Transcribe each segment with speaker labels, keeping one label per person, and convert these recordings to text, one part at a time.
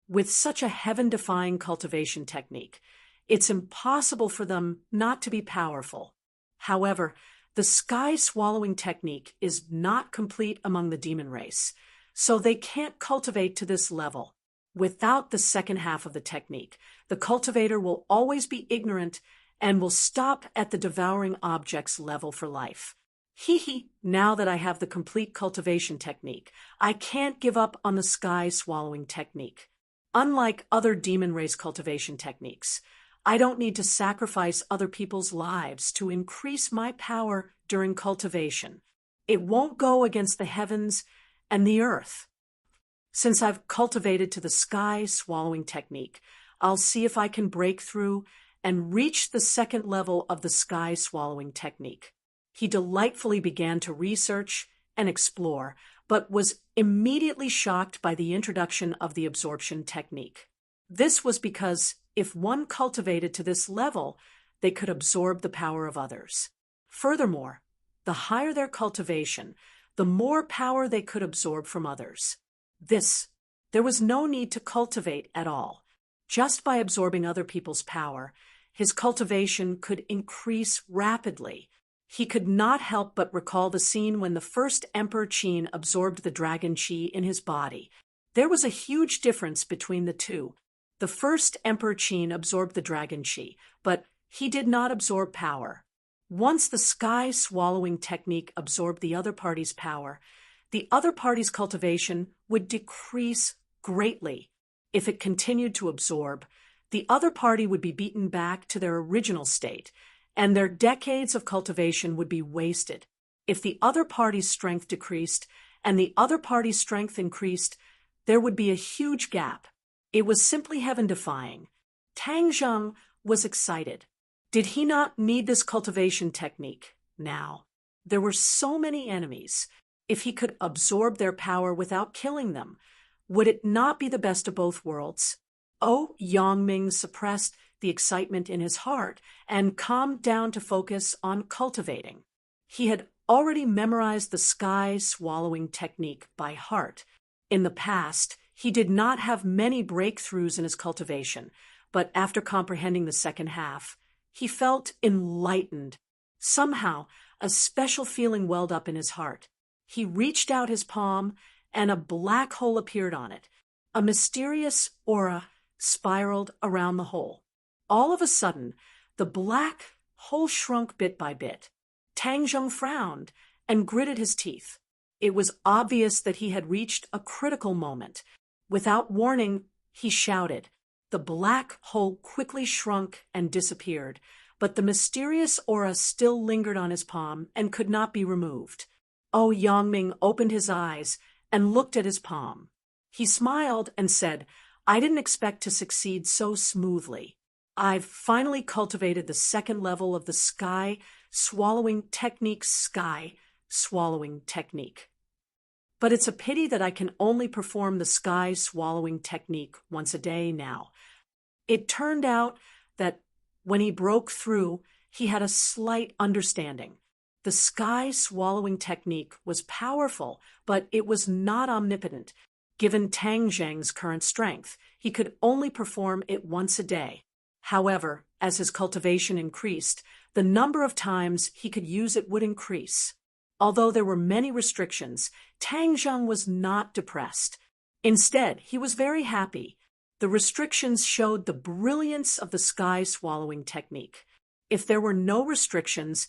Speaker 1: With such a heaven-defying cultivation technique, it's impossible for them not to be powerful. However, the sky-swallowing technique is not complete among the demon race, so they can't cultivate to this level. Without the second half of the technique, the cultivator will always be ignorant and will stop at the devouring objects level for life. Now that I have the complete cultivation technique, I can't give up on the sky-swallowing technique. Unlike other demon race cultivation techniques, I don't need to sacrifice other people's lives to increase my power during cultivation. It won't go against the heavens and the earth. Since I've cultivated to the sky-swallowing technique, I'll see if I can break through and reach the second level of the sky-swallowing technique. He delightfully began to research and explore, but was immediately shocked by the introduction of the absorption technique. This was because if one cultivated to this level, they could absorb the power of others. Furthermore, the higher their cultivation, the more power they could absorb from others. There was no need to cultivate at all. Just by absorbing other people's power, his cultivation could increase rapidly. He could not help but recall the scene when the first Emperor Qin absorbed the dragon qi in his body. There was a huge difference between the two. The first Emperor Qin absorbed the dragon qi, but he did not absorb power. Once the sky-swallowing technique absorbed the other party's power, the other party's cultivation would decrease greatly. If it continued to absorb, the other party would be beaten back to their original state, and their decades of cultivation would be wasted. If the other party's strength decreased and the other party's strength increased, there would be a huge gap. It was simply heaven-defying. Tang Zheng was excited. Did he not need this cultivation technique now? There were so many enemies. If he could absorb their power without killing them, would it not be the best of both worlds? Yangming suppressed the excitement in his heart and calmed down to focus on cultivating. He had already memorized the sky-swallowing technique by heart. In the past, he did not have many breakthroughs in his cultivation, but after comprehending the second half, he felt enlightened. Somehow, a special feeling welled up in his heart. He reached out his palm, and a black hole appeared on it. A mysterious aura spiraled around the hole. All of a sudden, the black hole shrunk bit by bit. Tang Zheng frowned and gritted his teeth. It was obvious that he had reached a critical moment. Without warning, he shouted. The black hole quickly shrunk and disappeared, but the mysterious aura still lingered on his palm and could not be removed. Yangming opened his eyes and looked at his palm. He smiled and said, "I didn't expect to succeed so smoothly. I've finally cultivated the second level of the sky-swallowing technique, But it's a pity that I can only perform the sky-swallowing technique once a day now." It turned out that when he broke through, he had a slight understanding. The sky-swallowing technique was powerful, but it was not omnipotent. Given Tang Zheng's current strength, he could only perform it once a day. However, as his cultivation increased, the number of times he could use it would increase. Although there were many restrictions, Tang Zheng was not depressed. Instead, he was very happy. The restrictions showed the brilliance of the sky-swallowing technique. If there were no restrictions,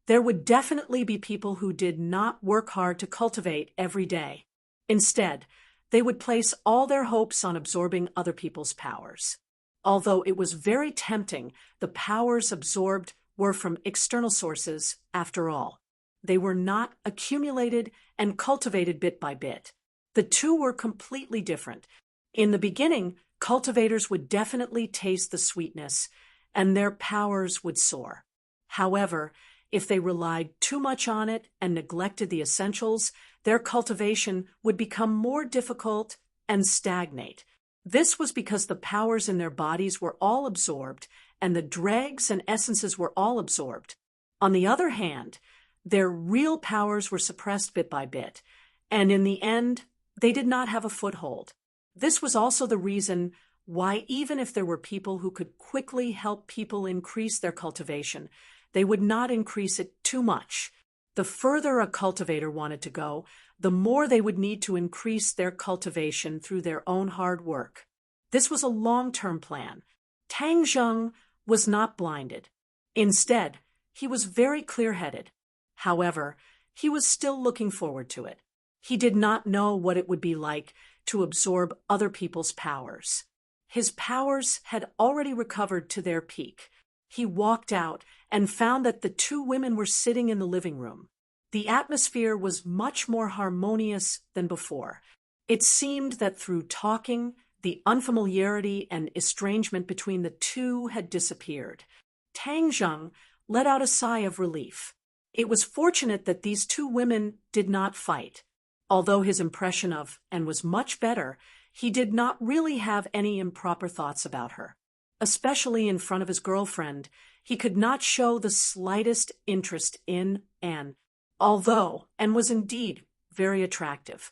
Speaker 1: there would definitely be people who did not work hard to cultivate every day. Instead, they would place all their hopes on absorbing other people's powers. Although it was very tempting, the powers absorbed were from external sources after all. They were not accumulated and cultivated bit by bit. The two were completely different. In the beginning, cultivators would definitely taste the sweetness, and their powers would soar. However, if they relied too much on it and neglected the essentials, their cultivation would become more difficult and stagnate. This was because the powers in their bodies were all absorbed, and the dregs and essences were all absorbed. On the other hand, their real powers were suppressed bit by bit, and in the end, they did not have a foothold. This was also the reason why, even if there were people who could quickly help people increase their cultivation, they would not increase it too much. The further a cultivator wanted to go, the more they would need to increase their cultivation through their own hard work. This was a long-term plan. Tang Zheng was not blinded. Instead, he was very clear-headed. However, he was still looking forward to it. He did not know what it would be like to absorb other people's powers. His powers had already recovered to their peak. He walked out and found that the two women were sitting in the living room. The atmosphere was much more harmonious than before. It seemed that through talking, the unfamiliarity and estrangement between the two had disappeared. Tang Zheng let out a sigh of relief. It was fortunate that these two women did not fight. Although his impression of Anne was much better, he did not really have any improper thoughts about her. Especially in front of his girlfriend, he could not show the slightest interest in Anne, although Anne was indeed very attractive.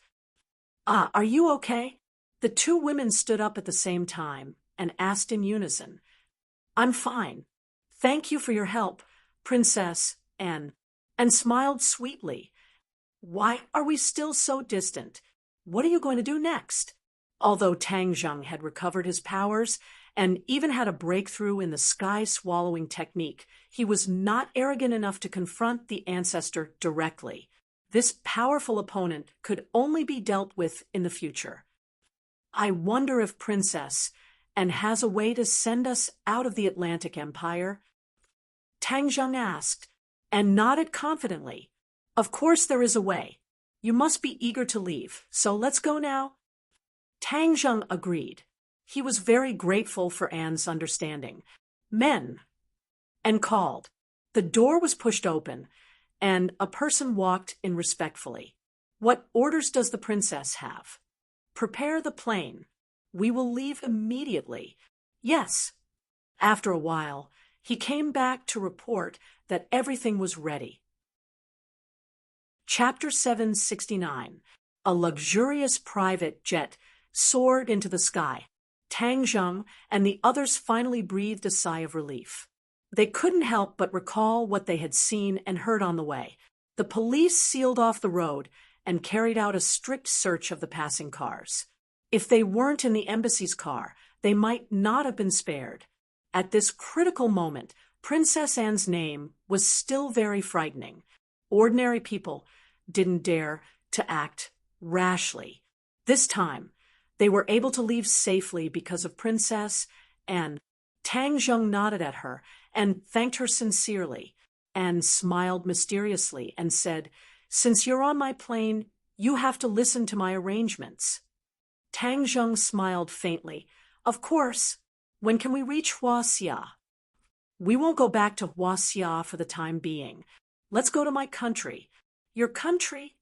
Speaker 1: "Ah, are you okay?" The two women stood up at the same time and asked in unison. "I'm fine. Thank you for your help, Princess Anne," and smiled sweetly. "Why are we still so distant? What are you going to do next?" Although Tang Zheng had recovered his powers and even had a breakthrough in the sky-swallowing technique, he was not arrogant enough to confront the ancestor directly. This powerful opponent could only be dealt with in the future. "I wonder if Princess Anne has a way to send us out of the Atlantic Empire?" Tang Zheng asked, and nodded confidently. "Of course there is a way. You must be eager to leave, so let's go now." Tang Zheng agreed. He was very grateful for Anne's understanding. "Men," and called. The door was pushed open, and a person walked in respectfully. "What orders does the princess have?" "Prepare the plane. We will leave immediately." "Yes." After a while, he came back to report that everything was ready. Chapter 769. A luxurious private jet soared into the sky. Tang Zheng and the others finally breathed a sigh of relief. They couldn't help but recall what they had seen and heard on the way. The police sealed off the road and carried out a strict search of the passing cars. If they weren't in the embassy's car, they might not have been spared. At this critical moment, Princess Anne's name was still very frightening. Ordinary people didn't dare to act rashly. This time, they were able to leave safely because of Princess Anne. Tang Zheng nodded at her and thanked her sincerely. Anne smiled mysteriously and said, "Since you're on my plane, you have to listen to my arrangements." Tang Zheng smiled faintly. "Of course. When can we reach Huaxia?" "We won't go back to Huaxia for the time being. Let's go to my country." "Your country?"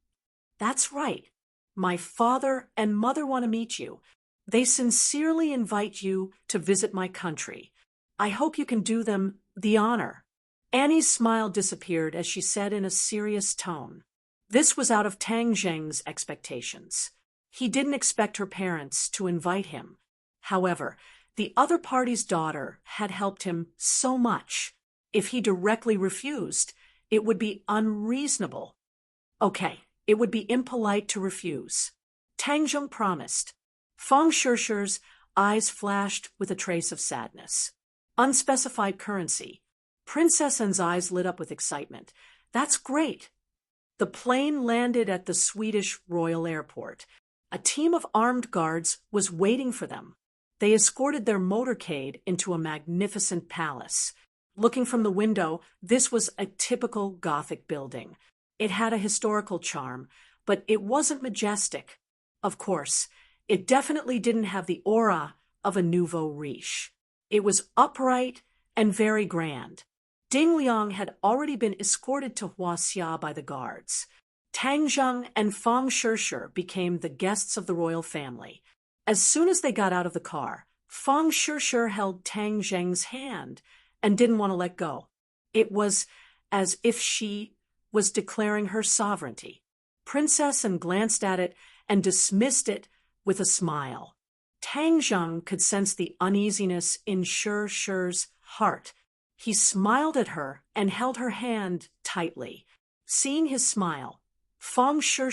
Speaker 1: "That's right. My father and mother want to meet you. They sincerely invite you to visit my country. I hope you can do them the honor." Annie's smile disappeared as she said in a serious tone. This was out of Tang Zheng's expectations. He didn't expect her parents to invite him. However, the other party's daughter had helped him so much. If he directly refused, it would be unreasonable. Okay, it would be impolite to refuse. Tang Zheng promised. Feng Shishir's eyes flashed with a trace of sadness. Unspecified currency. Princess Anne's eyes lit up with excitement. "That's great." The plane landed at the Swedish Royal Airport. A team of armed guards was waiting for them. They escorted their motorcade into a magnificent palace. Looking from the window, this was a typical Gothic building. It had a historical charm, but it wasn't majestic. Of course, it definitely didn't have the aura of a nouveau riche. It was upright and very grand. Ding Liang had already been escorted to Huaxia by the guards. Tang Zheng and Feng Shishir became the guests of the royal family. As soon as they got out of the car, Feng Shishir held Tang Zheng's hand and didn't want to let go. It was as if she was declaring her sovereignty. Princess Anne glanced at it and dismissed it with a smile. Tang Zheng could sense the uneasiness in Shi's heart. He smiled at her and held her hand tightly. Seeing his smile, Fang Shi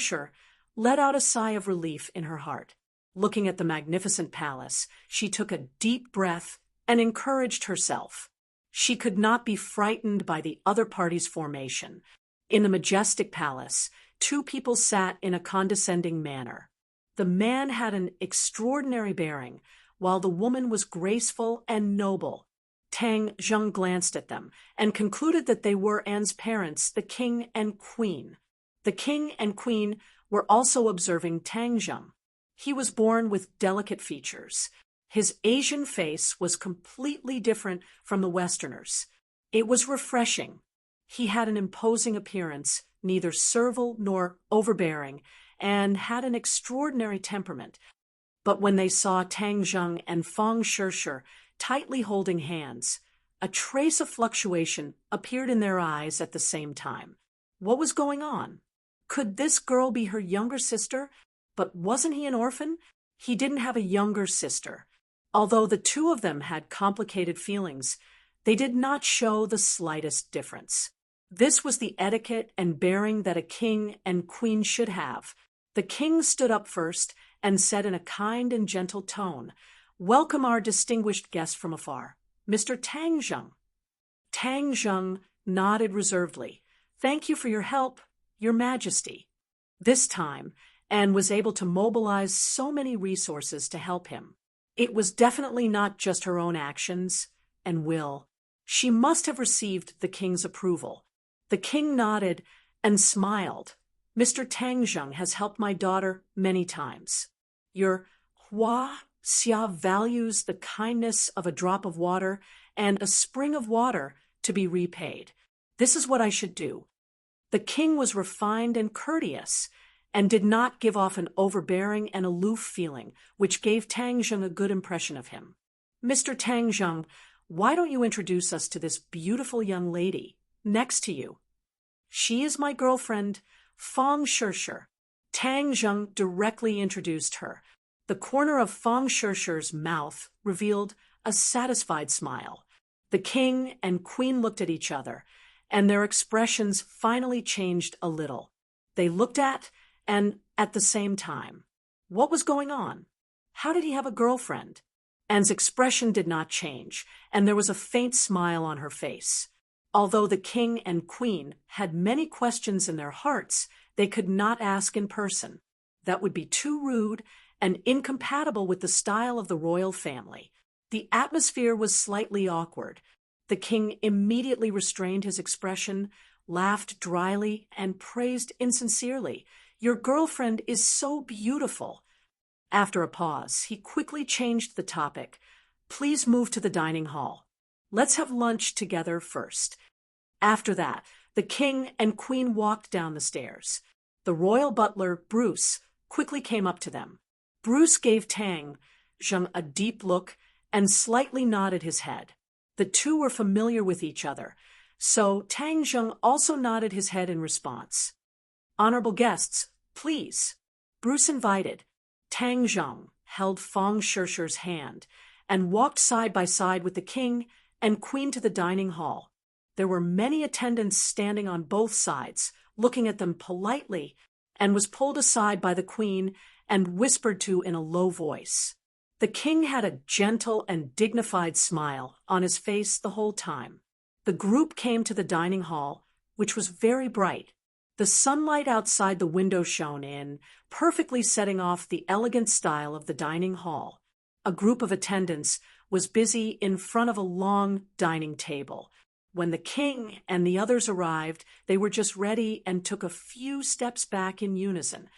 Speaker 1: let out a sigh of relief in her heart. Looking at the magnificent palace, she took a deep breath and encouraged herself. She could not be frightened by the other party's formation. In the majestic palace, two people sat in a condescending manner. The man had an extraordinary bearing, while the woman was graceful and noble. Tang Zheng glanced at them and concluded that they were Anne's parents, the king and queen. The king and queen were also observing Tang Zheng. He was born with delicate features. His Asian face was completely different from the Westerners. It was refreshing. He had an imposing appearance, neither servile nor overbearing, and had an extraordinary temperament. But when they saw Tang Zheng and Fang Shi tightly holding hands, a trace of fluctuation appeared in their eyes at the same time. What was going on? Could this girl be her younger sister? But wasn't he an orphan? He didn't have a younger sister. Although the two of them had complicated feelings, they did not show the slightest difference. This was the etiquette and bearing that a king and queen should have. The king stood up first and said in a kind and gentle tone, "Welcome our distinguished guest from afar, Mr. Tang Zheng." Tang Zheng nodded reservedly. "Thank you for your help, Your Majesty." This time, Anne was able to mobilize so many resources to help him. It was definitely not just her own actions and will. She must have received the king's approval. The king nodded and smiled. "Mr. Tang Zheng has helped my daughter many times. Your Hua Xia values the kindness of a drop of water and a spring of water to be repaid. This is what I should do." The king was refined and courteous, and did not give off an overbearing and aloof feeling, which gave Tang Zheng a good impression of him. "Mr. Tang Zheng, why don't you introduce us to this beautiful young lady next to you? She is my girlfriend, Fang Shi." Tang Zheng directly introduced her. The corner of Fang Shi's mouth revealed a satisfied smile. The king and queen looked at each other, and their expressions finally changed a little. They looked at and at the same time. What was going on? How did he have a girlfriend? Anne's expression did not change, and there was a faint smile on her face. Although the king and queen had many questions in their hearts, they could not ask in person. That would be too rude and incompatible with the style of the royal family. The atmosphere was slightly awkward. The king immediately restrained his expression, laughed dryly, and praised insincerely. "Your girlfriend is so beautiful." After a pause, he quickly changed the topic. "Please move to the dining hall. Let's have lunch together first." After that, the king and queen walked down the stairs. The royal butler, Bruce, quickly came up to them. Bruce gave Tang Zheng a deep look and slightly nodded his head. The two were familiar with each other, so Tang Zheng also nodded his head in response. "Honorable guests, please." Bruce invited. Tang Zheng held Fang Shi's hand and walked side by side with the king and queen to the dining hall. There were many attendants standing on both sides, looking at them politely, and was pulled aside by the queen and whispered to in a low voice. The king had a gentle and dignified smile on his face the whole time. The group came to the dining hall, which was very bright. The sunlight outside the window shone in, perfectly setting off the elegant style of the dining hall. A group of attendants was busy in front of a long dining table. When the king and the others arrived, they were just ready and took a few steps back in unison.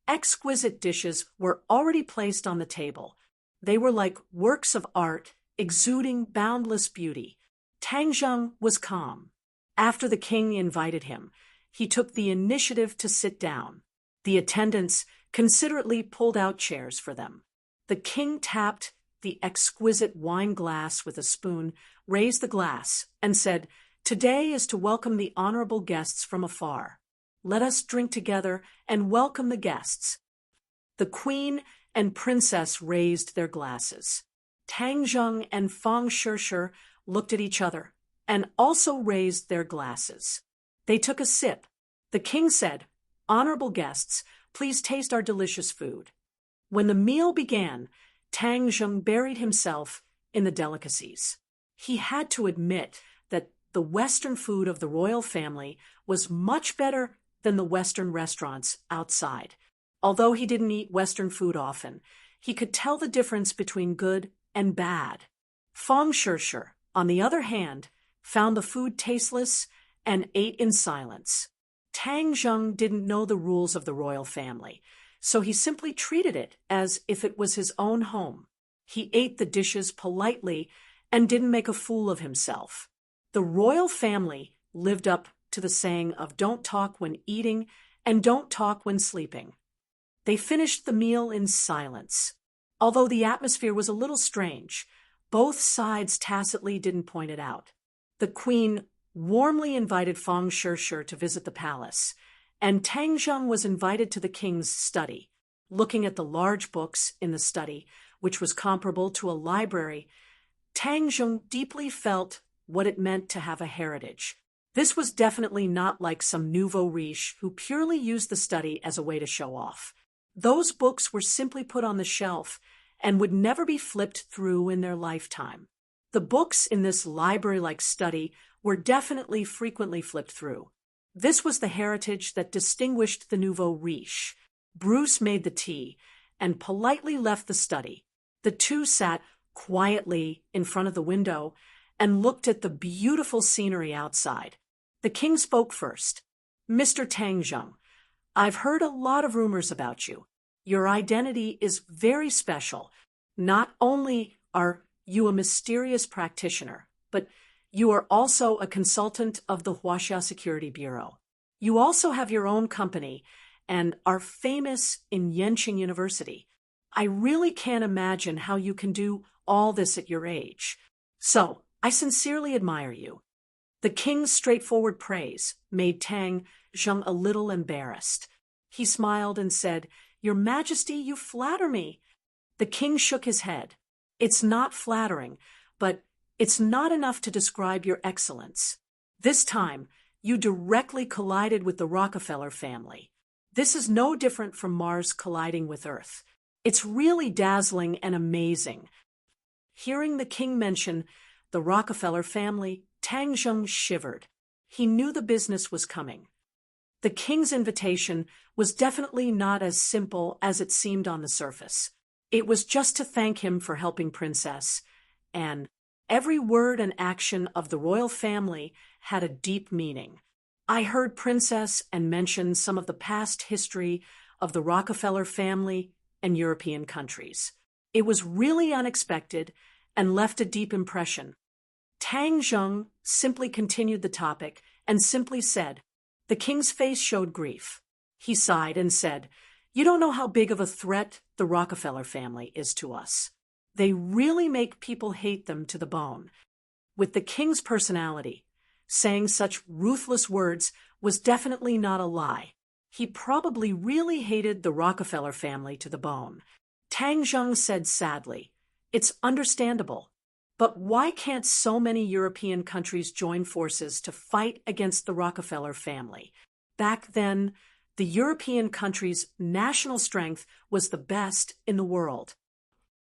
Speaker 1: Exquisite dishes were already placed on the table. They were like works of art, exuding boundless beauty. Tang Zheng was calm. After the king invited him, he took the initiative to sit down. The attendants considerately pulled out chairs for them. The king tapped the exquisite wine glass with a spoon, raised the glass, and said, "Today is to welcome the honorable guests from afar. Let us drink together and welcome the guests." The queen and Princess raised their glasses. Tang Zheng and Fang Shirshir looked at each other and also raised their glasses. They took a sip. The king said, "Honorable guests, please taste our delicious food." When the meal began, Tang Zheng buried himself in the delicacies. He had to admit that the Western food of the royal family was much better than the Western restaurants outside. Although he didn't eat Western food often, he could tell the difference between good and bad. Fang Shirshir, on the other hand, found the food tasteless and ate in silence. Tang Zheng didn't know the rules of the royal family, so he simply treated it as if it was his own home. He ate the dishes politely and didn't make a fool of himself. The royal family lived up to the saying of don't talk when eating and don't talk when sleeping. They finished the meal in silence. Although the atmosphere was a little strange, both sides tacitly didn't point it out. The queen warmly invited Fang Shirshir to visit the palace, and Tang Zheng was invited to the king's study. Looking at the large books in the study, which was comparable to a library, Tang Zheng deeply felt what it meant to have a heritage. This was definitely not like some nouveau riche who purely used the study as a way to show off. Those books were simply put on the shelf and would never be flipped through in their lifetime. The books in this library-like study were definitely frequently flipped through. This was the heritage that distinguished the nouveau riche. Bruce made the tea and politely left the study. The two sat quietly in front of the window and looked at the beautiful scenery outside. The king spoke first. "Mr. Tang Zheng, I've heard a lot of rumors about you. Your identity is very special. Not only are you a mysterious practitioner, but you are also a consultant of the Huaxia Security Bureau. You also have your own company and are famous in Yenqing University. I really can't imagine how you can do all this at your age. So, I sincerely admire you." The king's straightforward praise made Tang Zheng a little embarrassed. He smiled and said, "Your Majesty, you flatter me." The king shook his head. "It's not flattering, but it's not enough to describe your excellence. This time, you directly collided with the Rockefeller family. This is no different from Mars colliding with Earth. It's really dazzling and amazing." Hearing the king mention the Rockefeller family, Tang Zheng shivered. He knew the business was coming. The king's invitation was definitely not as simple as it seemed on the surface. It was just to thank him for helping Princess, and every word and action of the royal family had a deep meaning. I heard Princess and mentioned some of the past history of the Rockefeller family and European countries. It was really unexpected and left a deep impression. Tang Zheng simply continued the topic and simply said, the king's face showed grief. He sighed and said, "You don't know how big of a threat the Rockefeller family is to us. They really make people hate them to the bone." With the king's personality, saying such ruthless words was definitely not a lie. He probably really hated the Rockefeller family to the bone. Tang Zheng said sadly, "It's understandable. But why can't so many European countries join forces to fight against the Rockefeller family? Back then, the European countries' national strength was the best in the world."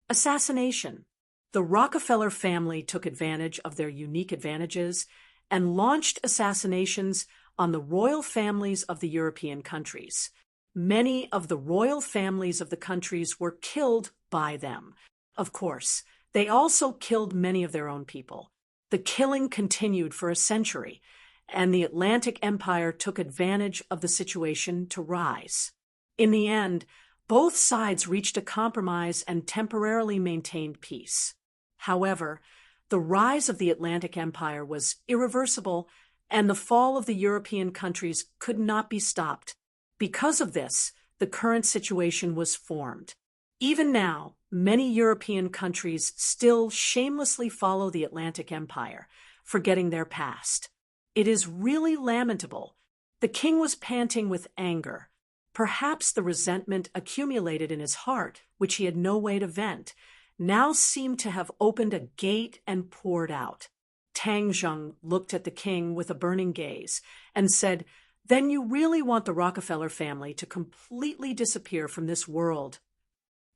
Speaker 1: Assassination. The Rockefeller family took advantage of their unique advantages and launched assassinations on the royal families of the European countries. Many of the royal families of the countries were killed by them. Of course, they also killed many of their own people. The killing continued for a century, and the Atlantic Empire took advantage of the situation to rise. In the end, both sides reached a compromise and temporarily maintained peace. However, the rise of the Atlantic Empire was irreversible, and the fall of the European countries could not be stopped. Because of this, the current situation was formed. Even now, many European countries still shamelessly follow the Atlantic Empire, forgetting their past. It is really lamentable. The king was panting with anger. Perhaps the resentment accumulated in his heart, which he had no way to vent, now seemed to have opened a gate and poured out. Tang Zheng looked at the king with a burning gaze and said, "Then you really want the Rockefeller family to completely disappear from this world?"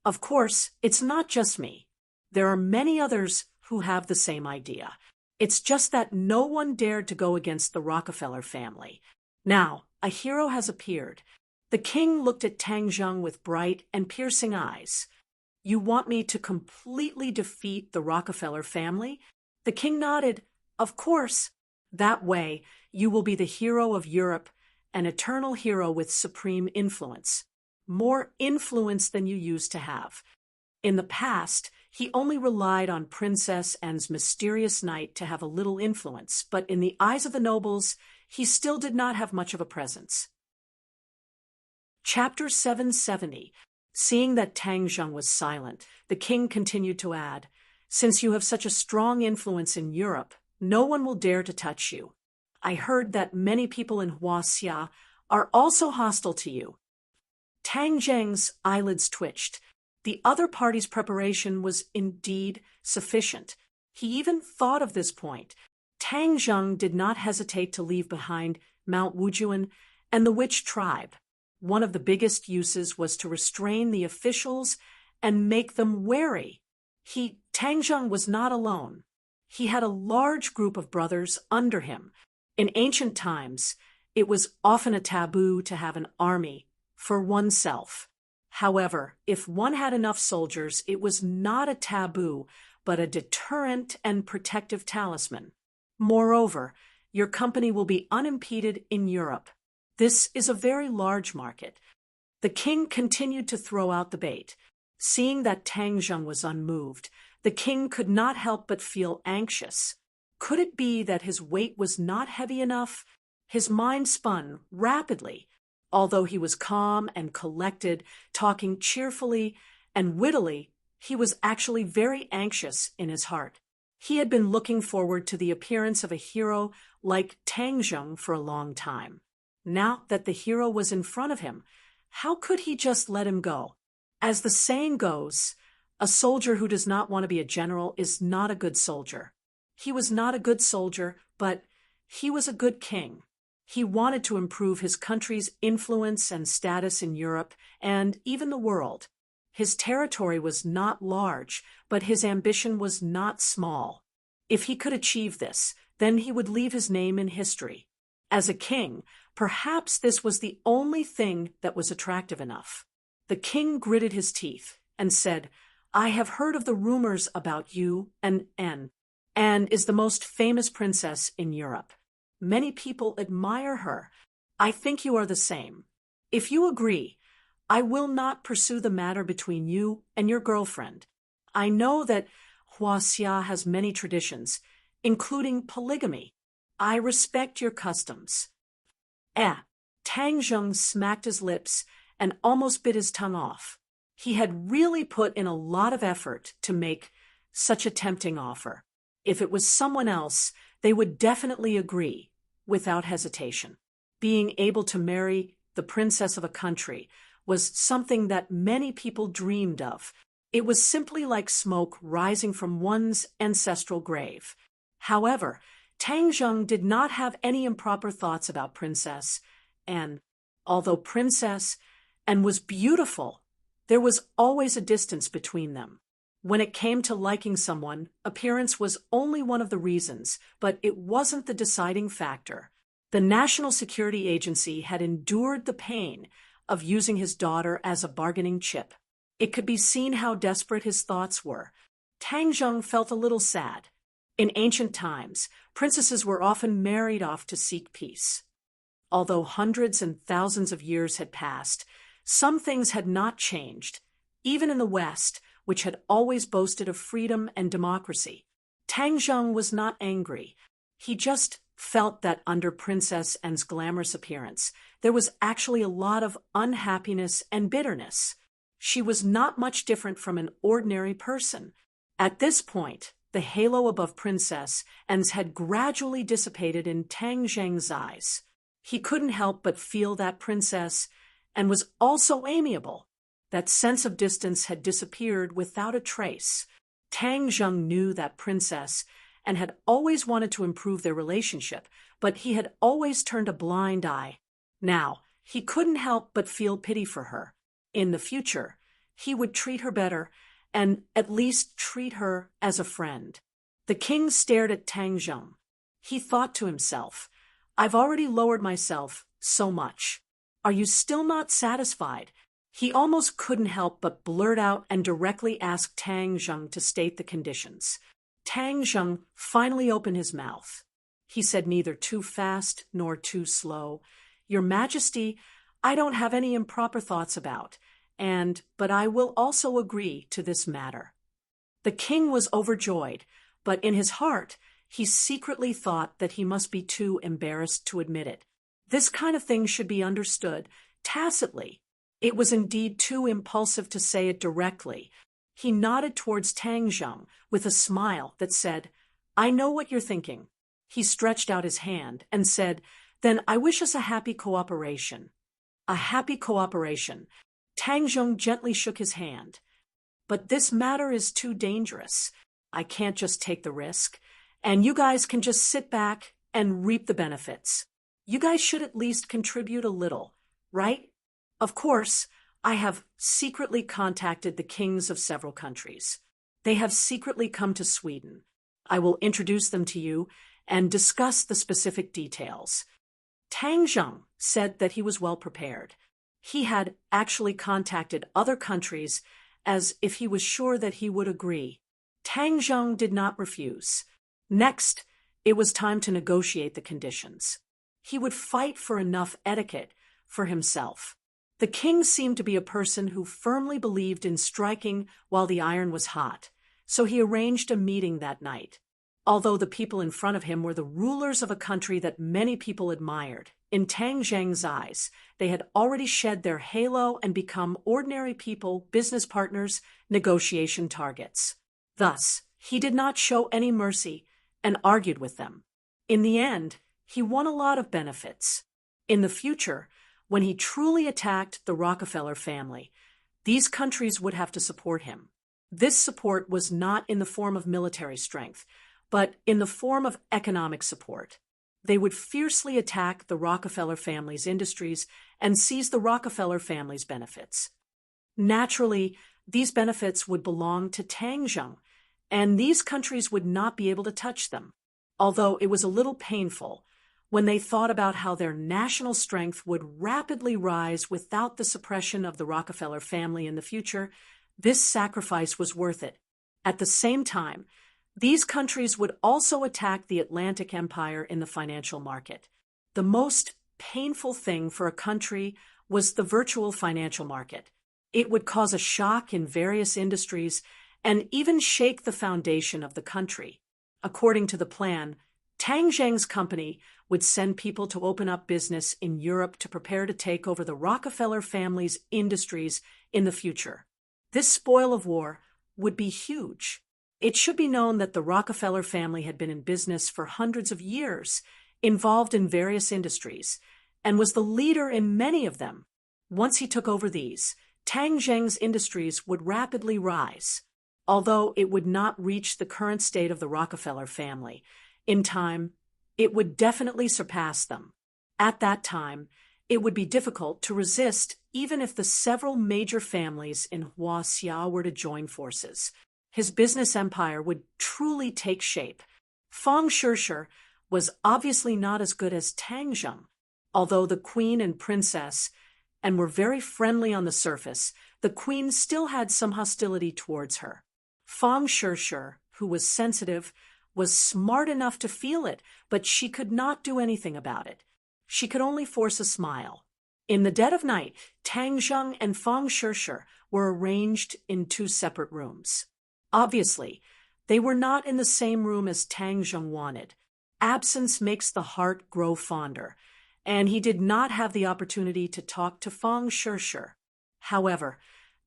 Speaker 1: Of course, it's not just me. There are many others who have the same idea. It's just that no one dared to go against the Rockefeller family. Now, a hero has appeared. The king looked at Tang Zheng with bright and piercing eyes. "You want me to completely defeat the Rockefeller family?" The king nodded. "Of course. That way, you will be the hero of Europe, an eternal hero with supreme influence. More influence than you used to have. In the past, he only relied on Princess Anne's mysterious knight to have a little influence, but in the eyes of the nobles, he still did not have much of a presence." Chapter 770. Seeing that Tang Zheng was silent, the king continued to add, "Since you have such a strong influence in Europe, no one will dare to touch you. I heard that many people in Huaxia are also hostile to you." Tang Zheng's eyelids twitched. The other party's preparation was indeed sufficient. He even thought of this point. Tang Zheng did not hesitate to leave behind Mount Wujuan and the witch tribe. One of the biggest uses was to restrain the officials and make them wary. Tang Zheng was not alone. He had a large group of brothers under him. In ancient times, it was often a taboo to have an army for oneself. However, if one had enough soldiers, it was not a taboo, but a deterrent and protective talisman. Moreover, your company will be unimpeded in Europe. This is a very large market. The king continued to throw out the bait. Seeing that Tang Zheng was unmoved, the king could not help but feel anxious. Could it be that his weight was not heavy enough? His mind spun rapidly. Although he was calm and collected, talking cheerfully and wittily, he was actually very anxious in his heart. He had been looking forward to the appearance of a hero like Tang Zheng for a long time. Now that the hero was in front of him, how could he just let him go? As the saying goes, a soldier who does not want to be a general is not a good soldier. He was not a good soldier, but he was a good king. He wanted to improve his country's influence and status in Europe and even the world. His territory was not large, but his ambition was not small. If he could achieve this, then he would leave his name in history. As a king, perhaps this was the only thing that was attractive enough. The king gritted his teeth and said, "I have heard of the rumors about you, and Anne is the most famous princess in Europe. Many people admire her. I think you are the same. If you agree, I will not pursue the matter between you and your girlfriend. I know that Huaxia has many traditions, including polygamy. I respect your customs." Tang Zheng smacked his lips and almost bit his tongue off. He had really put in a lot of effort to make such a tempting offer. If it was someone else, they would definitely agree, without hesitation. Being able to marry the princess of a country was something that many people dreamed of. It was simply like smoke rising from one's ancestral grave. However, Tang Zheng did not have any improper thoughts about Princess Anne. Although Princess Anne was beautiful, there was always a distance between them. When it came to liking someone, appearance was only one of the reasons, but it wasn't the deciding factor. The National Security Agency had endured the pain of using his daughter as a bargaining chip. It could be seen how desperate his thoughts were. Tang Zheng felt a little sad. In ancient times, princesses were often married off to seek peace. Although hundreds and thousands of years had passed, some things had not changed, even in the West, which had always boasted of freedom and democracy. Tang Zheng was not angry. He just felt that under Princess Anne's glamorous appearance, there was actually a lot of unhappiness and bitterness. She was not much different from an ordinary person. At this point, the halo above Princess Anne's had gradually dissipated in Tang Zheng's eyes. He couldn't help but feel that Princess and was also amiable. That sense of distance had disappeared without a trace. Tang Zheng knew that princess and had always wanted to improve their relationship, but he had always turned a blind eye. Now, he couldn't help but feel pity for her. In the future, he would treat her better and at least treat her as a friend. The king stared at Tang Zheng. He thought to himself, I've already lowered myself so much. Are you still not satisfied? He almost couldn't help but blurt out and directly ask Tang Zheng to state the conditions. Tang Zheng finally opened his mouth. He said neither too fast nor too slow. Your Majesty, I don't have any improper thoughts about, but I will also agree to this matter. The king was overjoyed, but in his heart, he secretly thought that he must be too embarrassed to admit it. This kind of thing should be understood tacitly. It was indeed too impulsive to say it directly. He nodded towards Tang Zheng with a smile that said, I know what you're thinking. He stretched out his hand and said, Then I wish us a happy cooperation. A happy cooperation. Tang Zheng gently shook his hand. But this matter is too dangerous. I can't just take the risk, and you guys can just sit back and reap the benefits. You guys should at least contribute a little, right? Of course, I have secretly contacted the kings of several countries. They have secretly come to Sweden. I will introduce them to you and discuss the specific details. Tang Zheng said that he was well prepared. He had actually contacted other countries as if he was sure that he would agree. Tang Zheng did not refuse. Next, it was time to negotiate the conditions. He would fight for enough etiquette for himself. The king seemed to be a person who firmly believed in striking while the iron was hot, so he arranged a meeting that night. Although the people in front of him were the rulers of a country that many people admired, in Tang Zheng's eyes, they had already shed their halo and become ordinary people, business partners, negotiation targets. Thus, he did not show any mercy and argued with them. In the end, he won a lot of benefits. In the future, when he truly attacked the Rockefeller family, these countries would have to support him. This support was not in the form of military strength, but in the form of economic support. They would fiercely attack the Rockefeller family's industries and seize the Rockefeller family's benefits. Naturally, these benefits would belong to Tang Zheng, and these countries would not be able to touch them. Although it was a little painful when they thought about how their national strength would rapidly rise without the suppression of the Rockefeller family in the future, this sacrifice was worth it. At the same time, these countries would also attack the Atlantic Empire in the financial market. The most painful thing for a country was the virtual financial market. It would cause a shock in various industries and even shake the foundation of the country. According to the plan, Tang Zheng's company would send people to open up business in Europe to prepare to take over the Rockefeller family's industries in the future. This spoil of war would be huge. It should be known that the Rockefeller family had been in business for hundreds of years, involved in various industries, and was the leader in many of them. Once he took over these, Tang Zheng's industries would rapidly rise. Although it would not reach the current state of the Rockefeller family, in time, it would definitely surpass them. At that time, it would be difficult to resist even if the several major families in Huaxia were to join forces. His business empire would truly take shape. Fang Shishir was obviously not as good as Tang Zheng. Although the queen and princess were very friendly on the surface, the queen still had some hostility towards her. Fang Shishir, who was sensitive, was smart enough to feel it, but she could not do anything about it. She could only force a smile. In the dead of night, Tang Zheng and Fang Shishir were arranged in two separate rooms. Obviously, they were not in the same room as Tang Zheng wanted. Absence makes the heart grow fonder, and he did not have the opportunity to talk to Fang Shishir. However,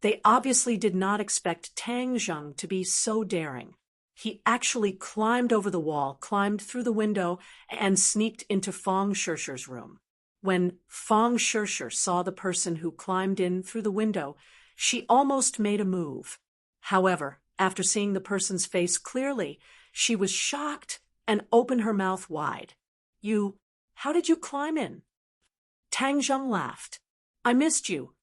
Speaker 1: they obviously did not expect Tang Zheng to be so daring. He actually climbed over the wall, climbed through the window, and sneaked into Fang Shishir's room. When Fang Shishir saw the person who climbed in through the window, she almost made a move. However, after seeing the person's face clearly, she was shocked and opened her mouth wide. How did you climb in? Tang Zheng laughed. I missed you.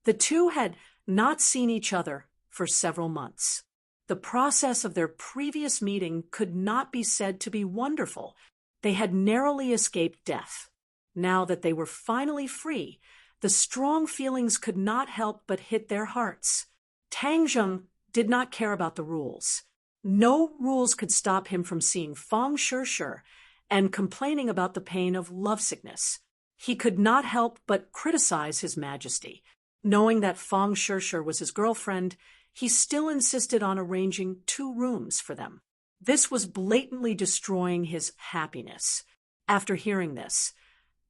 Speaker 1: The two had not seen each other for several months. The process of their previous meeting could not be said to be wonderful. They had narrowly escaped death. Now that they were finally free, the strong feelings could not help but hit their hearts. Tang Zheng did not care about the rules. No rules could stop him from seeing Fang Shishir and complaining about the pain of lovesickness. He could not help but criticize His Majesty. Knowing that Fang Shishir was his girlfriend, he still insisted on arranging 2 rooms for them. This was blatantly destroying his happiness. After hearing this,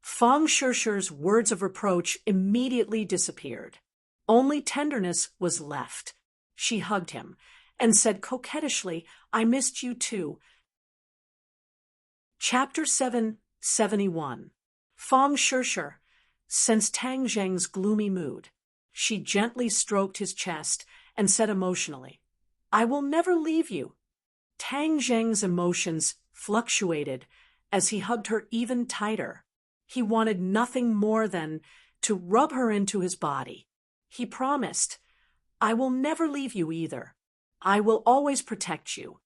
Speaker 1: Fang Shishir's words of reproach immediately disappeared. Only tenderness was left. She hugged him and said coquettishly, I missed you too. Chapter 771. Fang Shishir sensed Tang Zheng's gloomy mood. She gently stroked his chest and said emotionally, I will never leave you. Tang Zheng's emotions fluctuated as he hugged her even tighter. He wanted nothing more than to rub her into his body. He promised, I will never leave you either. I will always protect you.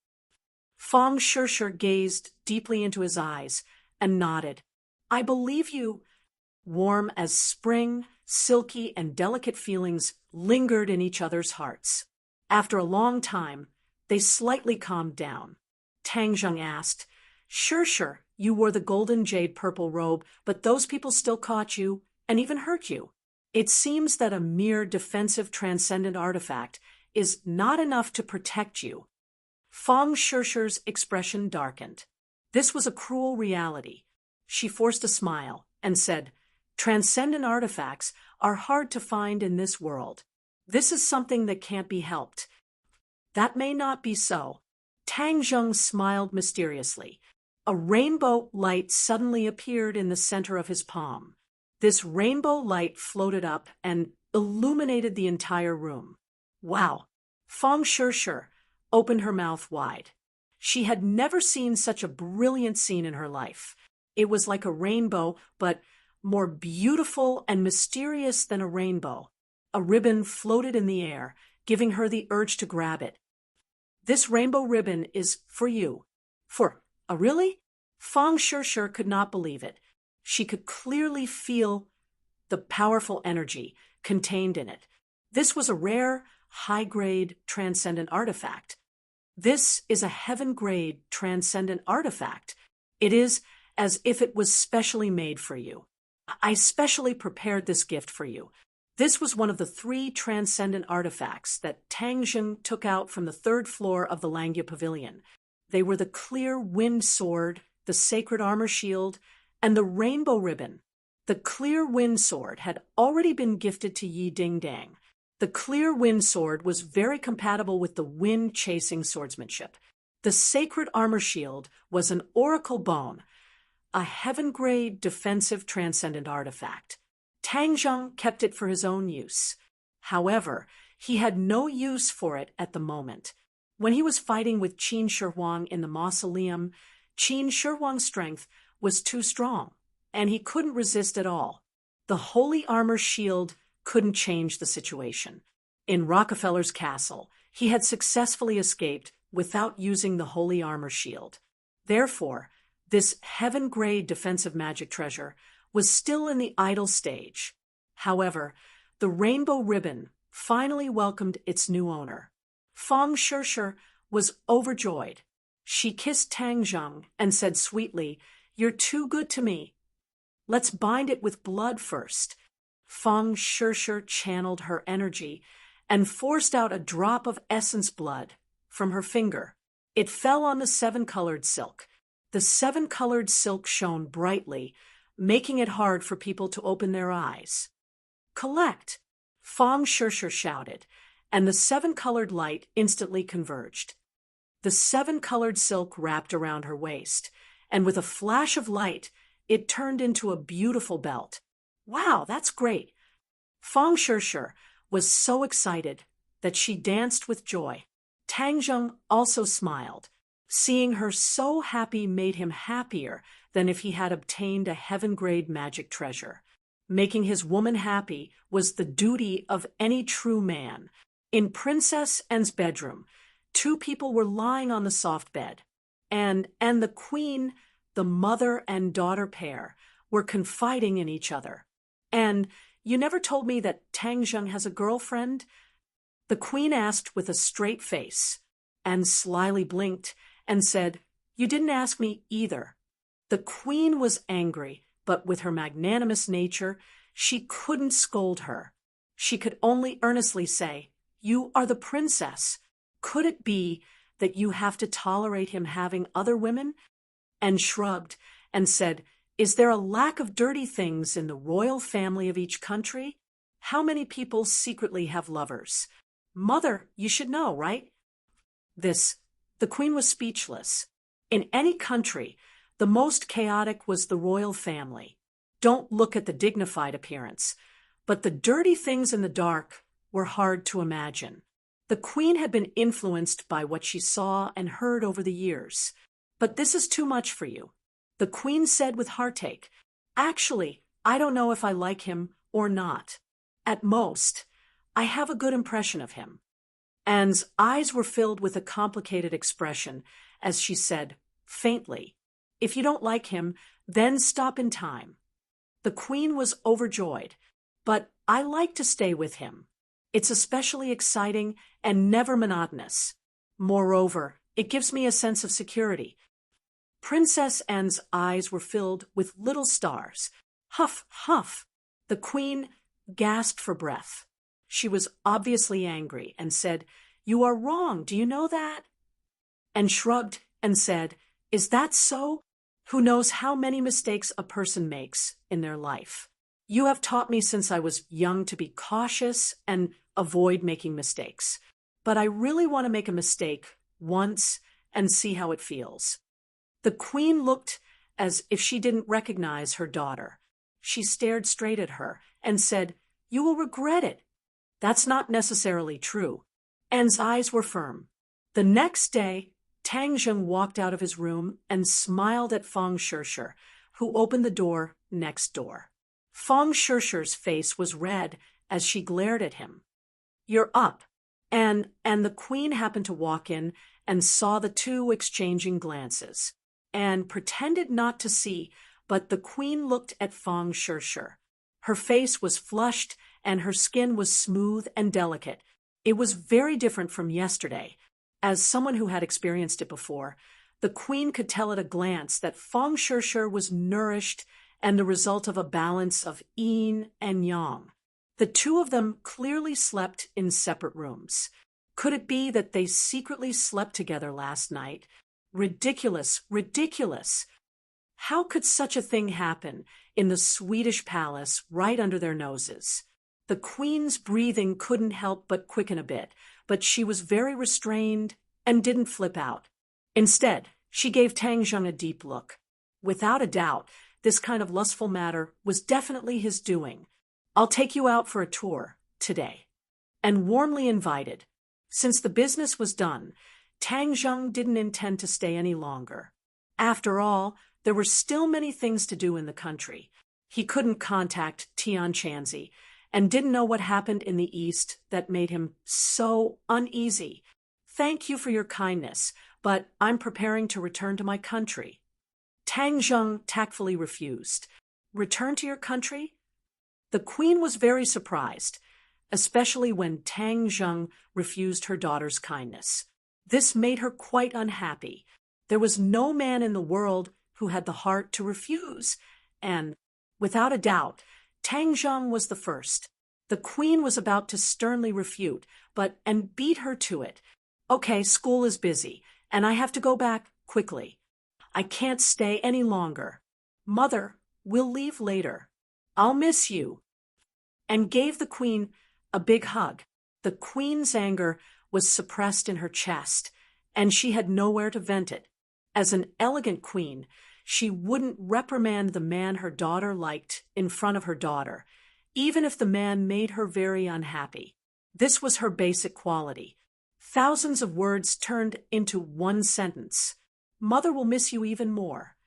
Speaker 1: Fang Shishir gazed deeply into his eyes and nodded. I believe you. Warm as spring, silky and delicate feelings lingered in each other's hearts. After a long time, they slightly calmed down. Tang Zheng asked, Shishir, you wore the golden jade purple robe, but those people still caught you and even hurt you. It seems that a mere defensive transcendent artifact is not enough to protect you. Fang Shishir's expression darkened. This was a cruel reality. She forced a smile and said, Transcendent artifacts are hard to find in this world. This is something that can't be helped. That may not be so. Tang Zheng smiled mysteriously. A rainbow light suddenly appeared in the center of his palm. This rainbow light floated up and illuminated the entire room. Wow! Fang Shishir opened her mouth wide. She had never seen such a brilliant scene in her life. It was like a rainbow, but more beautiful and mysterious than a rainbow. A ribbon floated in the air, giving her the urge to grab it. This rainbow ribbon is for you. Really? Fang Shishir could not believe it. She could clearly feel the powerful energy contained in it. This was a rare, high-grade transcendent artifact. This is a heaven-grade transcendent artifact. It is as if it was specially made for you. I specially prepared this gift for you. This was one of the 3 transcendent artifacts that Tang Zheng took out from the 3rd floor of the Langya Pavilion. They were the clear wind sword, the sacred armor shield, and the rainbow ribbon. The clear wind sword had already been gifted to Yi Dingdang. The clear wind sword was very compatible with the wind-chasing swordsmanship. The sacred armor shield was an oracle bone, a heaven-grade defensive transcendent artifact. Tang Zheng kept it for his own use. However, he had no use for it at the moment. When he was fighting with Qin Shi Huang in the mausoleum, Qin Shi Huang's strength was too strong, and he couldn't resist at all. The holy armor shield couldn't change the situation. In Rockefeller's castle, he had successfully escaped without using the holy armor shield. Therefore, this heaven-grade defensive magic treasure was still in the idle stage. However, the rainbow ribbon finally welcomed its new owner. Fang Shishir was overjoyed. She kissed Tang Zheng and said sweetly, You're too good to me. Let's bind it with blood first. Fang Shishir channeled her energy and forced out a drop of essence blood from her finger. It fell on the 7-colored silk. The 7-colored silk shone brightly, making it hard for people to open their eyes. Collect! Fang Shishir shouted, and the 7-colored light instantly converged. The 7-colored silk wrapped around her waist, and with a flash of light, it turned into a beautiful belt. Wow, that's great. Fang Shishir was so excited that she danced with joy. Tang Zheng also smiled. Seeing her so happy made him happier than if he had obtained a heaven-grade magic treasure. Making his woman happy was the duty of any true man. In Princess Anne's bedroom, two people were lying on the soft bed, and the queen, the mother and daughter pair, were confiding in each other. "And you never told me that Tang Zheng has a girlfriend?" the queen asked with a straight face, and slyly blinked and said, "You didn't ask me either." The queen was angry, but with her magnanimous nature, she couldn't scold her. She could only earnestly say, "You are the princess. Could it be that you have to tolerate him having other women?" And shrugged and said, "Is there a lack of dirty things in the royal family of each country? How many people secretly have lovers? Mother, you should know, right?" The queen was speechless. In any country, the most chaotic was the royal family. Don't look at the dignified appearance, but the dirty things in the dark were hard to imagine. The queen had been influenced by what she saw and heard over the years. "But this is too much for you," the queen said with heartache. "Actually, I don't know if I like him or not. At most, I have a good impression of him." Anne's eyes were filled with a complicated expression as she said, faintly, "If you don't like him, then stop in time." The queen was overjoyed. "But I like to stay with him. It's especially exciting and never monotonous. Moreover, it gives me a sense of security." Princess Anne's eyes were filled with little stars. Huff, huff. The queen gasped for breath. She was obviously angry and said, "You are wrong, do you know that?" And shrugged and said, "Is that so? Who knows how many mistakes a person makes in their life? You have taught me since I was young to be cautious and avoid making mistakes. But I really want to make a mistake once and see how it feels." The queen looked as if she didn't recognize her daughter. She stared straight at her and said, "You will regret it." "That's not necessarily true." Anne's eyes were firm. The next day, Tang Zheng walked out of his room and smiled at Fang Shishir, who opened the door next door. Fang Shishir's face was red as she glared at him. "You're up." And the queen happened to walk in and saw the two exchanging glances. Anne pretended not to see, but the queen looked at Fang Shishir. Her face was flushed and her skin was smooth and delicate. It was very different from yesterday. As someone who had experienced it before, the queen could tell at a glance that Fang Shishir was nourished and the result of a balance of yin and yang. The two of them clearly slept in separate rooms. Could it be that they secretly slept together last night? Ridiculous, ridiculous. How could such a thing happen in the Swedish palace right under their noses? The queen's breathing couldn't help but quicken a bit, but she was very restrained and didn't flip out. Instead, she gave Tang Zheng a deep look. Without a doubt, this kind of lustful matter was definitely his doing. "I'll take you out for a tour today." And warmly invited. Since the business was done, Tang Zheng didn't intend to stay any longer. After all, there were still many things to do in the country. He couldn't contact Tian Chanzi and didn't know what happened in the East that made him so uneasy. "Thank you for your kindness, but I'm preparing to return to my country." Tang Zheng tactfully refused. "Return to your country?" The queen was very surprised, especially when Tang Zheng refused her daughter's kindness. This made her quite unhappy. There was no man in the world who had the heart to refuse, and, without a doubt, Tang Zheng was the first. The queen was about to sternly refute, and beat her to it. "Okay, school is busy, and I have to go back quickly. I can't stay any longer. Mother, we'll leave later. I'll miss you." And gave the queen a big hug. The queen's anger was suppressed in her chest, and she had nowhere to vent it. As an elegant queen, she wouldn't reprimand the man her daughter liked in front of her daughter, even if the man made her very unhappy. This was her basic quality. Thousands of words turned into one sentence. Mother will miss you even more.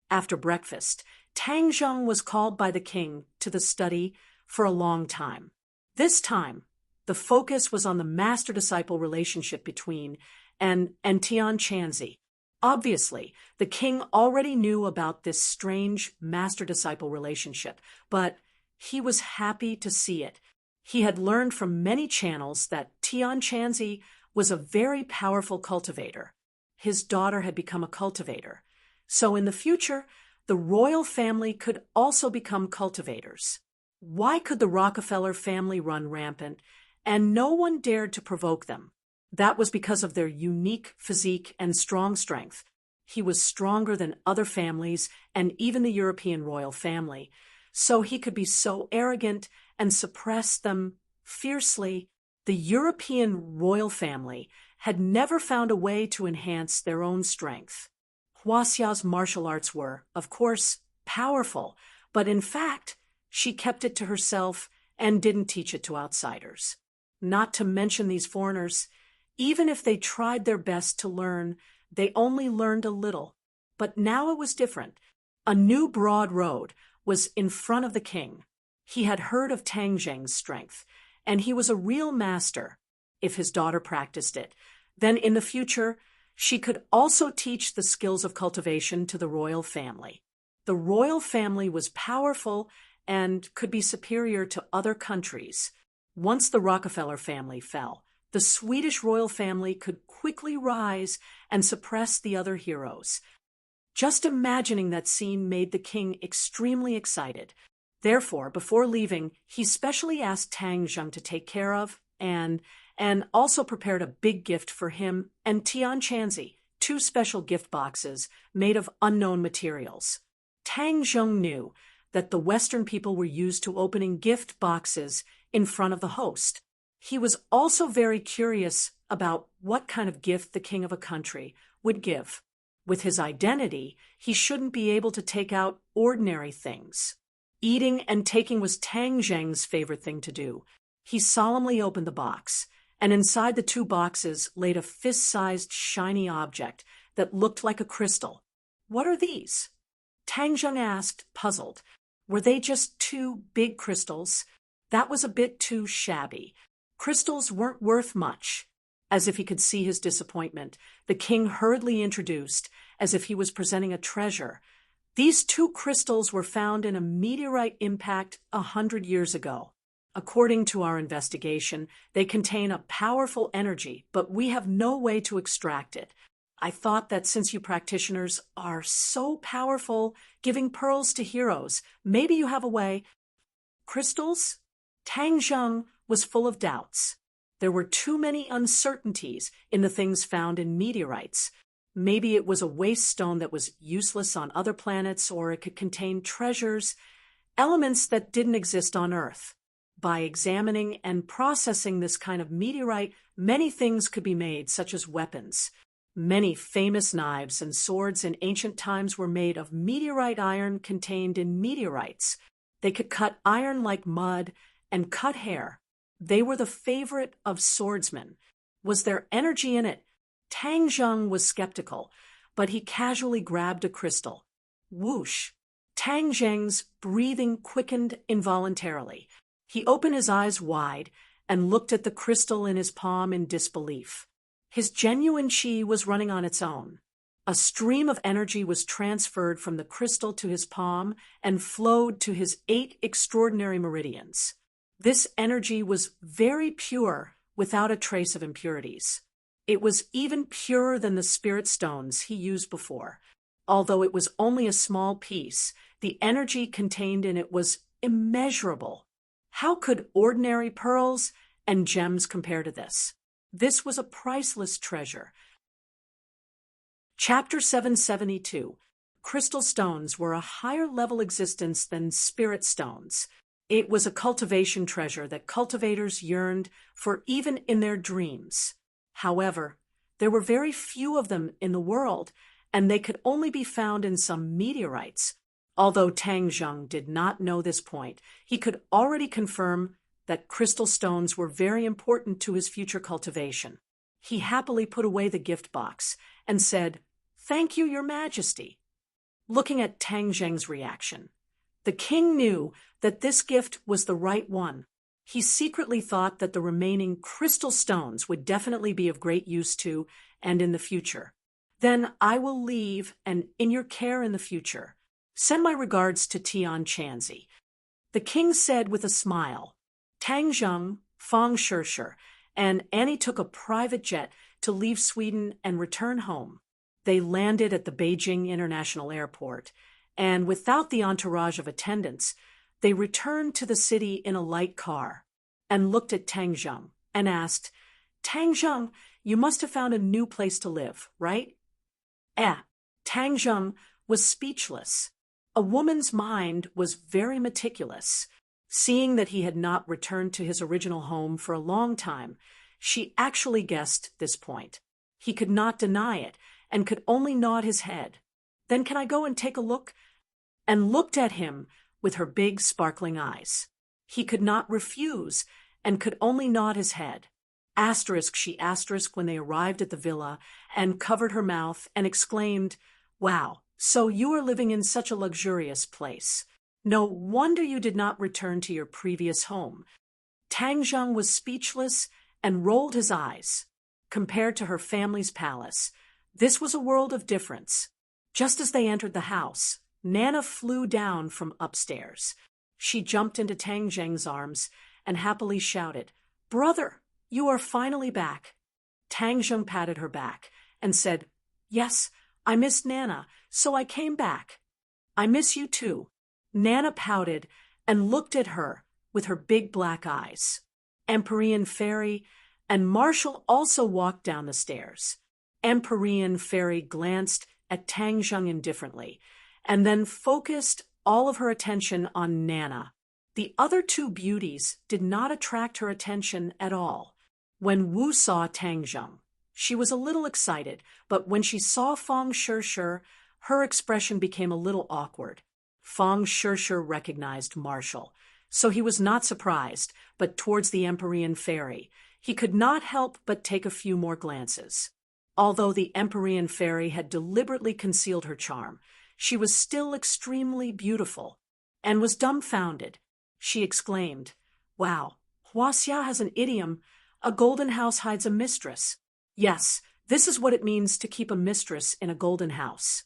Speaker 1: After breakfast, Tang Zheng was called by the king to the study for a long time. This time, the focus was on the master-disciple relationship between and Tian Chanzi. Obviously, the king already knew about this strange master-disciple relationship, but he was happy to see it. He had learned from many channels that Tian Chanzi was a very powerful cultivator. His daughter had become a cultivator. So in the future, the royal family could also become cultivators. Why could the Rockefeller family run rampant, and no one dared to provoke them? That was because of their unique physique and strong strength. He was stronger than other families and even the European royal family, so he could be so arrogant and suppress them fiercely. The European royal family had never found a way to enhance their own strength. Huaxia's martial arts were, of course, powerful, but in fact, she kept it to herself and didn't teach it to outsiders. Not to mention these foreigners, even if they tried their best to learn, they only learned a little. But now it was different. A new broad road was in front of the king. He had heard of Tang Zheng's strength, and he was a real master. If his daughter practiced it, then in the future, she could also teach the skills of cultivation to the royal family. The royal family was powerful and could be superior to other countries. Once the Rockefeller family fell, the Swedish royal family could quickly rise and suppress the other heroes. Just imagining that scene made the king extremely excited. Therefore, before leaving, he specially asked Tang Zheng to take care of and also prepared a big gift for him and Tian Chanzi, 2 special gift boxes made of unknown materials. Tang Zheng knew that the Western people were used to opening gift boxes in front of the host. He was also very curious about what kind of gift the king of a country would give. With his identity, he shouldn't be able to take out ordinary things. Eating and taking was Tang Zheng's favorite thing to do. He solemnly opened the box, and inside the 2 boxes laid a fist-sized shiny object that looked like a crystal. "What are these?" Tang Zheng asked, puzzled. Were they just 2 big crystals? That was a bit too shabby. Crystals weren't worth much. As if he could see his disappointment, the king hurriedly introduced, as if he was presenting a treasure. These 2 crystals were found in a meteorite impact 100 years ago. According to our investigation, they contain a powerful energy, but we have no way to extract it. I thought that since you practitioners are so powerful, giving pearls to heroes, maybe you have a way. Crystals? Tang Zheng was full of doubts. There were too many uncertainties in the things found in meteorites. Maybe it was a waste stone that was useless on other planets, or it could contain treasures, elements that didn't exist on Earth. By examining and processing this kind of meteorite, many things could be made, such as weapons. Many famous knives and swords in ancient times were made of meteorite iron contained in meteorites. They could cut iron like mud and cut hair. They were the favorite of swordsmen. Was there energy in it? Tang Zheng was skeptical, but he casually grabbed a crystal. Whoosh! Tang Zheng's breathing quickened involuntarily. He opened his eyes wide and looked at the crystal in his palm in disbelief. His genuine qi was running on its own. A stream of energy was transferred from the crystal to his palm and flowed to his 8 extraordinary meridians. This energy was very pure, without a trace of impurities. It was even purer than the spirit stones he used before. Although it was only a small piece, the energy contained in it was immeasurable. How could ordinary pearls and gems compare to this? This was a priceless treasure. Chapter 772. Crystal stones were a higher-level existence than spirit stones. It was a cultivation treasure that cultivators yearned for even in their dreams. However, there were very few of them in the world, and they could only be found in some meteorites. Although Tang Zheng did not know this point, he could already confirm that crystal stones were very important to his future cultivation. He happily put away the gift box and said, "Thank you, Your Majesty." Looking at Tang Zheng's reaction, the king knew that this gift was the right one. He secretly thought that the remaining crystal stones would definitely be of great use to and in the future. "Then I will leave and in your care in the future. Send my regards to Tian Chanzi," the king said with a smile. Tang Zheng, Fang Shishir, and Annie took a private jet to leave Sweden and return home. They landed at the Beijing International Airport, and without the entourage of attendants, they returned to the city in a light car and looked at Tang Zheng and asked, "Tang Zheng, you must have found a new place to live, right?" Tang Zheng was speechless. A woman's mind was very meticulous. Seeing that he had not returned to his original home for a long time, she actually guessed this point. He could not deny it and could only nod his head. "Then can I go and take a look?" And looked at him with her big sparkling eyes. He could not refuse and could only nod his head. She asterisked when they arrived at the villa and covered her mouth and exclaimed, "Wow, so you are living in such a luxurious place. No wonder you did not return to your previous home." Tang Zheng was speechless and rolled his eyes. Compared to her family's palace, this was a world of difference. Just as they entered the house, Nana flew down from upstairs. She jumped into Tang Zheng's arms and happily shouted, "Brother, you are finally back." Tang Zheng patted her back and said, "Yes, I missed Nana, so I came back." "I miss you too." Nana pouted and looked at her with her big black eyes. Empyrean Fairy and Marshall also walked down the stairs. Empyrean Fairy glanced at Tang Zheng indifferently and then focused all of her attention on Nana. The other two beauties did not attract her attention at all. When Wu saw Tang Zheng, she was a little excited, but when she saw Fang Shishir, her expression became a little awkward. Fang Shishir recognized Marshall, so he was not surprised, but towards the Empyrean Fairy, he could not help but take a few more glances. Although the Empyrean Fairy had deliberately concealed her charm, she was still extremely beautiful and was dumbfounded. She exclaimed, "Wow, Huaxia has an idiom. A golden house hides a mistress. Yes, this is what it means to keep a mistress in a golden house."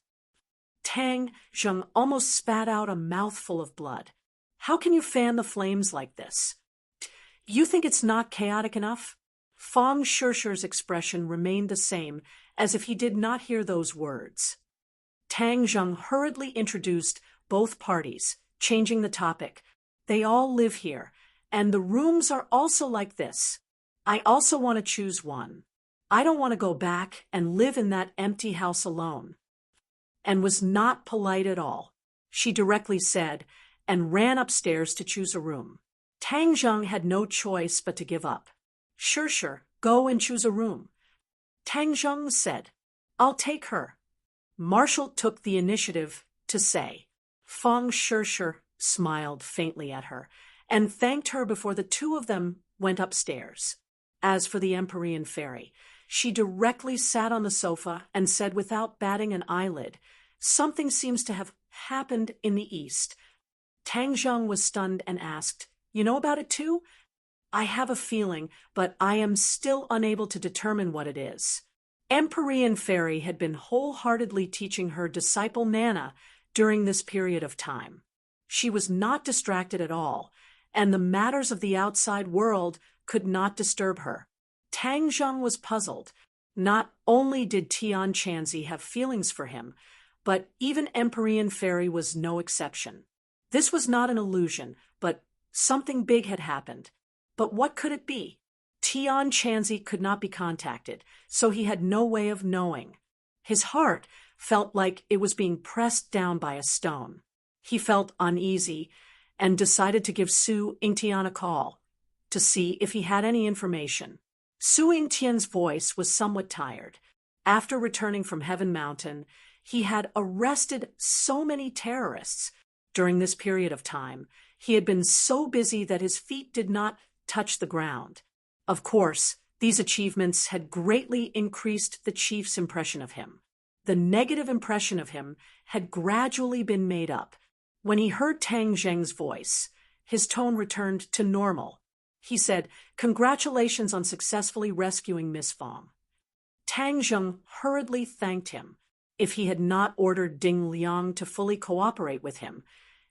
Speaker 1: Tang Zheng almost spat out a mouthful of blood. "How can you fan the flames like this? You think it's not chaotic enough?" Fang Shishir's expression remained the same, as if he did not hear those words. Tang Zheng hurriedly introduced both parties, changing the topic. "They all live here, and the rooms are also like this. I also want to choose one. I don't want to go back and live in that empty house alone." And was not polite at all. She directly said, and ran upstairs to choose a room. Tang Zheng had no choice but to give up. "Shishir, go and choose a room." Tang Zheng said, "I'll take her." Marshall took the initiative to say. Fang Shishir smiled faintly at her and thanked her before the two of them went upstairs. As for the Empyrean Fairy, she directly sat on the sofa and said without batting an eyelid, "Something seems to have happened in the East." Tang Zheng was stunned and asked, "You know about it too?" "I have a feeling, but I am still unable to determine what it is." Empyrean Fairy had been wholeheartedly teaching her disciple Nana during this period of time. She was not distracted at all, and the matters of the outside world could not disturb her. Tang Zheng was puzzled. Not only did Tian Chanzi have feelings for him, but even Empyrean Fairy was no exception. This was not an illusion, but something big had happened. But what could it be? Tian Chanzi could not be contacted, so he had no way of knowing. His heart felt like it was being pressed down by a stone. He felt uneasy and decided to give Su Yingtian a call to see if he had any information. Su Yingtian's voice was somewhat tired. After returning from Heaven Mountain, he had arrested so many terrorists. During this period of time, he had been so busy that his feet did not touch the ground. Of course, these achievements had greatly increased the chief's impression of him. The negative impression of him had gradually been made up. When he heard Tang Zheng's voice, his tone returned to normal. He said, "Congratulations on successfully rescuing Miss Fong." Tang Zheng hurriedly thanked him. If he had not ordered Ding Liang to fully cooperate with him,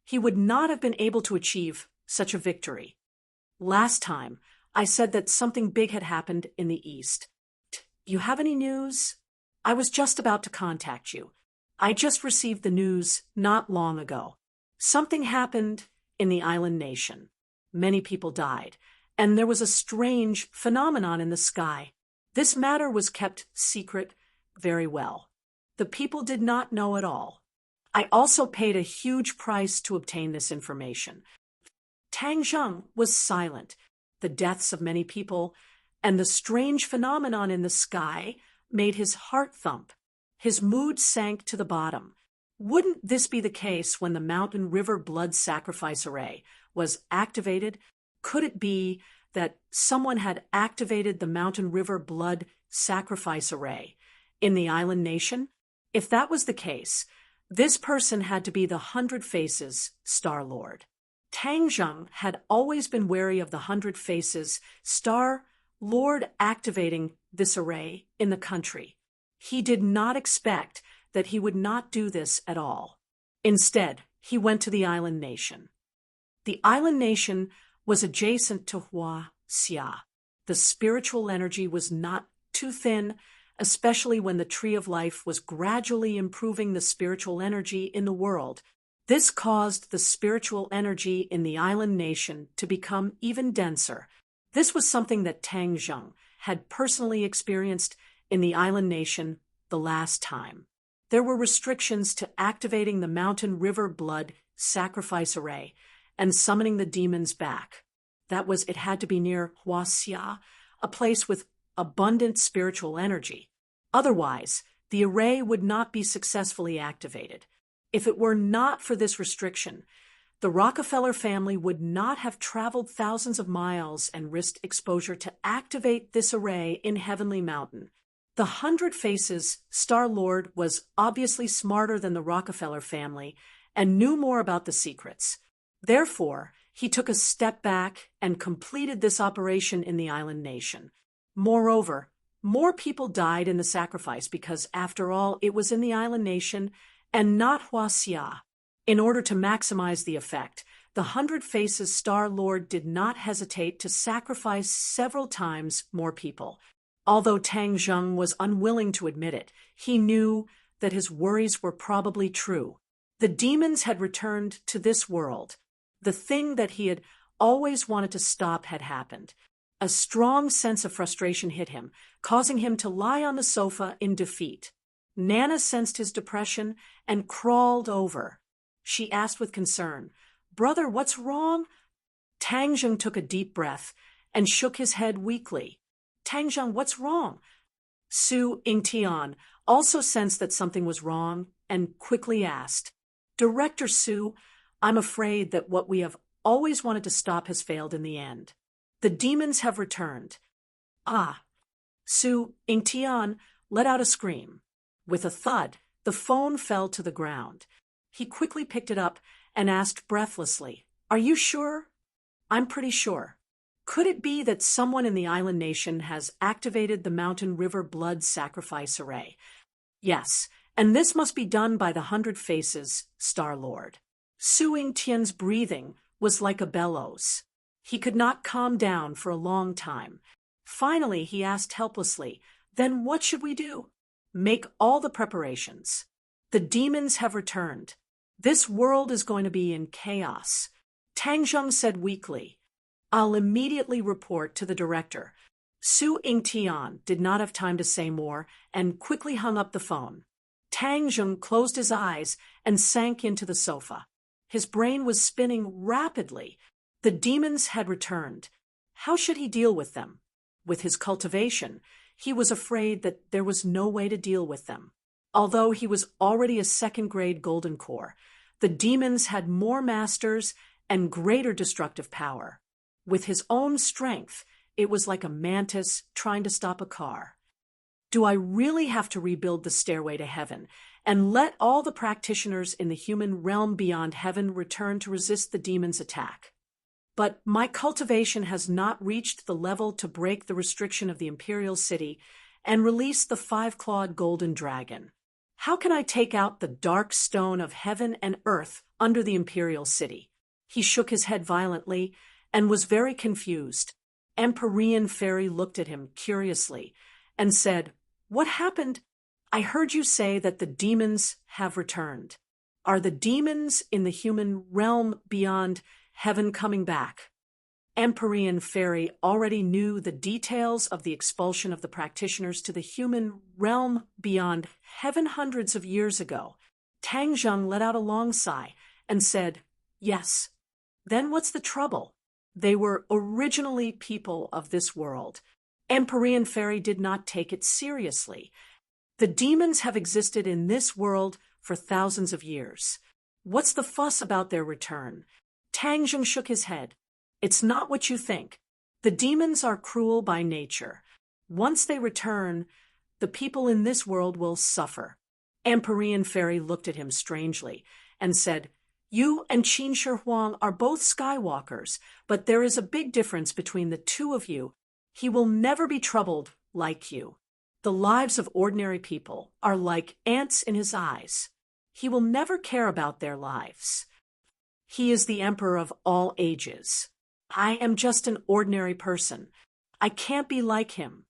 Speaker 1: he would not have been able to achieve such a victory. Last time, I said that something big had happened in the East. You have any news? I was just about to contact you. I just received the news not long ago. Something happened in the island nation. Many people died, and there was a strange phenomenon in the sky. This matter was kept secret very well. The people did not know at all. I also paid a huge price to obtain this information. Tang Zheng was silent. The deaths of many people and the strange phenomenon in the sky made his heart thump. His mood sank to the bottom. Wouldn't this be the case when the Mountain River Blood Sacrifice Array was activated? Could it be that someone had activated the Mountain River Blood Sacrifice Array in the island nation? If that was the case, this person had to be the 100 Faces Star-Lord. Tang Zheng had always been wary of the 100 Faces Star-Lord activating this array in the country. He did not expect that he would not do this at all. Instead, he went to the island nation. The island nation was adjacent to Huaxia. The spiritual energy was not too thin, especially when the Tree of Life was gradually improving the spiritual energy in the world. This caused the spiritual energy in the island nation to become even denser. This was something that Tang Zheng had personally experienced in the island nation the last time. There were restrictions to activating the Mountain River Blood Sacrifice Array and summoning the demons back. It had to be near Huaxia, a place with abundant spiritual energy. Otherwise, the array would not be successfully activated. If it were not for this restriction, the Rockefeller family would not have traveled thousands of miles and risked exposure to activate this array in Heavenly Mountain. The 100 Faces Star-Lord was obviously smarter than the Rockefeller family and knew more about the secrets. Therefore, he took a step back and completed this operation in the island nation. Moreover, more people died in the sacrifice because, after all, it was in the island nation and not Huaxia. In order to maximize the effect, the 100 Faces Star-Lord did not hesitate to sacrifice several times more people. Although Tang Zheng was unwilling to admit it, he knew that his worries were probably true. The demons had returned to this world. The thing that he had always wanted to stop had happened. A strong sense of frustration hit him, causing him to lie on the sofa in defeat. Nana sensed his depression and crawled over. She asked with concern, "Brother, what's wrong?" Tang Zheng took a deep breath and shook his head weakly. "Tang Zheng, what's wrong?" Su Yingtian also sensed that something was wrong and quickly asked, "Director Su, I'm afraid that what we have always wanted to stop has failed in the end. The demons have returned." "Ah!" Su Yingtian let out a scream. With a thud, the phone fell to the ground. He quickly picked it up and asked breathlessly, "Are you sure?" "I'm pretty sure." Could it be that someone in the island nation has activated the Mountain River Blood Sacrifice Array? Yes, and this must be done by the 100 Faces Star-Lord. Su Yingtian's breathing was like a bellows. He could not calm down for a long time. Finally, he asked helplessly, "Then what should we do?" "Make all the preparations. The demons have returned. This world is going to be in chaos." Tang Zheng said weakly, "I'll immediately report to the director." Su Yingtian did not have time to say more and quickly hung up the phone. Tang Zheng closed his eyes and sank into the sofa. His brain was spinning rapidly. The demons had returned. How should he deal with them? With his cultivation, He was afraid that there was no way to deal with them. Although he was already a second-grade golden core, the demons had more masters and greater destructive power. With his own strength, it was like a mantis trying to stop a car. Do I really have to rebuild the stairway to heaven and let all the practitioners in the human realm beyond heaven return to resist the demon's attack? But my cultivation has not reached the level to break the restriction of the imperial city and release the five-clawed golden dragon. How can I take out the dark stone of heaven and earth under the imperial city? He shook his head violently and was very confused. Empyrean Fairy looked at him curiously and said, "What happened? I heard you say that the demons have returned. Are the demons in the human realm beyond heaven coming back?" Empyrean Fairy already knew the details of the expulsion of the practitioners to the human realm beyond heaven hundreds of years ago. Tang Zheng let out a long sigh and said, "Yes." "Then what's the trouble? They were originally people of this world." Empyrean Fairy did not take it seriously. "The demons have existed in this world for thousands of years. What's the fuss about their return?" Tang Zheng shook his head. "It's not what you think. The demons are cruel by nature. Once they return, the people in this world will suffer." Empyrean Fairy looked at him strangely and said, "You and Qin Shi Huang are both Skywalkers, but there is a big difference between the two of you. He will never be troubled like you. The lives of ordinary people are like ants in his eyes. He will never care about their lives. He is the emperor of all ages. I am just an ordinary person. I can't be like him."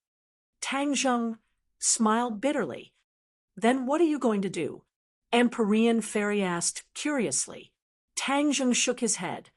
Speaker 1: Tang Zheng smiled bitterly. "Then what are you going to do?" Empyrean Fairy asked curiously. Tang Zheng shook his head.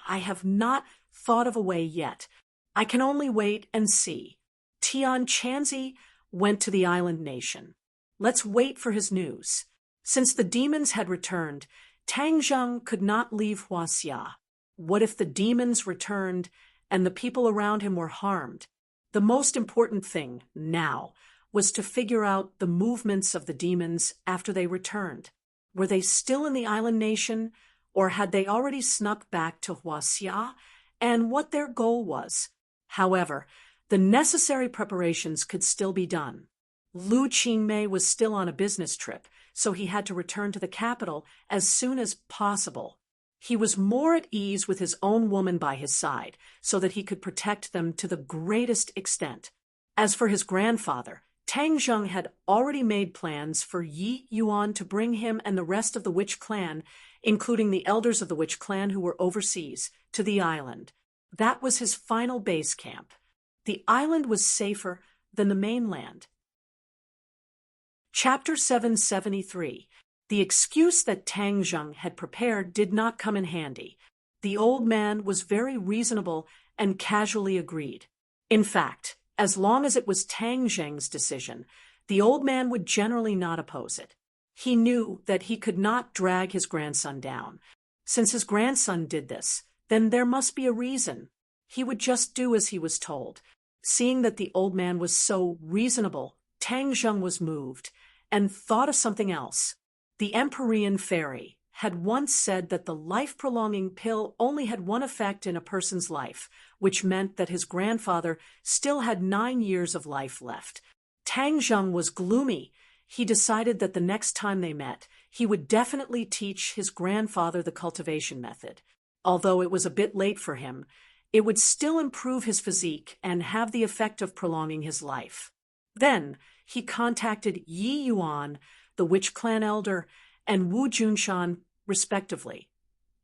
Speaker 1: "I have not thought of a way yet. I can only wait and see. Tian Chanzi went to the island nation. Let's wait for his news." Since the demons had returned, Tang Zheng could not leave Huaxia. What if the demons returned and the people around him were harmed? The most important thing now was to figure out the movements of the demons after they returned. Were they still in the island nation, or had they already snuck back to Huaxia, and what their goal was? However, the necessary preparations could still be done. Lu Qingmei was still on a business trip, so he had to return to the capital as soon as possible. He was more at ease with his own woman by his side, so that he could protect them to the greatest extent. As for his grandfather, Tang Zheng had already made plans for Yi Yuan to bring him and the rest of the witch clan, including the elders of the witch clan who were overseas, to the island. That was his final base camp. The island was safer than the mainland. Chapter 773. The excuse that Tang Zheng had prepared did not come in handy. The old man was very reasonable and casually agreed. In fact, as long as it was Tang Zheng's decision, the old man would generally not oppose it. He knew that he could not drag his grandson down. Since his grandson did this, then there must be a reason. He would just do as he was told. Seeing that the old man was so reasonable, Tang Zheng was moved and thought of something else. The Empyrean Fairy had once said that the life-prolonging pill only had one effect in a person's life, which meant that his grandfather still had 9 years of life left. Tang Zheng was gloomy. He decided that the next time they met, he would definitely teach his grandfather the cultivation method. Although it was a bit late for him, it would still improve his physique and have the effect of prolonging his life. Then he contacted Yi Yuan, the witch clan elder, and Wu Junshan, respectively,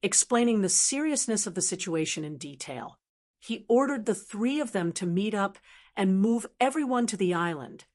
Speaker 1: explaining the seriousness of the situation in detail. He ordered the 3 of them to meet up and move everyone to the island,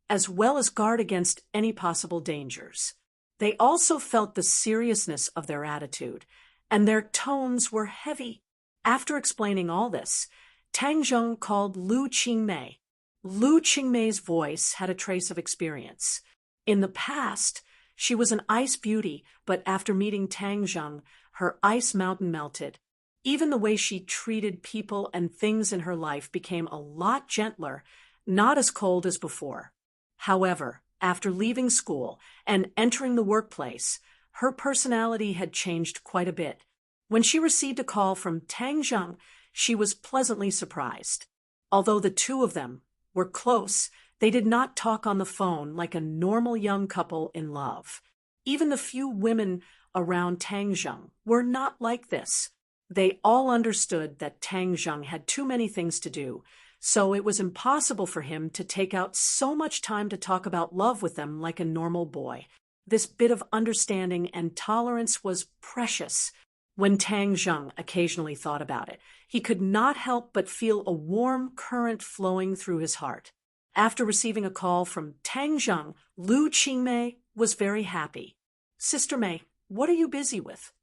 Speaker 1: as well as guard against any possible dangers. They also felt the seriousness of their attitude, and their tones were heavy. After explaining all this, Tang Zheng called Lu Qingmei. Lu Qingmei's voice had a trace of experience. In the past, she was an ice beauty, but after meeting Tang Zheng, her ice mountain melted. Even the way she treated people and things in her life became a lot gentler not as cold as before. However, after leaving school and entering the workplace, her personality had changed quite a bit. When she received a call from Tang Zheng, she was pleasantly surprised. Although the two of them were close, they did not talk on the phone like a normal young couple in love. Even the few women around Tang Zheng were not like this. They all understood that Tang Zheng had too many things to do, so it was impossible for him to take out so much time to talk about love with them like a normal boy. This bit of understanding and tolerance was precious. When Tang Zheng occasionally thought about it, he could not help but feel a warm current flowing through his heart. After receiving a call from Tang Zheng, Lu Qingmei was very happy. "Sister May, what are you busy with?"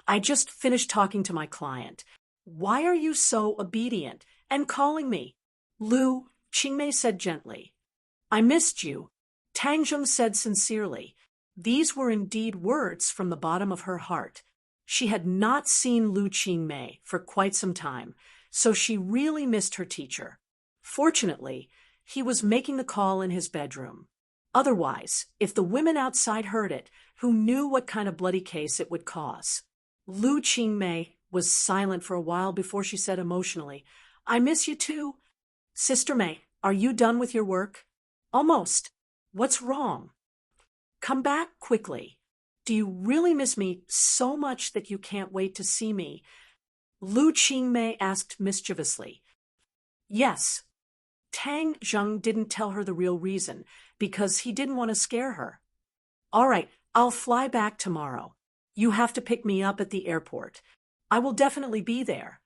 Speaker 1: "I just finished talking to my client." "Why are you so obedient and calling me?" Lu Qingmei said gently. "I missed you," Tang Zheng said sincerely. These were indeed words from the bottom of her heart. She had not seen Lu Qingmei for quite some time, so she really missed her teacher. Fortunately, he was making the call in his bedroom. Otherwise, if the women outside heard it, who knew what kind of bloody case it would cause? Lu Qingmei was silent for a while before she said emotionally, "I miss you too." "Sister May, are you done with your work?" "Almost." "What's wrong?" "Come back quickly. Do you really miss me so much that you can't wait to see me?" Lu Qingmei asked mischievously. "Yes." Tang Zheng didn't tell her the real reason, because he didn't want to scare her. "All right, I'll fly back tomorrow. You have to pick me up at the airport. I will definitely be there."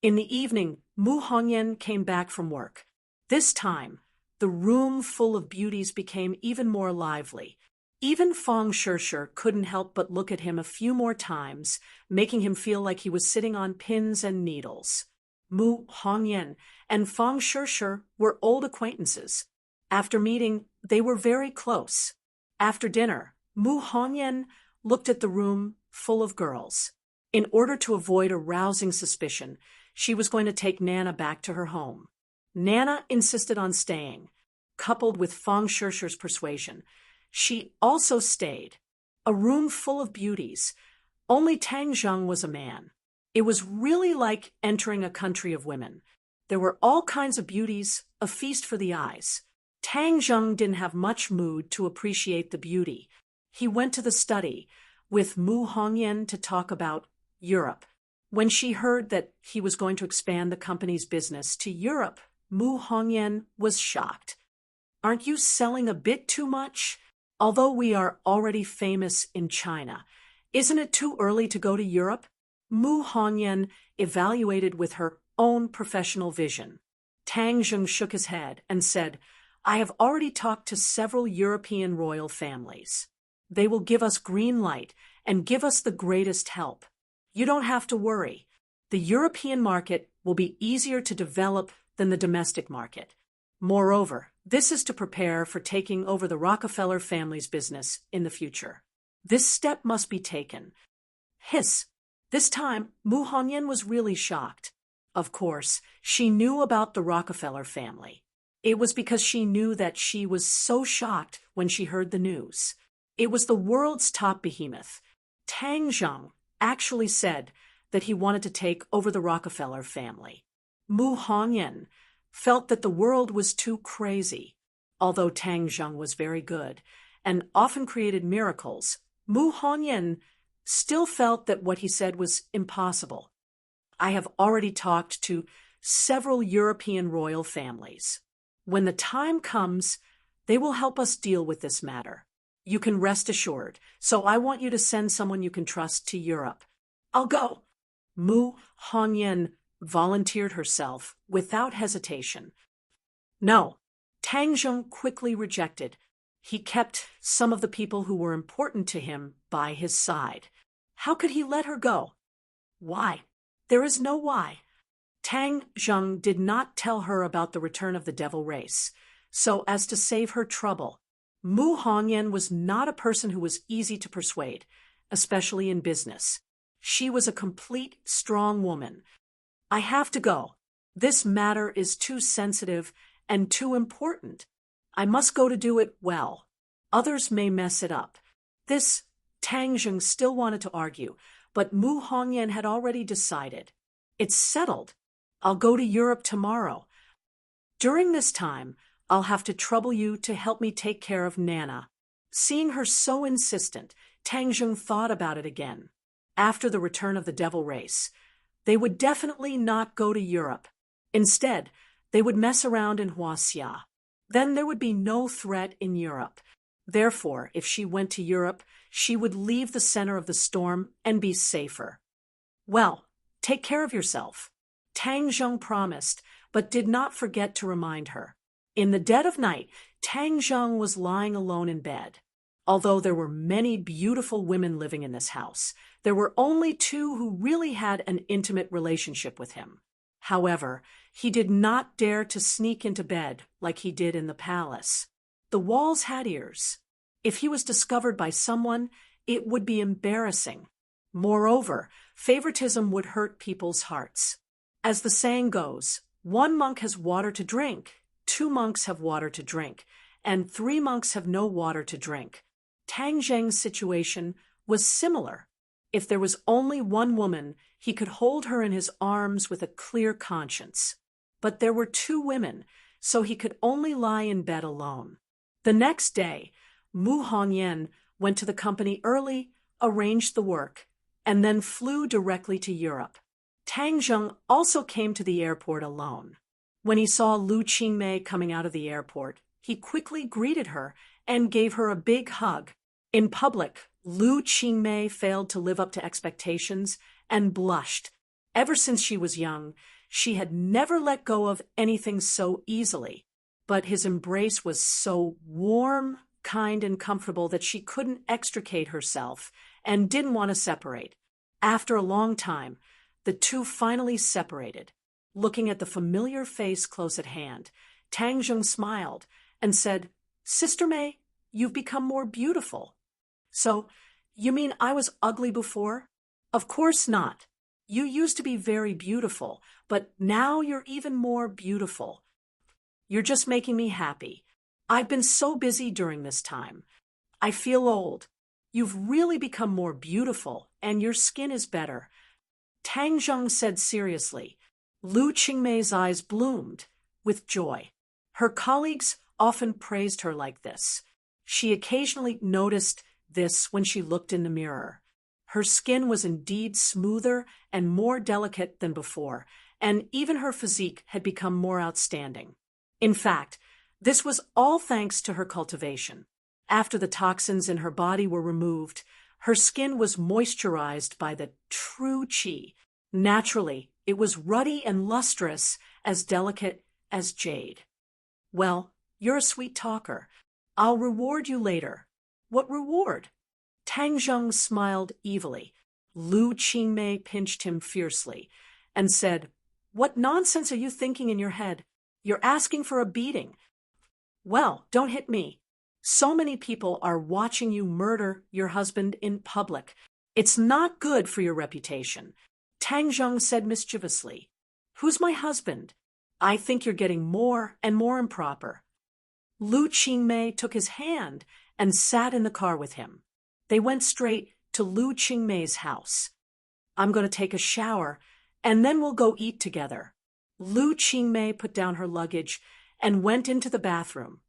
Speaker 1: In the evening, Mu Hongyan came back from work. This time, the room full of beauties became even more lively. Even Fang Shishir couldn't help but look at him a few more times, making him feel like he was sitting on pins and needles. Mu Hongyan and Fang Shishir were old acquaintances. After meeting, they were very close. After dinner, Mu Hongyan looked at the room full of girls. In order to avoid arousing suspicion, she was going to take Nana back to her home. Nana insisted on staying, coupled with Fang Shishir's persuasion. She also stayed. A room full of beauties. Only Tang Zheng was a man. It was really like entering a country of women. There were all kinds of beauties, a feast for the eyes. Tang Zheng didn't have much mood to appreciate the beauty. He went to the study with Mu Hongyan to talk about Europe. When she heard that he was going to expand the company's business to Europe, Mu Hongyan was shocked. "Aren't you selling a bit too much? Although we are already famous in China, isn't it too early to go to Europe?" Mu Hongyan evaluated with her own professional vision. Tang Zheng shook his head and said, "I have already talked to several European royal families. They will give us green light and give us the greatest help. You don't have to worry. The European market will be easier to develop than the domestic market. Moreover, this is to prepare for taking over the Rockefeller family's business in the future. This step must be taken." Hiss! This time, Mu Hongyan was really shocked. Of course, she knew about the Rockefeller family. It was because she knew that she was so shocked when she heard the news. It was the world's top behemoth. Tang Zheng actually said that he wanted to take over the Rockefeller family. Mu Hongyan felt that the world was too crazy. Although Tang Zheng was very good and often created miracles, Mu Hongyan still felt that what he said was impossible. "I have already talked to several European royal families. When the time comes, they will help us deal with this matter. You can rest assured, so I want you to send someone you can trust to Europe." "I'll go." Mu Hongyan volunteered herself without hesitation. "No," Tang Zheng quickly rejected. He kept some of the people who were important to him by his side. How could he let her go? Why? There is no why. Tang Zheng did not tell her about the return of the devil race, so as to save her trouble. Mu Hongyan was not a person who was easy to persuade, especially in business. She was a complete, strong woman. "I have to go. This matter is too sensitive, and too important. I must go to do it well. Others may mess it up. This Tang Zheng still wanted to argue, but Mu Hongyan had already decided. It's settled. I'll go to Europe tomorrow. During this time, I'll have to trouble you to help me take care of Nana. Seeing her so insistent, Tang Zheng thought about it again. After the return of the devil race, they would definitely not go to Europe. Instead, they would mess around in Huaxia. Then there would be no threat in Europe. Therefore, if she went to Europe, she would leave the center of the storm and be safer. Well, take care of yourself. Tang Zheng promised, but did not forget to remind her. In the dead of night, Tang Zheng was lying alone in bed. Although there were many beautiful women living in this house, there were only two who really had an intimate relationship with him. However, he did not dare to sneak into bed like he did in the palace. The walls had ears. If he was discovered by someone, it would be embarrassing. Moreover, favoritism would hurt people's hearts. As the saying goes, 1 monk has water to drink, 2 monks have water to drink, and 3 monks have no water to drink. Tang Zheng's situation was similar. If there was only one woman, he could hold her in his arms with a clear conscience. But there were 2 women, so he could only lie in bed alone. The next day, Mu Hongyan went to the company early, arranged the work, and then flew directly to Europe. Tang Zheng also came to the airport alone. When he saw Lu Qingmei coming out of the airport, he quickly greeted her and gave her a big hug. In public, Lu Qingmei failed to live up to expectations and blushed. Ever since she was young, she had never let go of anything so easily. But his embrace was so warm, kind, and comfortable that she couldn't extricate herself and didn't want to separate. After a long time, the two finally separated. Looking at the familiar face close at hand, Tang Zheng smiled and said, "Sister May, you've become more beautiful." "So, you mean I was ugly before?" "Of course not. You used to be very beautiful, but now you're even more beautiful. You're just making me happy. I've been so busy during this time. I feel old. You've really become more beautiful, and your skin is better." Tang Zheng said seriously. Lu Qingmei's eyes bloomed with joy. Her colleagues often praised her like this. She occasionally noticed this when she looked in the mirror. Her skin was indeed smoother and more delicate than before, and even her physique had become more outstanding. In fact, this was all thanks to her cultivation. After the toxins in her body were removed, her skin was moisturized by the true qi. Naturally, it was ruddy and lustrous, as delicate as jade. "Well, you're a sweet talker. I'll reward you later." "What reward?" Tang Zheng smiled evilly. Lu Qingmei pinched him fiercely and said, "What nonsense are you thinking in your head? You're asking for a beating." "Well, don't hit me. So many people are watching you murder your husband in public. It's not good for your reputation." Tang Zheng said mischievously, "Who's my husband? I think you're getting more and more improper." Lu Qingmei took his hand and sat in the car with him. They went straight to Lu Qingmei's house. "I'm going to take a shower, and then we'll go eat together." Lu Qingmei put down her luggage and went into the bathroom,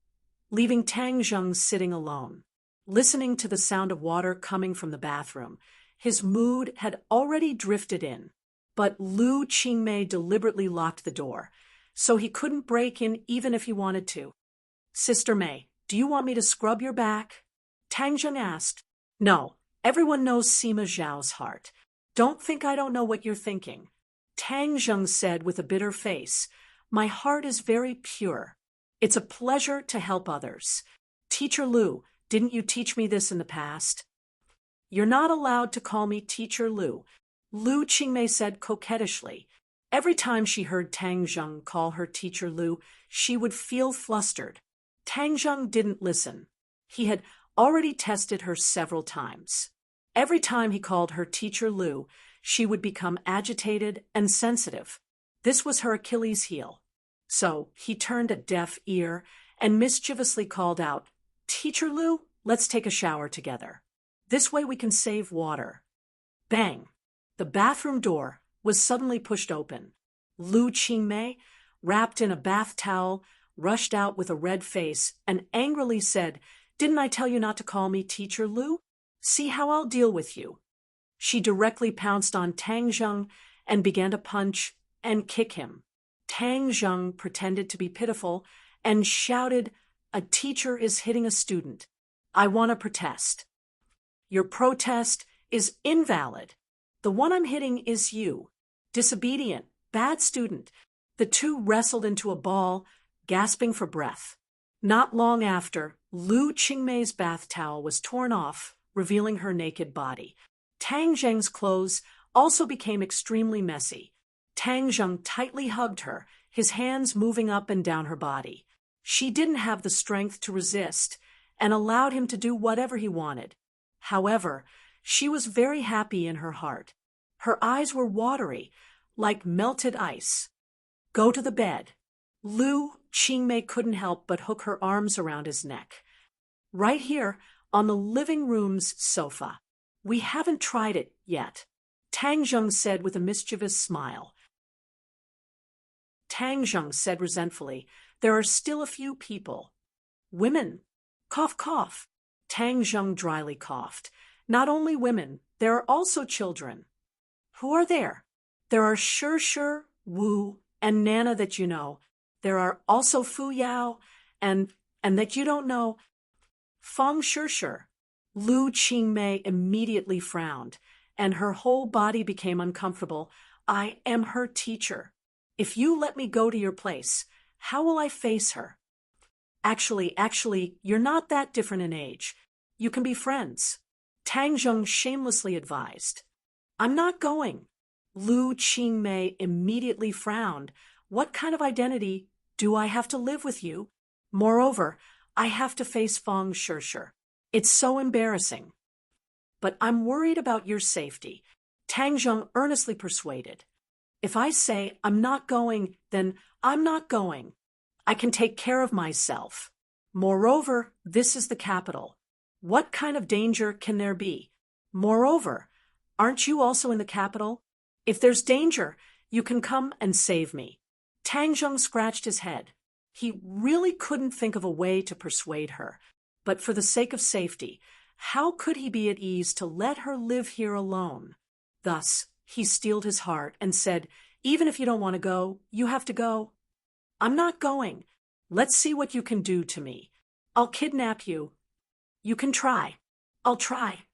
Speaker 1: leaving Tang Zheng sitting alone. Listening to the sound of water coming from the bathroom, his mood had already drifted in. But Lu Qingmei deliberately locked the door, so he couldn't break in even if he wanted to. "Sister May, do you want me to scrub your back?" Tang Zheng asked. "No, everyone knows Sima Zhao's heart. Don't think I don't know what you're thinking." Tang Zheng said with a bitter face, "My heart is very pure. It's a pleasure to help others. Teacher Lu, didn't you teach me this in the past?" "You're not allowed to call me Teacher Lu," Lu Qingmei said coquettishly. Every time she heard Tang Zheng call her Teacher Lu, she would feel flustered. Tang Zheng didn't listen. He had already tested her several times. Every time he called her Teacher Lu, she would become agitated and sensitive. This was her Achilles heel. So he turned a deaf ear and mischievously called out, "Teacher Lu, let's take a shower together. This way we can save water." Bang! The bathroom door was suddenly pushed open. Lu Qingmei, wrapped in a bath towel, rushed out with a red face and angrily said, "Didn't I tell you not to call me Teacher Lu? See how I'll deal with you." She directly pounced on Tang Zheng and began to punch and kick him. Tang Zheng pretended to be pitiful and shouted, "A teacher is hitting a student. I want to protest." "Your protest is invalid. The one I'm hitting is you. Disobedient, bad student." The two wrestled into a ball, gasping for breath. Not long after, Lu Qingmei's bath towel was torn off, revealing her naked body. Tang Zheng's clothes also became extremely messy. Tang Zheng tightly hugged her, his hands moving up and down her body. She didn't have the strength to resist and allowed him to do whatever he wanted. However, she was very happy in her heart. Her eyes were watery, like melted ice. "Go to the bed." Lu Qingmei couldn't help but hook her arms around his neck. "Right here, on the living room's sofa. We haven't tried it yet," Tang Zheng said with a mischievous smile. Tang Zheng said resentfully, "There are still a few people. Women. Cough, cough." Tang Zheng dryly coughed. "Not only women, there are also children." "Who are there?" "There are Shi, Wu, and Nana that you know. There are also Fu Yao, and that you don't know, Feng Shi." Lu Qingmei immediately frowned, and her whole body became uncomfortable. "I am her teacher. If you let me go to your place, how will I face her?" Actually, you're not that different in age. You can be friends," Tang Zheng shamelessly advised. "I'm not going." Lu Qingmei immediately frowned. "What kind of identity do I have to live with you? Moreover, I have to face Feng Shi. It's so embarrassing." "But I'm worried about your safety," Tang Zheng earnestly persuaded. "If I say I'm not going, then I'm not going. I can take care of myself. Moreover, this is the capital. What kind of danger can there be? Moreover, aren't you also in the capital? If there's danger, you can come and save me." Tang Zheng scratched his head. He really couldn't think of a way to persuade her. But for the sake of safety, how could he be at ease to let her live here alone? Thus, he steeled his heart and said, "Even if you don't want to go, you have to go." "I'm not going. Let's see what you can do to me. I'll kidnap you." "You can try." "I'll try."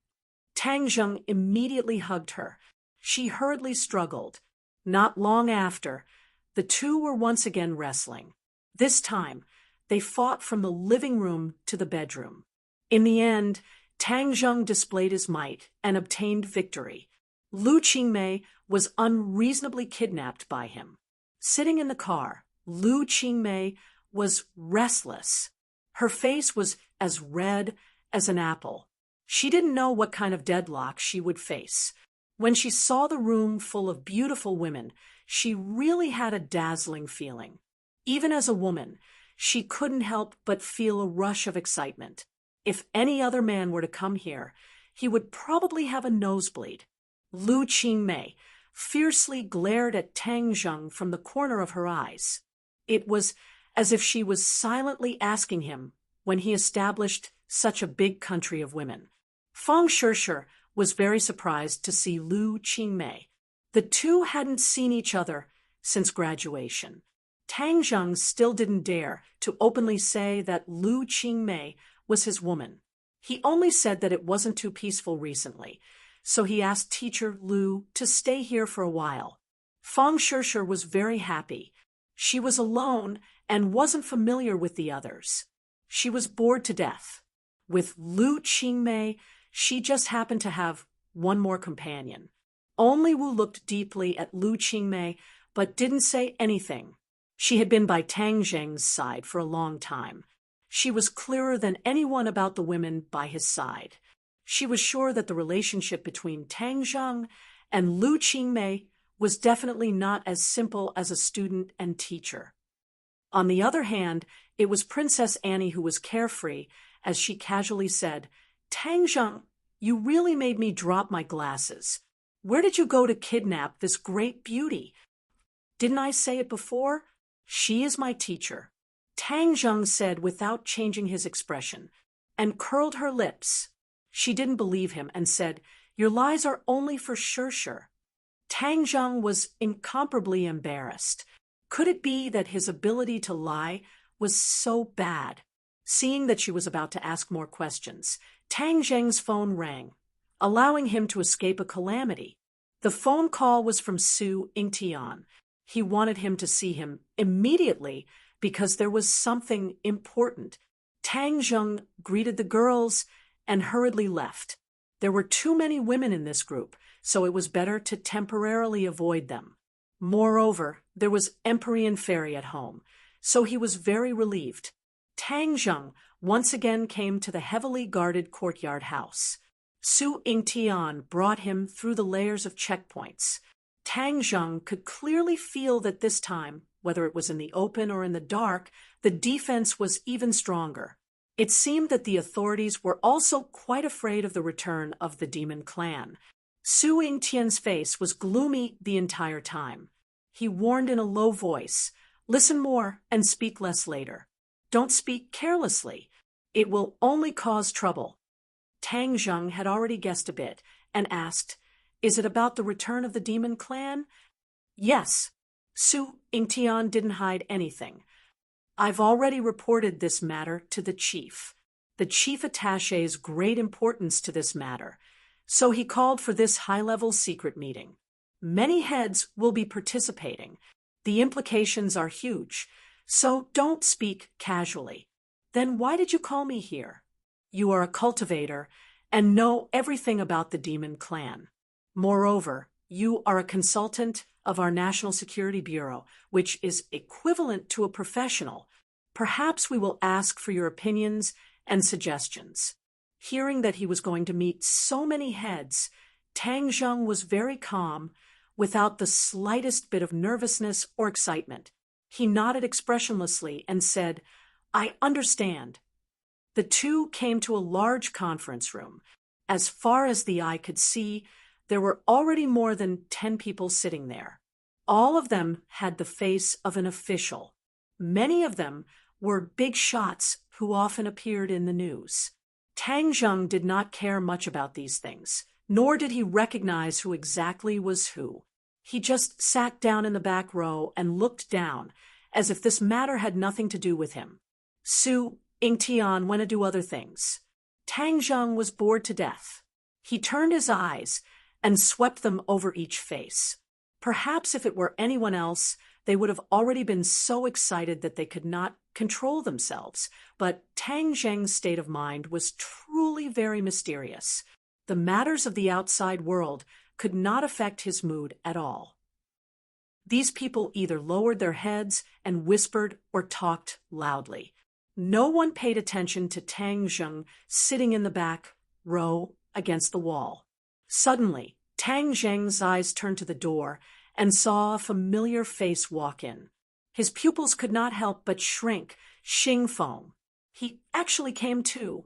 Speaker 1: Tang Zheng immediately hugged her. She hurriedly struggled. Not long after, the two were once again wrestling. This time, they fought from the living room to the bedroom. In the end, Tang Zheng displayed his might and obtained victory. Lu Qingmei was unreasonably kidnapped by him. Sitting in the car, Lu Qingmei was restless. Her face was as red as an apple. She didn't know what kind of deadlock she would face. When she saw the room full of beautiful women, she really had a dazzling feeling. Even as a woman, she couldn't help but feel a rush of excitement. If any other man were to come here, he would probably have a nosebleed. Lu Qingmei fiercely glared at Tang Zheng from the corner of her eyes. It was as if she was silently asking him when he established such a big country of women. Feng Shi was very surprised to see Lu Qingmei. The two hadn't seen each other since graduation. Tang Zheng still didn't dare to openly say that Lu Qingmei was his woman. He only said that it wasn't too peaceful recently, so he asked teacher Lu to stay here for a while. Feng Shi was very happy. She was alone and wasn't familiar with the others. She was bored to death. With Lu Qingmei, she just happened to have one more companion. Only Wu looked deeply at Lu Qingmei, but didn't say anything. She had been by Tang Zheng's side for a long time. She was clearer than anyone about the women by his side. She was sure that the relationship between Tang Zheng and Lu Qingmei was definitely not as simple as a student and teacher. On the other hand, it was Princess Annie who was carefree, as she casually said, "Tang Zheng, you really made me drop my glasses. Where did you go to kidnap this great beauty? Didn't I say it before? She is my teacher," Tang Zheng said without changing his expression, and curled her lips. She didn't believe him and said, "Your lies are only for Shir." Tang Zheng was incomparably embarrassed. Could it be that his ability to lie was so bad? Seeing that she was about to ask more questions, Tang Zheng's phone rang, allowing him to escape a calamity. The phone call was from Su Yingtian. He wanted him to see him immediately because there was something important. Tang Zheng greeted the girls and hurriedly left. There were too many women in this group, so it was better to temporarily avoid them. Moreover, there was Empyrean Fairy at home, so he was very relieved. Tang Zheng once again came to the heavily guarded courtyard house. Su Yingtian brought him through the layers of checkpoints. Tang Zheng could clearly feel that this time, whether it was in the open or in the dark, the defense was even stronger. It seemed that the authorities were also quite afraid of the return of the demon clan. Su Yingtian's face was gloomy the entire time. He warned in a low voice, "Listen more and speak less later. Don't speak carelessly. It will only cause trouble." Tang Zheng had already guessed a bit and asked, "Is it about the return of the demon clan?" "Yes." Su Yingtian didn't hide anything. "I've already reported this matter to the chief. The chief attaché's great importance to this matter, so he called for this high-level secret meeting. Many heads will be participating. The implications are huge, so don't speak casually." "Then why did you call me here?" "You are a cultivator and know everything about the demon clan. Moreover, you are a consultant of our National Security Bureau, which is equivalent to a professional. Perhaps we will ask for your opinions and suggestions." Hearing that he was going to meet so many heads, Tang Zheng was very calm, without the slightest bit of nervousness or excitement. He nodded expressionlessly and said, "I understand." The two came to a large conference room. As far as the eye could see, there were already more than 10 people sitting there. All of them had the face of an official. Many of them were big shots who often appeared in the news. Tang Zheng did not care much about these things, nor did he recognize who exactly was who. He just sat down in the back row and looked down, as if this matter had nothing to do with him. Su Yingtian went to do other things. Tang Zheng was bored to death. He turned his eyes and swept them over each face. Perhaps if it were anyone else, they would have already been so excited that they could not control themselves. But Tang Zheng's state of mind was truly very mysterious. The matters of the outside world could not affect his mood at all. These people either lowered their heads and whispered or talked loudly. No one paid attention to Tang Zheng sitting in the back row against the wall. Suddenly, Tang Zheng's eyes turned to the door and saw a familiar face walk in. His pupils could not help but shrink. Xingfeng. He actually came too.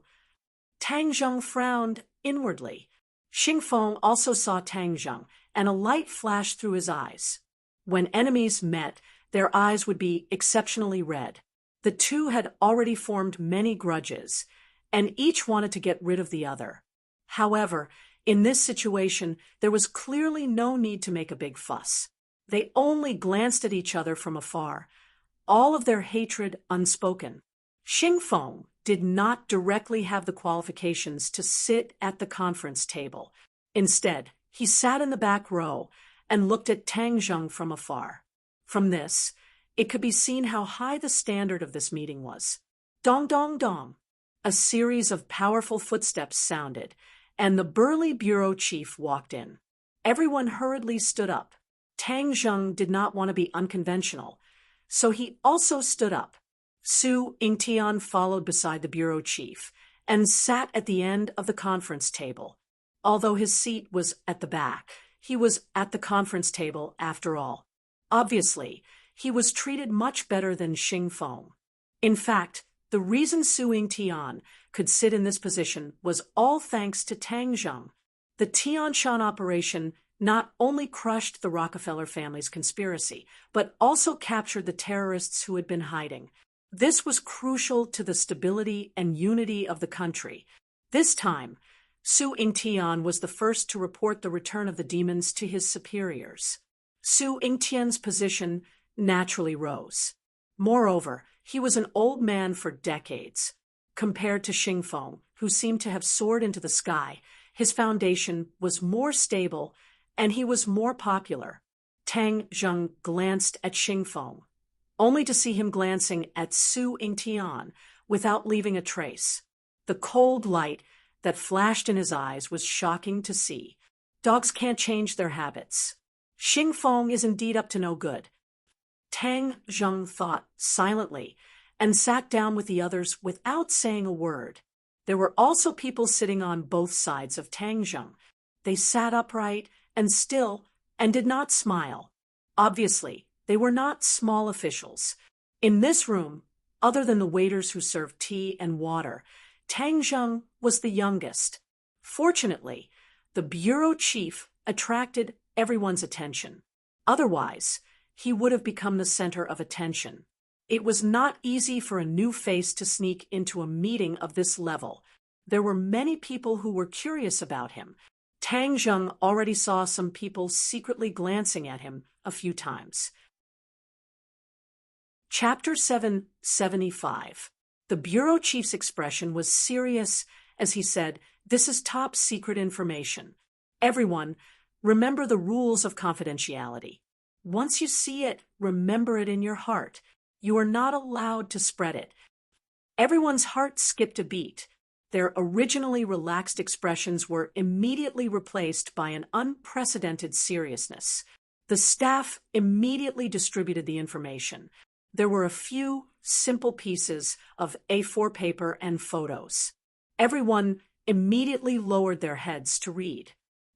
Speaker 1: Tang Zheng frowned inwardly. Xingfeng also saw Tang Zheng, and a light flashed through his eyes. When enemies met, their eyes would be exceptionally red. The two had already formed many grudges, and each wanted to get rid of the other. However, in this situation, there was clearly no need to make a big fuss. They only glanced at each other from afar, all of their hatred unspoken. Xingfeng did not directly have the qualifications to sit at the conference table. Instead, he sat in the back row and looked at Tang Zheng from afar. From this, it could be seen how high the standard of this meeting was. Dong dong dong. A series of powerful footsteps sounded, and the burly bureau chief walked in. Everyone hurriedly stood up. Tang Zheng did not want to be unconventional, so he also stood up. Su Yingtian followed beside the bureau chief and sat at the end of the conference table. Although his seat was at the back, he was at the conference table after all. Obviously, he was treated much better than Xing Feng. In fact, the reason Su Yingtian could sit in this position was all thanks to Tang Zheng. The Tianshan operation not only crushed the Rockefeller family's conspiracy, but also captured the terrorists who had been hiding. This was crucial to the stability and unity of the country. This time, Su Yingtian was the first to report the return of the demons to his superiors. Su Yingtian's position naturally rose. Moreover, he was an old man for decades. Compared to Xing Feng, who seemed to have soared into the sky, his foundation was more stable and he was more popular. Tang Zheng glanced at Xing Feng, only to see him glancing at Su Yingtian without leaving a trace. The cold light that flashed in his eyes was shocking to see. Dogs can't change their habits. Xing Feng is indeed up to no good. Tang Zheng thought silently and sat down with the others without saying a word. There were also people sitting on both sides of Tang Zheng. They sat upright and still and did not smile. Obviously, they were not small officials. In this room, other than the waiters who served tea and water, Tang Zheng was the youngest. Fortunately, the bureau chief attracted everyone's attention. Otherwise, he would have become the center of attention. It was not easy for a new face to sneak into a meeting of this level. There were many people who were curious about him. Tang Zheng already saw some people secretly glancing at him a few times. Chapter 775. The bureau chief's expression was serious as he said, "This is top secret information. Everyone, remember the rules of confidentiality. Once you see it, remember it in your heart. You are not allowed to spread it." Everyone's heart skipped a beat. Their originally relaxed expressions were immediately replaced by an unprecedented seriousness. The staff immediately distributed the information. There were a few simple pieces of A4 paper and photos. Everyone immediately lowered their heads to read.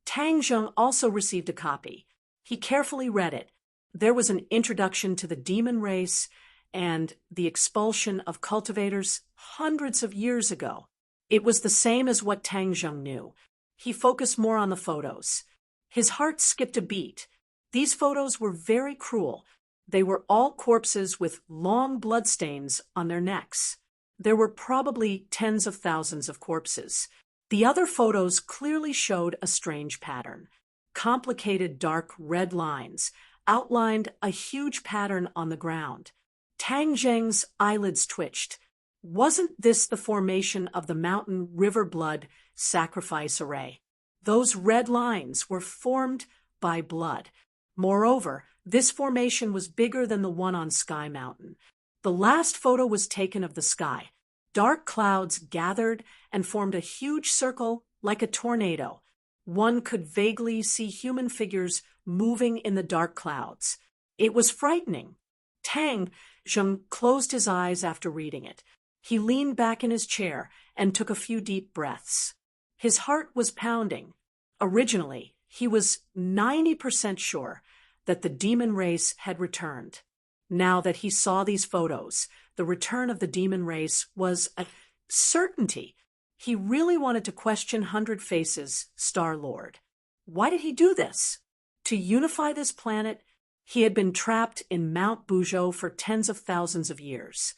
Speaker 1: Tang Zheng also received a copy. He carefully read it. There was an introduction to the demon race and the expulsion of cultivators hundreds of years ago. It was the same as what Tang Zheng knew. He focused more on the photos. His heart skipped a beat. These photos were very cruel. They were all corpses with long bloodstains on their necks. There were probably tens of thousands of corpses. The other photos clearly showed a strange pattern. Complicated dark red lines outlined a huge pattern on the ground. Tang Zheng's eyelids twitched. Wasn't this the formation of the mountain river blood sacrifice array? Those red lines were formed by blood. Moreover, this formation was bigger than the one on Sky Mountain. The last photo was taken of the sky. Dark clouds gathered and formed a huge circle like a tornado. One could vaguely see human figures moving in the dark clouds. It was frightening. Tang Zheng closed his eyes after reading it. He leaned back in his chair and took a few deep breaths. His heart was pounding. Originally, he was 90% sure that the demon race had returned. Now that he saw these photos, the return of the demon race was a certainty. He really wanted to question Hundred Faces' Star-Lord. Why did he do this? To unify this planet? He had been trapped in Mount Buzhou for tens of thousands of years.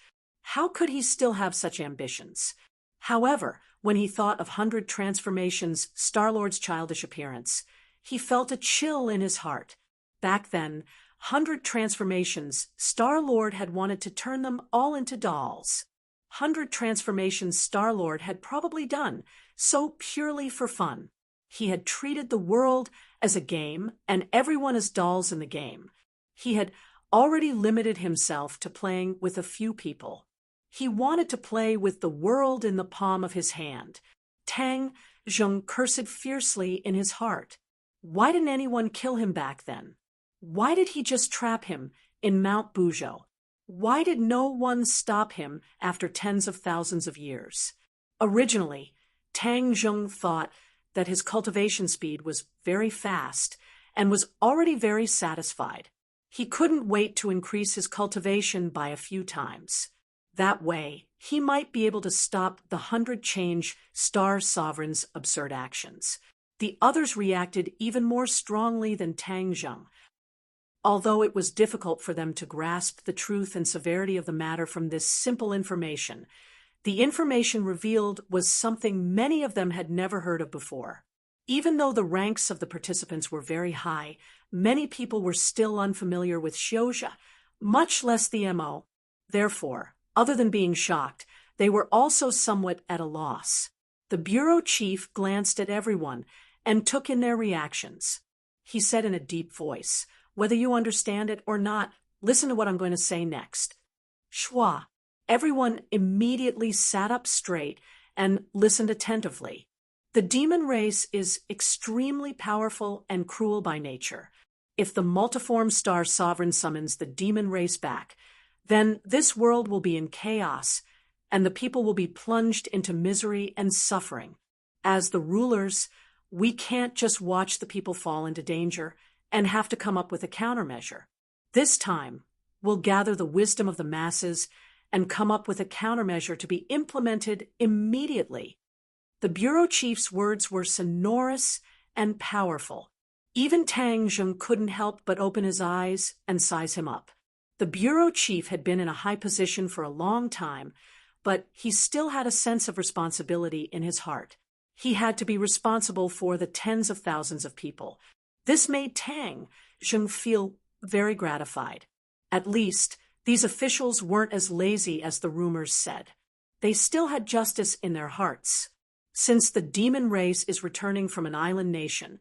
Speaker 1: How could he still have such ambitions? However, when he thought of Hundred Transformations' Star-Lord's childish appearance, he felt a chill in his heart. Back then, Hundred Transformations' Star-Lord had wanted to turn them all into dolls. Hundred Transformations' Star-Lord had probably done so purely for fun. He had treated the world as a game and everyone as dolls in the game. He had already limited himself to playing with a few people. He wanted to play with the world in the palm of his hand. Tang Zheng cursed fiercely in his heart. Why didn't anyone kill him back then? Why did he just trap him in Mount Buzhou? Why did no one stop him after tens of thousands of years? Originally, Tang Zheng thought that his cultivation speed was very fast and was already very satisfied. He couldn't wait to increase his cultivation by a few times. That way, he might be able to stop the 100 star sovereign's absurd actions. The others reacted even more strongly than Tang Zheng. Although it was difficult for them to grasp the truth and severity of the matter from this simple information, the information revealed was something many of them had never heard of before. Even though the ranks of the participants were very high, many people were still unfamiliar with Xiuzhe, much less the MO. Therefore, other than being shocked, they were also somewhat at a loss. The bureau chief glanced at everyone and took in their reactions. He said in a deep voice, "Whether you understand it or not, listen to what I'm going to say next." Schwa. Everyone immediately sat up straight and listened attentively. The demon race is extremely powerful and cruel by nature. If the multiform star sovereign summons the demon race back, then this world will be in chaos, and the people will be plunged into misery and suffering. As the rulers, we can't just watch the people fall into danger and have to come up with a countermeasure. This time, we'll gather the wisdom of the masses and come up with a countermeasure to be implemented immediately. The bureau chief's words were sonorous and powerful. Even Tang Zheng couldn't help but open his eyes and size him up. The bureau chief had been in a high position for a long time, but he still had a sense of responsibility in his heart. He had to be responsible for the tens of thousands of people. This made Tang Zheng feel very gratified. At least, these officials weren't as lazy as the rumors said. They still had justice in their hearts. Since the demon race is returning from an island nation,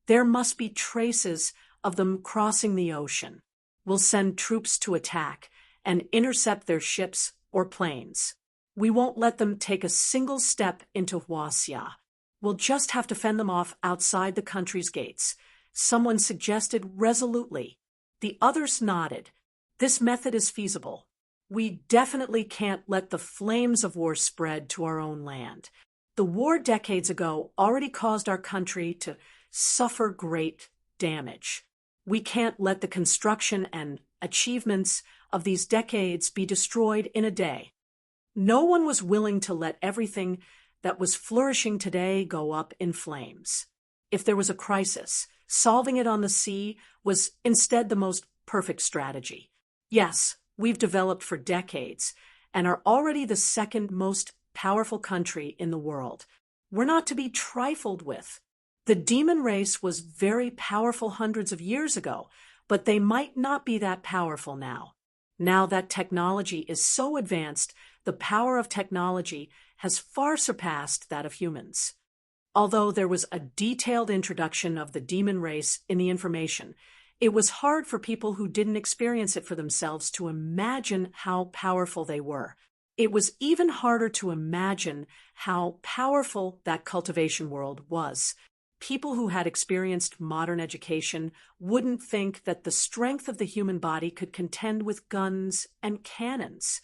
Speaker 1: there must be traces of them crossing the ocean. We'll send troops to attack and intercept their ships or planes. We won't let them take a single step into Huaxia. We'll just have to fend them off outside the country's gates. Someone suggested resolutely. The others nodded. This method is feasible. We definitely can't let the flames of war spread to our own land. The war decades ago already caused our country to suffer great damage. We can't let the construction and achievements of these decades be destroyed in a day. No one was willing to let everything that was flourishing today go up in flames. If there was a crisis, solving it on the sea was instead the most perfect strategy. Yes, we've developed for decades and are already the second most powerful country in the world. We're not to be trifled with. The demon race was very powerful hundreds of years ago, but they might not be that powerful now. Now that technology is so advanced, the power of technology has far surpassed that of humans. Although there was a detailed introduction of the demon race in the information, it was hard for people who didn't experience it for themselves to imagine how powerful they were. It was even harder to imagine how powerful that cultivation world was. People who had experienced modern education wouldn't think that the strength of the human body could contend with guns and cannons.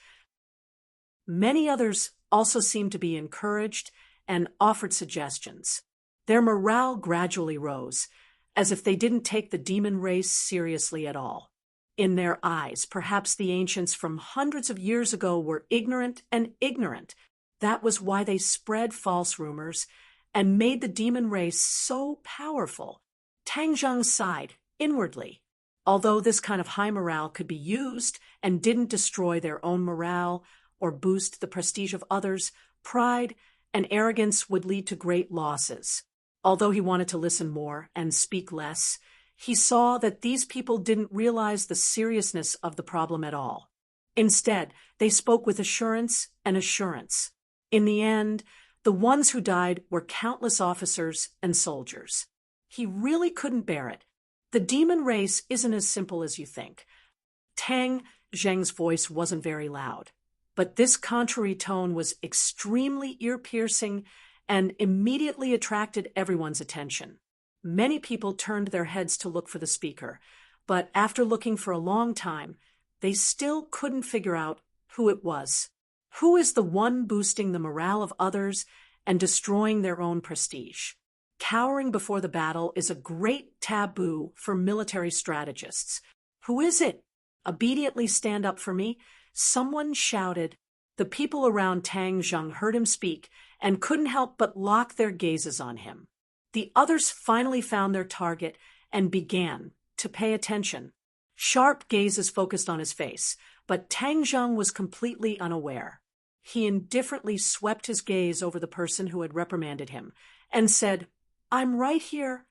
Speaker 1: Many others also seemed to be encouraged and offered suggestions. Their morale gradually rose, as if they didn't take the demon race seriously at all. In their eyes, perhaps the ancients from hundreds of years ago were ignorant and ignorant. That was why they spread false rumors and made the demon race so powerful. Tang Zheng sighed inwardly. Although this kind of high morale could be used and didn't destroy their own morale or boost the prestige of others, pride and arrogance would lead to great losses. Although he wanted to listen more and speak less, he saw that these people didn't realize the seriousness of the problem at all. Instead, they spoke with assurance and assurance. In the end, the ones who died were countless officers and soldiers. He really couldn't bear it. The demon race isn't as simple as you think. Tang Zheng's voice wasn't very loud, but this contrary tone was extremely ear-piercing and immediately attracted everyone's attention. Many people turned their heads to look for the speaker, but after looking for a long time, they still couldn't figure out who it was. Who is the one boosting the morale of others and destroying their own prestige? Cowering before the battle is a great taboo for military strategists. Who is it? Obediently stand up for me, someone shouted. The people around Tang Zheng heard him speak and couldn't help but lock their gazes on him. The others finally found their target and began to pay attention. Sharp gazes focused on his face, but Tang Zheng was completely unaware. He indifferently swept his gaze over the person who had reprimanded him and said, "I'm right here."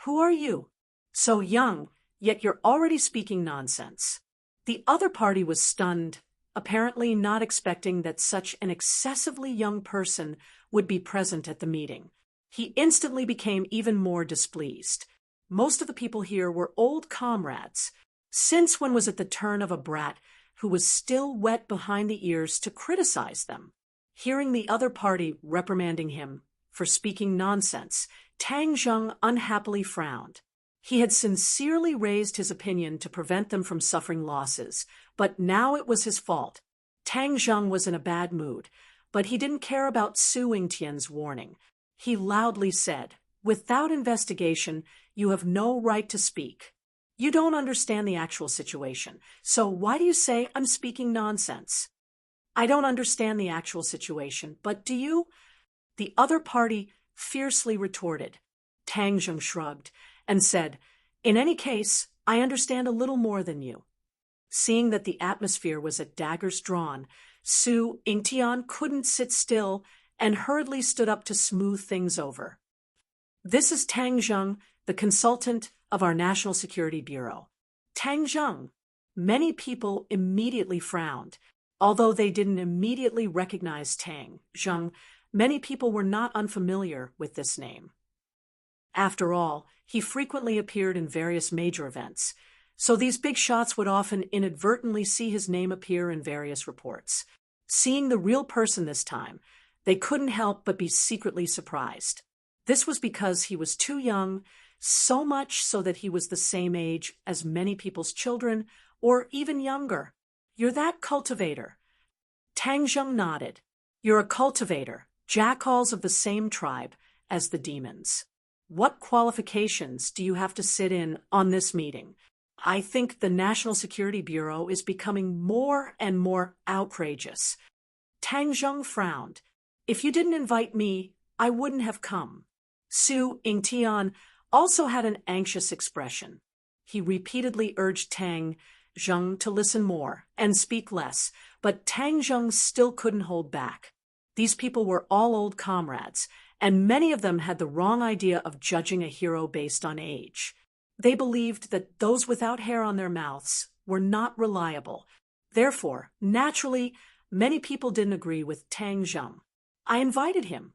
Speaker 1: "Who are you? So young, yet you're already speaking nonsense." The other party was stunned, apparently not expecting that such an excessively young person would be present at the meeting. He instantly became even more displeased. Most of the people here were old comrades. Since when was it the turn of a brat who was still wet behind the ears to criticize them? Hearing the other party reprimanding him for speaking nonsense, Tang Zheng unhappily frowned. He had sincerely raised his opinion to prevent them from suffering losses, but now it was his fault. Tang Zheng was in a bad mood, but he didn't care about Su Yingtian's warning. He loudly said, "Without investigation, you have no right to speak. You don't understand the actual situation, so why do you say I'm speaking nonsense?" "I don't understand the actual situation, but do you?" The other party fiercely retorted. Tang Zheng shrugged and said, "In any case, I understand a little more than you." Seeing that the atmosphere was at daggers drawn, Su Yingtian couldn't sit still and hurriedly stood up to smooth things over. "This is Tang Zheng, the consultant of our National Security Bureau." Tang Zheng. Many people immediately frowned. Although they didn't immediately recognize Tang Zheng, many people were not unfamiliar with this name. After all, he frequently appeared in various major events, so these big shots would often inadvertently see his name appear in various reports. Seeing the real person this time, they couldn't help but be secretly surprised. This was because he was too young, so much so that he was the same age as many people's children, or even younger. "You're that cultivator." Tang Zheng nodded. "You're a cultivator, jackals of the same tribe as the demons. What qualifications do you have to sit in on this meeting?" I think the National Security Bureau is becoming more and more outrageous. Tang Zheng frowned. "If you didn't invite me, I wouldn't have come." Su Yingtian also had an anxious expression. He repeatedly urged Tang Zheng to listen more and speak less, but Tang Zheng still couldn't hold back. These people were all old comrades, and many of them had the wrong idea of judging a hero based on age. They believed that those without hair on their mouths were not reliable. Therefore, naturally, many people didn't agree with Tang Zheng. "I invited him."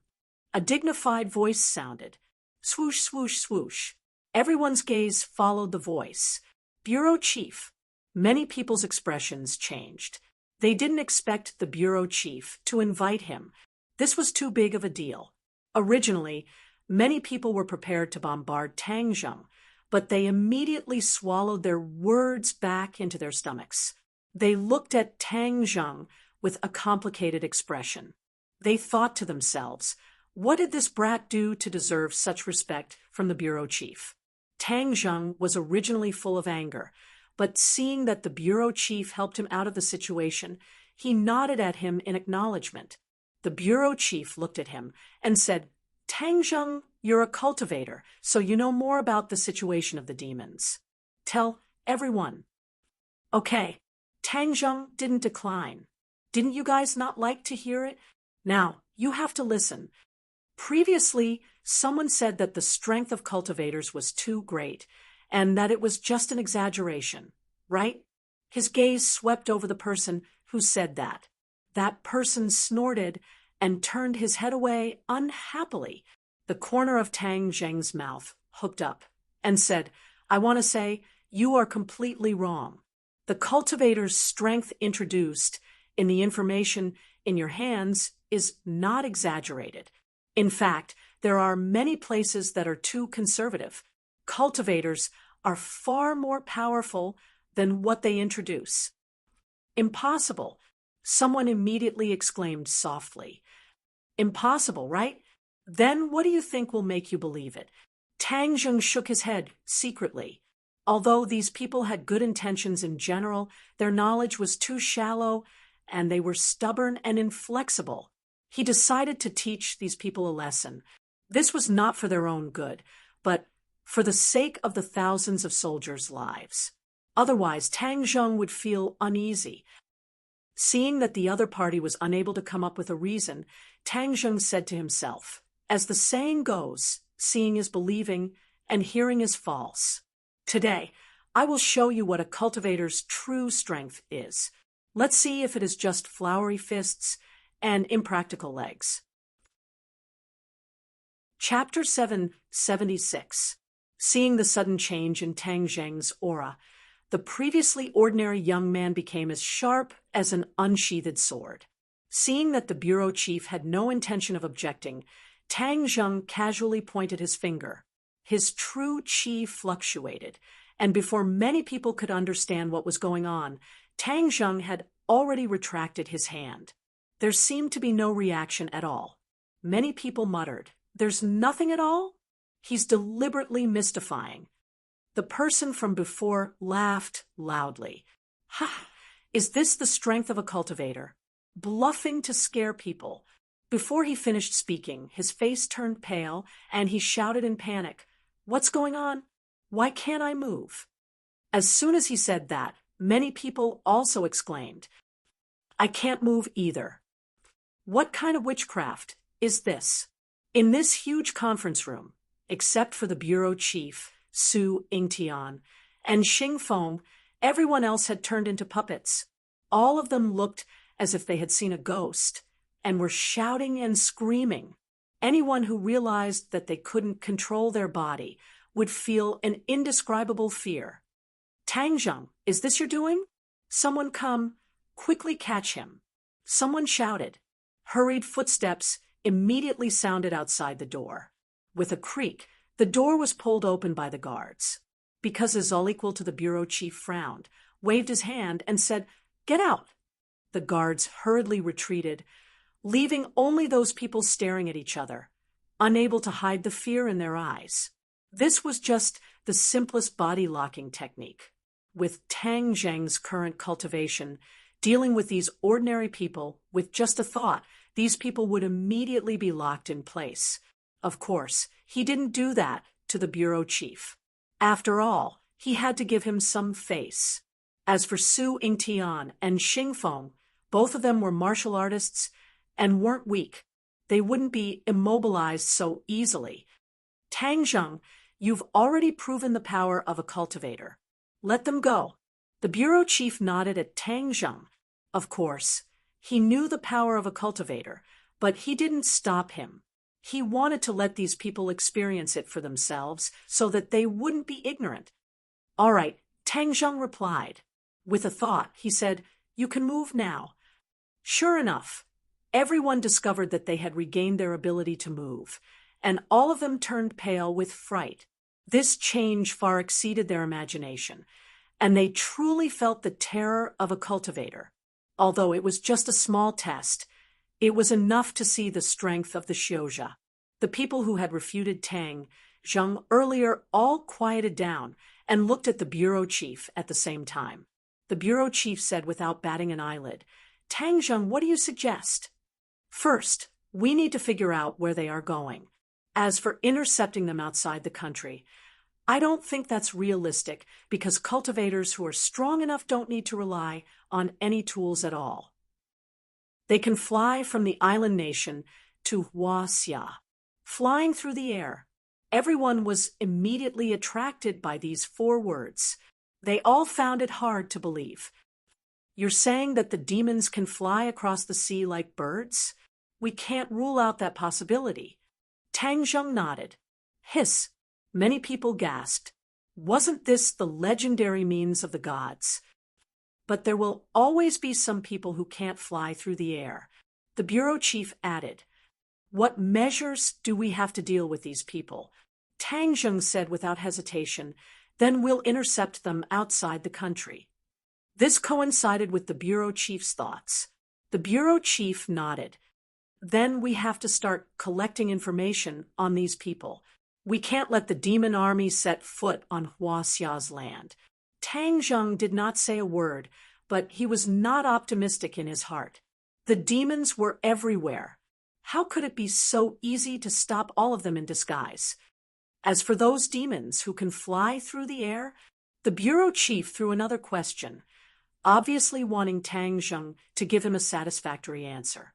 Speaker 1: A dignified voice sounded. Swoosh, swoosh, swoosh. Everyone's gaze followed the voice. "Bureau chief." Many people's expressions changed. They didn't expect the bureau chief to invite him. This was too big of a deal. Originally, many people were prepared to bombard Tang Zheng, but they immediately swallowed their words back into their stomachs. They looked at Tang Zheng with a complicated expression. They thought to themselves, what did this brat do to deserve such respect from the bureau chief? Tang Zheng was originally full of anger, but seeing that the bureau chief helped him out of the situation, he nodded at him in acknowledgement. The bureau chief looked at him and said, "Tang Zheng, you're a cultivator, so you know more about the situation of the demons. Tell everyone." Okay, Tang Zheng didn't decline. "Didn't you guys not like to hear it? Now, you have to listen. Previously, someone said that the strength of cultivators was too great, and that it was just an exaggeration, right?" His gaze swept over the person who said that. That person snorted and turned his head away unhappily. The corner of Tang Zheng's mouth hooked up and said, "I want to say, you are completely wrong. The cultivator's strength introduced in the information in your hands is not exaggerated. In fact, there are many places that are too conservative. Cultivators are far more powerful than what they introduce." "Impossible," someone immediately exclaimed softly. "Impossible, right? Then what do you think will make you believe it?" Tang Zheng shook his head secretly. Although these people had good intentions in general, their knowledge was too shallow, and they were stubborn and inflexible. He decided to teach these people a lesson. This was not for their own good, but for the sake of the thousands of soldiers' lives. Otherwise, Tang Zheng would feel uneasy. Seeing that the other party was unable to come up with a reason, Tang Zheng said to himself, "As the saying goes, seeing is believing, and hearing is false. Today, I will show you what a cultivator's true strength is. Let's see if it is just flowery fists and impractical legs." Chapter 776. Seeing the sudden change in Tang Zheng's aura, the previously ordinary young man became as sharp as an unsheathed sword. Seeing that the bureau chief had no intention of objecting, Tang Zheng casually pointed his finger. His true qi fluctuated, and before many people could understand what was going on, Tang Zheng had already retracted his hand. There seemed to be no reaction at all. Many people muttered, "There's nothing at all? He's deliberately mystifying." The person from before laughed loudly. "Ha! Is this the strength of a cultivator? Bluffing to scare people." Before he finished speaking, his face turned pale, and he shouted in panic, "What's going on? Why can't I move?" As soon as he said that, many people also exclaimed, "I can't move either." What kind of witchcraft is this? In this huge conference room, except for the bureau chief, Su Yingtian, and Xing Feng, everyone else had turned into puppets. All of them looked as if they had seen a ghost, and were shouting and screaming. Anyone who realized that they couldn't control their body would feel an indescribable fear. "Tang Zheng, is this your doing? Someone come, quickly catch him." Someone shouted. Hurried footsteps immediately sounded outside the door. With a creak, the door was pulled open by the guards. Because his all equal to the bureau chief frowned, waved his hand, and said, "Get out." The guards hurriedly retreated, leaving only those people staring at each other, unable to hide the fear in their eyes. This was just the simplest body-locking technique. With Tang Zheng's current cultivation, dealing with these ordinary people, with just a thought, these people would immediately be locked in place. Of course, he didn't do that to the bureau chief. After all, he had to give him some face. As for Su Yingtian and Xing Feng, both of them were martial artists and weren't weak. They wouldn't be immobilized so easily. "Tang Zheng, you've already proven the power of a cultivator. Let them go." The bureau chief nodded at Tang Zheng. Of course, he knew the power of a cultivator, but he didn't stop him. He wanted to let these people experience it for themselves so that they wouldn't be ignorant. "All right," Tang Zheng replied. With a thought, he said, "You can move now." Sure enough, everyone discovered that they had regained their ability to move, and all of them turned pale with fright. This change far exceeded their imagination, and they truly felt the terror of a cultivator. Although it was just a small test, it was enough to see the strength of the Xiuzha. The people who had refuted Tang Zheng earlier all quieted down and looked at the bureau chief at the same time. The bureau chief said without batting an eyelid, "Tang Zheng, what do you suggest?" "First, we need to figure out where they are going. As for intercepting them outside the country, I don't think that's realistic because cultivators who are strong enough don't need to rely on any tools at all. They can fly from the island nation to Huaxia." Flying through the air. Everyone was immediately attracted by these 4 words. They all found it hard to believe. "You're saying that the demons can fly across the sea like birds? We can't rule out that possibility." Tang Zheng nodded. Hiss. Many people gasped. Wasn't this the legendary means of the gods? But there will always be some people who can't fly through the air. The bureau chief added, "What measures do we have to deal with these people?" Tang Zheng said without hesitation, "Then we'll intercept them outside the country." This coincided with the bureau chief's thoughts. The bureau chief nodded. "Then we have to start collecting information on these people. We can't let the demon army set foot on Huaxia's land. Tang Zheng did not say a word, but he was not optimistic in his heart. The demons were everywhere. How could it be so easy to stop all of them in disguise? As for those demons who can fly through the air, the bureau chief threw another question, obviously wanting Tang Zheng to give him a satisfactory answer.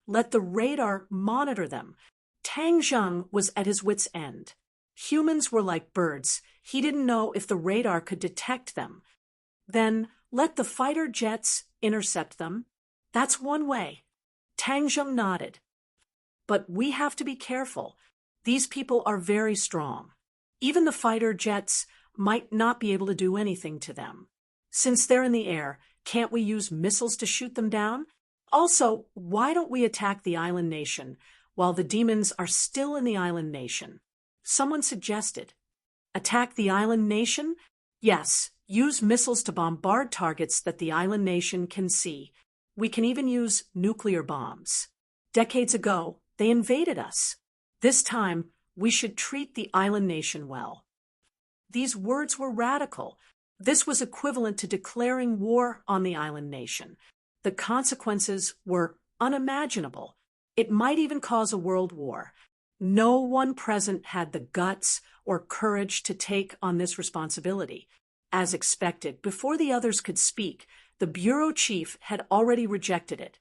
Speaker 1: Let the radar monitor them. Tang Zheng was at his wit's end. Humans were like birds. He didn't know if the radar could detect them. Then let the fighter jets intercept them. That's one way. Tang Zheng nodded. But we have to be careful. These people are very strong. Even the fighter jets might not be able to do anything to them. Since they're in the air, can't we use missiles to shoot them down? Also, why don't we attack the island nation while the demons are still in the island nation? Someone suggested. Attack the island nation? Yes, use missiles to bombard targets that the island nation can see. We can even use nuclear bombs. Decades ago, they invaded us. This time, we should treat the island nation well. These words were radical. This was equivalent to declaring war on the island nation. The consequences were unimaginable. It might even cause a world war. No one present had the guts or courage to take on this responsibility. As expected, before the others could speak, the bureau chief had already rejected it.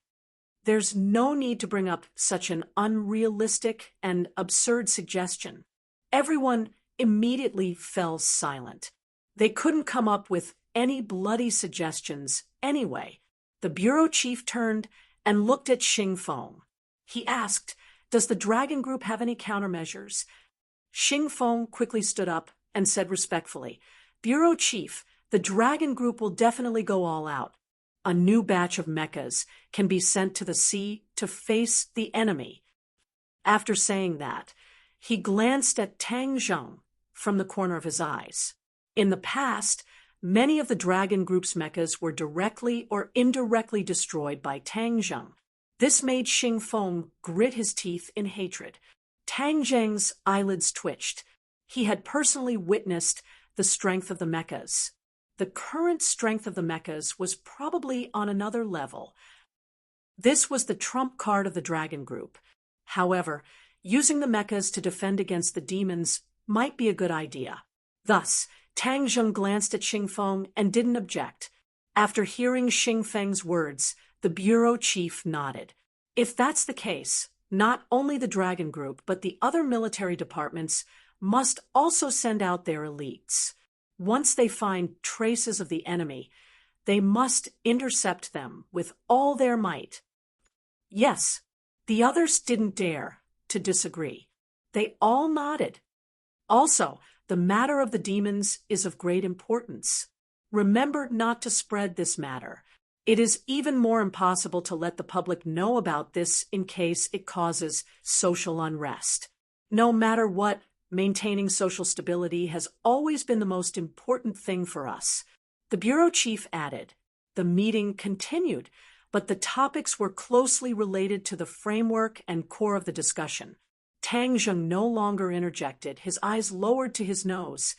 Speaker 1: There's no need to bring up such an unrealistic and absurd suggestion. Everyone immediately fell silent. They couldn't come up with any bloody suggestions anyway. The bureau chief turned and looked at Xing Feng. He asked, "Does the dragon group have any countermeasures?" Xing Feng quickly stood up and said respectfully, "Bureau chief, the dragon group will definitely go all out. A new batch of mechas can be sent to the sea to face the enemy." After saying that, he glanced at Tang Zheng from the corner of his eyes. In the past, many of the dragon group's mechas were directly or indirectly destroyed by Tang Zheng. This made Xing Feng grit his teeth in hatred. Tang Zheng's eyelids twitched. He had personally witnessed the strength of the mechas. The current strength of the mechas was probably on another level. This was the trump card of the dragon group. However, using the mechas to defend against the demons might be a good idea. Thus, Tang Zheng glanced at Xing Feng and didn't object. After hearing Xing Feng's words, the bureau chief nodded. If that's the case, not only the dragon group, but the other military departments must also send out their elites. Once they find traces of the enemy, they must intercept them with all their might. Yes, the others didn't dare to disagree. They all nodded. Also, the matter of the demons is of great importance. Remember not to spread this matter. It is even more impossible to let the public know about this in case it causes social unrest. No matter what, maintaining social stability has always been the most important thing for us. The bureau chief added. The meeting continued, but the topics were closely related to the framework and core of the discussion. Tang Zheng no longer interjected, his eyes lowered to his nose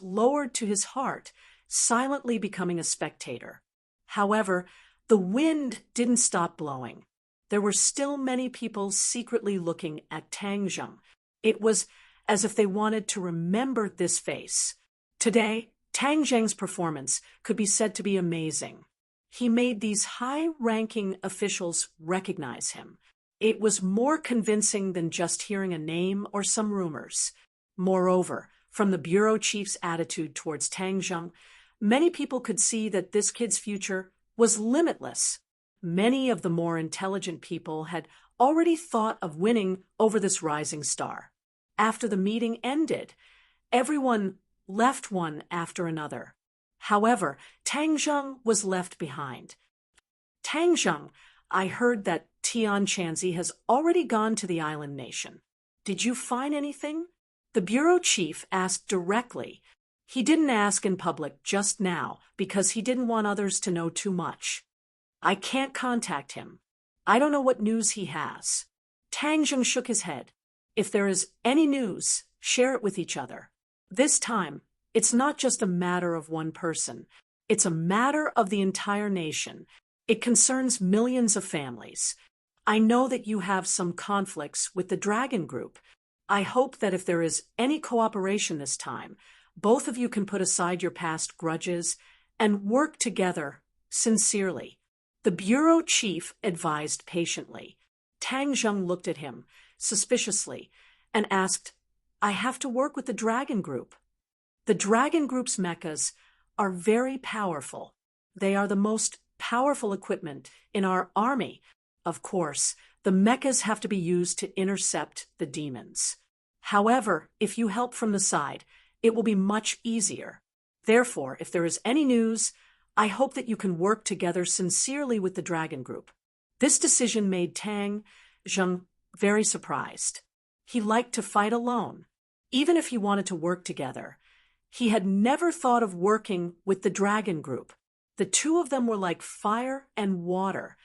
Speaker 1: lowered to his heart, silently becoming a spectator. However, the wind didn't stop blowing. There were still many people secretly looking at Tang Zheng. It was as if they wanted to remember this face. Today, Tang Zheng's performance could be said to be amazing. He made these high-ranking officials recognize him. It was more convincing than just hearing a name or some rumors. Moreover, from the bureau chief's attitude towards Tang Zheng, many people could see that this kid's future was limitless. Many of the more intelligent people had already thought of winning over this rising star. After the meeting ended, everyone left one after another. However, Tang Zheng was left behind. Tang Zheng, I heard that Tian Chanzi has already gone to the island nation. Did you find anything? The bureau chief asked directly. He didn't ask in public just now because he didn't want others to know too much. I can't contact him. I don't know what news he has. Tang Zheng shook his head. If there is any news, share it with each other. This time, it's not just a matter of one person. It's a matter of the entire nation. It concerns millions of families. I know that you have some conflicts with the Dragon Group. I hope that if there is any cooperation this time, both of you can put aside your past grudges and work together sincerely. The bureau chief advised patiently. Tang Zheng looked at him suspiciously and asked, I have to work with the Dragon Group. The Dragon Group's mechas are very powerful. They are the most powerful equipment in our army. Of course, the mechas have to be used to intercept the demons. However, if you help from the side, it will be much easier. Therefore, if there is any news, I hope that you can work together sincerely with the Dragon Group. This decision made Tang Zheng very surprised. He liked to fight alone. Even if he wanted to work together, he had never thought of working with the Dragon Group. The two of them were like fire and water.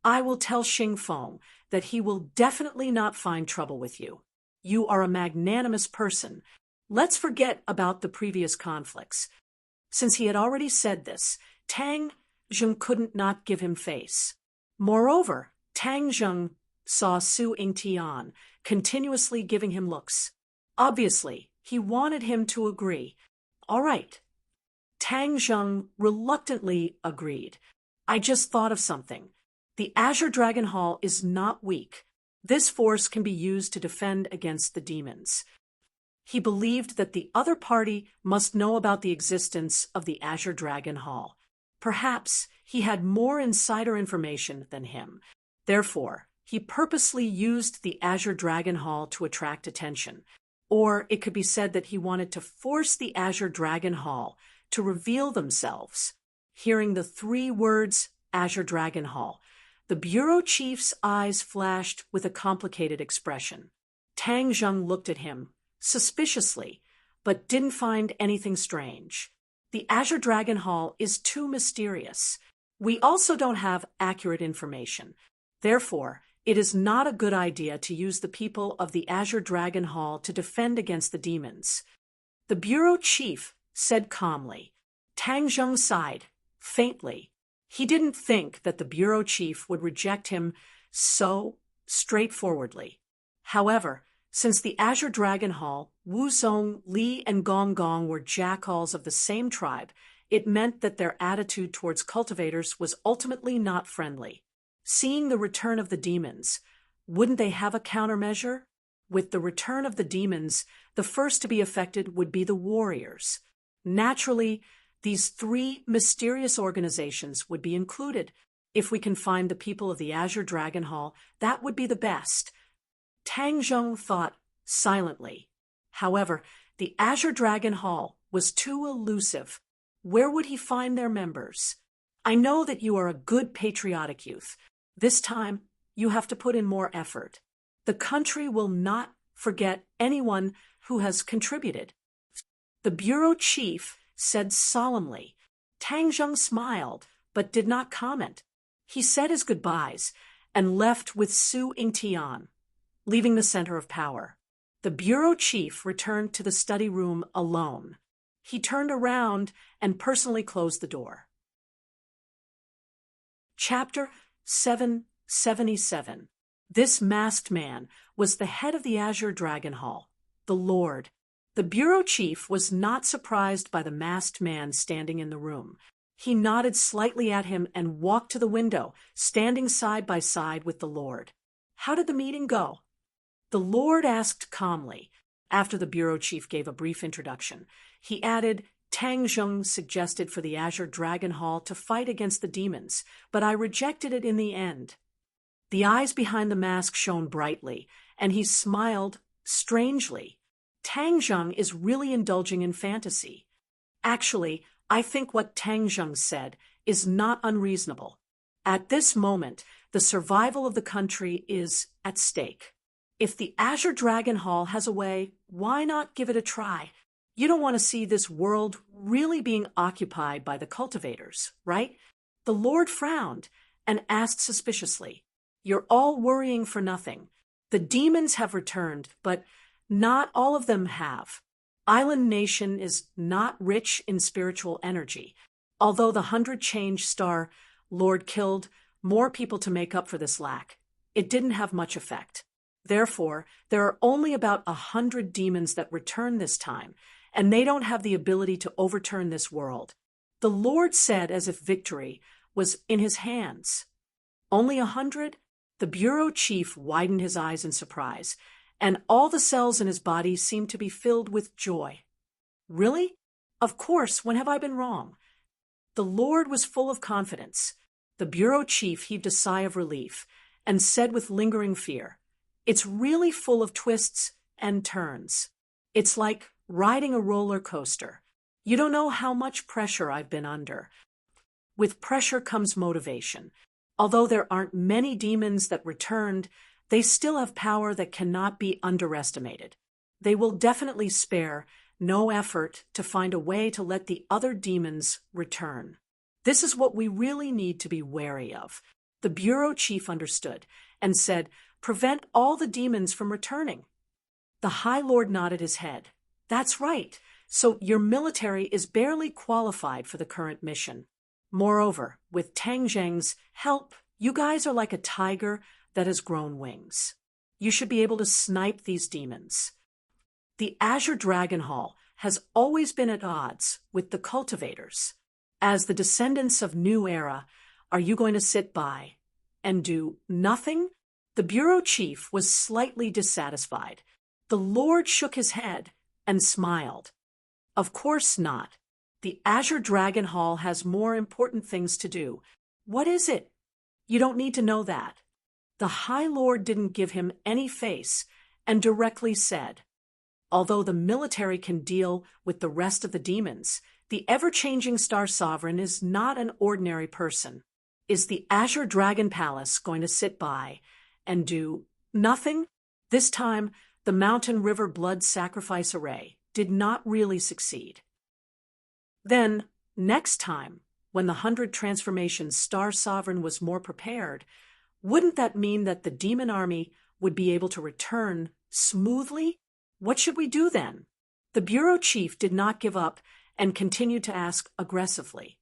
Speaker 1: I will tell Xing Feng that he will definitely not find trouble with you. You are a magnanimous person. Let's forget about the previous conflicts. Since he had already said this, Tang Zheng couldn't not give him face. Moreover, Tang Zheng saw Su Yingtian continuously giving him looks. Obviously, he wanted him to agree. All right. Tang Zheng reluctantly agreed. I just thought of something. The Azure Dragon Hall is not weak. This force can be used to defend against the demons. He believed that the other party must know about the existence of the Azure Dragon Hall. Perhaps he had more insider information than him. Therefore, he purposely used the Azure Dragon Hall to attract attention. Or it could be said that he wanted to force the Azure Dragon Hall to reveal themselves. Hearing the 3 words, Azure Dragon Hall, the bureau chief's eyes flashed with a complicated expression. Tang Zheng looked at him suspiciously, but didn't find anything strange. The Azure Dragon Hall is too mysterious. We also don't have accurate information. Therefore, it is not a good idea to use the people of the Azure Dragon Hall to defend against the demons. The bureau chief said calmly. Tang Zheng sighed, faintly. He didn't think that the bureau chief would reject him so straightforwardly. However, since the Azure Dragon Hall, Wu Zong, Li, and Gong Gong were jackals of the same tribe, it meant that their attitude towards cultivators was ultimately not friendly. Seeing the return of the demons, wouldn't they have a countermeasure? With the return of the demons, the first to be affected would be the warriors. Naturally, these 3 mysterious organizations would be included. If we can find the people of the Azure Dragon Hall, that would be the best. Tang Zheng thought silently. However, the Azure Dragon Hall was too elusive. Where would he find their members? I know that you are a good patriotic youth. This time, you have to put in more effort. The country will not forget anyone who has contributed. The bureau chief said solemnly. Tang Zheng smiled, but did not comment. He said his goodbyes and left with Su Yingtian, leaving the center of power. The bureau chief returned to the study room alone. He turned around and personally closed the door. Chapter 777. This masked man was the head of the Azure Dragon Hall, the Lord. The bureau chief was not surprised by the masked man standing in the room. He nodded slightly at him and walked to the window, standing side by side with the Lord. How did the meeting go? The Lord asked calmly. After the bureau chief gave a brief introduction, he added, Tang Zheng suggested for the Azure Dragon Hall to fight against the demons, but I rejected it in the end. The eyes behind the mask shone brightly, and he smiled strangely. Tang Zheng is really indulging in fantasy. Actually, I think what Tang Zheng said is not unreasonable. At this moment, the survival of the country is at stake. If the Azure Dragon Hall has a way, why not give it a try? You don't want to see this world really being occupied by the cultivators, right? The Lord frowned and asked suspiciously, You're all worrying for nothing. The demons have returned, but Not all of them have. Island Nation is not rich in spiritual energy. Although the 100 Change Star Lord killed more people to make up for this lack, it didn't have much effect. Therefore, there are only about 100 demons that return this time, and they don't have the ability to overturn this world. The Lord said as if victory was in his hands. Only 100? The bureau chief widened his eyes in surprise, and all the cells in his body seemed to be filled with joy. Really? Of course, when have I been wrong? The Lord was full of confidence. The bureau chief heaved a sigh of relief and said with lingering fear, "It's really full of twists and turns. It's like riding a roller coaster. You don't know how much pressure I've been under. With pressure comes motivation. Although there aren't many demons that returned, they still have power that cannot be underestimated. They will definitely spare no effort to find a way to let the other demons return. This is what we really need to be wary of." The bureau chief understood and said, "Prevent all the demons from returning." The High Lord nodded his head. "That's right. So your military is barely qualified for the current mission. Moreover, with Tang Zheng's help, you guys are like a tiger that has grown wings. You should be able to snipe these demons. The Azure Dragon Hall has always been at odds with the Cultivators. As the descendants of New Era, are you going to sit by and do nothing?" The bureau chief was slightly dissatisfied. The Lord shook his head and smiled. "Of course not. The Azure Dragon Hall has more important things to do." "What is it?" "You don't need to know that." The High Lord didn't give him any face and directly said, "Although the military can deal with the rest of the demons, the ever-changing Star Sovereign is not an ordinary person. Is the Azure Dragon Palace going to sit by and do nothing?" This time, the Mountain River Blood Sacrifice Array did not really succeed. Then, next time, when the 100 Transformations Star Sovereign was more prepared, wouldn't that mean that the demon army would be able to return smoothly? What should we do then? The bureau chief did not give up and continued to ask aggressively.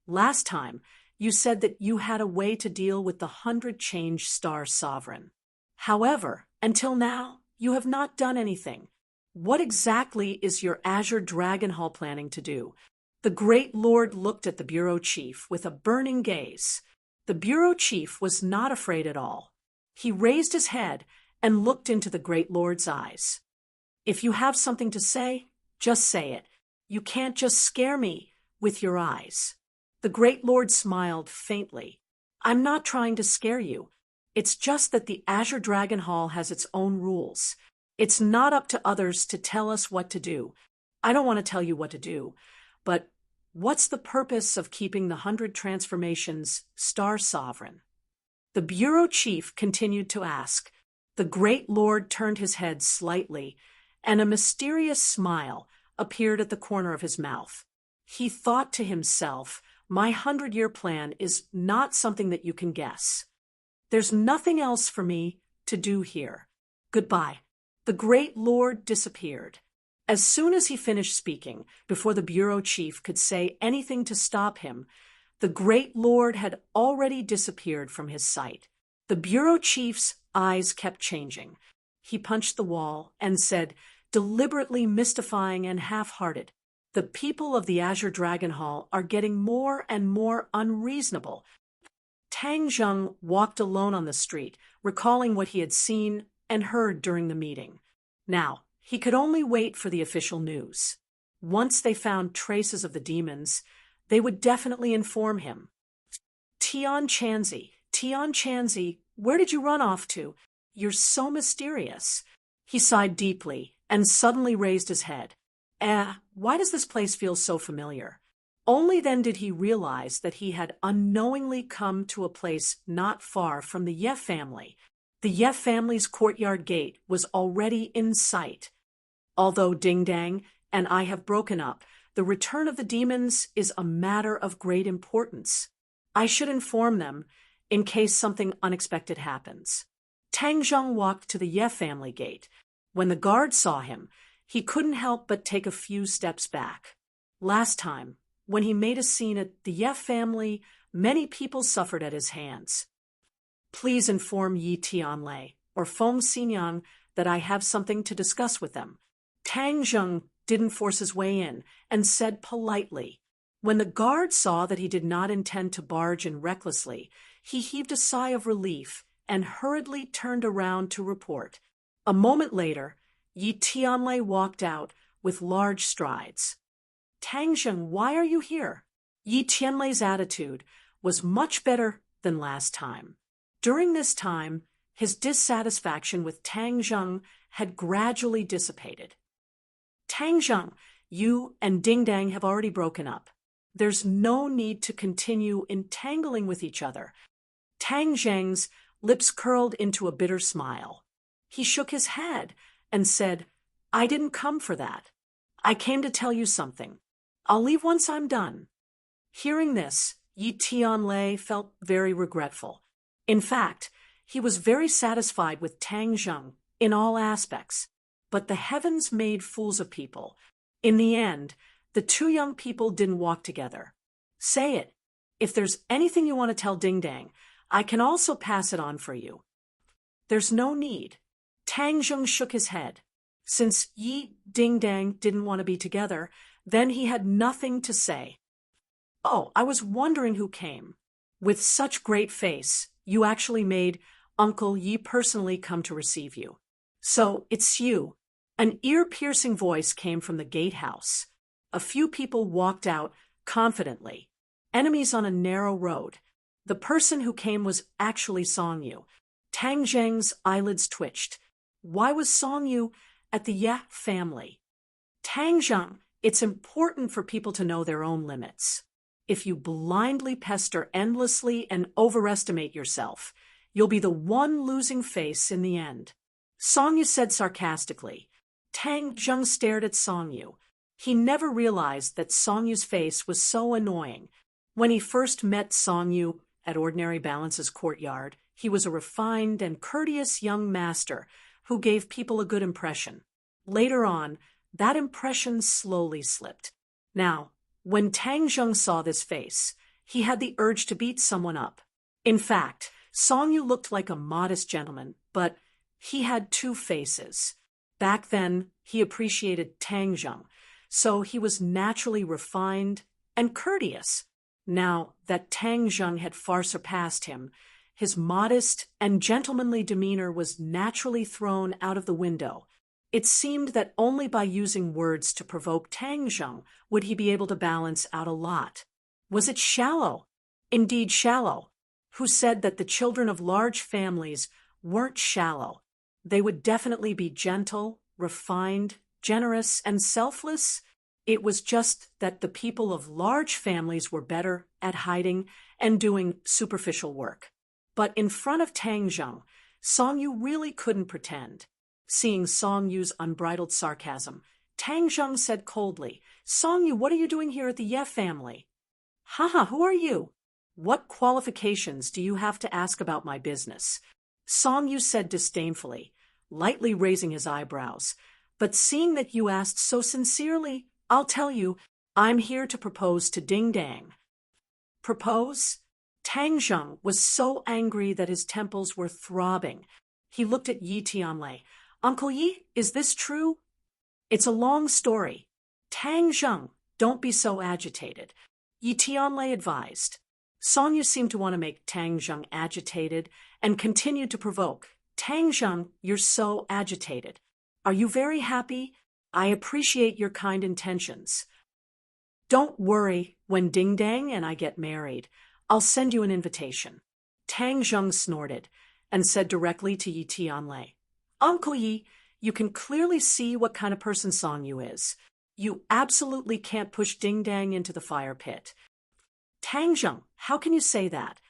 Speaker 1: "Last time, you said that you had a way to deal with the 100 Change Star Sovereign. However, until now, you have not done anything. What exactly is your Azure Dragon Hall planning to do?" The Great Lord looked at the bureau chief with a burning gaze. The bureau chief was not afraid at all. He raised his head and looked into the Great Lord's eyes. "If you have something to say, just say it. You can't just scare me with your eyes." The Great Lord smiled faintly. "I'm not trying to scare you. It's just that the Azure Dragon Hall has its own rules. It's not up to others to tell us what to do. I don't want to tell you what to do, but what's the purpose of keeping the 100 Transformations Star Sovereign?" The bureau chief continued to ask. The Great Lord turned his head slightly, and a mysterious smile appeared at the corner of his mouth. He thought to himself, "My 100-year plan is not something that you can guess. There's nothing else for me to do here. Goodbye." The Great Lord disappeared. As soon as he finished speaking, before the bureau chief could say anything to stop him, the Great Lord had already disappeared from his sight. The bureau chief's eyes kept changing. He punched the wall and said, deliberately mystifying and half-hearted, "The people of the Azure Dragon Hall are getting more and more unreasonable." Tang Zheng walked alone on the street, recalling what he had seen and heard during the meeting. Now, he could only wait for the official news. Once they found traces of the demons, they would definitely inform him. Tian Chanzi, where did you run off to? You're so mysterious." He sighed deeply and suddenly raised his head. Why does this place feel so familiar?" Only then did he realize that he had unknowingly come to a place not far from the Ye family. The Ye family's courtyard gate was already in sight. Although Ding Dang and I have broken up, the return of the demons is a matter of great importance. I should inform them in case something unexpected happens. Tang Zheng walked to the Ye family gate. When the guard saw him, he couldn't help but take a few steps back. Last time, when he made a scene at the Ye family, many people suffered at his hands. Please inform Yi Tianlei or Feng Xinyang that I have something to discuss with them. Tang Zheng didn't force his way in and said politely. When the guard saw that he did not intend to barge in recklessly, he heaved a sigh of relief and hurriedly turned around to report. A moment later, Yi Tianlei walked out with large strides. Tang Zheng, why are you here? Yi Tianlei's attitude was much better than last time. During this time, his dissatisfaction with Tang Zheng had gradually dissipated. Tang Zheng, you and Ding Dang have already broken up. There's no need to continue entangling with each other. Tang Zheng's lips curled into a bitter smile. He shook his head and said, I didn't come for that. I came to tell you something. I'll leave once I'm done. Hearing this, Yi Tianlei felt very regretful. In fact, he was very satisfied with Tang Zheng in all aspects. But the heavens made fools of people. In the end, the two young people didn't walk together. Say it. If there's anything you want to tell Ding Dang, I can also pass it on for you. There's no need. Tang Zheng shook his head. Since Yi Ding Dang didn't want to be together, then he had nothing to say. Oh, I was wondering who came. With such great face, you actually made Uncle Yi personally come to receive you. So, it's you. An ear-piercing voice came from the gatehouse. A few people walked out confidently. Enemies on a narrow road. The person who came was actually Song Yu. Tang Zheng's eyelids twitched. Why was Song Yu at the Ye family? Tang Zheng, it's important for people to know their own limits. If you blindly pester endlessly and overestimate yourself, you'll be the one losing face in the end. Song Yu said sarcastically. Tang Zheng stared at Song Yu. He never realized that Song Yu's face was so annoying. When he first met Song Yu at Ordinary Balance's courtyard, he was a refined and courteous young master who gave people a good impression. Later on, that impression slowly slipped. Now, when Tang Zheng saw this face, he had the urge to beat someone up. In fact, Song Yu looked like a modest gentleman, but he had two faces. Back then, he appreciated Tang Zheng, so he was naturally refined and courteous. Now that Tang Zheng had far surpassed him, his modest and gentlemanly demeanor was naturally thrown out of the window. It seemed that only by using words to provoke Tang Zheng would he be able to balance out a lot. Was it shallow? Indeed shallow. Who said that the children of large families weren't shallow? They would definitely be gentle, refined, generous, and selfless. It was just that the people of large families were better at hiding and doing superficial work. But in front of Tang Zheng, Song Yu really couldn't pretend. Seeing Song Yu's unbridled sarcasm, Tang Zheng said coldly, Song Yu, what are you doing here at the Ye family? Haha, who are you? What qualifications do you have to ask about my business? Song Yu said disdainfully, lightly raising his eyebrows. But seeing that you asked so sincerely, I'll tell you, I'm here to propose to Ding Dang. Propose? Tang Zheng was so angry that his temples were throbbing. He looked at Yi Tianlei. Uncle Yi, is this true? It's a long story. Tang Zheng, don't be so agitated. Yi Tianlei advised. Song Yu seemed to want to make Tang Zheng agitated and continued to provoke. Tang Zheng, you're so agitated. Are you very happy? I appreciate your kind intentions. Don't worry, when Ding Dang and I get married, I'll send you an invitation. Tang Zheng snorted and said directly to Yi Tianlei, Uncle Yi, you can clearly see what kind of person Song Yu is. You absolutely can't push Ding Dang into the fire pit. Tang Zheng, how can you say that?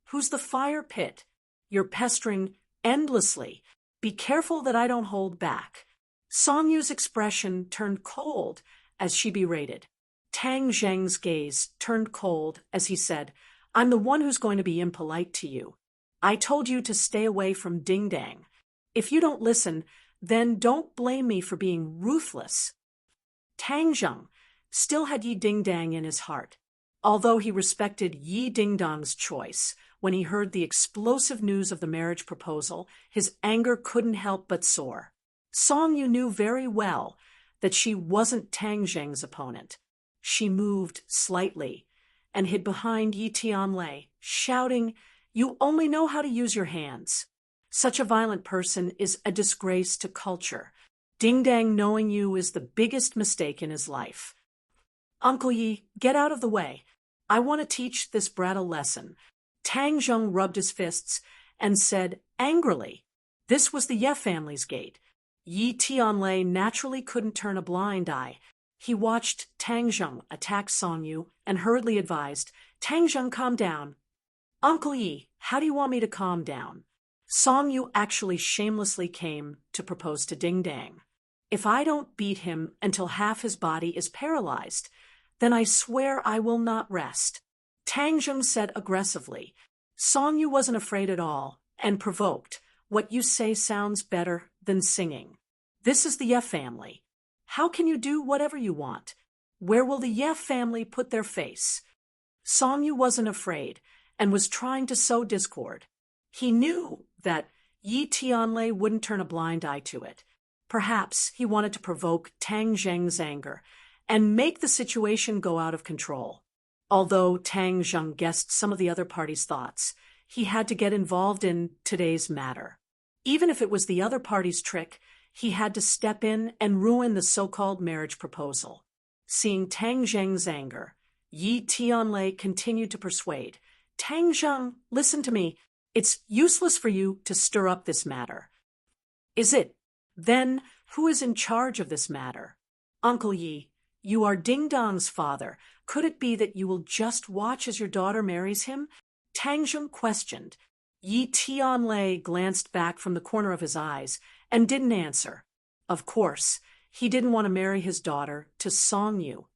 Speaker 1: Who's the fire pit? You're pestering endlessly. Be careful that I don't hold back. Song Yu's expression turned cold as she berated. Tang Zheng's gaze turned cold as he said, I'm the one who's going to be impolite to you. I told you to stay away from Ding Dang. If you don't listen, Then don't blame me for being ruthless. Tang Zheng still had Yi Dingdang in his heart. Although he respected Yi Dingdang's choice, when he heard the explosive news of the marriage proposal, his anger couldn't help but soar. Song Yu knew very well that she wasn't Tang Zheng's opponent. She moved slightly and hid behind Yi Tianlei, shouting, "You only know how to use your hands. Such a violent person is a disgrace to culture. Dingdang knowing you is the biggest mistake in his life. Uncle Yi, get out of the way. I want to teach this brat a lesson." Tang Zheng rubbed his fists and said angrily, "This was the Ye family's gate." Yi Tianlei naturally couldn't turn a blind eye. He watched Tang Zheng attack Song Yu and hurriedly advised, "Tang Zheng, calm down." "Uncle Yi, how do you want me to calm down?" Song Yu actually shamelessly came to propose to Dingdang. "If I don't beat him until half his body is paralyzed, then I swear I will not rest," Tang Zheng said aggressively. Song Yu wasn't afraid at all and provoked. "What you say sounds better than singing. This is the Ye family. How can you do whatever you want? Where will the Ye family put their face?" Song Yu wasn't afraid and was trying to sow discord. He knew that Yi Tianlei wouldn't turn a blind eye to it. Perhaps he wanted to provoke Tang Zheng's anger and make the situation go out of control. Although Tang Zheng guessed some of the other party's thoughts, he had to get involved in today's matter. Even if it was the other party's trick, he had to step in and ruin the so-called marriage proposal. Seeing Tang Zheng's anger, Yi Tianlei continued to persuade. "Tang Zheng, listen to me. It's useless for you to stir up this matter." "Is it? Then who is in charge of this matter?" "Uncle Yi, you are Dingdang's father. Could it be that you will just watch as your daughter marries him?" Tang Zheng questioned. Yi Tianlei glanced back from the corner of his eyes and didn't answer. Of course, he didn't want to marry his daughter to Song Yu.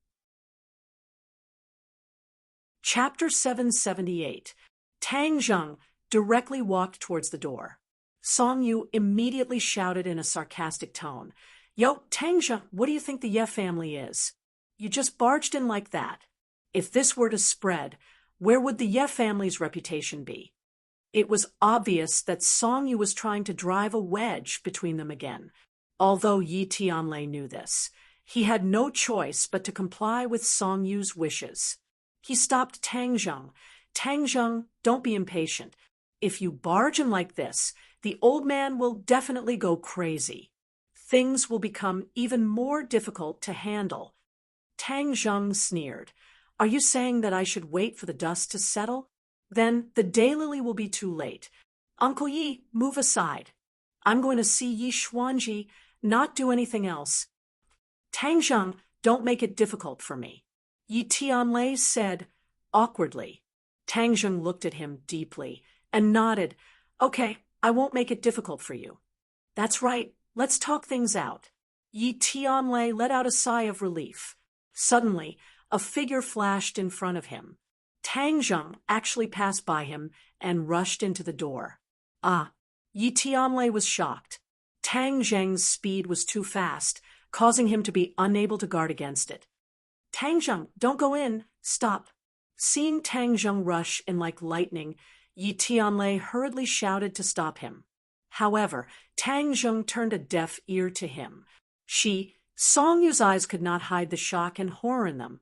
Speaker 1: Chapter 778. Tang Zheng directly walked towards the door. Song Yu immediately shouted in a sarcastic tone, "Yo, Tang Zheng, what do you think the Ye family is? You just barged in like that. If this were to spread, where would the Ye family's reputation be?" It was obvious that Song Yu was trying to drive a wedge between them again. Although Yi Tianlei knew this, he had no choice but to comply with Song Yu's wishes. He stopped Tang Zheng. "Tang Zheng, don't be impatient. If you barge in like this, the old man will definitely go crazy. Things will become even more difficult to handle." Tang Zheng sneered. "Are you saying that I should wait for the dust to settle? Then the daylily will be too late. Uncle Yi, move aside. I'm going to see Yi Xuanji, not do anything else." "Tang Zheng, don't make it difficult for me," Yi Tianlei said awkwardly. Tang Zheng looked at him deeply and nodded. "Okay, I won't make it difficult for you." "That's right, let's talk things out." Yi Tianlei let out a sigh of relief. Suddenly, a figure flashed in front of him. Tang Zheng actually passed by him and rushed into the door. Yi Tianlei was shocked. Tang Zheng's speed was too fast, causing him to be unable to guard against it. "Tang Zheng, don't go in. Stop." Seeing Tang Zheng rush in like lightning, Yi Tianlei hurriedly shouted to stop him. However, Tang Zheng turned a deaf ear to him. Song Yu's eyes could not hide the shock and horror in them,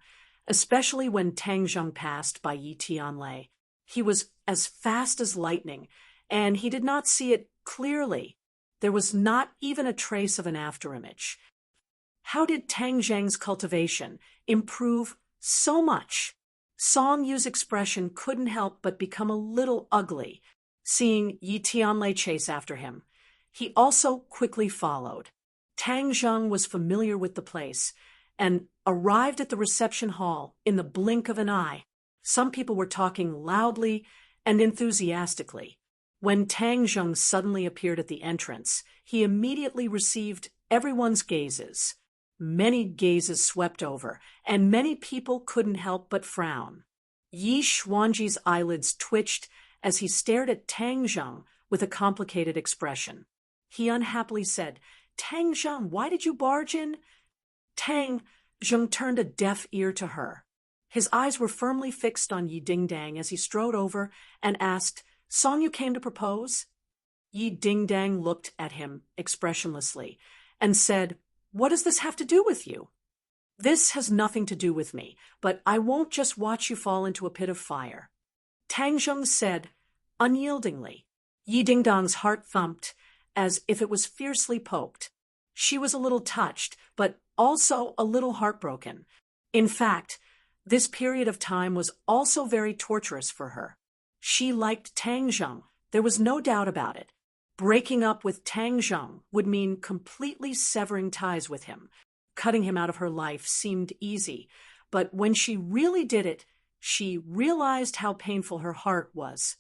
Speaker 1: especially when Tang Zheng passed by Yi Tianlei. He was as fast as lightning, and he did not see it clearly. There was not even a trace of an afterimage. How did Tang Zheng's cultivation improve so much? Song Yu's expression couldn't help but become a little ugly, seeing Yi Tianlei chase after him. He also quickly followed. Tang Zheng was familiar with the place and arrived at the reception hall in the blink of an eye. Some people were talking loudly and enthusiastically. When Tang Zheng suddenly appeared at the entrance, he immediately received everyone's gazes. Many gazes swept over, and many people couldn't help but frown. Yi Xuanji's eyelids twitched as he stared at Tang Zheng with a complicated expression. He unhappily said, Tang Zheng, why did you barge in? Tang Zheng turned a deaf ear to her. His eyes were firmly fixed on Yi Dingdang as he strode over and asked, Song, you came to propose? Yi Dingdang looked at him expressionlessly and said, What does this have to do with you? This has nothing to do with me, but I won't just watch you fall into a pit of fire. Tang Zheng said, unyieldingly. Yi Dingdang's heart thumped, as if it was fiercely poked. She was a little touched, but also a little heartbroken. In fact, this period of time was also very torturous for her. She liked Tang Zheng, there was no doubt about it. Breaking up with Tang Zheng would mean completely severing ties with him. Cutting him out of her life seemed easy, but when she really did it, she realized how painful her heart was.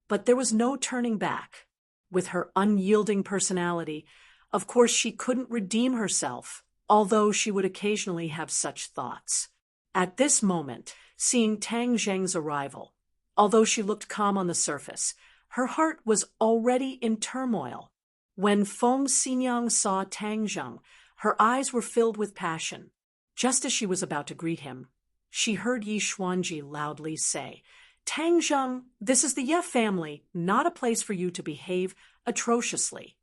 Speaker 1: But there was no turning back. With her unyielding personality, of course she couldn't redeem herself, although she would occasionally have such thoughts. At this moment, seeing Tang Zheng's arrival, although she looked calm on the surface, her heart was already in turmoil. When Feng Xinyang saw Tang Zheng, her eyes were filled with passion. Just as she was about to greet him, she heard Yi Xuanji loudly say, Tang Zheng, this is the Ye family, not a place for you to behave atrociously.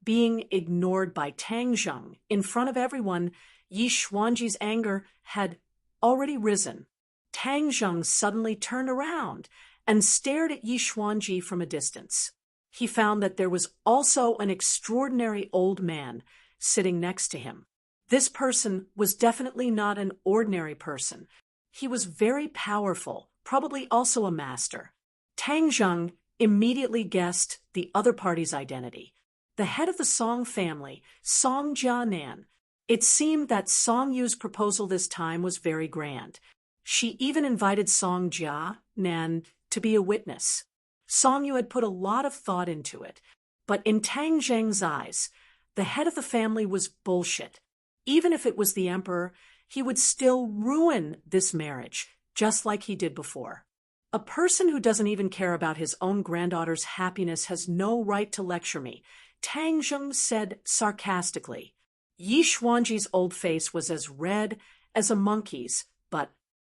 Speaker 1: Being ignored by Tang Zheng in front of everyone, Yi Xuanji's anger had already risen. Tang Zheng suddenly turned around and stared at Yi Xuanji from a distance. He found that there was also an extraordinary old man sitting next to him. This person was definitely not an ordinary person. He was very powerful, probably also a master. Tang Zheng immediately guessed the other party's identity. The head of the Song family, Song Jianan. It seemed that Song Yu's proposal this time was very grand. She even invited Song Jianan to be a witness. Song Yu had put a lot of thought into it, but in Tang Zheng's eyes, the head of the family was bullshit. Even if it was the emperor, he would still ruin this marriage, just like he did before. A person who doesn't even care about his own granddaughter's happiness has no right to lecture me, Tang Zheng said sarcastically. Yi Xuanji's old face was as red as a monkey's, but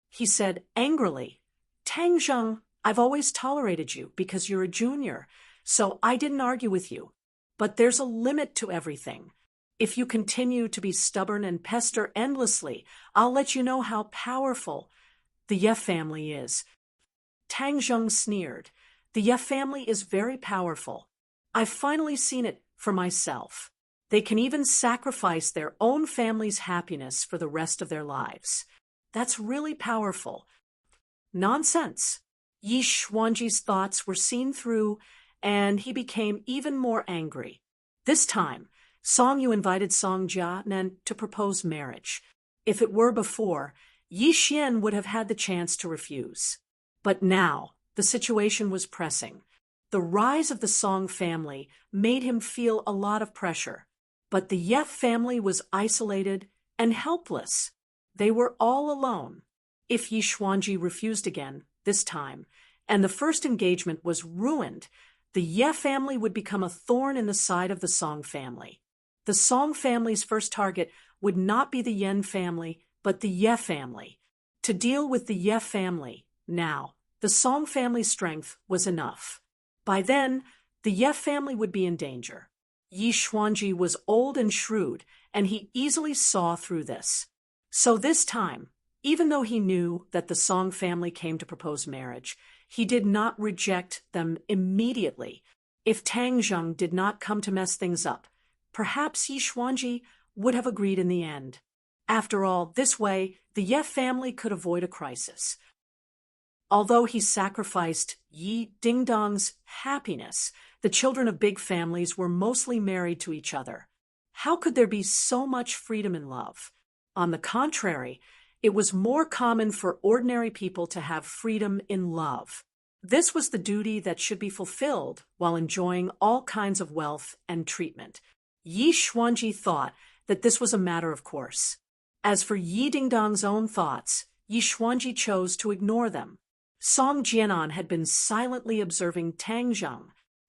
Speaker 1: he said angrily, Tang Zheng, I've always tolerated you because you're a junior, so I didn't argue with you. But there's a limit to everything. If you continue to be stubborn and pester endlessly, I'll let you know how powerful the Ye family is. Tang Zheng sneered. The Ye family is very powerful. I've finally seen it for myself. They can even sacrifice their own family's happiness for the rest of their lives. That's really powerful. Nonsense. Yi Xuanji's thoughts were seen through, and he became even more angry. This time, Song Yu invited Song Jianan to propose marriage. If it were before, Yi Xian would have had the chance to refuse. But now, the situation was pressing. The rise of the Song family made him feel a lot of pressure. But the Ye family was isolated and helpless. They were all alone. If Yi Xuanji refused again, this time, and the first engagement was ruined, the Ye family would become a thorn in the side of the Song family. The Song family's first target would not be the Yen family, but the Ye family. To deal with the Ye family, now, the Song family's strength was enough. By then, the Ye family would be in danger. Yi Xuanji was old and shrewd, and he easily saw through this. So this time, even though he knew that the Song family came to propose marriage, he did not reject them immediately. If Tang Zheng did not come to mess things up, perhaps Yi Xuanji would have agreed in the end. After all, this way, the Ye family could avoid a crisis. Although he sacrificed Yi Dingdong's happiness, the children of big families were mostly married to each other. How could there be so much freedom in love? On the contrary, it was more common for ordinary people to have freedom in love. This was the duty that should be fulfilled while enjoying all kinds of wealth and treatment. Yi Xuanji thought that this was a matter of course. As for Yi Dingdong's own thoughts, Yi Xuanji chose to ignore them. Song Jianan had been silently observing Tang Zheng.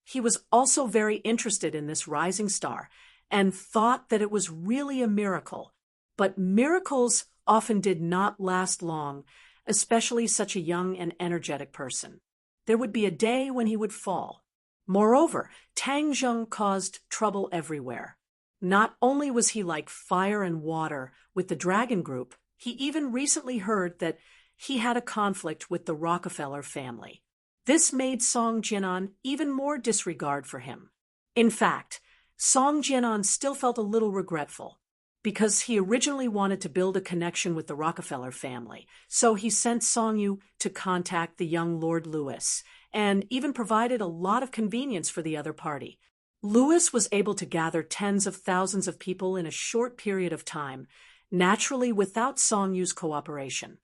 Speaker 1: He was also very interested in this rising star and thought that it was really a miracle. But miracles often did not last long, especially such a young and energetic person. There would be a day when he would fall. Moreover, Tang Zheng caused trouble everywhere. Not only was he like fire and water with the Dragon Group, he even recently heard that he had a conflict with the Rockefeller family. This made Song Jianan even more disregard for him. In fact, Song Jianan still felt a little regretful, because he originally wanted to build a connection with the Rockefeller family, so he sent Song Yu to contact the young Lord Louis, and even provided a lot of convenience for the other party. Louis was able to gather tens of thousands of people in a short period of time, naturally without Song Yu's cooperation.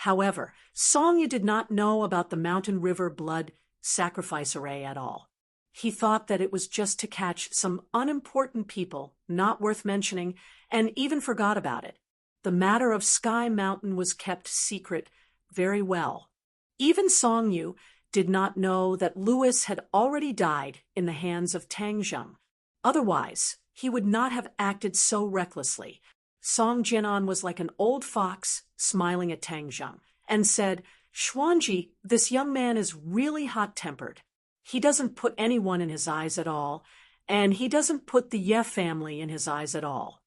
Speaker 1: However, Song Yu did not know about the Mountain River blood sacrifice array at all. He thought that it was just to catch some unimportant people, not worth mentioning, and even forgot about it. The matter of Sky Mountain was kept secret very well. Even Song Yu did not know that Louis had already died in the hands of Tang Zheng. Otherwise, he would not have acted so recklessly. Song Jianan was like an old fox smiling at Tang Zheng and said, "Xuanji, this young man is really hot-tempered. He doesn't put anyone in his eyes at all, and he doesn't put the Ye family in his eyes at all."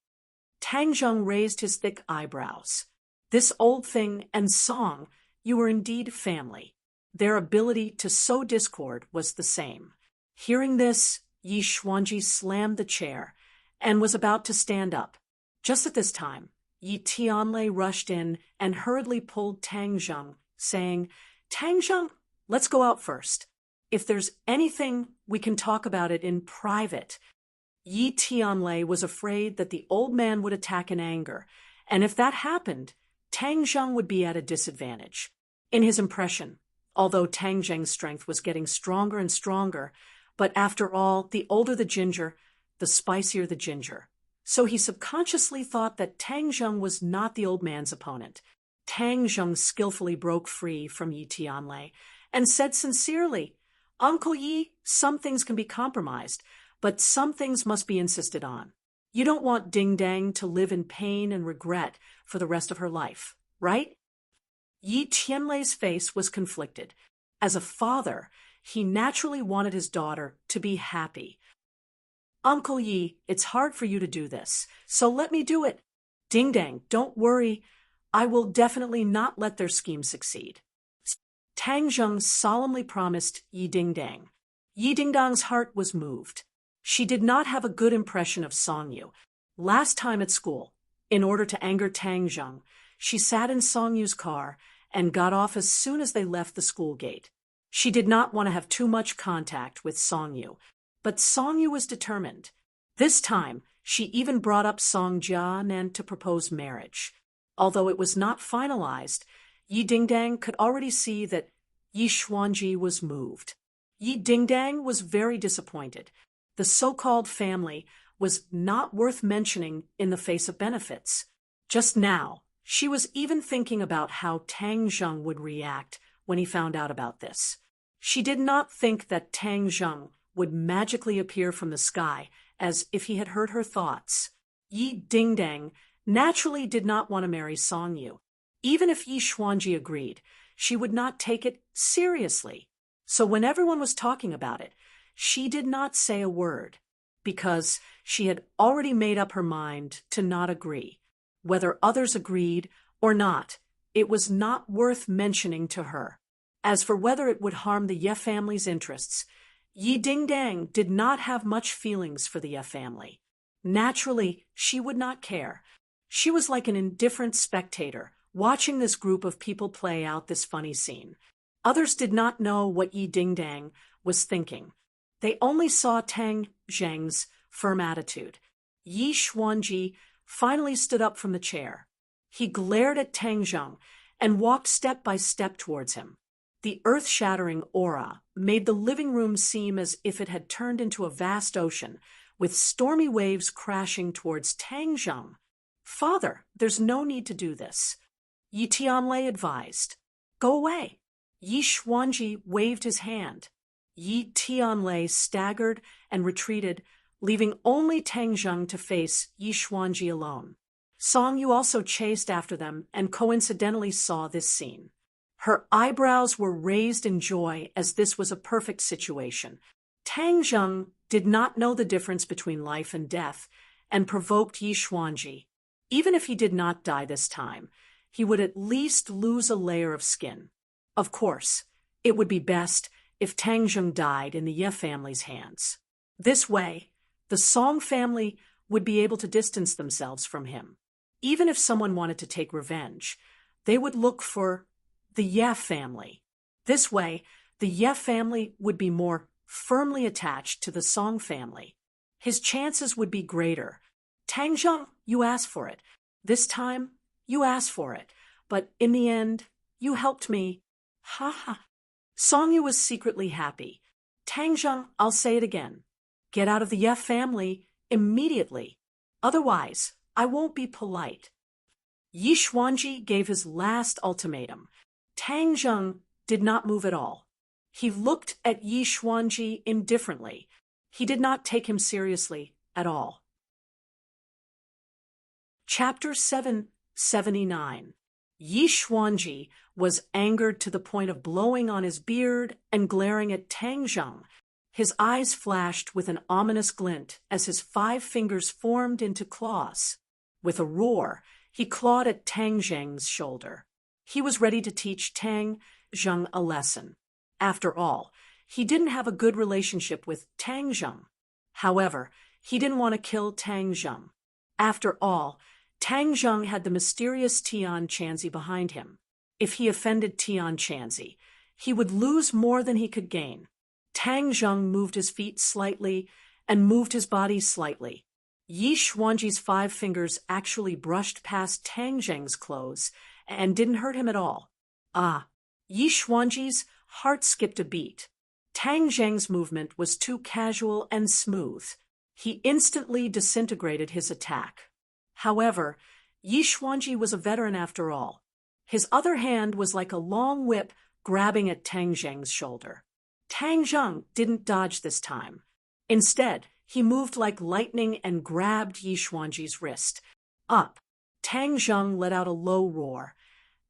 Speaker 1: Tang Zheng raised his thick eyebrows. "This old thing and Song, you were indeed family." Their ability to sow discord was the same. Hearing this, Yi Xuanji slammed the chair and was about to stand up. Just at this time, Yi Tianlei rushed in and hurriedly pulled Tang Zheng, saying, "Tang Zheng, let's go out first. If there's anything, we can talk about it in private." Yi Tianlei was afraid that the old man would attack in anger, and if that happened, Tang Zheng would be at a disadvantage. In his impression, although Tang Zheng's strength was getting stronger and stronger, but after all, the older the ginger, the spicier the ginger. So he subconsciously thought that Tang Zheng was not the old man's opponent. Tang Zheng skillfully broke free from Yi Tianlei and said sincerely, "Uncle Yi, some things can be compromised, but some things must be insisted on. You don't want Ding Dang to live in pain and regret for the rest of her life, right?" Yi Tianlei's face was conflicted. As a father, he naturally wanted his daughter to be happy. "Uncle Yi, it's hard for you to do this, so let me do it. Ding Dang, don't worry. I will definitely not let their scheme succeed." Tang Zheng solemnly promised Yi Ding Dang. Yi Ding Dang's heart was moved. She did not have a good impression of Song Yu. Last time at school, in order to anger Tang Zheng, she sat in Song Yu's car and got off as soon as they left the school gate. She did not want to have too much contact with Song Yu, but Song Yu was determined. This time, she even brought up Song Jianan to propose marriage. Although it was not finalized, Yi Dingdang could already see that Yi Xuanji was moved. Yi Dingdang was very disappointed. The so-called family was not worth mentioning in the face of benefits. Just now, she was even thinking about how Tang Zheng would react when he found out about this. She did not think that Tang Zheng would magically appear from the sky as if he had heard her thoughts. Yi Dingdang naturally did not want to marry Song Yu. Even if Yi Xuanji agreed, she would not take it seriously. So when everyone was talking about it, she did not say a word, because she had already made up her mind to not agree. Whether others agreed or not, it was not worth mentioning to her. As for whether it would harm the Ye family's interests, Yi Dingdang did not have much feelings for the Ye family. Naturally, she would not care. She was like an indifferent spectator, watching this group of people play out this funny scene. Others did not know what Yi Dingdang was thinking. They only saw Tang Zheng's firm attitude. Yi Xuanji finally stood up from the chair. He glared at Tang Zheng and walked step by step towards him. The earth-shattering aura made the living room seem as if it had turned into a vast ocean, with stormy waves crashing towards Tang Zheng. "Father, there's no need to do this," Yi Tianlei advised. "Go away." Yi Xuanji waved his hand. Yi Tianlei staggered and retreated, leaving only Tang Zheng to face Yi Xuanji alone. Song Yu also chased after them and coincidentally saw this scene. Her eyebrows were raised in joy as this was a perfect situation. Tang Zheng did not know the difference between life and death and provoked Yi Xuanji. Even if he did not die this time, he would at least lose a layer of skin. Of course, it would be best if Tang Zheng died in the Ye family's hands. This way, the Song family would be able to distance themselves from him. Even if someone wanted to take revenge, they would look for the Ye family. This way, the Ye family would be more firmly attached to the Song family. His chances would be greater. Tang Zheng, you asked for it. This time, you asked for it. But in the end, you helped me. Ha ha. Song Yu was secretly happy. Tang Zheng, I'll say it again. Get out of the Ye family immediately. Otherwise, I won't be polite. Yi Xuanji gave his last ultimatum. Tang Zheng did not move at all. He looked at Yi Xuanji indifferently. He did not take him seriously at all. Chapter 779. Yi Xuanji was angered to the point of blowing on his beard and glaring at Tang Zheng. His eyes flashed with an ominous glint as his 5 fingers formed into claws. With a roar, he clawed at Tang Zheng's shoulder. He was ready to teach Tang Zheng a lesson. After all, he didn't have a good relationship with Tang Zheng. However, he didn't want to kill Tang Zheng. After all, Tang Zheng had the mysterious Tian Chanzi behind him. If he offended Tian Chanzi, he would lose more than he could gain. Tang Zheng moved his feet slightly and moved his body slightly. Yi Xuanji's 5 fingers actually brushed past Tang Zheng's clothes and didn't hurt him at all. Ah, Yi Xuanji's heart skipped a beat. Tang Zheng's movement was too casual and smooth. He instantly disintegrated his attack. However, Yi Xuanji was a veteran after all. His other hand was like a long whip grabbing at Tang Zheng's shoulder. Tang Zheng didn't dodge this time. Instead, he moved like lightning and grabbed Yi Xuanji's wrist. Up. Tang Zheng let out a low roar,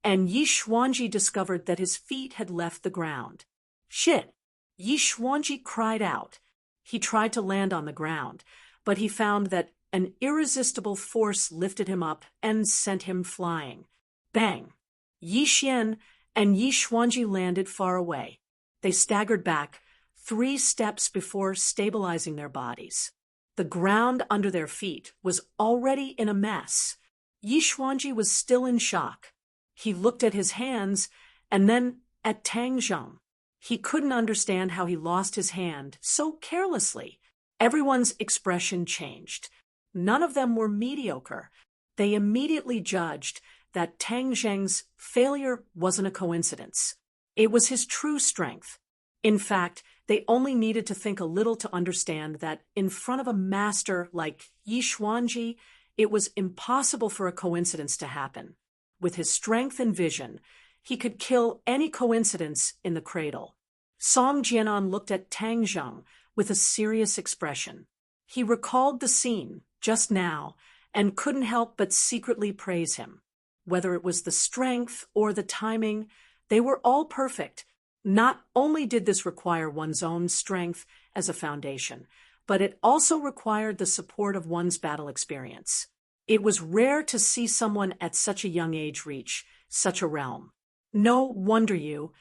Speaker 1: and Yi Xuanji discovered that his feet had left the ground. Shit! Yi Xuanji cried out. He tried to land on the ground, but he found that an irresistible force lifted him up and sent him flying. Bang! Yi Xian and Yi Xuanji landed far away. They staggered back 3 steps before stabilizing their bodies. The ground under their feet was already in a mess. Yi Xuanji was still in shock. He looked at his hands and then at Tang Zheng. He couldn't understand how he lost his hand so carelessly. Everyone's expression changed. None of them were mediocre. They immediately judged that Tang Zheng's failure wasn't a coincidence. It was his true strength. In fact, they only needed to think a little to understand that in front of a master like Yi Xuanji, it was impossible for a coincidence to happen. With his strength and vision, he could kill any coincidence in the cradle. Song Jianan looked at Tang Zheng with a serious expression. He recalled the scene just now and couldn't help but secretly praise him. Whether it was the strength or the timing, they were all perfect. Not only did this require one's own strength as a foundation, but it also required the support of one's battle experience. It was rare to see someone at such a young age reach such a realm. No wonder you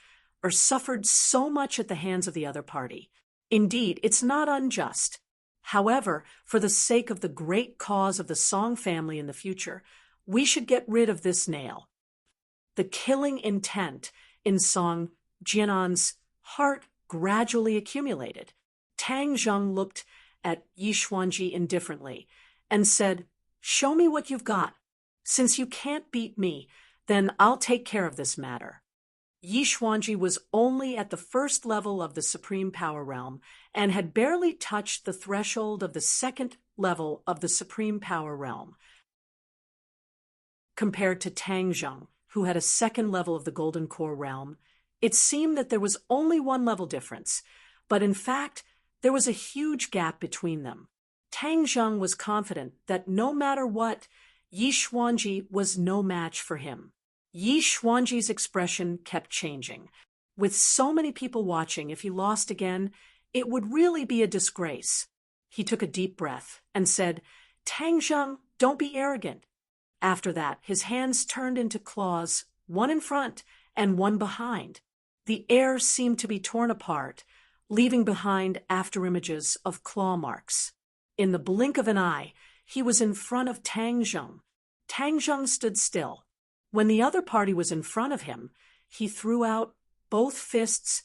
Speaker 1: suffered so much at the hands of the other party. Indeed, it's not unjust. However, for the sake of the great cause of the Song family in the future, we should get rid of this nail. The killing intent in Song Jianan's heart gradually accumulated. Tang Zheng looked at Yi Xuanji indifferently and said, "Show me what you've got. Since you can't beat me, then I'll take care of this matter." Yi Xuanji was only at the first level of the Supreme Power Realm and had barely touched the threshold of the second level of the Supreme Power Realm. Compared to Tang Zheng, who had a second level of the Golden Core Realm, it seemed that there was only one level difference, But in fact, there was a huge gap between them. Tang Zheng was confident that no matter what, Yi Xuanji was no match for him. Yi Xuanji's expression kept changing. With so many people watching, if he lost again, it would really be a disgrace. He took a deep breath and said, "Tang Zheng, don't be arrogant." After that, his hands turned into claws, one in front and one behind. The air seemed to be torn apart, leaving behind afterimages of claw marks. In the blink of an eye, he was in front of Tang Zheng. Tang Zheng stood still. When the other party was in front of him, he threw out both fists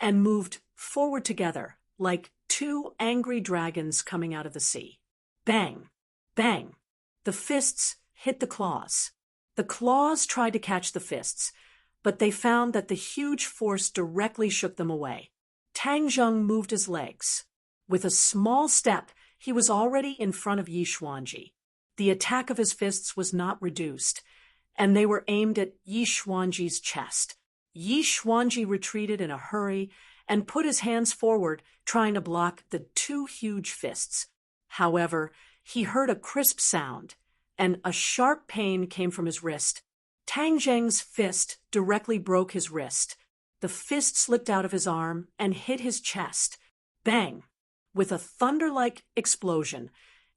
Speaker 1: and moved forward together like two angry dragons coming out of the sea. Bang! Bang! The fists hit the claws. The claws tried to catch the fists, but they found that the huge force directly shook them away. Tang Zheng moved his legs. With a small step, he was already in front of Yi Xuanji. The attack of his fists was not reduced, and they were aimed at Yi Xuanji's chest. Yi Xuanji retreated in a hurry and put his hands forward, trying to block the two huge fists. However, he heard a crisp sound, and a sharp pain came from his wrist. Tang Zheng's fist directly broke his wrist. The fist slipped out of his arm and hit his chest. Bang! With a thunder-like explosion,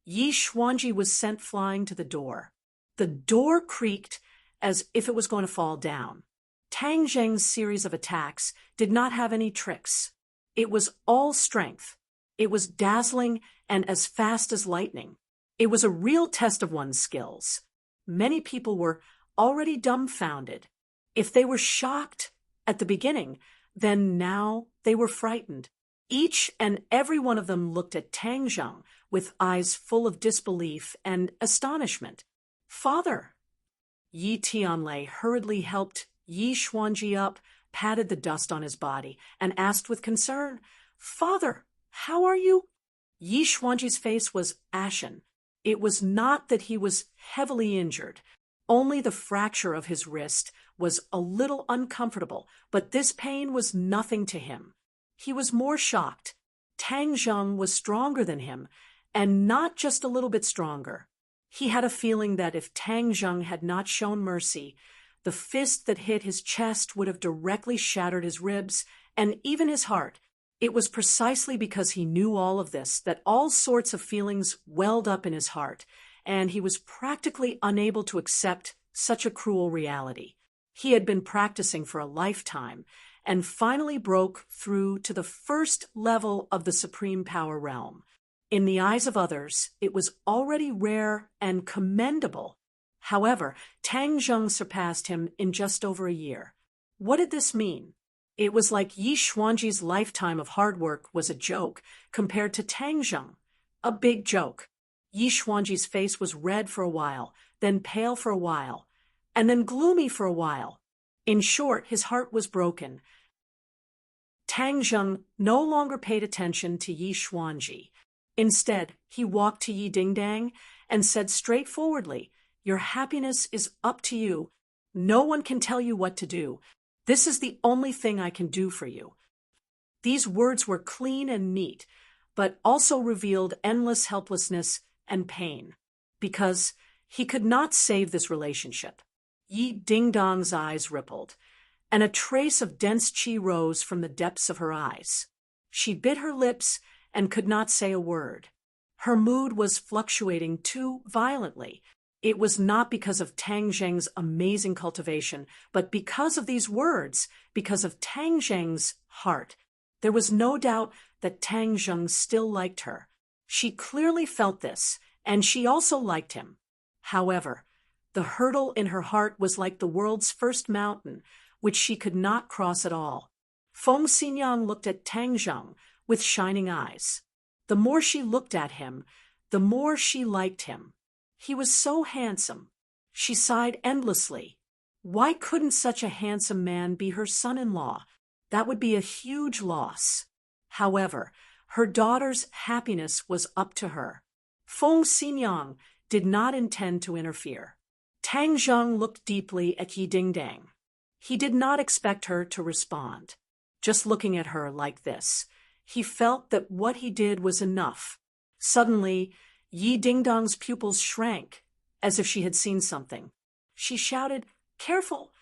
Speaker 1: Yi Xuanji was sent flying to the door. The door creaked as if it was going to fall down. Tang Zheng's series of attacks did not have any tricks. It was all strength. It was dazzling and as fast as lightning. It was a real test of one's skills. Many people were already dumbfounded. If they were shocked at the beginning, then now they were frightened. Each and every one of them looked at Tang Zheng with eyes full of disbelief and astonishment. "Father!" Yi Tianlei hurriedly helped Yi Xuanji up, patted the dust on his body, and asked with concern, "Father, how are you?" Yi Xuanji's face was ashen. It was not that he was heavily injured. Only the fracture of his wrist was a little uncomfortable, but this pain was nothing to him. He was more shocked. Tang Zheng was stronger than him, and not just a little bit stronger. He had a feeling that if Tang Zheng had not shown mercy, the fist that hit his chest would have directly shattered his ribs and even his heart. It was precisely because he knew all of this that all sorts of feelings welled up in his heart, and he was practically unable to accept such a cruel reality. He had been practicing for a lifetime and finally broke through to the first level of the supreme power realm. In the eyes of others, it was already rare and commendable. However, Tang Zheng surpassed him in just over a year. What did this mean? It was like Yi Xuanji's lifetime of hard work was a joke compared to Tang Zheng, a big joke. Yi Xuanji's face was red for a while, then pale for a while, and then gloomy for a while. In short, his heart was broken. Tang Zheng no longer paid attention to Yi Xuanji. Instead, he walked to Yi Dingdang and said straightforwardly, "Your happiness is up to you. No one can tell you what to do. This is the only thing I can do for you." These words were clean and neat, but also revealed endless helplessness and pain, because he could not save this relationship. Yi Dingdong's eyes rippled, and a trace of dense qi rose from the depths of her eyes. She bit her lips and could not say a word. Her mood was fluctuating too violently. It was not because of Tang Zheng's amazing cultivation, but because of these words, because of Tang Zheng's heart. There was no doubt that Tang Zheng still liked her. She clearly felt this, and she also liked him. However, the hurdle in her heart was like the world's first mountain, which she could not cross at all. Feng Xinyang looked at Tang Zheng with shining eyes. The more she looked at him, the more she liked him. He was so handsome. She sighed endlessly. Why couldn't such a handsome man be her son-in-law? That would be a huge loss. However, her daughter's happiness was up to her. Feng Xinyang did not intend to interfere. Tang Zheng looked deeply at Yi Dingdang. He did not expect her to respond. Just looking at her like this, He felt that what he did was enough. Suddenly, Yi Dingdong's pupils shrank, as if she had seen something. She shouted, "Careful!"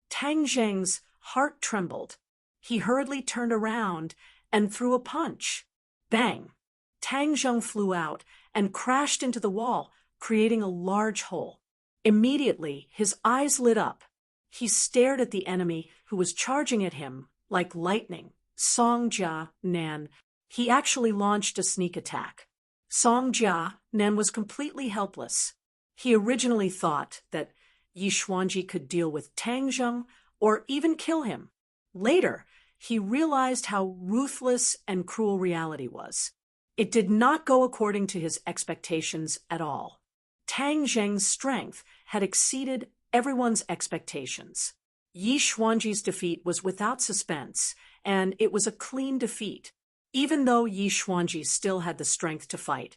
Speaker 1: Tang Zheng's heart trembled. He hurriedly turned around and threw a punch. Bang! Tang Zheng flew out and crashed into the wall, creating a large hole. Immediately, his eyes lit up. He stared at the enemy who was charging at him like lightning. Song Jia Nan. He actually launched a sneak attack. Song Jia Nan was completely helpless. He originally thought that Yi Xuanji could deal with Tang Zheng or even kill him. Later, he realized how ruthless and cruel reality was. It did not go according to his expectations at all. Tang Zheng's strength had exceeded everyone's expectations. Yi Xuanji's defeat was without suspense, and it was a clean defeat. Even though Yi Xuanji still had the strength to fight,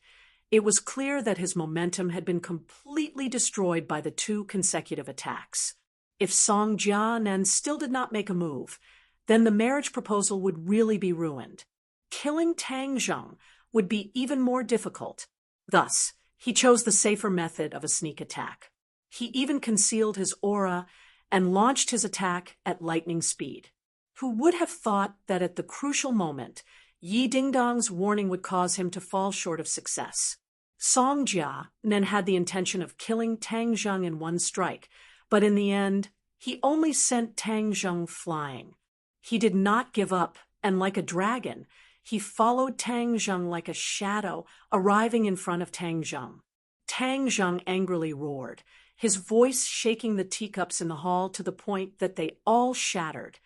Speaker 1: it was clear that his momentum had been completely destroyed by the 2 consecutive attacks. If Song Jianan still did not make a move, then the marriage proposal would really be ruined. Killing Tang Zheng would be even more difficult. Thus, he chose the safer method of a sneak attack. He even concealed his aura and launched his attack at lightning speed. Who would have thought that at the crucial moment, Yi Dingdong's warning would cause him to fall short of success? Song Jia then had the intention of killing Tang Zheng in one strike, but in the end, he only sent Tang Zheng flying. He did not give up, and like a dragon, he followed Tang Zheng like a shadow, arriving in front of Tang Zheng. Tang Zheng angrily roared, his voice shaking the teacups in the hall to the point that they all shattered.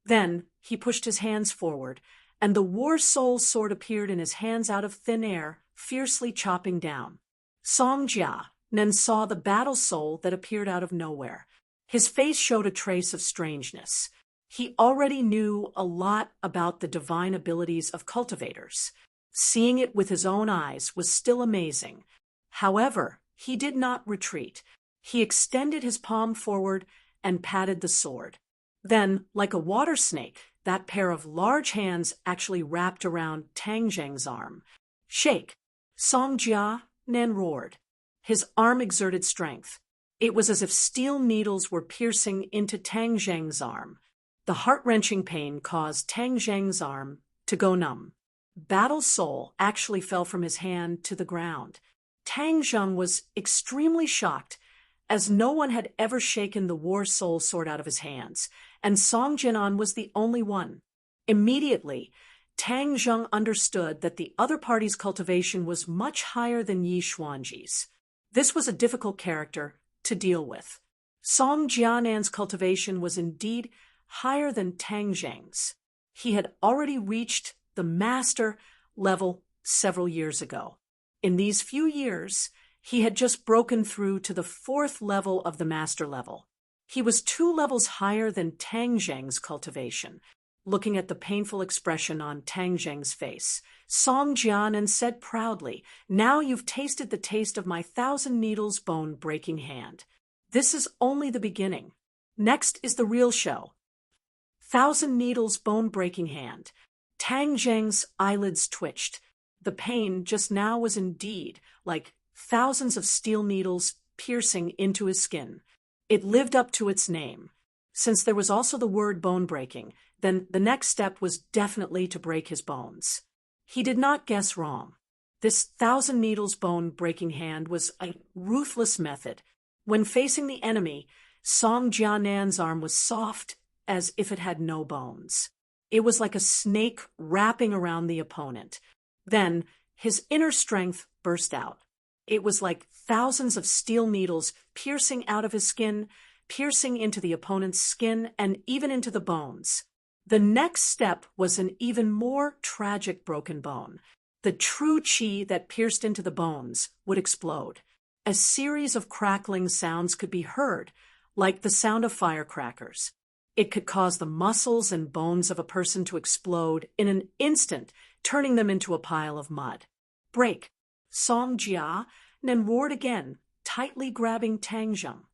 Speaker 1: Then he pushed his hands forward, and the War Soul sword appeared in his hands out of thin air, fiercely chopping down. Song Jia then saw the battle soul that appeared out of nowhere. His face showed a trace of strangeness. He already knew a lot about the divine abilities of cultivators. Seeing it with his own eyes was still amazing. However, he did not retreat. He extended his palm forward and patted the sword. Then, like a water snake, that pair of large hands actually wrapped around Tang Zheng's arm. "Shake!" Song Jia Nan roared. His arm exerted strength. It was as if steel needles were piercing into Tang Zheng's arm. The heart-wrenching pain caused Tang Zheng's arm to go numb. Battle Soul actually fell from his hand to the ground. Tang Zheng was extremely shocked, as no one had ever shaken the War Soul sword out of his hands, and Song Jinan was the only one. Immediately, Tang Zheng understood that the other party's cultivation was much higher than Yi Xuanji's. This was a difficult character to deal with. Song Jianan's cultivation was indeed higher than Tang Zheng's. He had already reached the master level several years ago. In these few years, he had just broken through to the 4th level of the master level. He was 2 levels higher than Tang Zheng's cultivation. Looking at the painful expression on Tang Zheng's face, Song Jianan said proudly, "Now you've tasted the taste of my 1,000 needles bone-breaking hand. This is only the beginning. Next is the real show." 1,000 needles bone-breaking hand. Tang Zheng's eyelids twitched. The pain just now was indeed like thousands of steel needles piercing into his skin. It lived up to its name. Since there was also the word bone-breaking, then the next step was definitely to break his bones. He did not guess wrong. This 1,000 needles bone-breaking hand was a ruthless method. When facing the enemy, Song Jianan's arm was soft as if it had no bones. It was like a snake wrapping around the opponent. Then his inner strength burst out. It was like thousands of steel needles piercing out of his skin, piercing into the opponent's skin, and even into the bones. The next step was an even more tragic broken bone. The true chi that pierced into the bones would explode. A series of crackling sounds could be heard, like the sound of firecrackers. It could cause the muscles and bones of a person to explode in an instant, turning them into a pile of mud. "Break!" Song Jia then roared again, tightly grabbing Tang Zheng.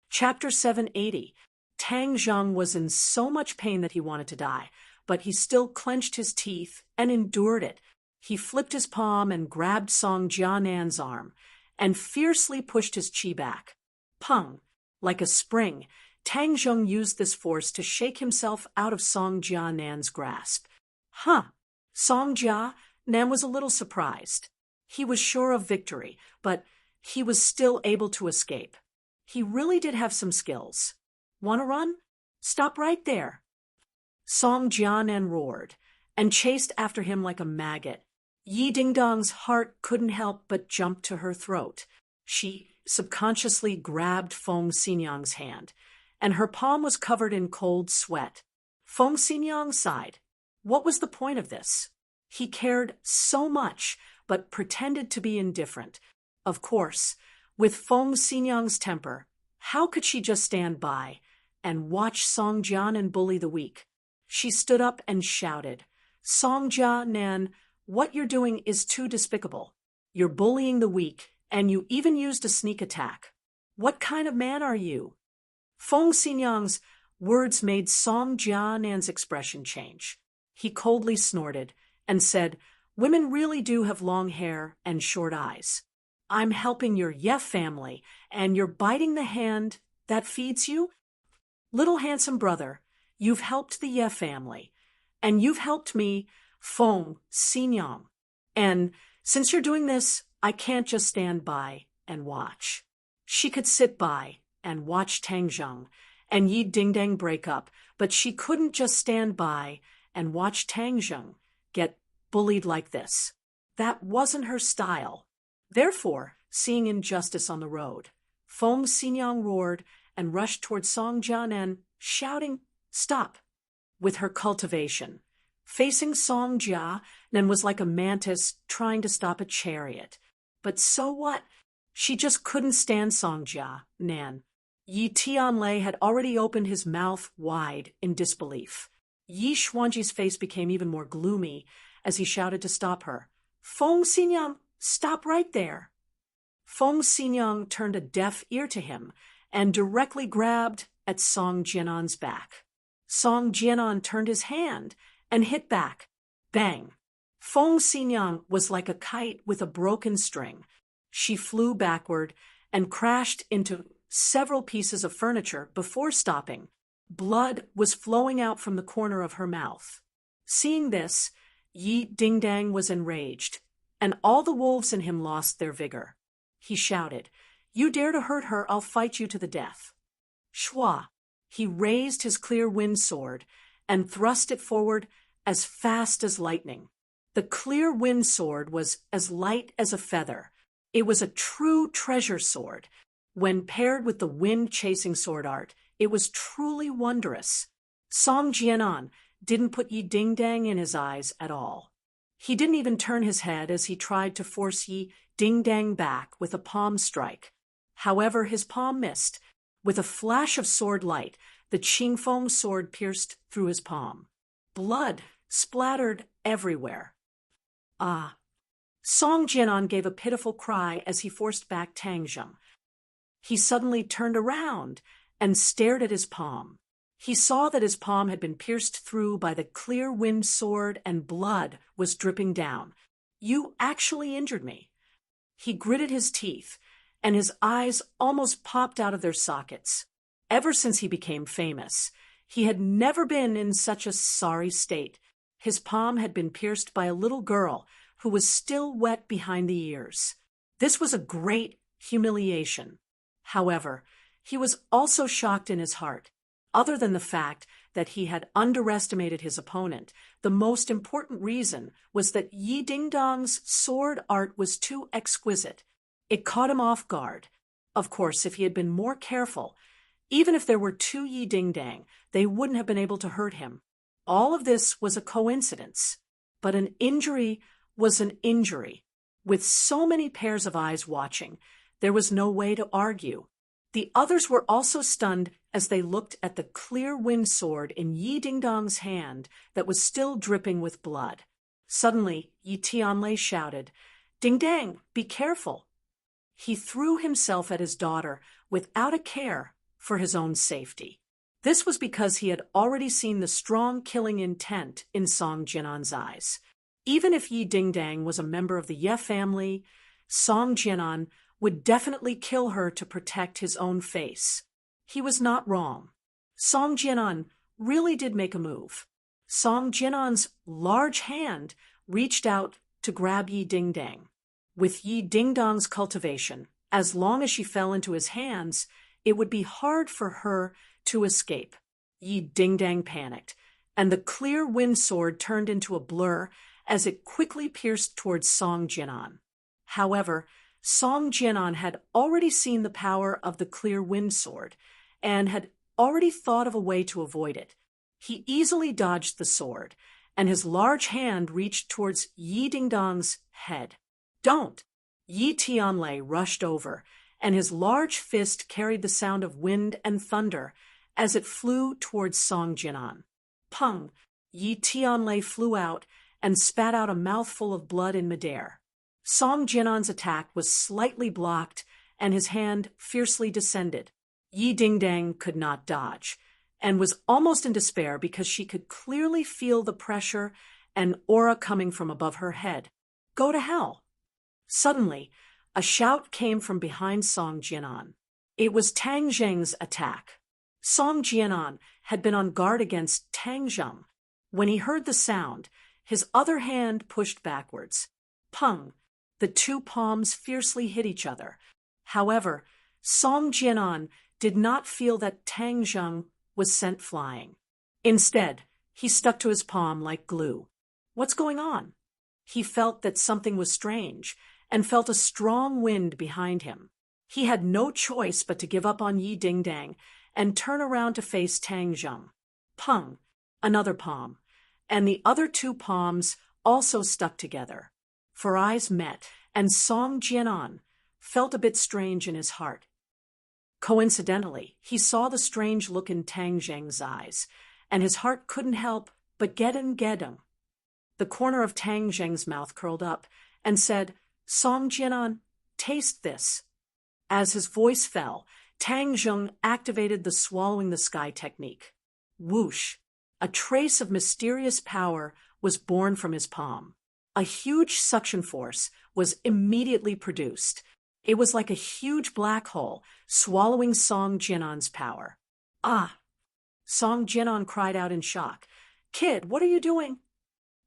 Speaker 1: Chapter 780. Tang Zheng was in so much pain that he wanted to die, but he still clenched his teeth and endured it. He flipped his palm and grabbed Song Jianan's arm and fiercely pushed his chi back. Pung! Like a spring, Tang Zheng used this force to shake himself out of Song Jianan's grasp. Huh! Song Jianan was a little surprised. He was sure of victory, but he was still able to escape. He really did have some skills. "Want to run? Stop right there." Song Jianan roared and chased after him like a maggot. Yi Dingdong's heart couldn't help but jump to her throat. She subconsciously grabbed Feng Xinyang's hand, and her palm was covered in cold sweat. Feng Xinyang sighed. What was the point of this? He cared so much, but pretended to be indifferent. Of course, with Feng Xinyang's temper, how could she just stand by and watch Song Jianan bully the weak? She stood up and shouted, "Song Jianan, what you're doing is too despicable. You're bullying the weak, and you even used a sneak attack. What kind of man are you?" Feng Xinyang's words made Song Jianan's expression change. He coldly snorted and said, "Women really do have long hair and short eyes. I'm helping your Ye family, and you're biting the hand that feeds you? Little handsome brother, you've helped the Ye family, and you've helped me, Feng Xinyang. And since you're doing this, I can't just stand by and watch." She could sit by and watch Tang Zheng and Yi Dingdang break up, but she couldn't just stand by and watch Tang Zheng get bullied like this. That wasn't her style. Therefore, seeing injustice on the road, Feng Xinyang roared and rushed toward Song Jianan, shouting, "Stop!" with her cultivation. Facing Song Jianan was like a mantis trying to stop a chariot. But so what? She just couldn't stand Song Jianan. Yi Tianlei had already opened his mouth wide in disbelief. Yi Xuanji's face became even more gloomy as he shouted to stop her. "Feng Xinyang, stop right there." Feng Xinyang turned a deaf ear to him and directly grabbed at Song Jianan's back. Song Jianan turned his hand and hit back. Bang! Feng Xinyang was like a kite with a broken string. She flew backward and crashed into several pieces of furniture before stopping. Blood was flowing out from the corner of her mouth. Seeing this, Yi Dingdang was enraged, and all the wolves in him lost their vigor. He shouted, "You dare to hurt her, I'll fight you to the death." Shua! He raised his clear wind sword and thrust it forward as fast as lightning. The clear wind sword was as light as a feather. It was a true treasure sword. When paired with the wind-chasing sword art, it was truly wondrous. Song Jianan didn't put Yi Dingdang in his eyes at all. He didn't even turn his head as he tried to force Yi Dingdang back with a palm strike. However, his palm missed. With a flash of sword light, the Qingfeng sword pierced through his palm. Blood splattered everywhere. Ah! Song Jianan gave a pitiful cry as he forced back Tang Zheng. He suddenly turned around and stared at his palm. He saw that his palm had been pierced through by the clear wind sword and blood was dripping down. "You actually injured me." He gritted his teeth, and his eyes almost popped out of their sockets. Ever since he became famous, he had never been in such a sorry state. His palm had been pierced by a little girl who was still wet behind the ears. This was a great humiliation. However, he was also shocked in his heart. Other than the fact that he had underestimated his opponent, the most important reason was that Yi Dingdong's sword art was too exquisite. It caught him off guard. Of course, if he had been more careful, even if there were two Yi Dingdang, they wouldn't have been able to hurt him. All of this was a coincidence, but an injury was an injury. With so many pairs of eyes watching, there was no way to argue. The others were also stunned as they looked at the clear wind sword in Yi Dingdong's hand that was still dripping with blood. Suddenly, Yi Tianlei shouted, "Dingdang, be careful!" He threw himself at his daughter without a care for his own safety. This was because he had already seen the strong killing intent in Song Jian'an's eyes. Even if Yi Dingdang was a member of the Ye family, Song Jian'an would definitely kill her to protect his own face. He was not wrong. Song Jian'an really did make a move. Song Jian'an's large hand reached out to grab Yi Dingdang. With Yi Dingdang's cultivation, as long as she fell into his hands, it would be hard for her to escape. Yi Dingdang panicked, and the clear wind sword turned into a blur as it quickly pierced towards Song Jian'an. However, Song Jian'an had already seen the power of the clear wind sword and had already thought of a way to avoid it. He easily dodged the sword, and his large hand reached towards Yi Dingdang's head. "Don't!" Yi Tianlei rushed over, and his large fist carried the sound of wind and thunder as it flew towards Song Jian'an. Pung! Yi Tianlei flew out and spat out a mouthful of blood in midair. Song Jian'an's attack was slightly blocked, and his hand fiercely descended. Yi Dingdang could not dodge, and was almost in despair because she could clearly feel the pressure and aura coming from above her head. Go to hell! Suddenly, a shout came from behind Song Jian'an. It was Tang Zheng's attack. Song Jian'an had been on guard against Tang Zheng. When he heard the sound, his other hand pushed backwards. Pung! The two palms fiercely hit each other. However, Song Jian'an did not feel that Tang Zheng was sent flying. Instead, he stuck to his palm like glue. What's going on? He felt that something was strange, and felt a strong wind behind him. He had no choice but to give up on Yi Dingdang and turn around to face Tang Zheng. Pung! Another palm, and the other two palms also stuck together. For eyes met, and Song Jian'an felt a bit strange in his heart. Coincidentally, he saw the strange look in Tang Zheng's eyes, and his heart couldn't help but get him. The corner of Tang Zheng's mouth curled up and said, "Song Jian'an, taste this." As his voice fell, Tang Zheng activated the swallowing the sky technique. Whoosh! A trace of mysterious power was born from his palm. A huge suction force was immediately produced. It was like a huge black hole swallowing Song Jian'an's power. "Ah!" Song Jian'an cried out in shock. "Kid, what are you doing?"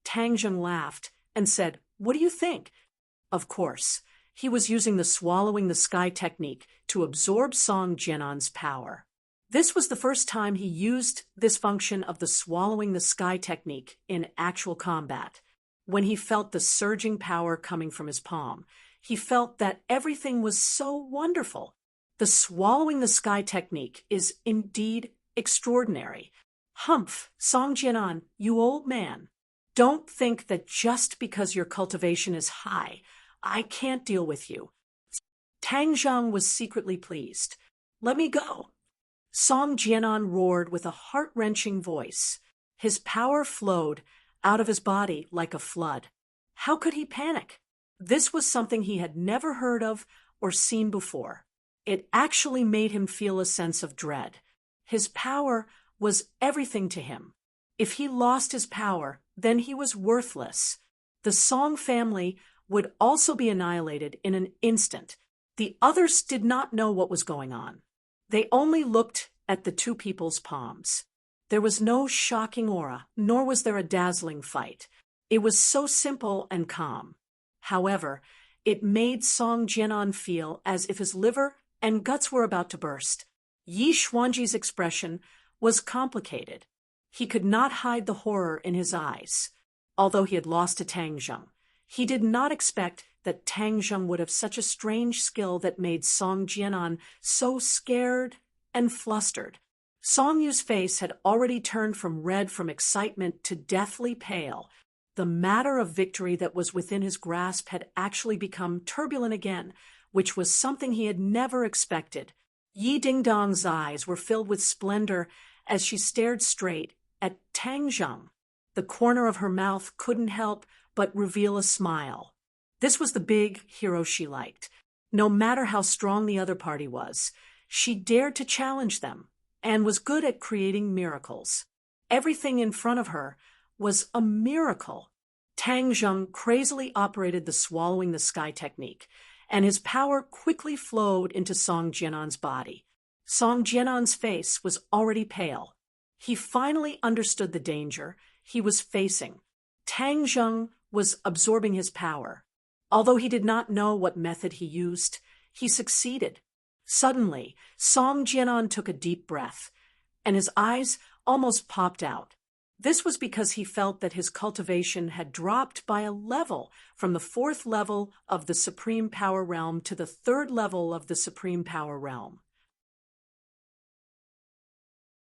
Speaker 1: Tang Zheng laughed and said, "What do you think?" Of course, he was using the swallowing the sky technique to absorb Song Jian'an's power. This was the first time he used this function of the swallowing the sky technique in actual combat. When he felt the surging power coming from his palm, he felt that everything was so wonderful. The swallowing the sky technique is indeed extraordinary. Humph, Song Jian'an, you old man. Don't think that just because your cultivation is high, I can't deal with you. Tang Zheng was secretly pleased. "Let me go." Song Jian'an roared with a heart-wrenching voice. His power flowed out of his body like a flood. How could he panic? This was something he had never heard of or seen before. It actually made him feel a sense of dread. His power was everything to him. If he lost his power, then he was worthless. The Song family would also be annihilated in an instant. The others did not know what was going on. They only looked at the two people's palms. There was no shocking aura, nor was there a dazzling fight. It was so simple and calm. However, it made Song Jian'an feel as if his liver and guts were about to burst. Yi Xuanji's expression was complicated. He could not hide the horror in his eyes. Although he had lost to Tang Zheng, he did not expect that Tang Zheng would have such a strange skill that made Song Jian'an so scared and flustered. Song Yu's face had already turned from red from excitement to deathly pale. The matter of victory that was within his grasp had actually become turbulent again, which was something he had never expected. Yi Dingdang's eyes were filled with splendor as she stared straight at Tang Zheng. The corner of her mouth couldn't help but reveal a smile. This was the big hero she liked. No matter how strong the other party was, she dared to challenge them, and was good at creating miracles. Everything in front of her was a miracle. Tang Zheng crazily operated the swallowing the sky technique, and his power quickly flowed into Song Jian'an's body. Song Jian'an's face was already pale. He finally understood the danger he was facing. Tang Zheng was absorbing his power. Although he did not know what method he used, he succeeded. Suddenly, Song Jian'an took a deep breath, and his eyes almost popped out. This was because he felt that his cultivation had dropped by a level from the 4th level of the Supreme Power Realm to the 3rd level of the Supreme Power Realm.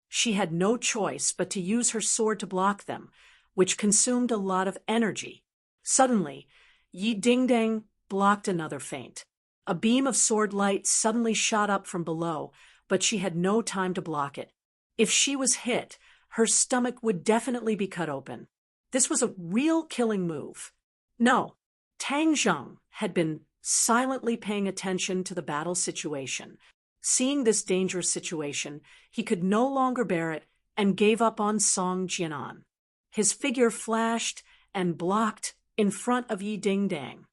Speaker 1: She had no choice but to use her sword to block them, which consumed a lot of energy. Suddenly, Yi Dingdang blocked another feint. A beam of sword light suddenly shot up from below, but she had no time to block it. If she was hit, her stomach would definitely be cut open. This was a real killing move. No, Tang Zheng had been silently paying attention to the battle situation. Seeing this dangerous situation, he could no longer bear it and gave up on Song Jian'an. His figure flashed and blocked in front of Yi Dingdang.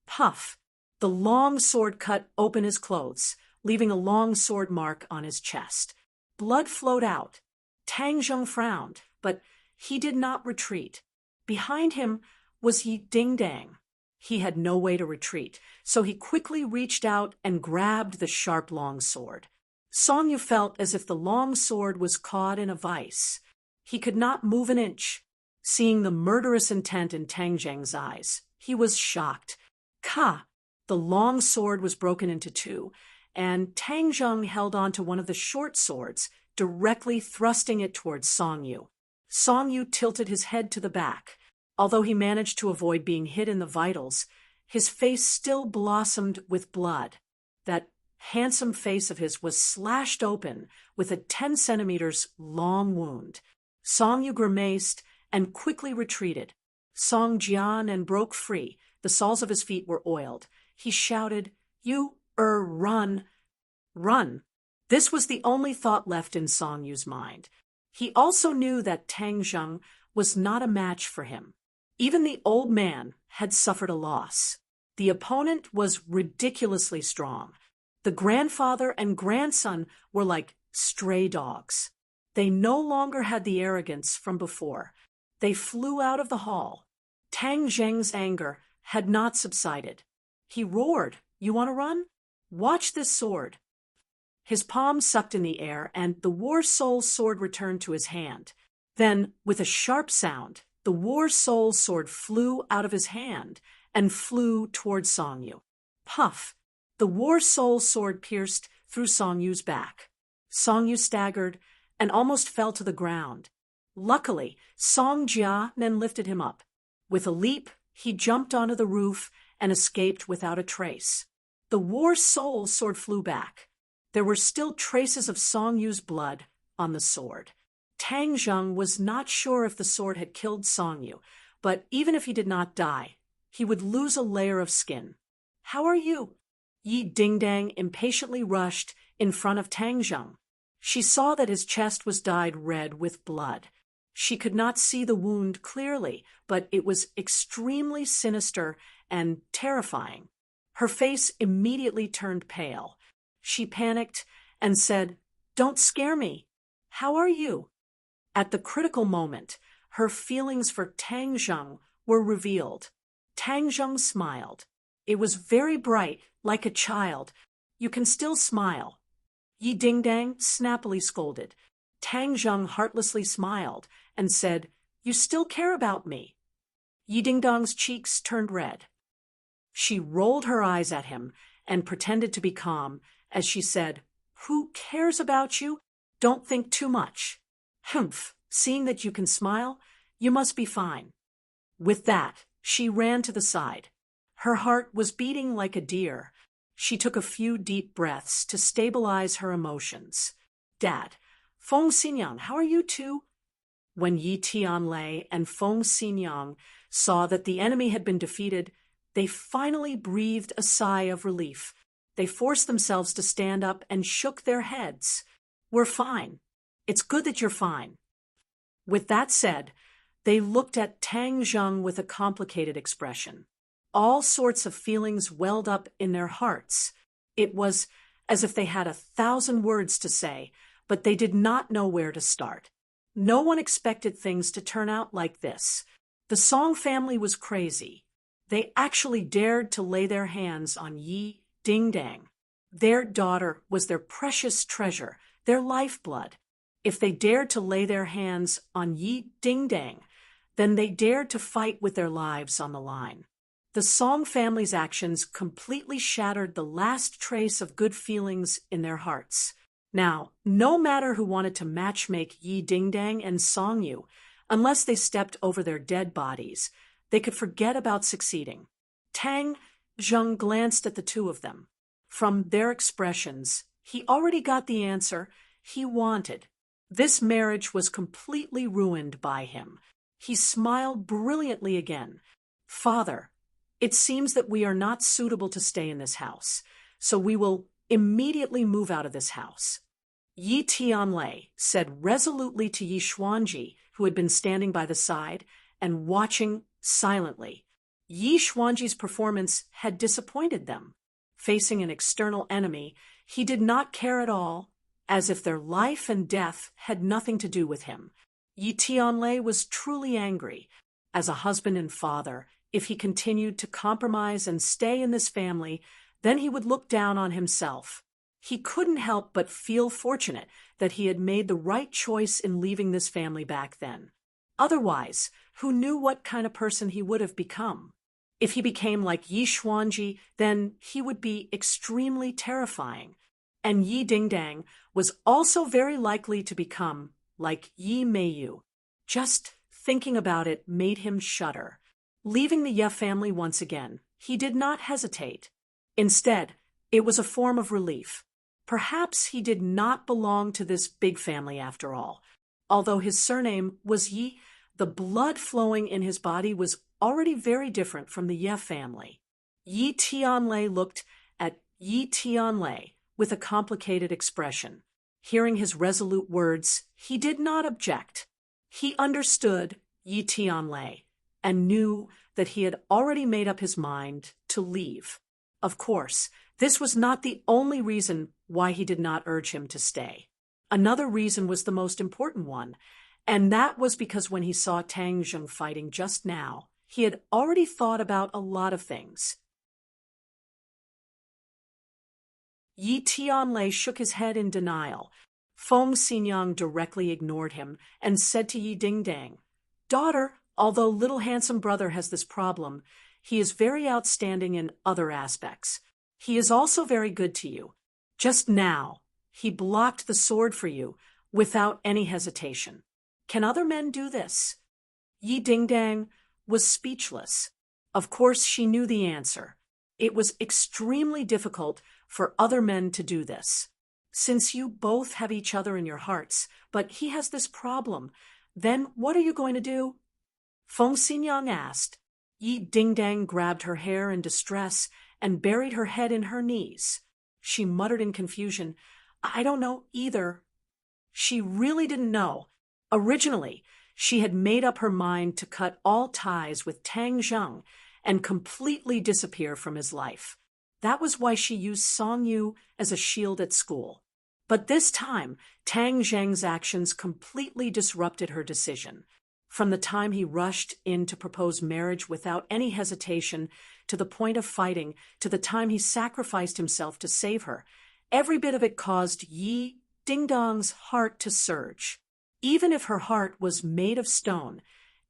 Speaker 1: Puff! The long sword cut open his clothes, leaving a long sword mark on his chest. Blood flowed out. Tang Zheng frowned, but he did not retreat. Behind him was Yi Dingdang. He had no way to retreat, so he quickly reached out and grabbed the sharp long sword. Song Yu felt as if the long sword was caught in a vice. He could not move an inch. Seeing the murderous intent in Tang Zheng's eyes, he was shocked. Ka! The long sword was broken into two, and Tang Zheng held on to one of the short swords, directly thrusting it towards Song Yu. Song Yu tilted his head to the back. Although he managed to avoid being hit in the vitals, his face still blossomed with blood. That handsome face of his was slashed open with a 10 centimeters long wound. Song Yu grimaced and quickly retreated. Song Jian and broke free. The soles of his feet were oiled. He shouted, run, run. This was the only thought left in Song Yu's mind. He also knew that Tang Zheng was not a match for him. Even the old man had suffered a loss. The opponent was ridiculously strong. The grandfather and grandson were like stray dogs. They no longer had the arrogance from before. They flew out of the hall. Tang Zheng's anger had not subsided. He roared, "You want to run? Watch this sword." His palm sucked in the air, and the War Soul's sword returned to his hand. Then, with a sharp sound, the War Soul's sword flew out of his hand and flew towards Song Yu. Puff! The War Soul's sword pierced through Song Yu's back. Song Yu staggered and almost fell to the ground. Luckily, Song Jian lifted him up. With a leap, he jumped onto the roof and escaped without a trace. The War Soul's sword flew back. There were still traces of Song Yu's blood on the sword. Tang Zheng was not sure if the sword had killed Song Yu, but even if he did not die, he would lose a layer of skin. "How are you?" Yi Dingdang impatiently rushed in front of Tang Zheng. She saw that his chest was dyed red with blood. She could not see the wound clearly, but it was extremely sinister and terrifying. Her face immediately turned pale. She panicked and said, "Don't scare me. How are you?" At the critical moment, her feelings for Tang Zheng were revealed. Tang Zheng smiled. It was very bright, like a child. "You can still smile." Yi Dingdang snappily scolded. Tang Zheng heartlessly smiled and said, "You still care about me." Yi Dingdang's cheeks turned red. She rolled her eyes at him and pretended to be calm as she said, "Who cares about you? Don't think too much." "Humph, seeing that you can smile, you must be fine." With that, she ran to the side. Her heart was beating like a deer. She took a few deep breaths to stabilize her emotions. "Dad, Feng Xinyang, how are you two?" When Yi Tianlei and Feng Xinyang saw that the enemy had been defeated, they finally breathed a sigh of relief. They forced themselves to stand up and shook their heads. "We're fine." It's good that you're fine." With that said, they looked at Tang Zheng with a complicated expression. All sorts of feelings welled up in their hearts. It was as if they had 1,000 words to say, but they did not know where to start. No one expected things to turn out like this. The Song family was crazy. They actually dared to lay their hands on Yi Dingdang. Their daughter was their precious treasure, their lifeblood. If they dared to lay their hands on Yi Dingdang, then they dared to fight with their lives on the line. The Song family's actions completely shattered the last trace of good feelings in their hearts. Now, no matter who wanted to matchmake Yi Dingdang and Song Yu, unless they stepped over their dead bodies, they could forget about succeeding. Tang Zheng glanced at the two of them. From their expressions, he already got the answer he wanted. This marriage was completely ruined by him. He smiled brilliantly again. "Father, it seems that we are not suitable to stay in this house, so we will immediately move out of this house." Yi Tianlei said resolutely to Yi Xuanji, who had been standing by the side and watching silently. Yi Xuanji's performance had disappointed them. Facing an external enemy, he did not care at all, as if their life and death had nothing to do with him. Yi Tianlei was truly angry. As a husband and father, if he continued to compromise and stay in this family, then he would look down on himself. He couldn't help but feel fortunate that he had made the right choice in leaving this family back then. Otherwise, who knew what kind of person he would have become? If he became like Yi Xuanji, then he would be extremely terrifying. And Yi Dingdang was also very likely to become like Yi Meiyu. Just thinking about it made him shudder. Leaving the Ye family once again, he did not hesitate. Instead, it was a form of relief. Perhaps he did not belong to this big family after all. Although his surname was Yi, the blood flowing in his body was already very different from the Ye family. Yi Tianlei looked at Yi Tianlei with a complicated expression. Hearing his resolute words, he did not object. He understood Yi Tianlei and knew that he had already made up his mind to leave. Of course, this was not the only reason why he did not urge him to stay. Another reason was the most important one, and that was because when he saw Tang Zheng fighting just now, he had already thought about a lot of things. Yi Tianlei shook his head in denial. Feng Xinyang directly ignored him and said to Yi Dingdang, "Daughter, although little handsome brother has this problem, he is very outstanding in other aspects. He is also very good to you. Just now, he blocked the sword for you without any hesitation. Can other men do this?" Yi Dingdang was speechless. Of course, she knew the answer. It was extremely difficult for other men to do this. Since you both have each other in your hearts, but he has this problem, then what are you going to do? Feng Xinyang asked. Yi Dingdang grabbed her hair in distress and buried her head in her knees. She muttered in confusion, "I don't know either." She really didn't know. Originally, she had made up her mind to cut all ties with Tang Zheng and completely disappear from his life. That was why she used Song Yu as a shield at school. But this time, Tang Zheng's actions completely disrupted her decision. From the time he rushed in to propose marriage without any hesitation, to the point of fighting, to the time he sacrificed himself to save her, every bit of it caused Yi Dingdang's heart to surge. Even if her heart was made of stone,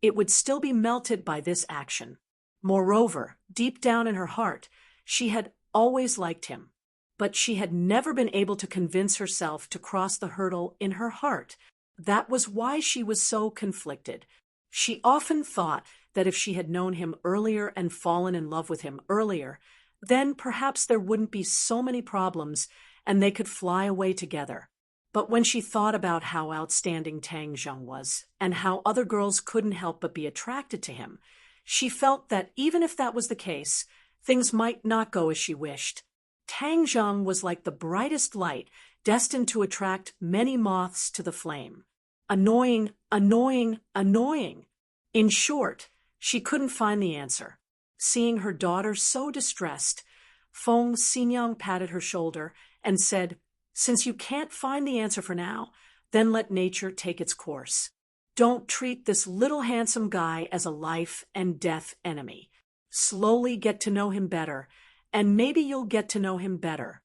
Speaker 1: it would still be melted by this action. Moreover, deep down in her heart, she had always liked him. But she had never been able to convince herself to cross the hurdle in her heart. That was why she was so conflicted. She often thought that if she had known him earlier and fallen in love with him earlier, then perhaps there wouldn't be so many problems and they could fly away together. But when she thought about how outstanding Tang Zheng was and how other girls couldn't help but be attracted to him, she felt that even if that was the case, things might not go as she wished. Tang Zheng was like the brightest light, destined to attract many moths to the flame. Annoying, annoying, annoying. In short, she couldn't find the answer. Seeing her daughter so distressed, Feng Xinyang patted her shoulder and said, "Since you can't find the answer for now, then let nature take its course. Don't treat this little handsome guy as a life and death enemy. Slowly get to know him better, and maybe you'll get to know him better."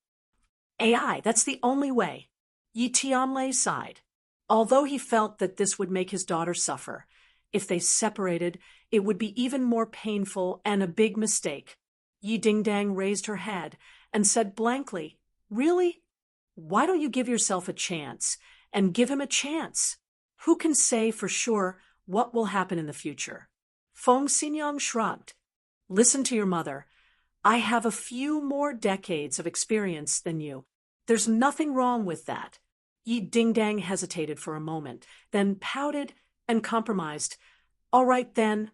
Speaker 1: AI, that's the only way. Yi Tianlei sighed. Although he felt that this would make his daughter suffer, if they separated, it would be even more painful and a big mistake. Yi Dingdang raised her head and said blankly, "Really? Why don't you give yourself a chance and give him a chance? Who can say for sure what will happen in the future?" Feng Xinyang shrugged. "Listen to your mother. I have a few more decades of experience than you. There's nothing wrong with that." Yi Dingdang hesitated for a moment, then pouted and compromised. "All right then."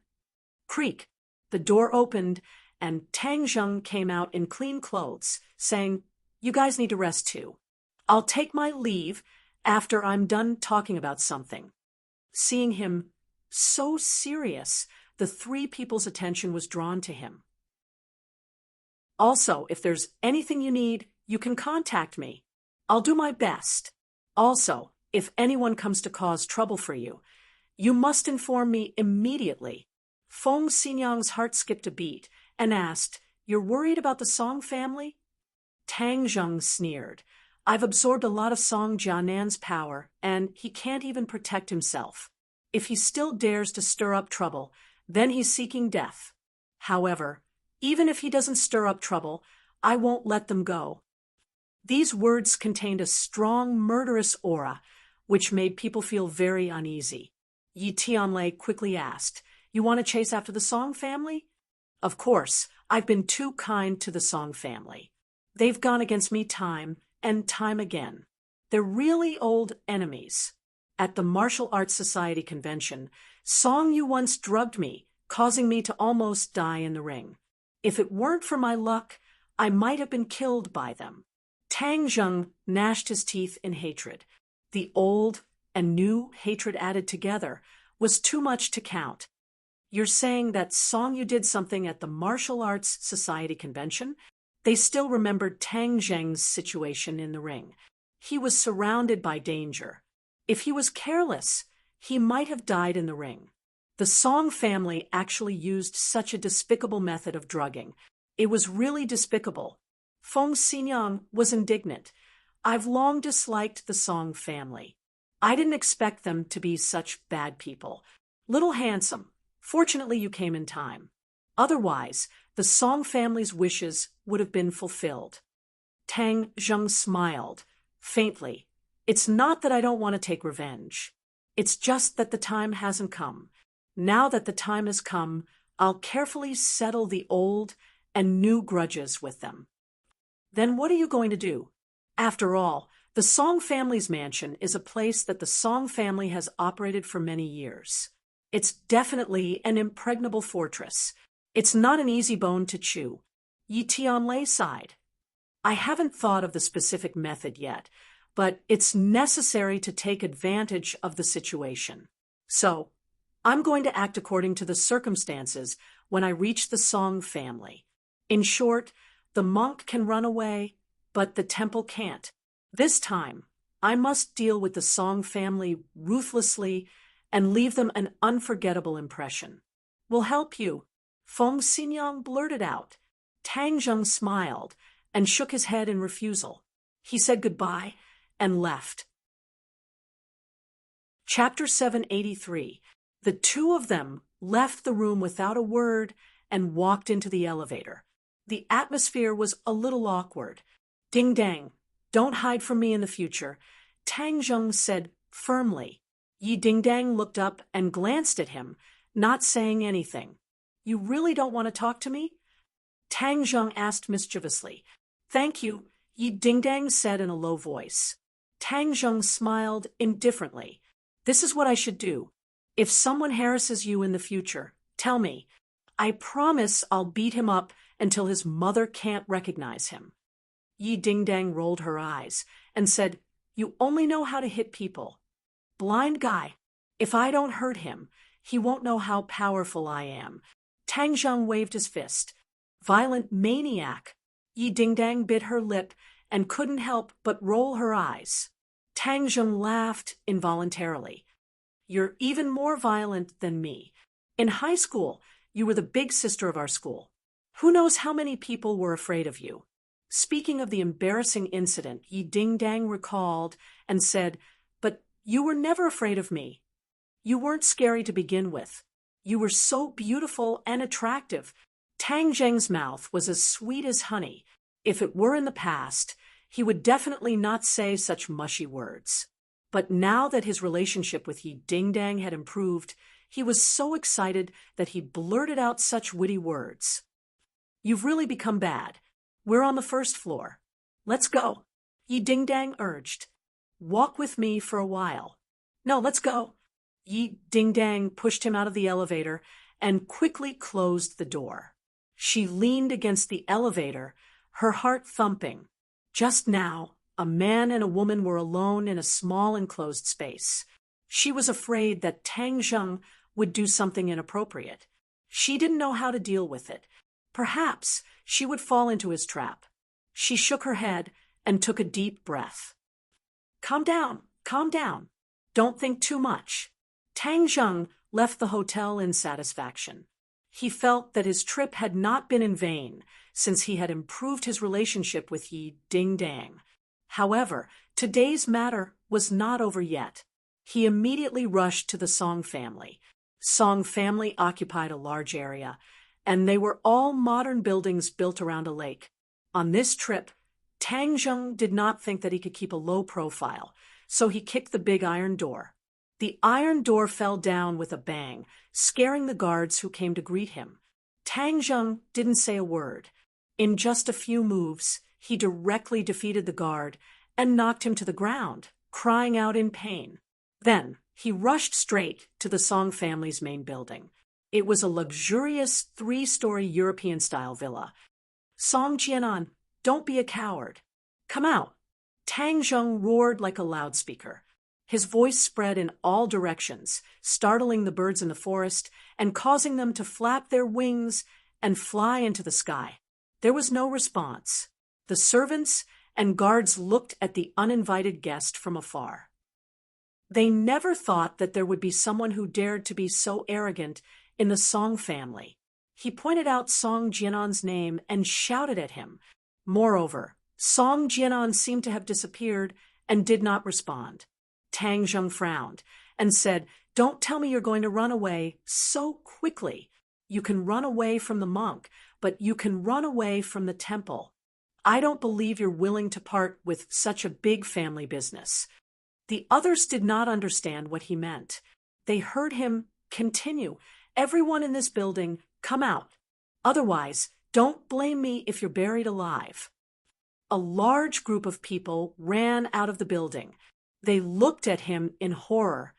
Speaker 1: Creak. The door opened, and Tang Zheng came out in clean clothes, saying, "You guys need to rest too. I'll take my leave after I'm done talking about something." Seeing him so serious, the three people's attention was drawn to him. "Also, if there's anything you need, you can contact me. I'll do my best. Also, if anyone comes to cause trouble for you, you must inform me immediately." Feng Xinyang's heart skipped a beat and asked, "You're worried about the Song family?" Tang Zheng sneered. "I've absorbed a lot of Song Jianan's power, and he can't even protect himself. If he still dares to stir up trouble, then he's seeking death. However, even if he doesn't stir up trouble, I won't let them go." These words contained a strong, murderous aura, which made people feel very uneasy. Yi Tianlei quickly asked, "You want to chase after the Song family?" "Of course, I've been too kind to the Song family. They've gone against me time and time again. They're really old enemies. At the Martial Arts Society convention, Song Yu once drugged me, causing me to almost die in the ring. If it weren't for my luck, I might have been killed by them." Tang Zheng gnashed his teeth in hatred. The old and new hatred added together was too much to count. "You're saying that Song Yu did something at the Martial Arts Society convention?" They still remembered Tang Zheng's situation in the ring. He was surrounded by danger. If he was careless, he might have died in the ring. The Song family actually used such a despicable method of drugging. It was really despicable. Feng Xinyang was indignant. "I've long disliked the Song family. I didn't expect them to be such bad people. Little Handsome, fortunately you came in time. Otherwise, the Song family's wishes would have been fulfilled." Tang Zheng smiled, faintly. "It's not that I don't want to take revenge. It's just that the time hasn't come. Now that the time has come, I'll carefully settle the old and new grudges with them." "Then what are you going to do?" "After all, the Song family's mansion is a place that the Song family has operated for many years. It's definitely an impregnable fortress. It's not an easy bone to chew." Yi Tianlei sighed. "I haven't thought of the specific method yet, but it's necessary to take advantage of the situation. So, I'm going to act according to the circumstances when I reach the Song family. In short, the monk can run away, but the temple can't. This time, I must deal with the Song family ruthlessly and leave them an unforgettable impression." "We'll help you," Feng Xinyang blurted out. Tang Zheng smiled and shook his head in refusal. He said goodbye and left. Chapter 783. The two of them left the room without a word and walked into the elevator. The atmosphere was a little awkward. "Ding Dang, don't hide from me in the future," Tang Zheng said firmly. Yi Dingdang looked up and glanced at him, not saying anything. "You really don't want to talk to me?" Tang Zheng asked mischievously. "Thank you," Yi Dingdang said in a low voice. Tang Zheng smiled indifferently. "This is what I should do. If someone harasses you in the future, tell me. I promise I'll beat him up until his mother can't recognize him." Yi Dingdang rolled her eyes and said, "You only know how to hit people. Blind guy. If I don't hurt him, he won't know how powerful I am." Tang Zheng waved his fist. "Violent maniac." Yi Dingdang bit her lip and couldn't help but roll her eyes. Tang Zheng laughed involuntarily. "You're even more violent than me. In high school, you were the big sister of our school. Who knows how many people were afraid of you?" Speaking of the embarrassing incident, Yi Dingdang recalled and said, "But you were never afraid of me. You weren't scary to begin with. You were so beautiful and attractive." Tang Zheng's mouth was as sweet as honey. If it were in the past, he would definitely not say such mushy words. But now that his relationship with Yi Dingdang had improved, he was so excited that he blurted out such witty words. "You've really become bad. We're on the first floor. Let's go," Yi Dingdang urged. "Walk with me for a while." "No, let's go." Yi Dingdang pushed him out of the elevator and quickly closed the door. She leaned against the elevator, her heart thumping. Just now, a man and a woman were alone in a small enclosed space. She was afraid that Tang Zheng would do something inappropriate. She didn't know how to deal with it. Perhaps she would fall into his trap. She shook her head and took a deep breath. Calm down. Don't think too much." Tang Zheng left the hotel in satisfaction. He felt that his trip had not been in vain, since he had improved his relationship with Yi Dingdang. However, today's matter was not over yet. He immediately rushed to the Song family. Song family occupied a large area, and they were all modern buildings built around a lake. On this trip, Tang Zheng did not think that he could keep a low profile, so he kicked the big iron door. The iron door fell down with a bang, scaring the guards who came to greet him. Tang Zheng didn't say a word. In just a few moves, he directly defeated the guard and knocked him to the ground, crying out in pain. Then, he rushed straight to the Song family's main building. It was a luxurious 3-story European-style villa. "Song Jianan, don't be a coward. Come out." Tang Zheng roared like a loudspeaker. His voice spread in all directions, startling the birds in the forest and causing them to flap their wings and fly into the sky. There was no response. The servants and guards looked at the uninvited guest from afar. They never thought that there would be someone who dared to be so arrogant in the Song family. He pointed out Song Jianan's name and shouted at him. Moreover, Song Jianan seemed to have disappeared and did not respond. Tang Zheng frowned and said, "Don't tell me you're going to run away so quickly. You can run away from the monk, but you can run away from the temple. I don't believe you're willing to part with such a big family business." The others did not understand what he meant. They heard him continue, "Everyone in this building, come out. Otherwise, don't blame me if you're buried alive." A large group of people ran out of the building. They looked at him in horror,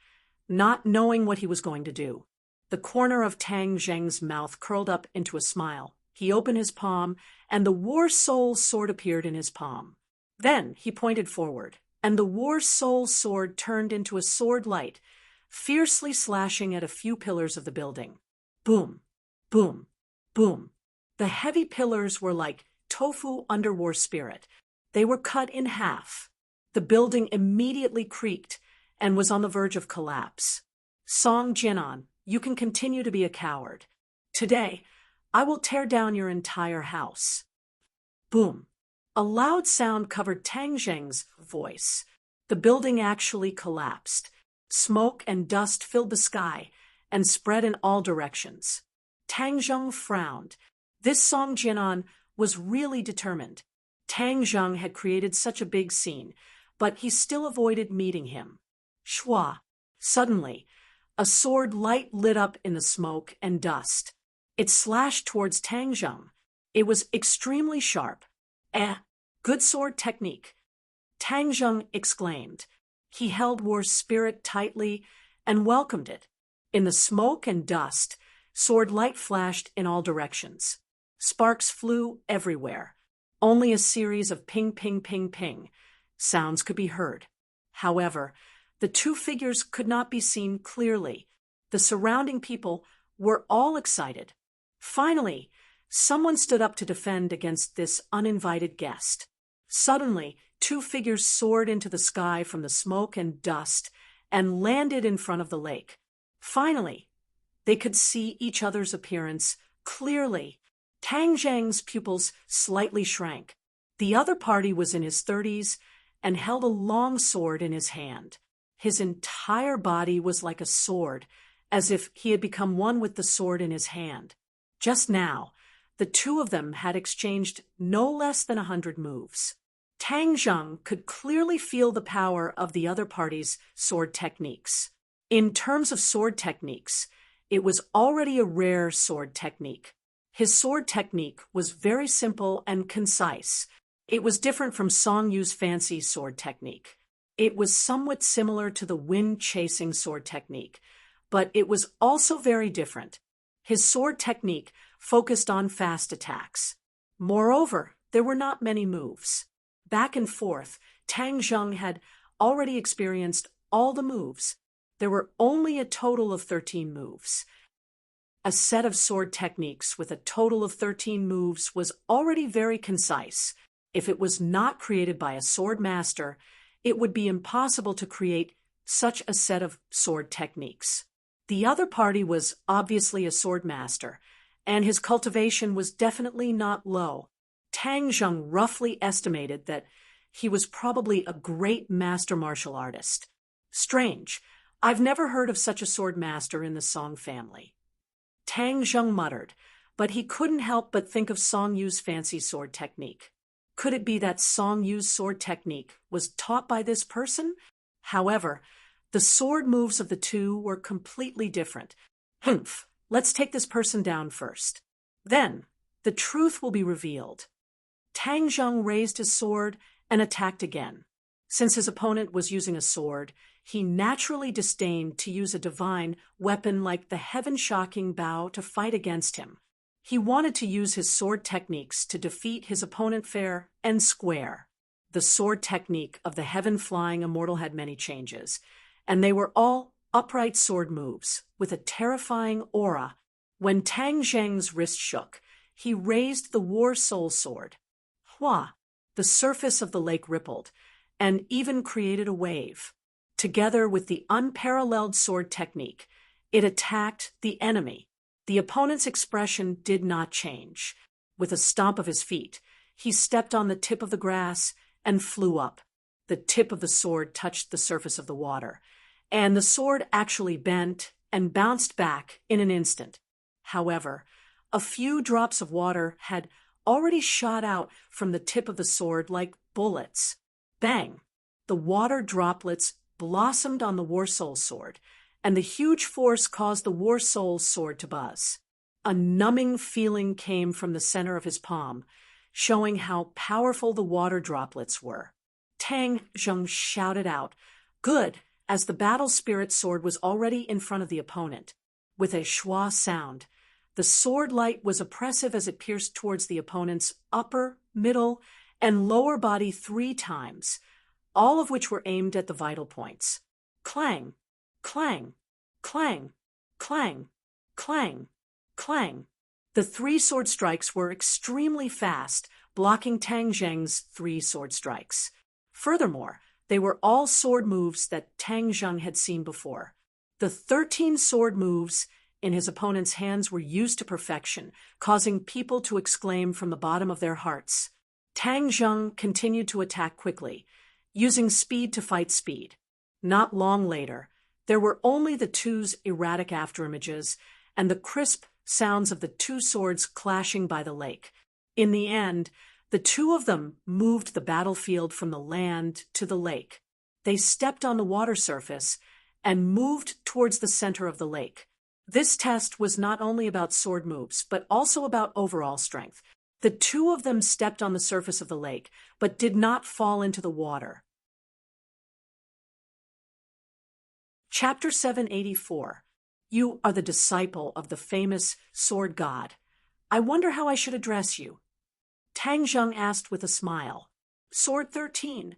Speaker 1: not knowing what he was going to do. The corner of Tang Zheng's mouth curled up into a smile. He opened his palm, and the War Soul's sword appeared in his palm. Then he pointed forward, and the War Soul's sword turned into a sword light, fiercely slashing at a few pillars of the building. Boom, boom, boom. The heavy pillars were like tofu under war spirit. They were cut in half. The building immediately creaked and was on the verge of collapse. "Song Jianan, you can continue to be a coward. Today, I will tear down your entire house." Boom. A loud sound covered Tang Zheng's voice. The building actually collapsed. Smoke and dust filled the sky and spread in all directions. Tang Zheng frowned. This Song Jianan was really determined. Tang Zheng had created such a big scene, but he still avoided meeting him. Shwa! Suddenly, a sword light lit up in the smoke and dust. It slashed towards Tang Zheng. It was extremely sharp. Good sword technique," Tang Zheng exclaimed. He held War Spirit tightly and welcomed it. In the smoke and dust, sword light flashed in all directions. Sparks flew everywhere. Only a series of ping, ping, ping, ping sounds could be heard. However, the two figures could not be seen clearly. The surrounding people were all excited. Finally, someone stood up to defend against this uninvited guest. Suddenly, two figures soared into the sky from the smoke and dust and landed in front of the lake. Finally, they could see each other's appearance clearly. Tang Zhang's pupils slightly shrank. The other party was in his 30s and held a long sword in his hand. His entire body was like a sword, as if he had become one with the sword in his hand. Just now, the two of them had exchanged no less than 100 moves. Tang Zhang could clearly feel the power of the other party's sword techniques. In terms of sword techniques, it was already a rare sword technique. His sword technique was very simple and concise. It was different from Song Yu's fancy sword technique. It was somewhat similar to the wind-chasing sword technique, but it was also very different. His sword technique focused on fast attacks. Moreover, there were not many moves. Back and forth, Tang Zhang had already experienced all the moves. There were only a total of 13 moves. A set of sword techniques with a total of 13 moves was already very concise. If it was not created by a sword master, it would be impossible to create such a set of sword techniques. The other party was obviously a sword master, and his cultivation was definitely not low. Tang Zhang roughly estimated that he was probably a great master martial artist. Strange, I've never heard of such a sword master in the Song family. Tang Zhang muttered, but he couldn't help but think of Song Yu's fancy sword technique. Could it be that Song Yu's sword technique was taught by this person? However, the sword moves of the two were completely different. Humph, let's take this person down first. Then, the truth will be revealed. Tang Zhang raised his sword and attacked again. Since his opponent was using a sword, he naturally disdained to use a divine weapon like the heaven-shocking bow to fight against him. He wanted to use his sword techniques to defeat his opponent fair and square. The sword technique of the heaven-flying immortal had many changes, and they were all upright sword moves with a terrifying aura. When Tang Zhang's wrist shook, he raised the War Soul Sword. Hua! The surface of the lake rippled, and even created a wave. Together with the unparalleled sword technique, it attacked the enemy. The opponent's expression did not change. With a stomp of his feet, he stepped on the tip of the grass and flew up. The tip of the sword touched the surface of the water, and the sword actually bent and bounced back in an instant. However, a few drops of water had already shot out from the tip of the sword like bullets. Bang! The water droplets blossomed on the War Soul Sword, and the huge force caused the War Soul Sword to buzz. A numbing feeling came from the center of his palm, showing how powerful the water droplets were. Tang Zhang shouted out, "Good!" as the battle spirit sword was already in front of the opponent. With a schwa sound, the sword light was oppressive as it pierced towards the opponent's upper, middle, and lower body 3 times, all of which were aimed at the vital points. Clang, clang, clang, clang, clang, clang. The 3 sword strikes were extremely fast, blocking Tang Zhang's 3 sword strikes. Furthermore, they were all sword moves that Tang Zhang had seen before. The 13 sword moves in his opponent's hands were used to perfection, causing people to exclaim from the bottom of their hearts. Tang Zhang continued to attack quickly, using speed to fight speed. Not long later, there were only the two's erratic afterimages and the crisp sounds of the 2 swords clashing by the lake. In the end, the 2 of them moved the battlefield from the land to the lake. They stepped on the water surface and moved towards the center of the lake. This test was not only about sword moves, but also about overall strength. The 2 of them stepped on the surface of the lake, but did not fall into the water. Chapter 784. You are the disciple of the famous sword god. I wonder how I should address you. Tang Zheng asked with a smile. Sword 13.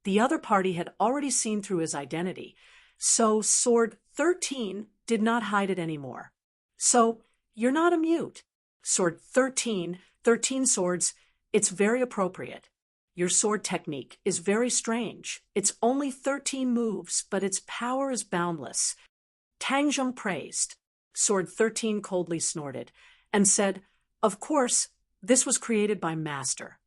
Speaker 1: The other party had already seen through his identity, so Sword 13 did not hide it anymore. So, you're not a mute. Sword 13, 13 swords, it's very appropriate. Your sword technique is very strange. It's only 13 moves, but its power is boundless. Tang Zheng praised. Sword 13 coldly snorted and said, Of course, this was created by Master.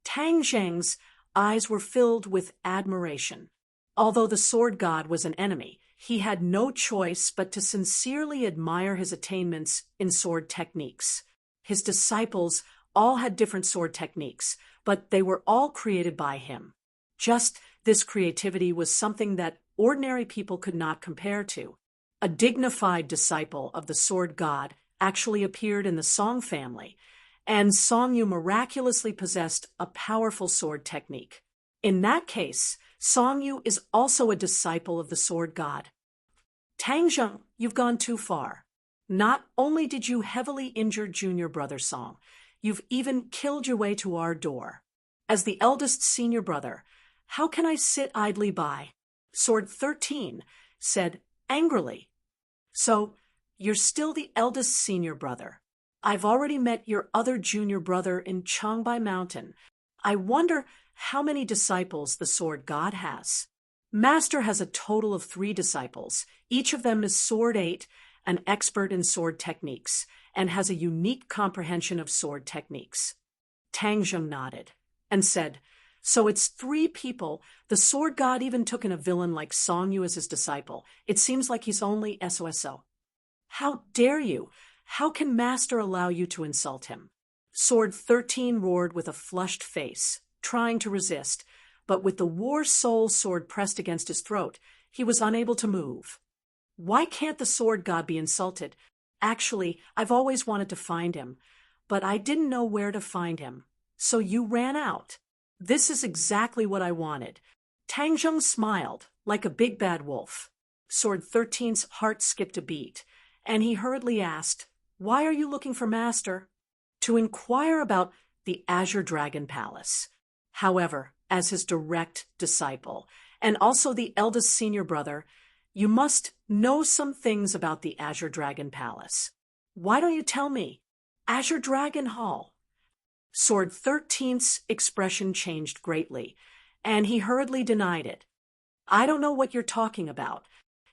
Speaker 1: Tang Zheng's eyes were filled with admiration. Although the sword god was an enemy, he had no choice but to sincerely admire his attainments in sword techniques. His disciples all had different sword techniques, but they were all created by him. Just this creativity was something that ordinary people could not compare to. A dignified disciple of the sword god actually appeared in the Song family, and Song Yu miraculously possessed a powerful sword technique. In that case, Song Yu is also a disciple of the sword god. Tang Zheng, you've gone too far. Not only did you heavily injure junior brother Song, you've even killed your way to our door. As the eldest senior brother, how can I sit idly by? Sword 13 said angrily. So, you're still the eldest senior brother. I've already met your other junior brother in Changbai Mountain. I wonder how many disciples the sword god has. Master has a total of 3 disciples. Each of them is Sword 8, an expert in sword techniques, and has a unique comprehension of sword techniques. Tang Zheng nodded and said, So it's 3 people. The sword god even took in a villain like Song Yu as his disciple. It seems like he's only SOSO. How dare you? How can Master allow you to insult him? Sword 13 roared with a flushed face, trying to resist, but with the war soul sword pressed against his throat, he was unable to move. Why can't the sword god be insulted? Actually, I've always wanted to find him, but I didn't know where to find him. So you ran out. This is exactly what I wanted. Tang Zheng smiled, like a big bad wolf. Sword 13's heart skipped a beat, and he hurriedly asked, Why are you looking for Master? To inquire about the Azure Dragon Palace. However, as his direct disciple, and also the eldest senior brother, you must know some things about the Azure Dragon Palace. Why don't you tell me? Azure Dragon Hall. Sword 13's expression changed greatly, and he hurriedly denied it. I don't know what you're talking about.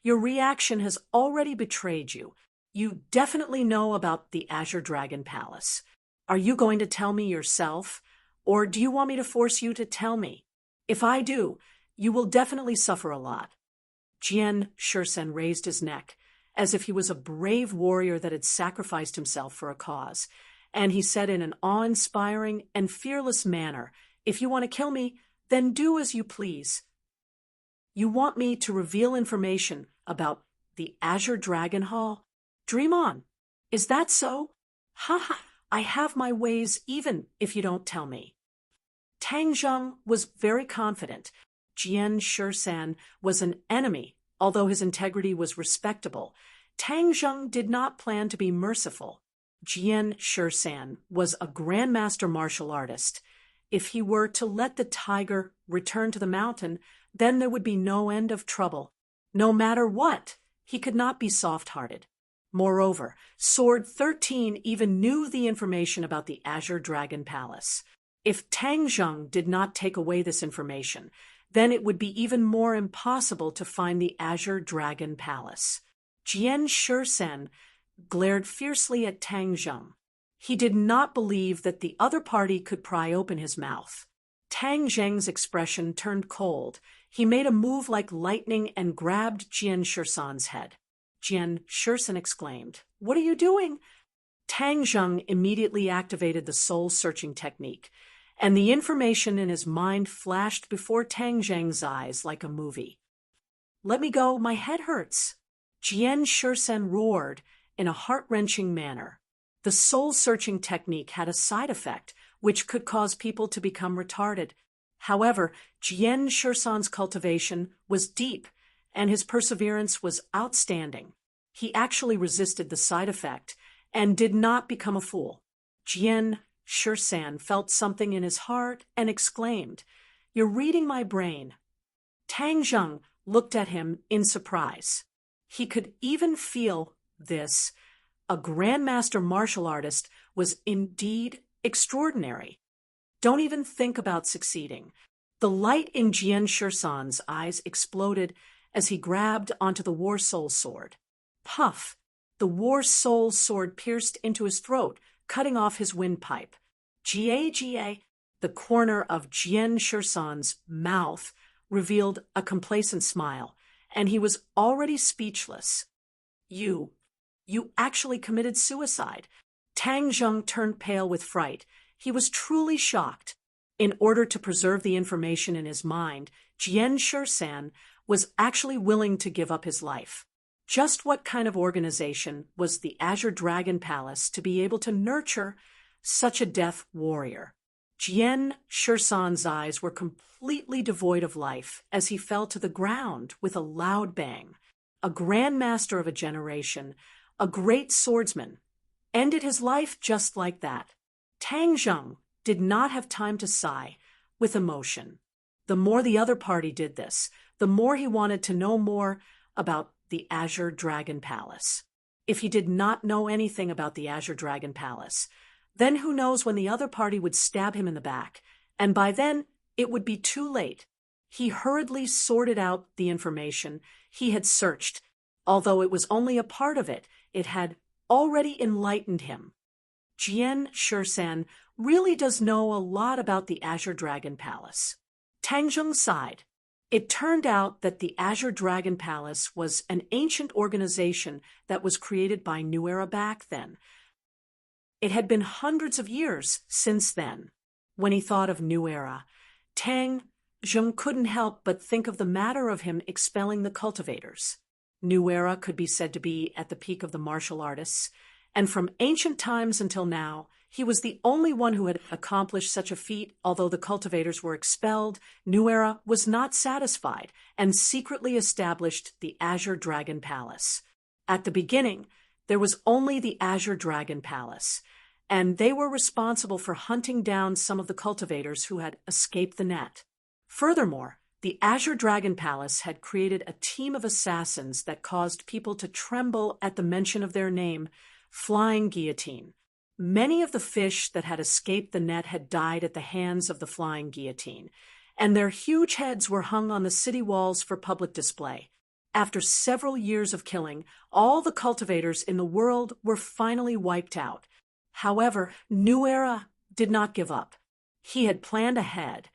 Speaker 1: Your reaction has already betrayed you. You definitely know about the Azure Dragon Palace. Are you going to tell me yourself, or do you want me to force you to tell me? If I do, you will definitely suffer a lot. Jian Shursen raised his neck, as if he was a brave warrior that had sacrificed himself for a cause, and he said in an awe-inspiring and fearless manner, If you want to kill me, then do as you please. You want me to reveal information about the Azure Dragon Hall? Dream on. Is that so? Ha ha, I have my ways even if you don't tell me. Tang Zheng was very confident. Jian Shursan was an enemy, although his integrity was respectable. Tang Zheng did not plan to be merciful. Jian Shursan was a grandmaster martial artist. If he were to let the tiger return to the mountain, then there would be no end of trouble. No matter what, he could not be soft-hearted. Moreover, Sword 13 even knew the information about the Azure Dragon Palace. If Tang Zheng did not take away this information, then it would be even more impossible to find the Azure Dragon Palace. Jian Shursen glared fiercely at Tang Zheng. He did not believe that the other party could pry open his mouth. Tang Zheng's expression turned cold. He made a move like lightning and grabbed Jian Shursan's head. Jian Shursen exclaimed, What are you doing? Tang Zheng immediately activated the soul-searching technique, and the information in his mind flashed before Tang Zheng's eyes like a movie. Let me go, my head hurts. Jian Shursen roared in a heart-wrenching manner. The soul-searching technique had a side effect, which could cause people to become retarded. However, Jian Shursan's cultivation was deep, and his perseverance was outstanding. He actually resisted the side effect and did not become a fool. Jian Shirsan felt something in his heart and exclaimed, "You're reading my brain." Tang Zheng looked at him in surprise. He could even feel this. A grandmaster martial artist was indeed extraordinary. Don't even think about succeeding. The light in Jian Shirsan's eyes exploded as he grabbed onto the War Soul sword. Puff! The War Soul sword pierced into his throat, cutting off his windpipe. Jia! The corner of Jian Shirsan's mouth revealed a complacent smile, and he was already speechless. You actually committed suicide." Tang Zheng turned pale with fright. He was truly shocked. In order to preserve the information in his mind, Jian Shirsan was actually willing to give up his life. Just what kind of organization was the Azure Dragon Palace to be able to nurture such a death warrior? Jian Shirsan's eyes were completely devoid of life as he fell to the ground with a loud bang. A grandmaster of a generation, a great swordsman, ended his life just like that. Tang Zheng did not have time to sigh with emotion. The more the other party did this, the more he wanted to know more about the Azure Dragon Palace. If he did not know anything about the Azure Dragon Palace, then who knows when the other party would stab him in the back, and by then it would be too late. He hurriedly sorted out the information he had searched. Although it was only a part of it, it had already enlightened him. Jian Shirsan really does know a lot about the Azure Dragon Palace. Tang Zheng sighed. It turned out that the Azure Dragon Palace was an ancient organization that was created by New Era back then. It had been hundreds of years since then. When he thought of New Era, Tang Zheng couldn't help but think of the matter of him expelling the cultivators. New Era could be said to be at the peak of the martial artists, and from ancient times until now, he was the only one who had accomplished such a feat. Although the cultivators were expelled, New Era was not satisfied and secretly established the Azure Dragon Palace. At the beginning, there was only the Azure Dragon Palace, and they were responsible for hunting down some of the cultivators who had escaped the net. Furthermore, the Azure Dragon Palace had created a team of assassins that caused people to tremble at the mention of their name, Flying Guillotine. Many of the fish that had escaped the net had died at the hands of the Flying Guillotine, and their huge heads were hung on the city walls for public display. After several years of killing, all the cultivators in the world were finally wiped out. However, New Era did not give up. He had planned ahead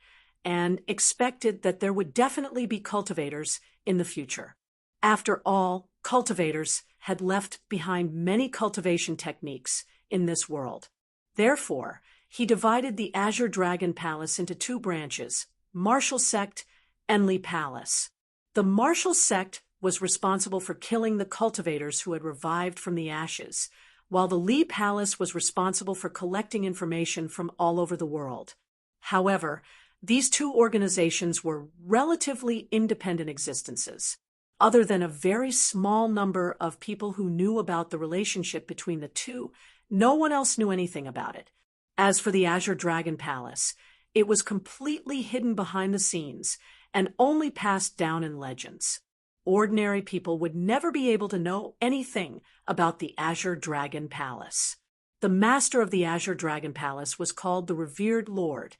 Speaker 1: and expected that there would definitely be cultivators in the future. After all, cultivators had left behind many cultivation techniques in this world. Therefore, he divided the Azure Dragon Palace into two branches, Martial Sect and Li Palace. The Martial Sect was responsible for killing the cultivators who had revived from the ashes, while the Li Palace was responsible for collecting information from all over the world. However, these two organizations were relatively independent existences. Other than a very small number of people who knew about the relationship between the two, no one else knew anything about it. As for the Azure Dragon Palace, it was completely hidden behind the scenes and only passed down in legends. Ordinary people would never be able to know anything about the Azure Dragon Palace. The master of the Azure Dragon Palace was called the Revered Lord,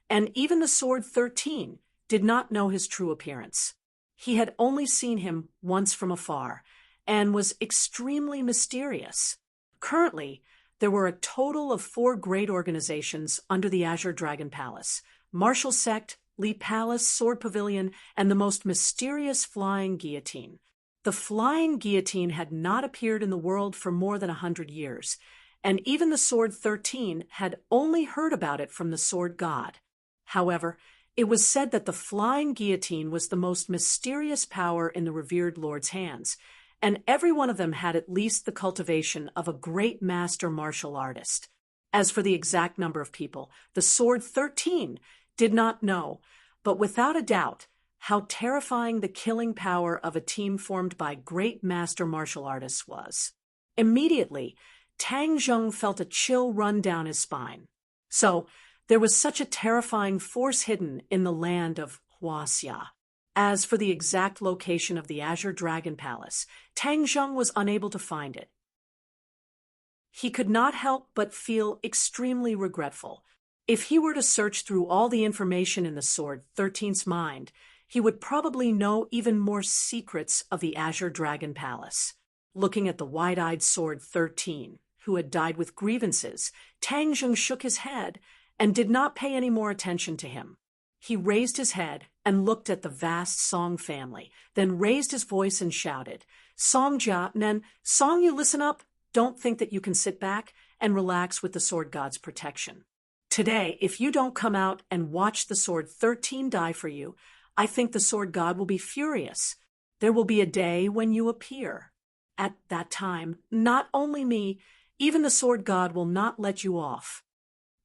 Speaker 1: and even the Sword 13 did not know his true appearance. He had only seen him once from afar, and was extremely mysterious. Currently, there were a total of 4 great organizations under the Azure Dragon Palace: Martial Sect, Li Palace, Sword Pavilion, and the most mysterious Flying Guillotine. The Flying Guillotine had not appeared in the world for more than 100 years, and even the Sword 13 had only heard about it from the Sword God. However, it was said that the Flying Guillotine was the most mysterious power in the Revered Lord's hands, and every one of them had at least the cultivation of a great master martial artist. As for the exact number of people, the Sword 13 did not know, but without a doubt, how terrifying the killing power of a team formed by great master martial artists was. Immediately, Tang Zheng felt a chill run down his spine. So, there was such a terrifying force hidden in the land of Huaxia. As for the exact location of the Azure Dragon Palace, Tang Zheng was unable to find it. He could not help but feel extremely regretful. If he were to search through all the information in the Sword 13's mind, he would probably know even more secrets of the Azure Dragon Palace. Looking at the wide-eyed Sword 13, who had died with grievances, Tang Zheng shook his head and did not pay any more attention to him. He raised his head and looked at the vast Song family, then raised his voice and shouted, "Song Jia, Nen, Song, you listen up. Don't think that you can sit back and relax with the Sword God's protection. Today, if you don't come out and watch the Sword 13 die for you, I think the Sword God will be furious. There will be a day when you appear. At that time, not only me, even the Sword God will not let you off."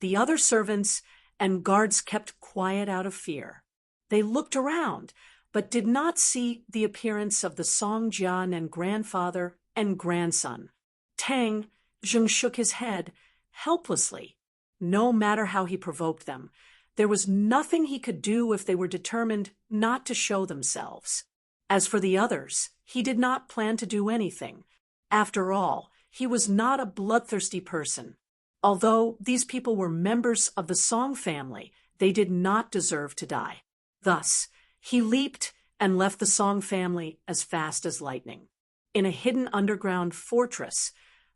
Speaker 1: The other servants and guards kept quiet out of fear. They looked around, but did not see the appearance of the Song Jian and grandfather and grandson. Tang Zheng shook his head helplessly. No matter how he provoked them, there was nothing he could do if they were determined not to show themselves. As for the others, he did not plan to do anything. After all, he was not a bloodthirsty person. Although these people were members of the Song family, they did not deserve to die. Thus, he leaped and left the Song family as fast as lightning. In a hidden underground fortress,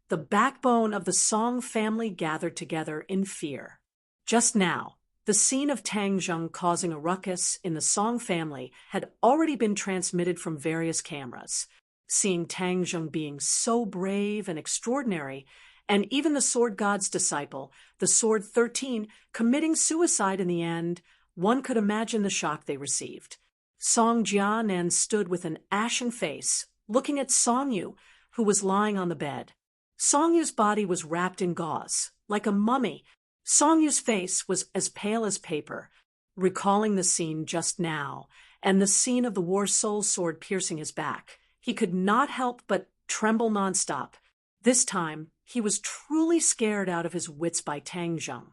Speaker 1: the backbone of the Song family gathered together in fear. Just now, the scene of Tang Zheng causing a ruckus in the Song family had already been transmitted from various cameras. Seeing Tang Zheng being so brave and extraordinary, and even the Sword God's disciple, the Sword 13, committing suicide in the end, one could imagine the shock they received. Song Jianan stood with an ashen face, looking at Song Yu, who was lying on the bed. Song Yu's body was wrapped in gauze, like a mummy. Song Yu's face was as pale as paper. Recalling the scene just now, and the scene of the War Soul sword piercing his back, he could not help but tremble nonstop. This time, he was truly scared out of his wits by Tang Zheng,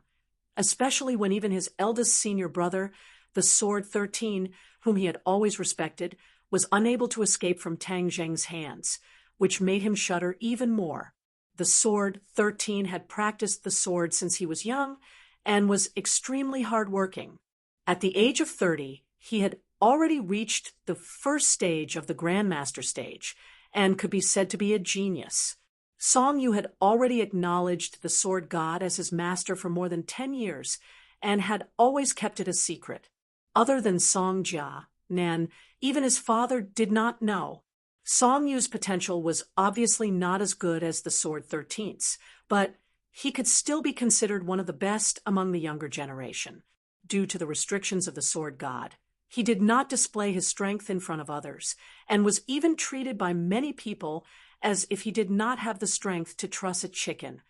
Speaker 1: especially when even his eldest senior brother, the Sword 13, whom he had always respected, was unable to escape from Tang Zheng's hands, which made him shudder even more. The Sword 13 had practiced the sword since he was young and was extremely hard-working. At the age of 30, he had already reached the first stage of the Grandmaster stage and could be said to be a genius. Song Yu had already acknowledged the Sword God as his master for more than 10 years and had always kept it a secret. Other than Song Jia, Nan, even his father did not know. Song Yu's potential was obviously not as good as the Sword 13's, but he could still be considered one of the best among the younger generation. Due to the restrictions of the Sword God, he did not display his strength in front of others, and was even treated by many people as if he did not have the strength to truss a chicken.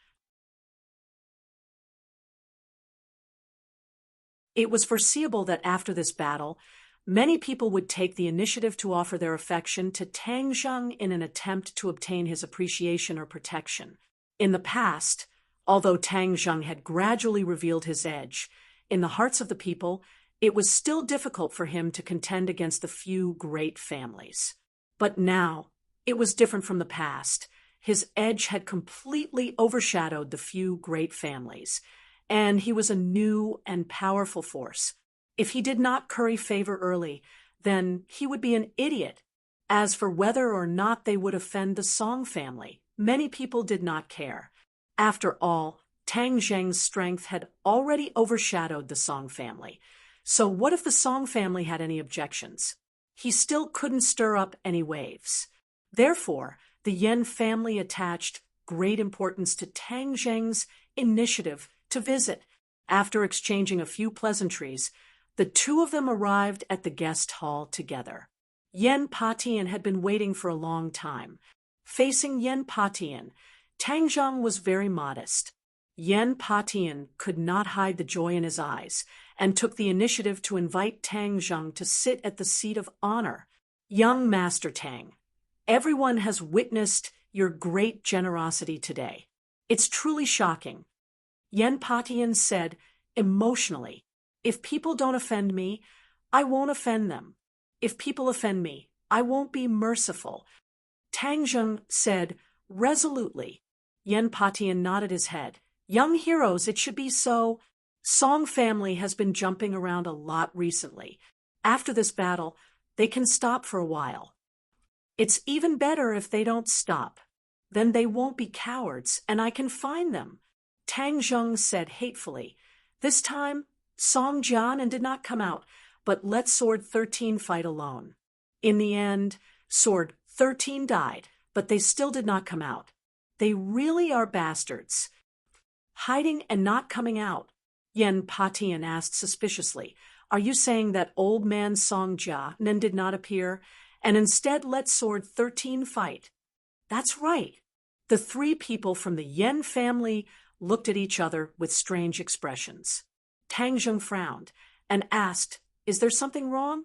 Speaker 1: It was foreseeable that after this battle, many people would take the initiative to offer their affection to Tang Zheng in an attempt to obtain his appreciation or protection. In the past, although Tang Zheng had gradually revealed his edge, in the hearts of the people, it was still difficult for him to contend against the few great families. But now, it was different from the past. His edge had completely overshadowed the few great families, and he was a new and powerful force. If he did not curry favor early, then he would be an idiot. As for whether or not they would offend the Song family, many people did not care. After all, Tang Zheng's strength had already overshadowed the Song family. So what if the Song family had any objections? He still couldn't stir up any waves. Therefore, the Yen family attached great importance to Tang Zheng's initiative to visit. After exchanging a few pleasantries, the two of them arrived at the guest hall together. Yen Patian had been waiting for a long time. Facing Yen Patian, Tang Zheng was very modest. Yen Patian could not hide the joy in his eyes, and took the initiative to invite Tang Zheng to sit at the seat of honor. "Young Master Tang, everyone has witnessed your great generosity today. It's truly shocking. Yen Patian said emotionally, "If people don't offend me, I won't offend them. If people offend me, I won't be merciful." Tang Zheng said resolutely. Yen Patian nodded his head. "Young heroes, it should be so." Song family has been jumping around a lot recently. After this battle, they can stop for a while. It's even better if they don't stop. Then they won't be cowards, and I can find them. Tang Zheng said hatefully. This time, Song Jian did not come out, but let Sword 13 fight alone. In the end, Sword 13 died, but they still did not come out. They really are bastards. Hiding and not coming out. Yen Patian asked suspiciously, "Are you saying that old man Song Jian did not appear, and instead let Sword 13 fight?" "That's right." The three people from the Yen family looked at each other with strange expressions. Tang Zheng frowned and asked, "Is there something wrong?"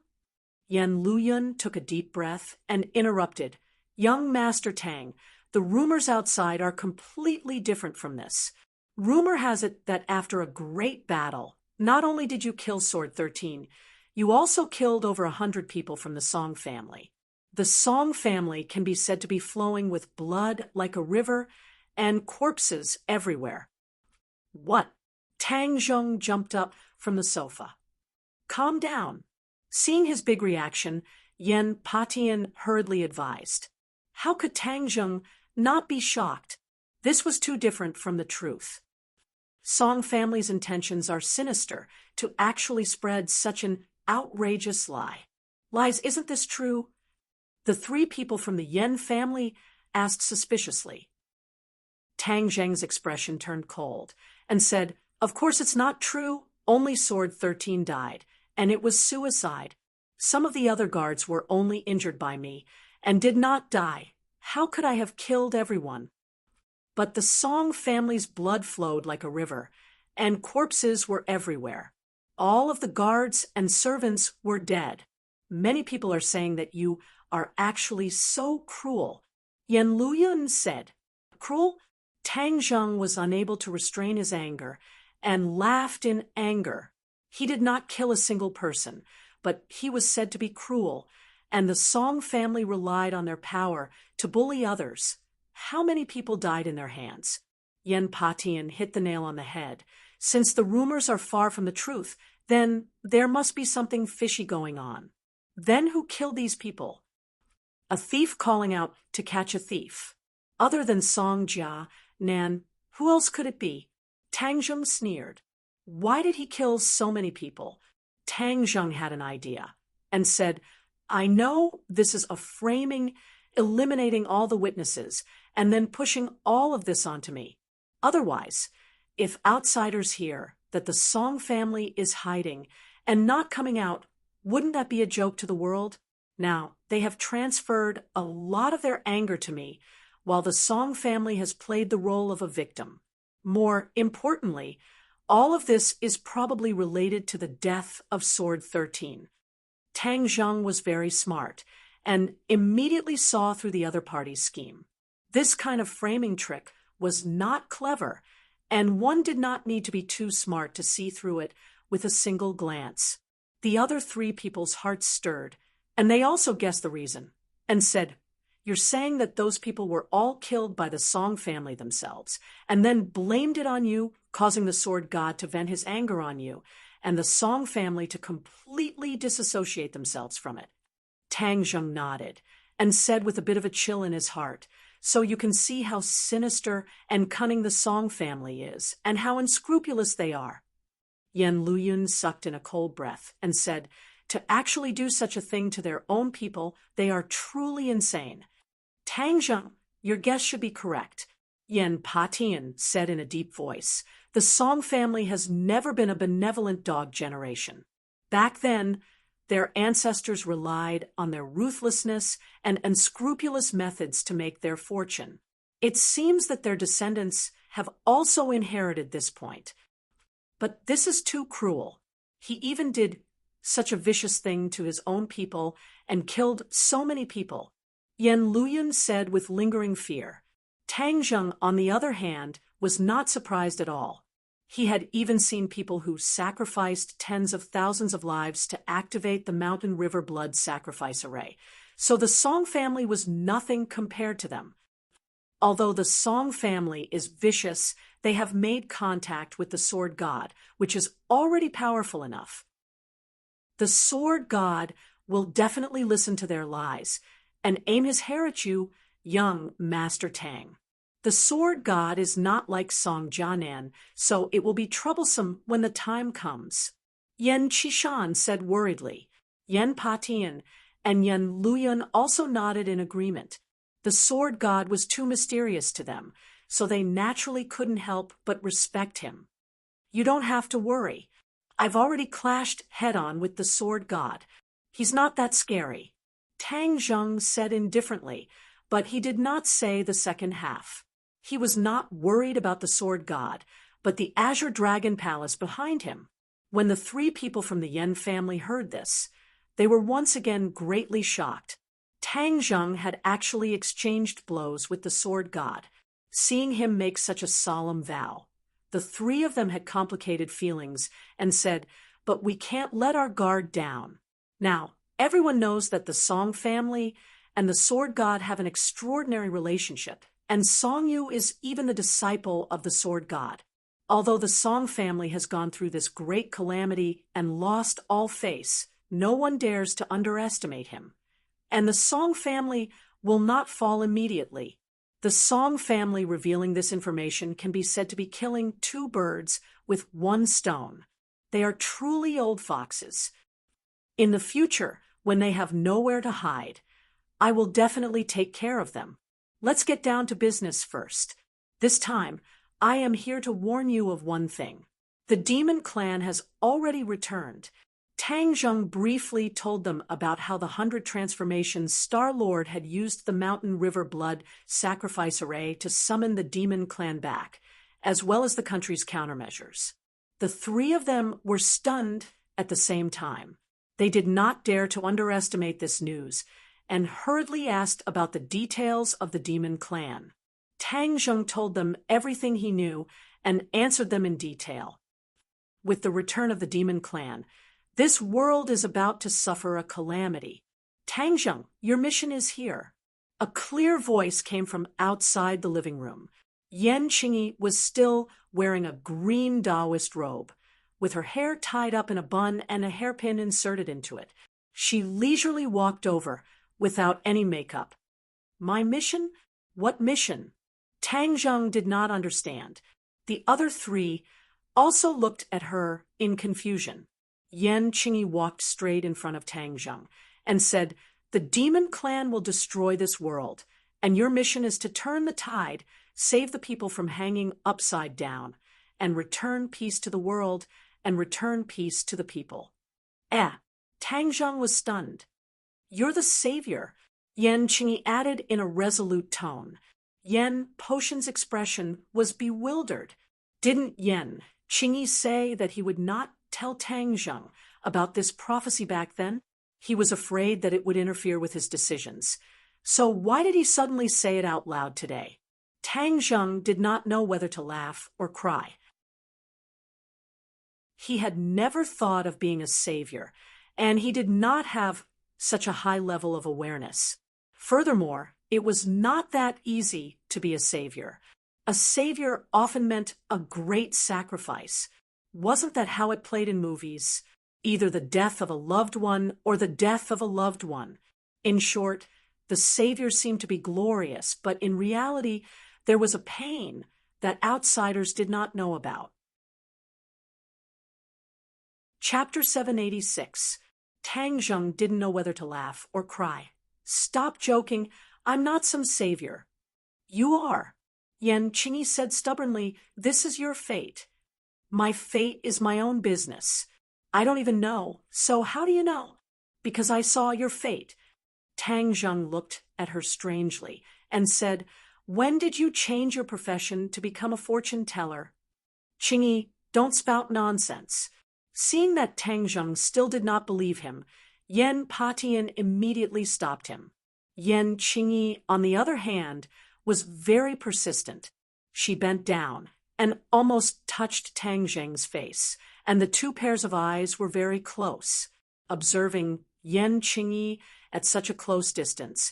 Speaker 1: Yen Luyun took a deep breath and interrupted, "Young Master Tang, the rumors outside are completely different from this. Rumor has it that after a great battle, not only did you kill Sword 13, you also killed over 100 people from the Song family. The Song family can be said to be flowing with blood like a river and corpses everywhere." "What?" Tang Zheng jumped up from the sofa. "Calm down." Seeing his big reaction, Yen Patian hurriedly advised. How could Tang Zheng not be shocked? This was too different from the truth. Song family's intentions are sinister to actually spread such an outrageous lie. "Lies, isn't this true?" The three people from the Yen family asked suspiciously. Tang Zheng's expression turned cold and said, "Of course it's not true. Only Sword 13 died, and it was suicide. Some of the other guards were only injured by me and did not die. How could I have killed everyone?" But the Song family's blood flowed like a river, and corpses were everywhere. All of the guards and servants were dead. Many people are saying that you are actually so cruel. Yen Luyun said. "Cruel?" Tang Zheng was unable to restrain his anger and laughed in anger. He did not kill a single person, but he was said to be cruel, and the Song family relied on their power to bully others. How many people died in their hands? Yen Patian hit the nail on the head. Since the rumors are far from the truth, then there must be something fishy going on. Then who killed these people? A thief calling out to catch a thief. Other than Song Jia, Nan, who else could it be? Tang Zheng sneered. Why did he kill so many people? Tang Zheng had an idea and said, "I know this is a framing, eliminating all the witnesses, and then pushing all of this onto me. Otherwise, if outsiders hear that the Song family is hiding and not coming out, wouldn't that be a joke to the world? Now, they have transferred a lot of their anger to me, while the Song family has played the role of a victim. More importantly, all of this is probably related to the death of Sword 13. Tang Zheng was very smart and immediately saw through the other party's scheme. This kind of framing trick was not clever, and one did not need to be too smart to see through it with a single glance. The other three people's hearts stirred, and they also guessed the reason, and said, "You're saying that those people were all killed by the Song family themselves, and then blamed it on you, causing the Sword God to vent his anger on you, and the Song family to completely disassociate themselves from it." Tang Zheng nodded, and said with a bit of a chill in his heart, "So you can see how sinister and cunning the Song family is, and how unscrupulous they are." Yen Luyun sucked in a cold breath and said, "To actually do such a thing to their own people, they are truly insane." Tang Zheng, your guess should be correct. Yen Patian said in a deep voice, "The Song family has never been a benevolent dog generation. Back then, their ancestors relied on their ruthlessness and unscrupulous methods to make their fortune. It seems that their descendants have also inherited this point. But this is too cruel. He even did such a vicious thing to his own people and killed so many people." Yen Luyun said with lingering fear. Tang Zheng, on the other hand, was not surprised at all. He had even seen people who sacrificed tens of thousands of lives to activate the Mountain River Blood Sacrifice Array. So the Song family was nothing compared to them. Although the Song family is vicious, they have made contact with the Sword God, which is already powerful enough. The Sword God will definitely listen to their lies and aim his hair at you, young Master Tang. The Sword God is not like Song Jianan, so it will be troublesome when the time comes. Yan Qishan said worriedly. Yan Patian and Yan Luyan also nodded in agreement. The Sword God was too mysterious to them, so they naturally couldn't help but respect him. You don't have to worry. I've already clashed head-on with the Sword God. He's not that scary. Tang Zheng said indifferently, but he did not say the second half. He was not worried about the Sword God, but the Azure Dragon Palace behind him. When the three people from the Yan family heard this, they were once again greatly shocked. Tang Zheng had actually exchanged blows with the Sword God, seeing him make such a solemn vow. The three of them had complicated feelings and said, "But we can't let our guard down." Now, everyone knows that the Song family and the Sword God have an extraordinary relationship, and Song Yu is even the disciple of the Sword God. Although the Song family has gone through this great calamity and lost all face, no one dares to underestimate him. And the Song family will not fall immediately. The Song family revealing this information can be said to be killing two birds with one stone. They are truly old foxes. In the future, when they have nowhere to hide, I will definitely take care of them. Let's get down to business first. This time, I am here to warn you of one thing. The Demon Clan has already returned. Tang Zheng briefly told them about how the 100 Transformations Star-Lord had used the Mountain River Blood Sacrifice Array to summon the Demon Clan back, as well as the country's countermeasures. The three of them were stunned at the same time. They did not dare to underestimate this news, and hurriedly asked about the details of the Demon Clan. Tang Zheng told them everything he knew and answered them in detail. With the return of the Demon Clan, this world is about to suffer a calamity. Tang Zheng, your mission is here. A clear voice came from outside the living room. Yan Qingyi was still wearing a green Taoist robe, with her hair tied up in a bun and a hairpin inserted into it. She leisurely walked over, without any makeup. My mission? What mission? Tang Zheng did not understand. The other three also looked at her in confusion. Yan Qingyi walked straight in front of Tang Zheng and said, "The Demon Clan will destroy this world, and your mission is to turn the tide, save the people from hanging upside down, and return peace to the world, and return peace to the people." Tang Zheng was stunned. "You're the savior," Yan Qingyi added in a resolute tone. Yan Potion's expression was bewildered. Didn't Yan Qingyi say that he would not tell Tang Zheng about this prophecy back then? He was afraid that it would interfere with his decisions. So why did he suddenly say it out loud today? Tang Zheng did not know whether to laugh or cry. He had never thought of being a savior, and he did not have such a high level of awareness. Furthermore, it was not that easy to be a savior. A savior often meant a great sacrifice. Wasn't that how it played in movies? Either the death of a loved one or the death of a loved one. In short, the savior seemed to be glorious, but in reality, there was a pain that outsiders did not know about. Chapter 786. Tang Zheng didn't know whether to laugh or cry. "Stop joking. I'm not some savior." "You are." Yan Qingyi said stubbornly, "This is your fate." "My fate is my own business. I don't even know. So how do you know?" "Because I saw your fate." Tang Zheng looked at her strangely and said, "When did you change your profession to become a fortune teller?" "Qingyi, don't spout nonsense." Seeing that Tang Zheng still did not believe him, Yan Patian immediately stopped him. Yan Qingyi, on the other hand, was very persistent. She bent down and almost touched Tang Zheng's face, and the two pairs of eyes were very close. Observing Yan Qingyi at such a close distance,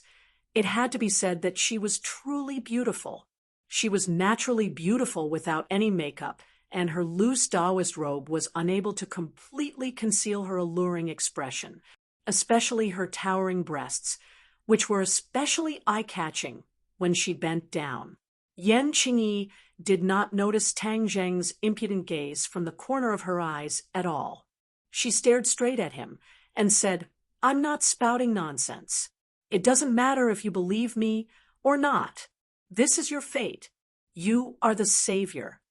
Speaker 1: it had to be said that she was truly beautiful. She was naturally beautiful without any makeup, and her loose Taoist robe was unable to completely conceal her alluring expression, especially her towering breasts, which were especially eye-catching when she bent down. Yan Qingyi did not notice Tang Zheng's impudent gaze from the corner of her eyes at all. She stared straight at him and said, "I'm not spouting nonsense. It doesn't matter if you believe me or not. This is your fate. You are the savior."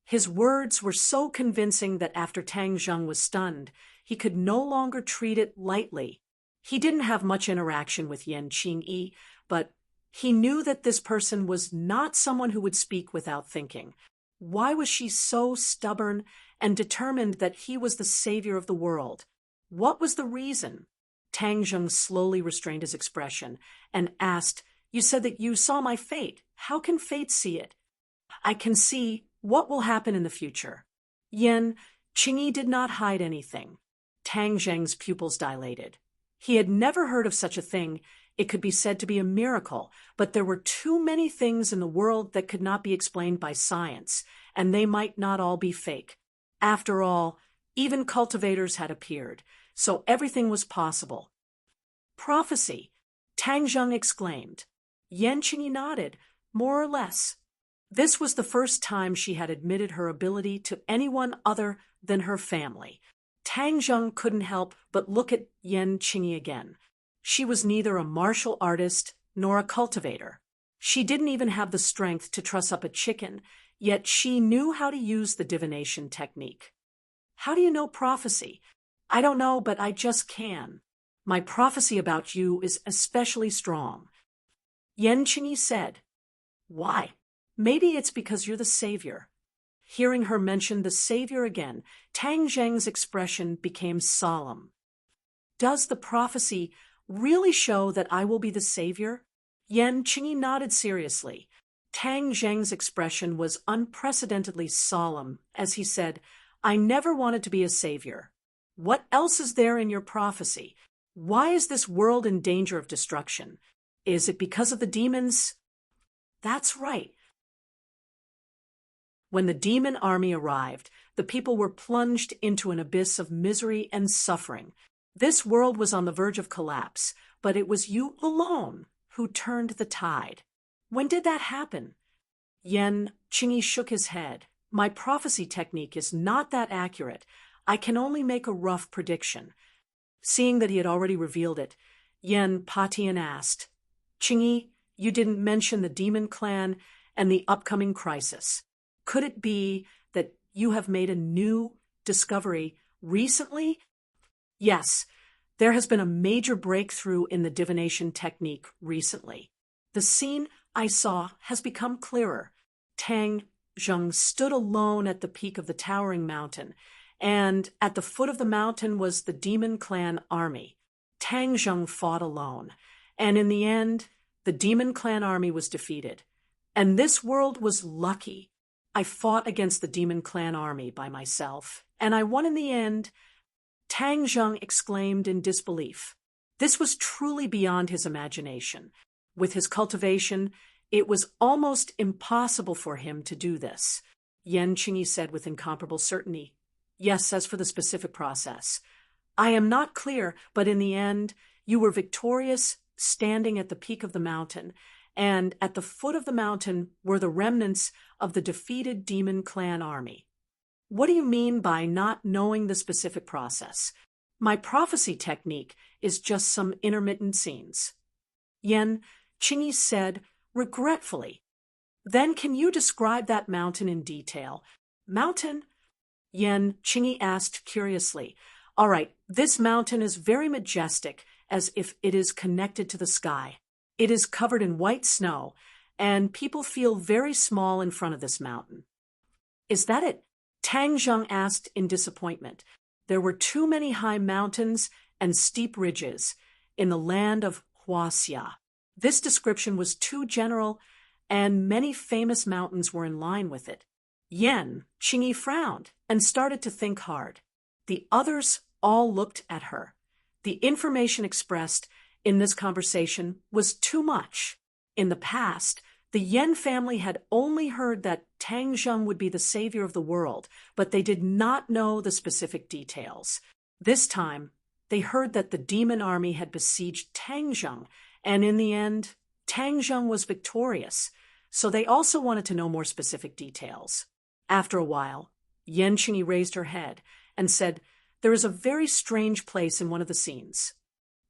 Speaker 1: His words were so convincing that after Tang Zheng was stunned, he could no longer treat it lightly. He didn't have much interaction with Yan Qingyi, but he knew that this person was not someone who would speak without thinking. Why was she so stubborn and determined that he was the savior of the world? What was the reason? Tang Zheng slowly restrained his expression and asked, "You said that you saw my fate. How can fate see it?" "I can see what will happen in the future." Yan Qingyi did not hide anything. Tang Zheng's pupils dilated. He had never heard of such a thing. It could be said to be a miracle, but there were too many things in the world that could not be explained by science, and they might not all be fake. After all, even cultivators had appeared, so everything was possible. "Prophecy," Tang Zheng exclaimed. Yan Qingyi nodded, more or less. This was the first time she had admitted her ability to anyone other than her family. Tang Zheng couldn't help but look at Yan Qingyi again. She was neither a martial artist nor a cultivator. She didn't even have the strength to truss up a chicken, yet she knew how to use the divination technique. "How do you know prophecy?" "I don't know, but I just can. My prophecy about you is especially strong." Yan Qingyi said, "Why?" "Maybe it's because you're the savior." Hearing her mention the savior again, Tang Zheng's expression became solemn. "Does the prophecy really show that I will be the savior?" Yan Qingyi nodded seriously. Tang Zheng's expression was unprecedentedly solemn as he said, "I never wanted to be a savior. What else is there in your prophecy? Why is this world in danger of destruction? Is it because of the demons?" "That's right." When the demon army arrived, the people were plunged into an abyss of misery and suffering. This world was on the verge of collapse, but it was you alone who turned the tide. "When did that happen?" Yan Qingyi shook his head. "My prophecy technique is not that accurate. I can only make a rough prediction." Seeing that he had already revealed it, Yan Patian asked, "Qingyi, you didn't mention the demon clan and the upcoming crisis. Could it be that you have made a new discovery recently?" "Yes, there has been a major breakthrough in the divination technique recently. The scene I saw has become clearer. Tang Zheng stood alone at the peak of the towering mountain, and at the foot of the mountain was the demon clan army. Tang Zheng fought alone, and in the end, the demon clan army was defeated. And this world was lucky. I fought against the demon clan army by myself, and I won in the end." Tang Zheng exclaimed in disbelief. This was truly beyond his imagination. With his cultivation, it was almost impossible for him to do this. Yan Qingyi said with incomparable certainty, "Yes, as for the specific process, I am not clear, but in the end, you were victorious, standing at the peak of the mountain, and at the foot of the mountain were the remnants of the defeated demon clan army." "What do you mean by not knowing the specific process?" "My prophecy technique is just some intermittent scenes." Yan Qingyi said regretfully, "Then can you describe that mountain in detail?" "Mountain?" Yan Qingyi asked curiously. "All right, this mountain is very majestic, as if it is connected to the sky. It is covered in white snow, and people feel very small in front of this mountain." "Is that it?" Tang Zheng asked in disappointment. There were too many high mountains and steep ridges in the land of Huaxia. This description was too general, and many famous mountains were in line with it. Yen Qingyi frowned and started to think hard. The others all looked at her. The information expressed in this conversation was too much. In the past, the Yen family had only heard that Tang Zheng would be the savior of the world, but they did not know the specific details. This time, they heard that the demon army had besieged Tang Zheng, and in the end, Tang Zheng was victorious, so they also wanted to know more specific details. After a while, Yen Qingyi raised her head and said, "There is a very strange place in one of the scenes."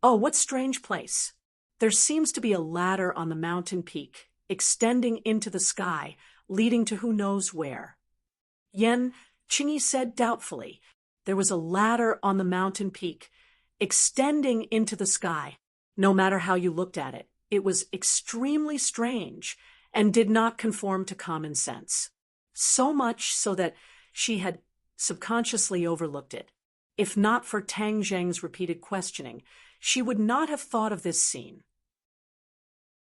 Speaker 1: "Oh, what strange place?" "There seems to be a ladder on the mountain peak, extending into the sky, leading to who knows where." Yen Qingyi said doubtfully, "There was a ladder on the mountain peak, extending into the sky. No matter how you looked at it, it was extremely strange and did not conform to common sense. So much so that she had subconsciously overlooked it. If not for Tang Zheng's repeated questioning, she would not have thought of this scene."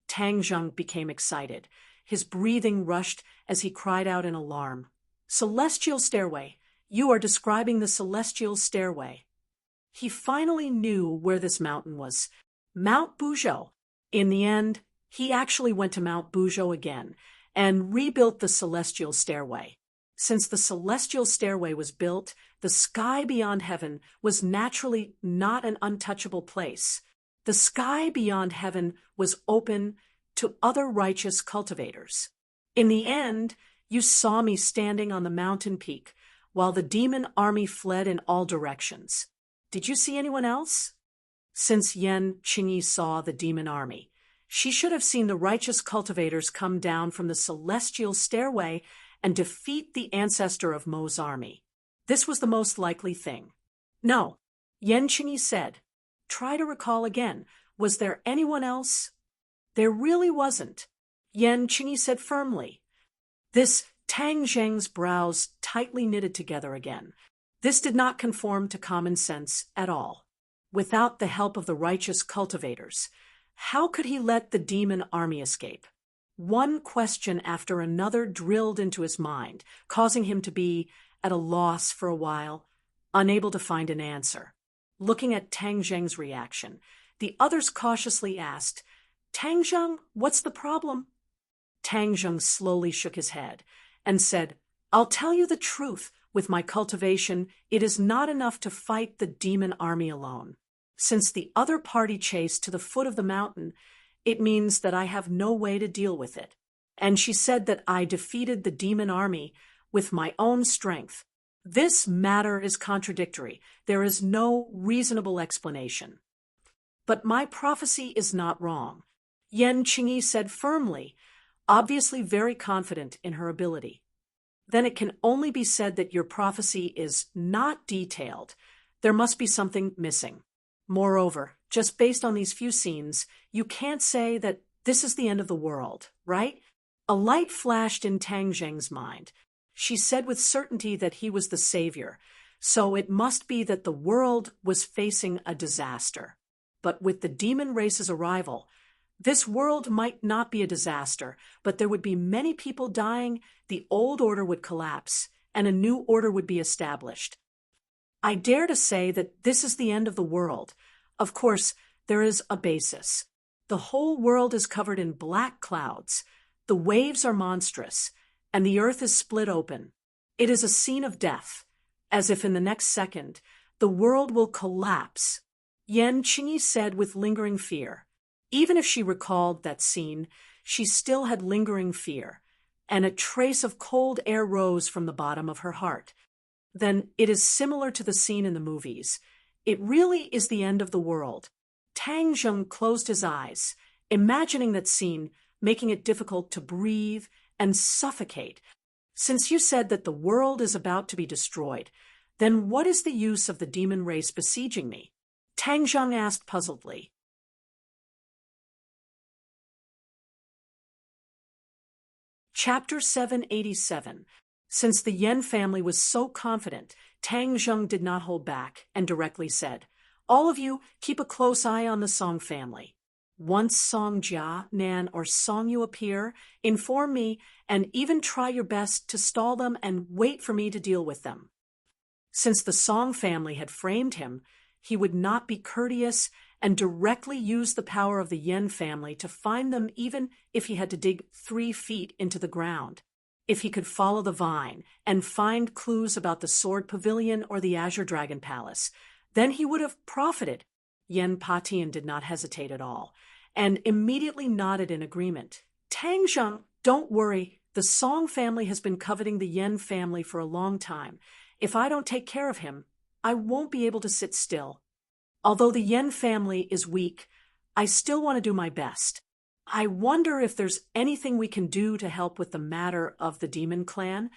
Speaker 1: Tang Zheng became excited. His breathing rushed as he cried out in alarm. "Celestial stairway! You are describing the celestial stairway." He finally knew where this mountain was. Mount Buzhou. In the end, he actually went to Mount Buzhou again and rebuilt the celestial stairway. Since the celestial stairway was built, the sky beyond heaven was naturally not an untouchable place. The sky beyond heaven was open to other righteous cultivators. In the end, you saw me standing on the mountain peak while the demon army fled in all directions. Did you see anyone else? Since Yen Qingyi saw the demon army, she should have seen the righteous cultivators come down from the celestial stairway and defeat the ancestor of Mo's army. This was the most likely thing. "No," Yen Qingyi said. "Try to recall again. Was there anyone else?" "There really wasn't," Yen Qingyi said firmly. This Tang Zheng's brows tightly knitted together again. This did not conform to common sense at all. Without the help of the righteous cultivators, how could he let the demon army escape? One question after another drilled into his mind, causing him to be at a loss for a while, unable to find an answer. Looking at Tang Zheng's reaction, the others cautiously asked, "Tang Zheng, what's the problem?" Tang Zheng slowly shook his head and said, "I'll tell you the truth. With my cultivation, it is not enough to fight the demon army alone. Since the other party chased to the foot of the mountain, it means that I have no way to deal with it." And she said that I defeated the demon army with my own strength. This matter is contradictory. There is no reasonable explanation. "But my prophecy is not wrong," Yen Qingyi said firmly, obviously very confident in her ability. "Then it can only be said that your prophecy is not detailed. There must be something missing. Moreover, just based on these few scenes, you can't say that this is the end of the world, right?" A light flashed in Tang Zheng's mind. She said with certainty that he was the savior, so it must be that the world was facing a disaster. But with the demon race's arrival, this world might not be a disaster, but there would be many people dying, the old order would collapse, and a new order would be established. "I dare to say that this is the end of the world. Of course, there is a basis. The whole world is covered in black clouds. The waves are monstrous, and the earth is split open. It is a scene of death, as if in the next second, the world will collapse," Yen Qingyi said with lingering fear. Even if she recalled that scene, she still had lingering fear, and a trace of cold air rose from the bottom of her heart. "Then it is similar to the scene in the movies. It really is the end of the world." Tang Zheng closed his eyes, imagining that scene, making it difficult to breathe and suffocate. "Since you said that the world is about to be destroyed, then what is the use of the demon race besieging me?" Tang Zheng asked puzzledly. Chapter 787. Since the Yen family was so confident, Tang Zheng did not hold back and directly said, "All of you, keep a close eye on the Song family." Once Song Jia, Nan, or Song Yu appear, inform me and even try your best to stall them and wait for me to deal with them. Since the Song family had framed him, he would not be courteous and directly use the power of the Yen family to find them even if he had to dig 3 feet into the ground. If he could follow the vine and find clues about the Sword Pavilion or the Azure Dragon Palace, then he would have profited. Yen Patian did not hesitate at all, and immediately nodded in agreement. Tang Zheng, don't worry. The Song family has been coveting the Yen family for a long time. If I don't take care of him, I won't be able to sit still. Although the Yen family is weak, I still want to do my best. I wonder if there's anything we can do to help with the matter of the demon clan.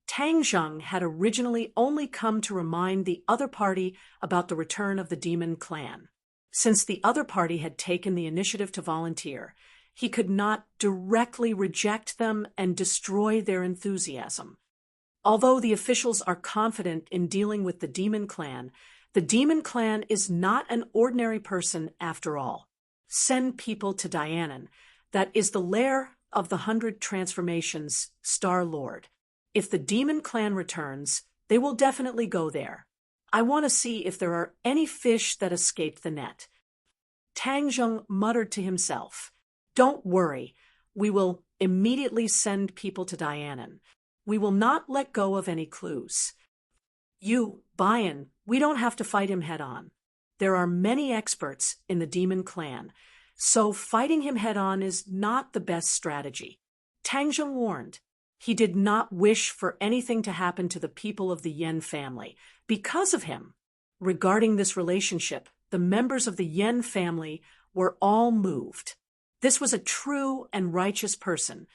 Speaker 1: Tang Zheng had originally only come to remind the other party about the return of the demon clan. Since the other party had taken the initiative to volunteer, he could not directly reject them and destroy their enthusiasm. Although the officials are confident in dealing with the demon clan is not an ordinary person after all. Send people to Dianan, that is the lair of the 100 Transformations Star Lord. If the demon clan returns, they will definitely go there. I want to see if there are any fish that escaped the net. Tang Zheng muttered to himself, "Don't worry, we will immediately send people to Dianan. We will not let go of any clues. You, Bayan, we don't have to fight him head-on. There are many experts in the demon clan, so fighting him head-on is not the best strategy." Tang Zheng warned. He did not wish for anything to happen to the people of the Yen family because of him. Regarding this relationship, the members of the Yen family were all moved. This was a true and righteous person.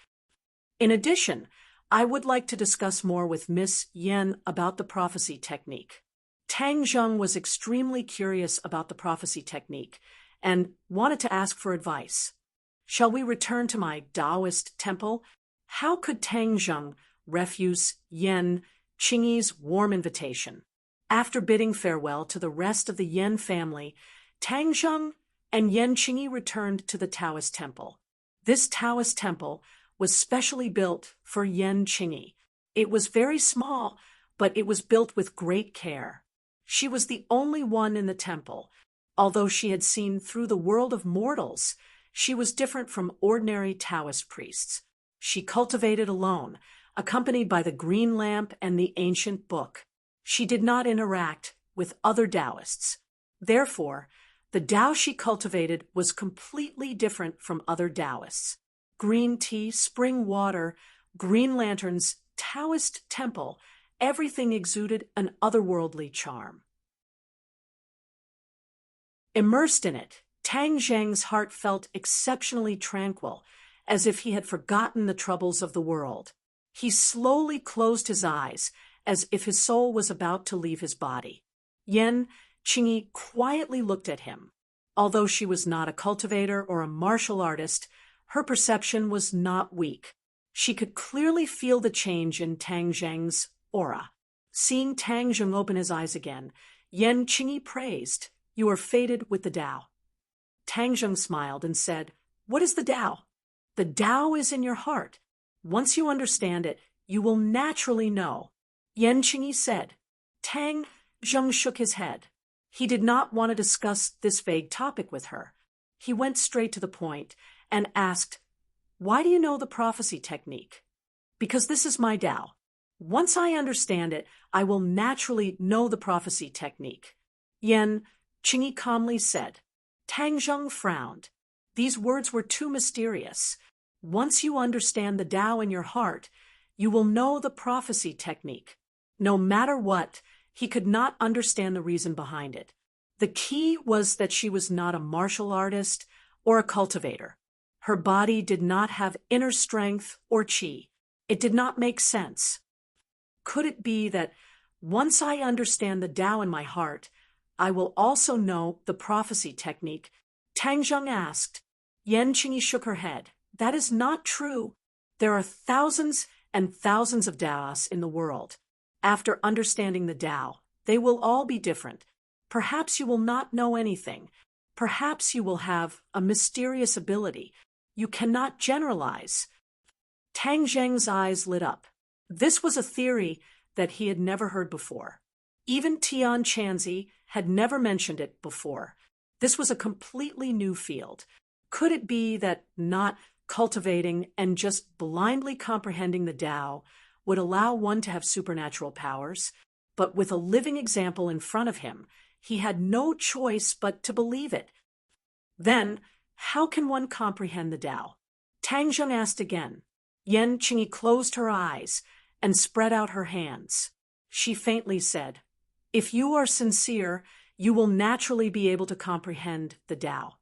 Speaker 1: In addition, I would like to discuss more with Miss Yen about the prophecy technique. Tang Zheng was extremely curious about the prophecy technique and wanted to ask for advice. Shall we return to my Taoist temple? How could Tang Zheng refuse Yen Qingyi's warm invitation? After bidding farewell to the rest of the Yen family, Tang Zheng and Yen Qingyi returned to the Taoist temple. This Taoist temple was specially built for Yen Qingyi. It was very small, but it was built with great care. She was the only one in the temple. Although she had seen through the world of mortals, she was different from ordinary Taoist priests. She cultivated alone, accompanied by the green lamp and the ancient book. She did not interact with other Taoists. Therefore, the Tao she cultivated was completely different from other Taoists. Green tea, spring water, green lanterns, Taoist temple, everything exuded an otherworldly charm. Immersed in it, Tang Zheng's heart felt exceptionally tranquil, as if he had forgotten the troubles of the world. He slowly closed his eyes, as if his soul was about to leave his body. Yen Qingyi quietly looked at him. Although she was not a cultivator or a martial artist, her perception was not weak. She could clearly feel the change in Tang Zheng's aura. Seeing Tang Zheng open his eyes again, Yen Qingyi praised, "You are fated with the Tao." Tang Zheng smiled and said, "What is the Tao?" "The Tao is in your heart. Once you understand it, you will naturally know," Yen Qingyi said. Tang Zheng shook his head. He did not want to discuss this vague topic with her. He went straight to the point and asked, "Why do you know the prophecy technique?" "Because this is my Tao. Once I understand it, I will naturally know the prophecy technique," Yen Qingyi calmly said. Tang Zheng frowned. These words were too mysterious. Once you understand the Tao in your heart, you will know the prophecy technique. No matter what, he could not understand the reason behind it. The key was that she was not a martial artist or a cultivator. Her body did not have inner strength or qi. It did not make sense. Could it be that once I understand the Tao in my heart, I will also know the prophecy technique? Tang Zheng asked. Yen Qingyi shook her head. That is not true. There are thousands and thousands of Taoists in the world. After understanding the Tao, they will all be different. Perhaps you will not know anything, Perhaps you will have a mysterious ability. You cannot generalize. Tang Zheng's eyes lit up. This was a theory that he had never heard before. Even Tian Chanzi had never mentioned it before. This was a completely new field. Could it be that not cultivating and just blindly comprehending the Tao would allow one to have supernatural powers? But with a living example in front of him, he had no choice but to believe it. Then, how can one comprehend the Tao? Tang Zheng asked again. Yan Qingyi closed her eyes and spread out her hands. She faintly said, "If you are sincere, you will naturally be able to comprehend the Tao."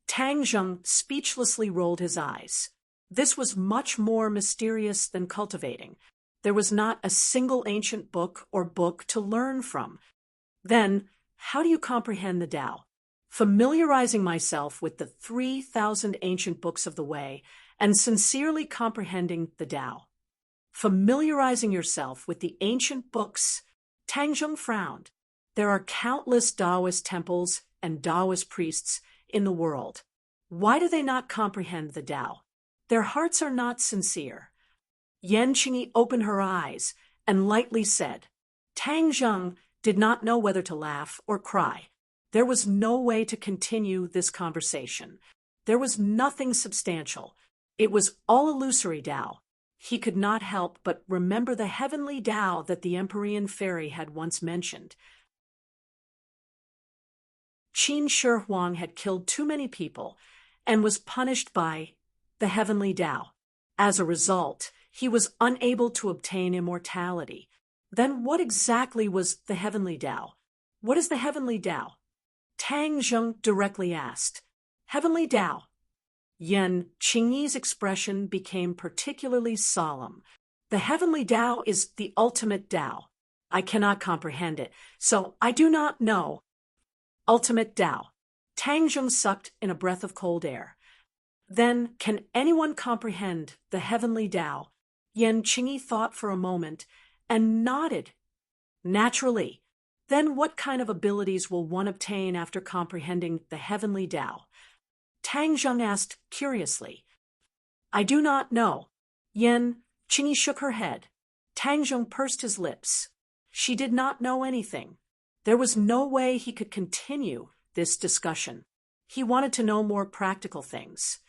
Speaker 1: Tang Zheng speechlessly rolled his eyes. This was much more mysterious than cultivating. There was not a single ancient book or book to learn from. Then, how do you comprehend the Tao? Familiarizing myself with the 3,000 ancient books of the way and sincerely comprehending the Tao. Familiarizing yourself with the ancient books. Tang Zheng frowned. There are countless Taoist temples and Taoist priests in the world. Why do they not comprehend the Tao? Their hearts are not sincere. Yan Qingyi opened her eyes and lightly said. Tang Zheng did not know whether to laugh or cry. There was no way to continue this conversation. There was nothing substantial. It was all illusory Tao. He could not help but remember the heavenly Tao that the Empyrean fairy had once mentioned. Qin Shi Huang had killed too many people and was punished by the heavenly Tao. As a result, he was unable to obtain immortality. Then what exactly was the heavenly Tao? What is the heavenly Tao? Tang Zheng directly asked. Heavenly Tao. Yan Qingyi's expression became particularly solemn. The heavenly Tao is the ultimate Tao. I cannot comprehend it, so I do not know. Ultimate Tao. Tang Zheng sucked in a breath of cold air. Then, can anyone comprehend the heavenly Tao? Yan Qingyi thought for a moment and nodded. Naturally. Then what kind of abilities will one obtain after comprehending the heavenly Tao? Tang Zheng asked curiously. I do not know. Yan Qingyi shook her head. Tang Zheng pursed his lips. She did not know anything. There was no way he could continue this discussion. He wanted to know more practical things.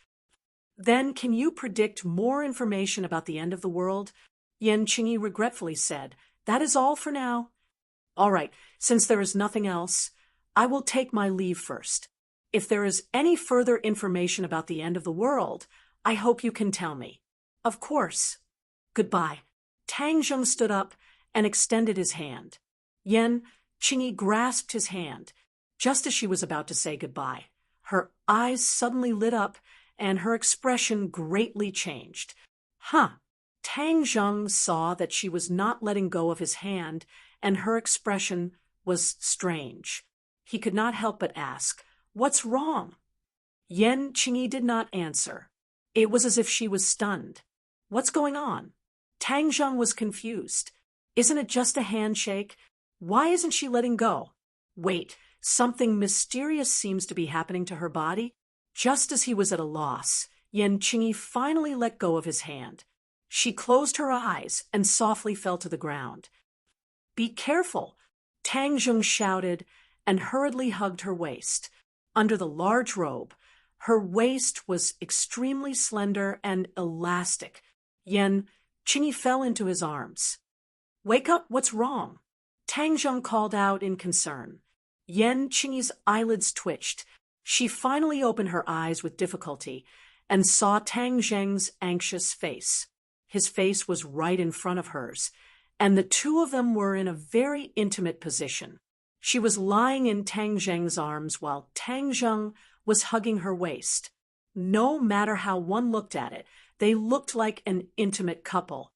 Speaker 1: Then can you predict more information about the end of the world? Yan Qingyi regretfully said. That is all for now. All right, since there is nothing else, I will take my leave first. If there is any further information about the end of the world, I hope you can tell me. Of course. Goodbye. Tang Zheng stood up and extended his hand. Yan Qingyi grasped his hand. Just as she was about to say goodbye, her eyes suddenly lit up and her expression greatly changed. Tang Zheng saw that she was not letting go of his hand, and her expression was strange. He could not help but ask, "What's wrong?" Yan Qingyi did not answer. It was as if she was stunned. What's going on? Tang Zheng was confused. Isn't it just a handshake? Why isn't she letting go? Wait, something mysterious seems to be happening to her body. Just as he was at a loss, Yan Qingyi finally let go of his hand. She closed her eyes and softly fell to the ground. Be careful, Tang Zheng shouted and hurriedly hugged her waist. Under the large robe, her waist was extremely slender and elastic. Yan Qingyi fell into his arms. Wake up, what's wrong? Tang Zheng called out in concern. Yan Qingyi's eyelids twitched. She finally opened her eyes with difficulty and saw Tang Zheng's anxious face. His face was right in front of hers, and the two of them were in a very intimate position. She was lying in Tang Zheng's arms while Tang Zheng was hugging her waist. No matter how one looked at it, they looked like an intimate couple.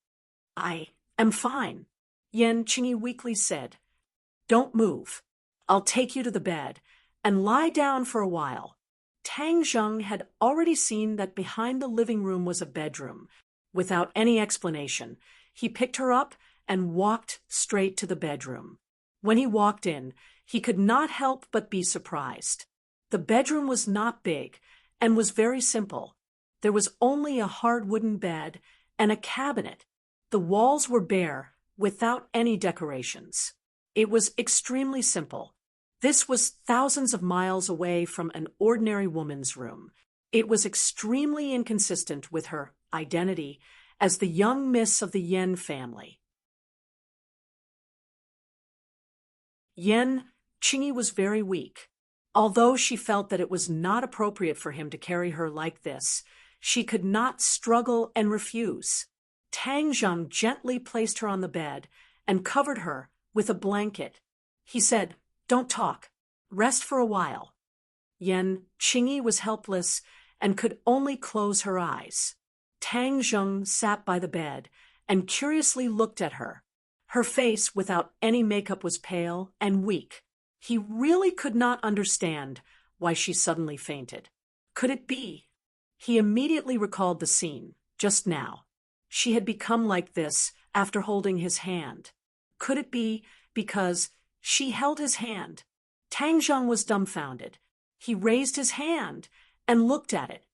Speaker 1: I am fine, Yan Qingyi weakly said. Don't move. I'll take you to the bed and lie down for a while. Tang Zheng had already seen that behind the living room was a bedroom. Without any explanation, he picked her up and walked straight to the bedroom. When he walked in, he could not help but be surprised. The bedroom was not big and was very simple. There was only a hard wooden bed and a cabinet. The walls were bare, without any decorations. It was extremely simple. This was thousands of miles away from an ordinary woman's room. It was extremely inconsistent with her identity as the young miss of the Yen family. Yen Qingyi was very weak. Although she felt that it was not appropriate for him to carry her like this, she could not struggle and refuse. Tang Zheng gently placed her on the bed and covered her with a blanket. He said, "Don't talk. Rest for a while." Yen Qingyi was helpless and could only close her eyes. Tang Zheng sat by the bed and curiously looked at her. Her face, without any makeup, was pale and weak. He really could not understand why she suddenly fainted. Could it be? He immediately recalled the scene, just now. She had become like this after holding his hand. Could it be because she held his hand? Tang Zheng was dumbfounded. He raised his hand and looked at it.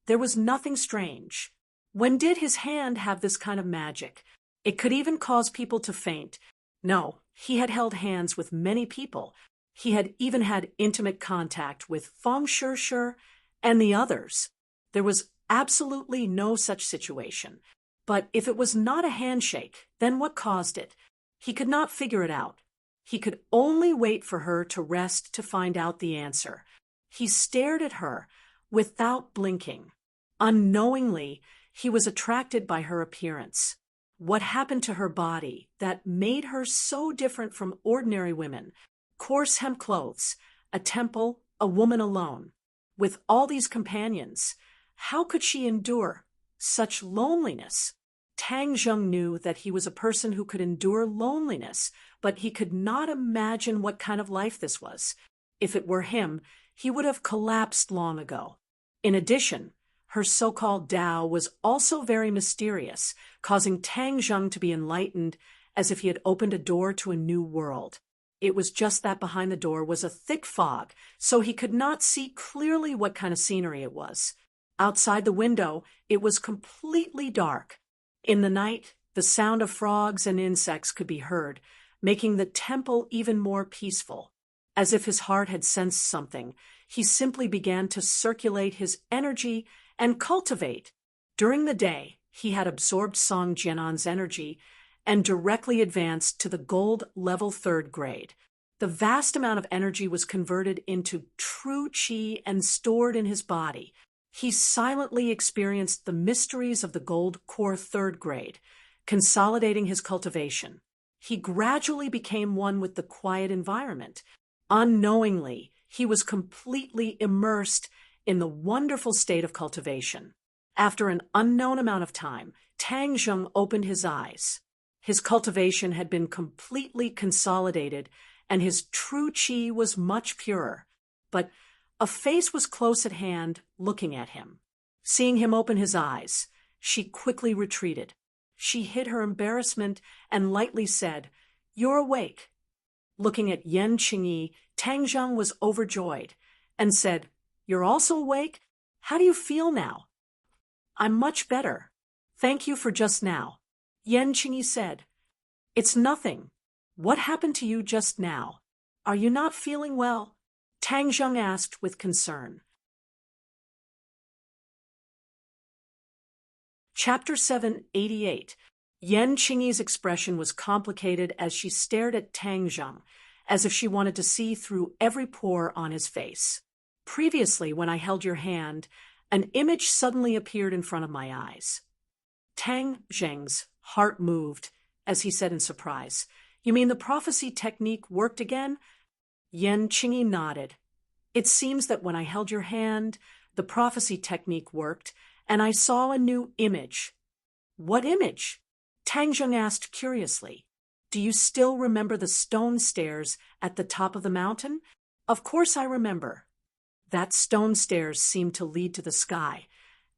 Speaker 1: There was nothing strange. When did his hand have this kind of magic? It could even cause people to faint. No, he had held hands with many people. He had even had intimate contact with Feng Shishir and the others. There was absolutely no such situation. But if it was not a handshake, then what caused it? He could not figure it out. He could only wait for her to rest to find out the answer. He stared at her without blinking. Unknowingly, he was attracted by her appearance. What happened to her body that made her so different from ordinary women? Coarse hemp clothes, a temple, a woman alone. With all these companions, how could she endure such loneliness? Tang Zheng knew that he was a person who could endure loneliness, but he could not imagine what kind of life this was. If it were him, he would have collapsed long ago. In addition, her so-called Tao was also very mysterious, causing Tang Zheng to be enlightened as if he had opened a door to a new world. It was just that behind the door was a thick fog, so he could not see clearly what kind of scenery it was. Outside the window, it was completely dark. In the night, the sound of frogs and insects could be heard, making the temple even more peaceful. As if his heart had sensed something, he simply began to circulate his energy and cultivate. During the day, he had absorbed Song Jianan's energy and directly advanced to the gold level 3rd grade. The vast amount of energy was converted into true qi and stored in his body. He silently experienced the mysteries of the gold core 3rd grade, consolidating his cultivation. He gradually became one with the quiet environment. Unknowingly, he was completely immersed in the wonderful state of cultivation. After an unknown amount of time, Tang Zheng opened his eyes. His cultivation had been completely consolidated, and his true qi was much purer. But a face was close at hand, looking at him. Seeing him open his eyes, she quickly retreated. She hid her embarrassment and lightly said, "You're awake." Looking at Yen Qingyi, Tang Zheng was overjoyed and said, "You're also awake? How do you feel now?" "I'm much better. Thank you for just now." Yen Qingyi said, "It's nothing. What happened to you just now? Are you not feeling well?" Tang Zheng asked with concern. Chapter 788. Yen Qingyi's expression was complicated as she stared at Tang Zheng, as if she wanted to see through every pore on his face. "Previously, when I held your hand, an image suddenly appeared in front of my eyes." Tang Zheng's heart moved as he said in surprise, "You mean the prophecy technique worked again?" Yen Qingyi nodded. "It seems that when I held your hand, the prophecy technique worked, and I saw a new image." "What image?" Tang Zheng asked curiously. "Do you still remember the stone stairs at the top of the mountain?" "Of course I remember." That stone stairs seemed to lead to the sky,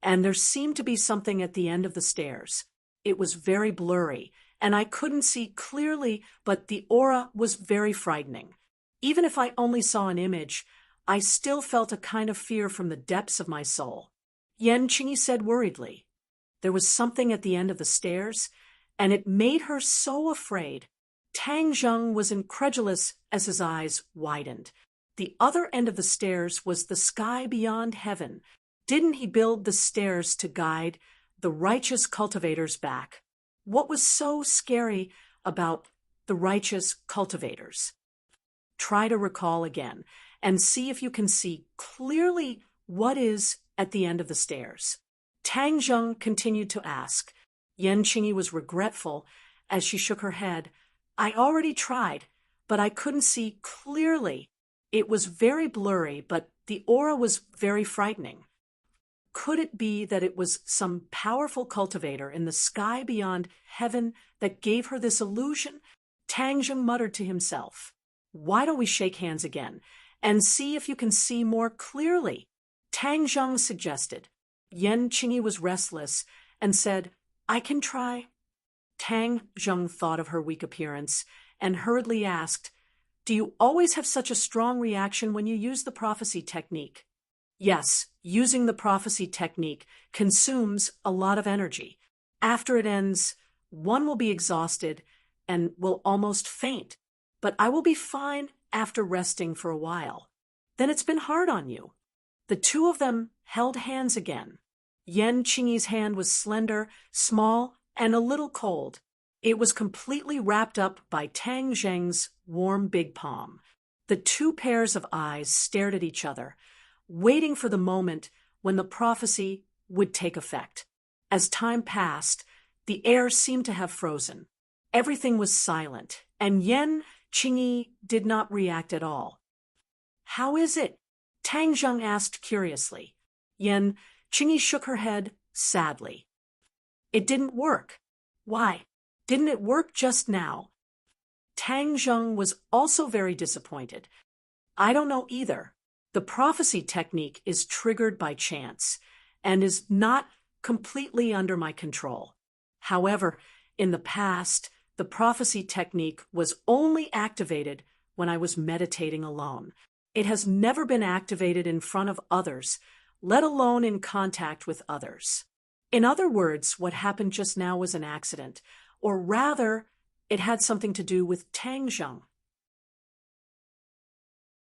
Speaker 1: and there seemed to be something at the end of the stairs. It was very blurry, and I couldn't see clearly, but the aura was very frightening. Even if I only saw an image, I still felt a kind of fear from the depths of my soul. Yan Qingyi said worriedly. There was something at the end of the stairs, and it made her so afraid. Tang Zheng was incredulous as his eyes widened. The other end of the stairs was the sky beyond heaven. Didn't he build the stairs to guide the righteous cultivators back? What was so scary about the righteous cultivators? Try to recall again and see if you can see clearly what is at the end of the stairs. Tang Zheng continued to ask. Yan Qingyi was regretful as she shook her head. I already tried, but I couldn't see clearly. It was very blurry, but the aura was very frightening. Could it be that it was some powerful cultivator in the sky beyond heaven that gave her this illusion? Tang Zheng muttered to himself. Why don't we shake hands again and see if you can see more clearly? Tang Zheng suggested. Yan Qingyi was restless and said, I can try. Tang Zheng thought of her weak appearance and hurriedly asked, Do you always have such a strong reaction when you use the prophecy technique? Yes, using the prophecy technique consumes a lot of energy. After it ends, one will be exhausted and will almost faint. But I will be fine after resting for a while. Then it's been hard on you. The two of them held hands again. Yan Qingyi's hand was slender, small, and a little cold. It was completely wrapped up by Tang Zheng's warm big palm. The two pairs of eyes stared at each other, waiting for the moment when the prophecy would take effect. As time passed, the air seemed to have frozen. Everything was silent, and Yan Qingyi did not react at all. How is it? Tang Zheng asked curiously. Yan Qingyi shook her head sadly. It didn't work. Why? Didn't it work just now? Tang Zheng was also very disappointed. I don't know either. The prophecy technique is triggered by chance and is not completely under my control. However, in the past, the prophecy technique was only activated when I was meditating alone. It has never been activated in front of others, let alone in contact with others. In other words, what happened just now was an accident, or rather, it had something to do with Tang Zheng.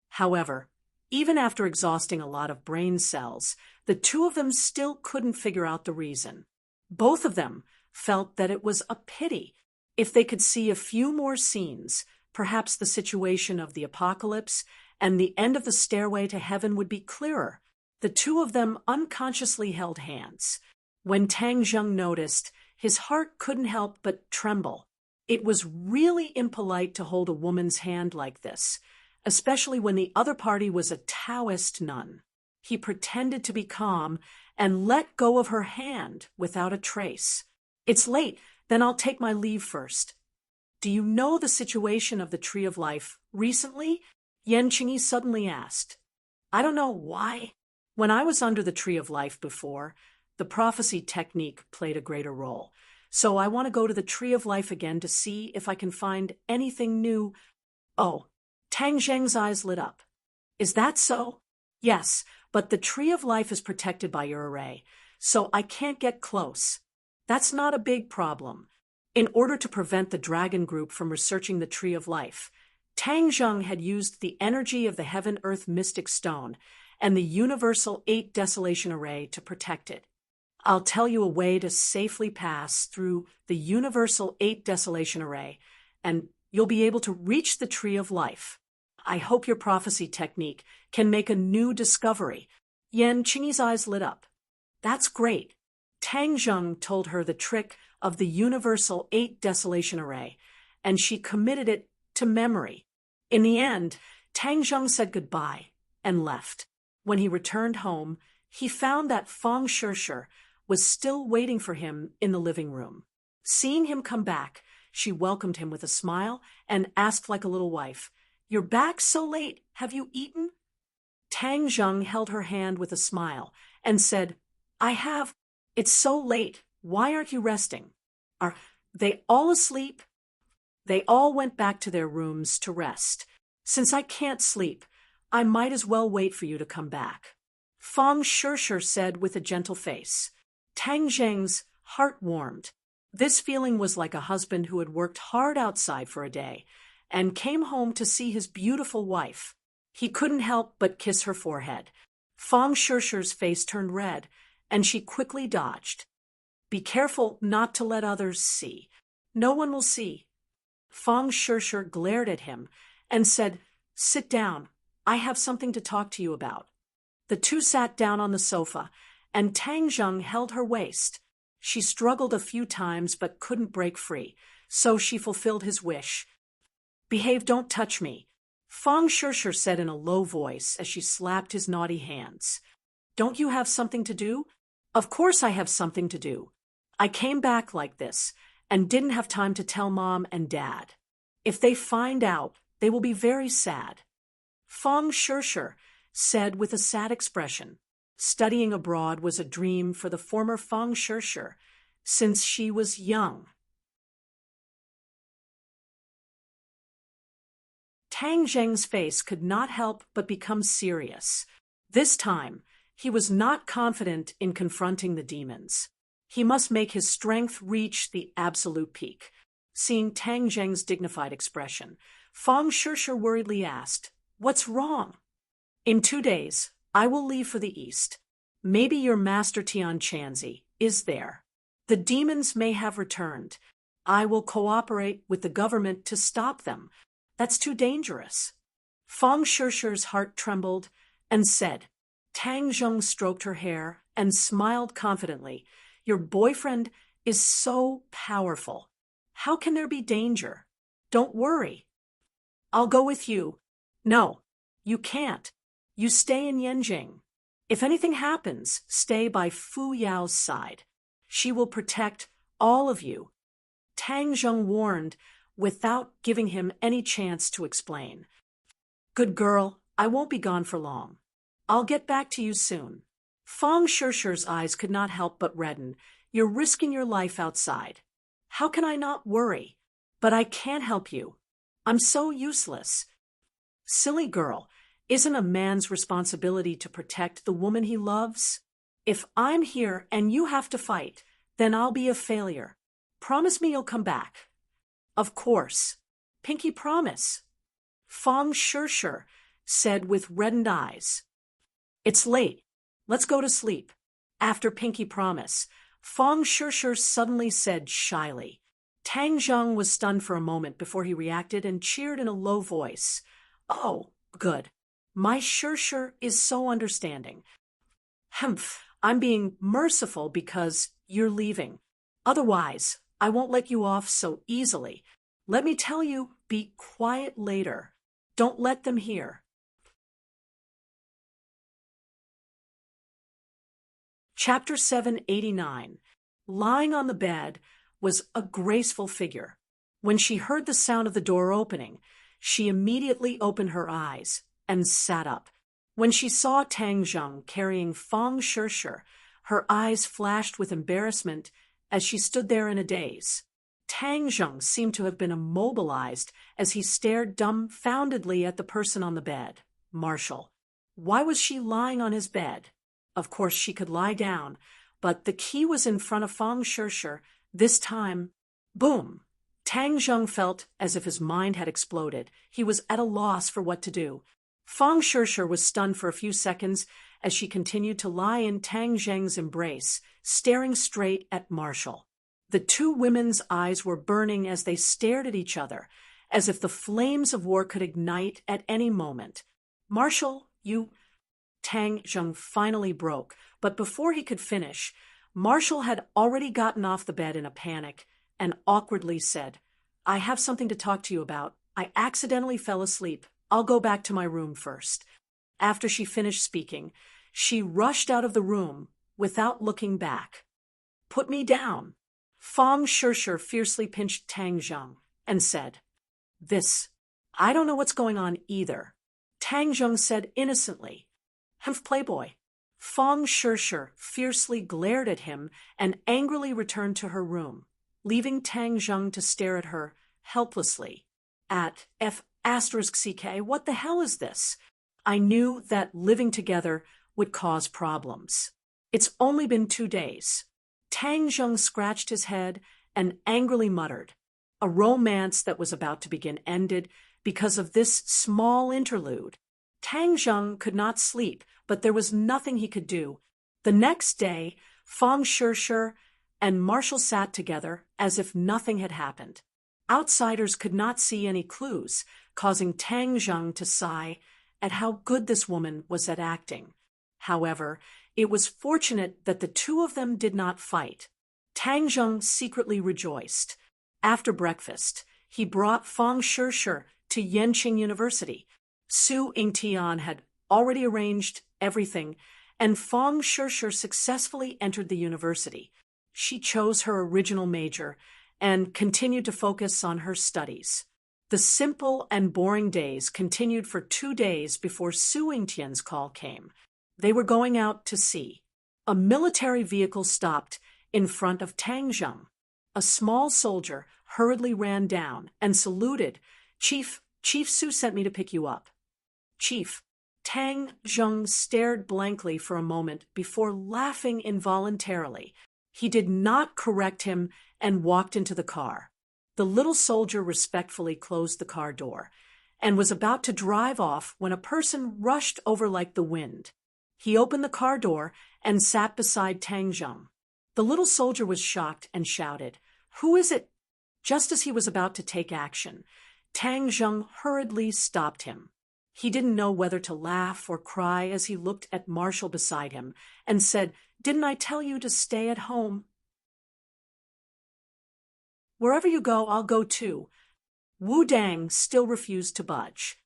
Speaker 1: However, even after exhausting a lot of brain cells, the two of them still couldn't figure out the reason. Both of them felt that it was a pity. If they could see a few more scenes, perhaps the situation of the apocalypse and the end of the stairway to heaven would be clearer. The two of them unconsciously held hands. When Tang Zheng noticed, his heart couldn't help but tremble. It was really impolite to hold a woman's hand like this, especially when the other party was a Taoist nun. He pretended to be calm and let go of her hand without a trace. It's late, then I'll take my leave first. Do you know the situation of the Tree of Life recently? Yan Qingyi suddenly asked. I don't know why. When I was under the Tree of Life before, the prophecy technique played a greater role. So I want to go to the Tree of Life again to see if I can find anything new. Oh, Tang Zheng's eyes lit up. Is that so? Yes, but the Tree of Life is protected by your array, so I can't get close. That's not a big problem. In order to prevent the dragon group from researching the Tree of Life, Tang Zheng had used the energy of the Heaven-Earth Mystic Stone and the Universal 8 Desolation Array to protect it. I'll tell you a way to safely pass through the Universal 8 Desolation Array, and you'll be able to reach the Tree of Life. I hope your prophecy technique can make a new discovery. Yan Qingyi's eyes lit up. That's great. Tang Zheng told her the trick of the Universal 8 Desolation Array, and she committed it to memory. In the end, Tang Zheng said goodbye and left. When he returned home, he found that Feng Shishir was still waiting for him in the living room. Seeing him come back, she welcomed him with a smile and asked like a little wife, You're back so late. Have you eaten? Tang Zheng held her hand with a smile and said, I have. It's so late. Why aren't you resting? Are they all asleep? They all went back to their rooms to rest. Since I can't sleep, I might as well wait for you to come back. Fang Shishir said with a gentle face. Tang Zheng's heart warmed. This feeling was like a husband who had worked hard outside for a day and came home to see his beautiful wife. He couldn't help but kiss her forehead. Fang Shishir's face turned red, and she quickly dodged. Be careful not to let others see. No one will see. Fang Shishir glared at him and said, Sit down. I have something to talk to you about. The two sat down on the sofa, and Tang Zheng held her waist. She struggled a few times but couldn't break free, so she fulfilled his wish. Behave, don't touch me, Fang Shishir said in a low voice as she slapped his naughty hands. Don't you have something to do? Of course I have something to do. I came back like this and didn't have time to tell Mom and Dad. If they find out, they will be very sad. Fang Shishir said with a sad expression. Studying abroad was a dream for the former Fang Shishir since she was young. Tang Zheng's face could not help but become serious. This time, he was not confident in confronting the demons. He must make his strength reach the absolute peak. Seeing Tang Zheng's dignified expression, Fang Shishir worriedly asked, What's wrong? In 2 days, I will leave for the east. Maybe your master Tian Chanzi is there. The demons may have returned. I will cooperate with the government to stop them. That's too dangerous. Fang Shishir's heart trembled and said. Tang Zheng stroked her hair and smiled confidently. Your boyfriend is so powerful. How can there be danger? Don't worry. I'll go with you. No, you can't. You stay in Yanjing. If anything happens, stay by Fu Yao's side. She will protect all of you. Tang Zheng warned without giving him any chance to explain. Good girl, I won't be gone for long. I'll get back to you soon. Fang Shishir's eyes could not help but redden. You're risking your life outside. How can I not worry? But I can't help you. I'm so useless. Silly girl, isn't a man's responsibility to protect the woman he loves? If I'm here and you have to fight, then I'll be a failure. Promise me you'll come back. Of course. Pinky promise. Fang Shishir said with reddened eyes. It's late. Let's go to sleep. After Pinky promise, Fang Shishir suddenly said shyly. Tang Zheng was stunned for a moment before he reacted and cheered in a low voice. Oh, good. My Shishir is so understanding. Humph, I'm being merciful because you're leaving. Otherwise, I won't let you off so easily. Let me tell you, be quiet later. Don't let them hear. Chapter 789. Lying on the bed was a graceful figure. When she heard the sound of the door opening, she immediately opened her eyes and sat up. When she saw Tang Zheng carrying Fang Shishir, her eyes flashed with embarrassment as she stood there in a daze. Tang Zheng seemed to have been immobilized as he stared dumbfoundedly at the person on the bed, Marshall. Why was she lying on his bed? Of course she could lie down, but the key was in front of Fang Shishir. This time, boom! Tang Zheng felt as if his mind had exploded. He was at a loss for what to do. Fang Shishir was stunned for a few seconds as she continued to lie in Tang Zheng's embrace, staring straight at Marshall. The two women's eyes were burning as they stared at each other, as if the flames of war could ignite at any moment. Marshall, you... Tang Zheng finally broke, but before he could finish, Marshall had already gotten off the bed in a panic and awkwardly said, I have something to talk to you about. I accidentally fell asleep. I'll go back to my room first. After she finished speaking, she rushed out of the room without looking back. Put me down. Fang Shishir fiercely pinched Tang Zheng and said, I don't know what's going on either. Tang Zheng said innocently, Humph Playboy. Fang Shishir fiercely glared at him and angrily returned to her room, leaving Tang Zheng to stare at her helplessly. At F***, what the hell is this? I knew that living together would cause problems. It's only been 2 days. Tang Zheng scratched his head and angrily muttered. A romance that was about to begin ended because of this small interlude. Tang Zheng could not sleep, but there was nothing he could do. The next day, Fang Shishir and Marshall sat together as if nothing had happened. Outsiders could not see any clues, causing Tang Zheng to sigh at how good this woman was at acting. However, it was fortunate that the two of them did not fight. Tang Zheng secretly rejoiced. After breakfast, he brought Fang Shishir to Yenqing University. Su Yingtian had already arranged everything, and Fang Shishir successfully entered the university. She chose her original major and continued to focus on her studies. The simple and boring days continued for 2 days before Su Yingtian's call came. They were going out to sea. A military vehicle stopped in front of Tang Zheng. A small soldier hurriedly ran down and saluted. Chief Su sent me to pick you up. Chief. Tang Zheng stared blankly for a moment before laughing involuntarily. He did not correct him and walked into the car. The little soldier respectfully closed the car door and was about to drive off when a person rushed over like the wind. He opened the car door and sat beside Tang Zheng. The little soldier was shocked and shouted, "Who is it?" Just as he was about to take action, Tang Zheng hurriedly stopped him. He didn't know whether to laugh or cry as he looked at Marshall beside him and said, "Didn't I tell you to stay at home?" "Wherever you go, I'll go too." Wu Dang still refused to budge.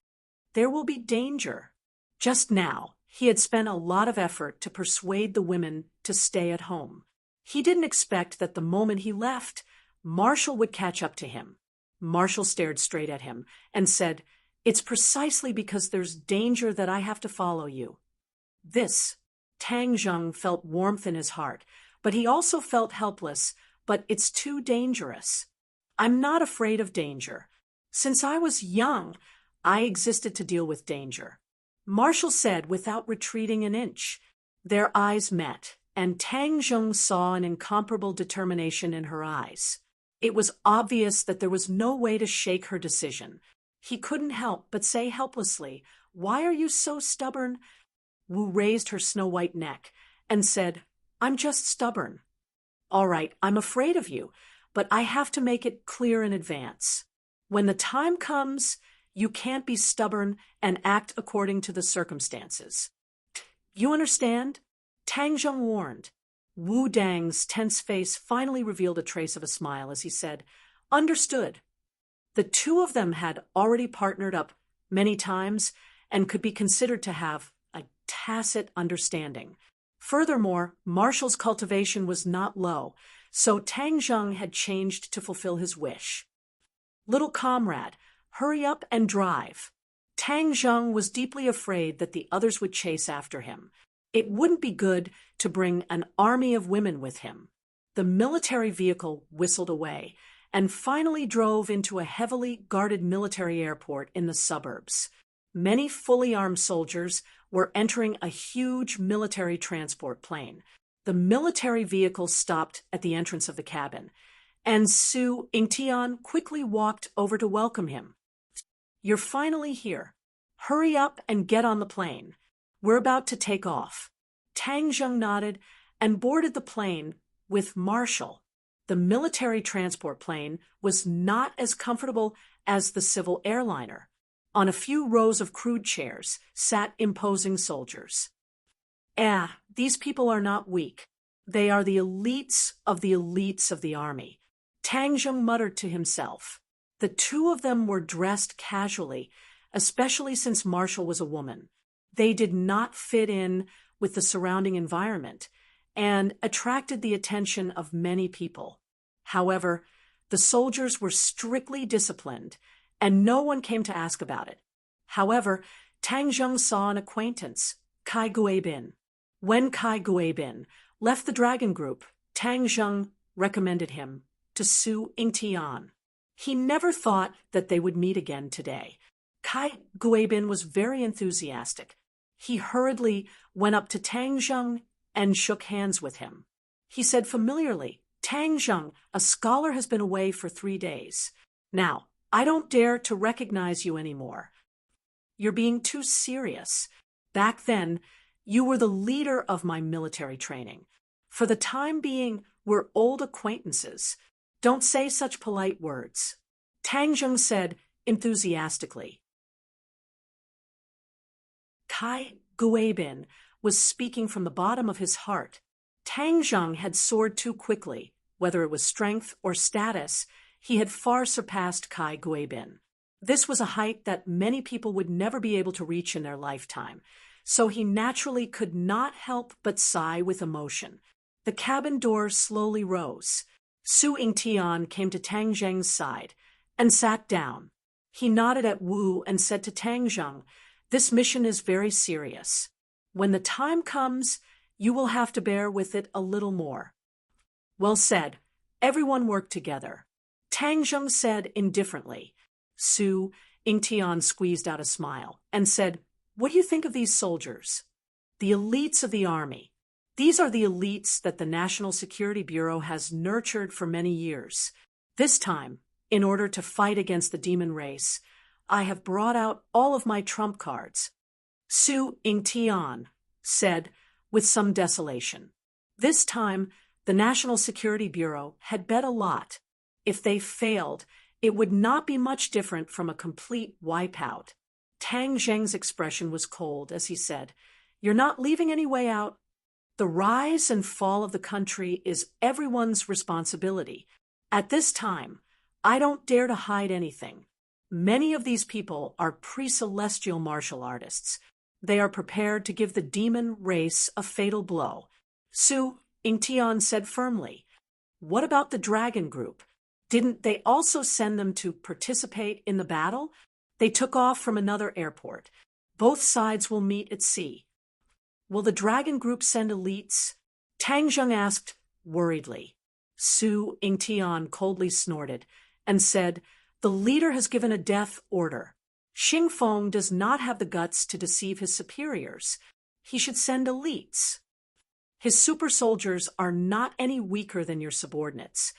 Speaker 1: There will be danger. Just now, he had spent a lot of effort to persuade the women to stay at home. He didn't expect that the moment he left, Marshall would catch up to him. Marshall stared straight at him and said, "It's precisely because there's danger that I have to follow you." Tang Zheng felt warmth in his heart, but he also felt helpless. "But it's too dangerous." "I'm not afraid of danger. Since I was young, I existed to deal with danger," Marshall said without retreating an inch. Their eyes met, and Tang Zheng saw an incomparable determination in her eyes. It was obvious that there was no way to shake her decision. He couldn't help but say helplessly, "Why are you so stubborn?" Wu raised her snow-white neck and said, "I'm just stubborn." "All right, I'm afraid of you, but I have to make it clear in advance. When the time comes, you can't be stubborn and act according to the circumstances. You understand?" Tang Zheng warned. Wu Dang's tense face finally revealed a trace of a smile as he said, "Understood." The two of them had already partnered up many times and could be considered to have a tacit understanding. Furthermore, Marshall's cultivation was not low, so Tang Zheng had changed to fulfill his wish. "Little comrade, hurry up and drive." Tang Zheng was deeply afraid that the others would chase after him. It wouldn't be good to bring an army of women with him. The military vehicle whistled away and finally drove into a heavily guarded military airport in the suburbs. Many fully armed soldiers were entering a huge military transport plane. The military vehicle stopped at the entrance of the cabin, and Su Yingtian quickly walked over to welcome him. "You're finally here. Hurry up and get on the plane. We're about to take off." Tang Zheng nodded and boarded the plane with Marshall. The military transport plane was not as comfortable as the civil airliner. On a few rows of crude chairs sat imposing soldiers. These people are not weak. They are the elites of the army," Tang Zheng muttered to himself. The two of them were dressed casually, especially since Marshall was a woman. They did not fit in with the surrounding environment and attracted the attention of many people. However, the soldiers were strictly disciplined, and no one came to ask about it. However, Tang Zheng saw an acquaintance, Kai Guibin. When Kai Guibin left the Dragon Group, Tang Zheng recommended him to Su Yingtian. He never thought that they would meet again today. Kai Guibin was very enthusiastic. He hurriedly went up to Tang Zheng and shook hands with him. He said familiarly, "Tang Zheng, a scholar has been away for 3 days. Now, I don't dare to recognize you anymore. You're being too serious. Back then, you were the leader of my military training. For the time being, we're old acquaintances. Don't say such polite words." Tang Zheng said enthusiastically. Kai Guibin was speaking from the bottom of his heart. Tang Zheng had soared too quickly. Whether it was strength or status, he had far surpassed Kai Guibin. This was a height that many people would never be able to reach in their lifetime, so he naturally could not help but sigh with emotion. The cabin door slowly rose. Su Yingtian came to Tang Zheng's side and sat down. He nodded at Wu and said to Tang Zheng, "This mission is very serious. When the time comes, you will have to bear with it a little more." "Well said." Everyone worked together. Tang Zheng said indifferently. Su Yingtian squeezed out a smile and said, "What do you think of these soldiers?" "The elites of the army. These are the elites that the National Security Bureau has nurtured for many years. This time, in order to fight against the demon race, I have brought out all of my trump cards," Su Yingtian said with some desolation. This time, the National Security Bureau had bet a lot. If they failed, it would not be much different from a complete wipeout. Tang Zheng's expression was cold as he said, "You're not leaving any way out. The rise and fall of the country is everyone's responsibility. At this time, I don't dare to hide anything. Many of these people are pre-celestial martial artists. They are prepared to give the demon race a fatal blow." Su Yingtian said firmly, "What about the Dragon Group? Didn't they also send them to participate in the battle? They took off from another airport. Both sides will meet at sea." "Will the Dragon Group send elites?" Tang Zheng asked worriedly. Su Yingtian coldly snorted and said, "The leader has given a death order. Xing Feng does not have the guts to deceive his superiors. He should send elites. His super soldiers are not any weaker than your subordinates."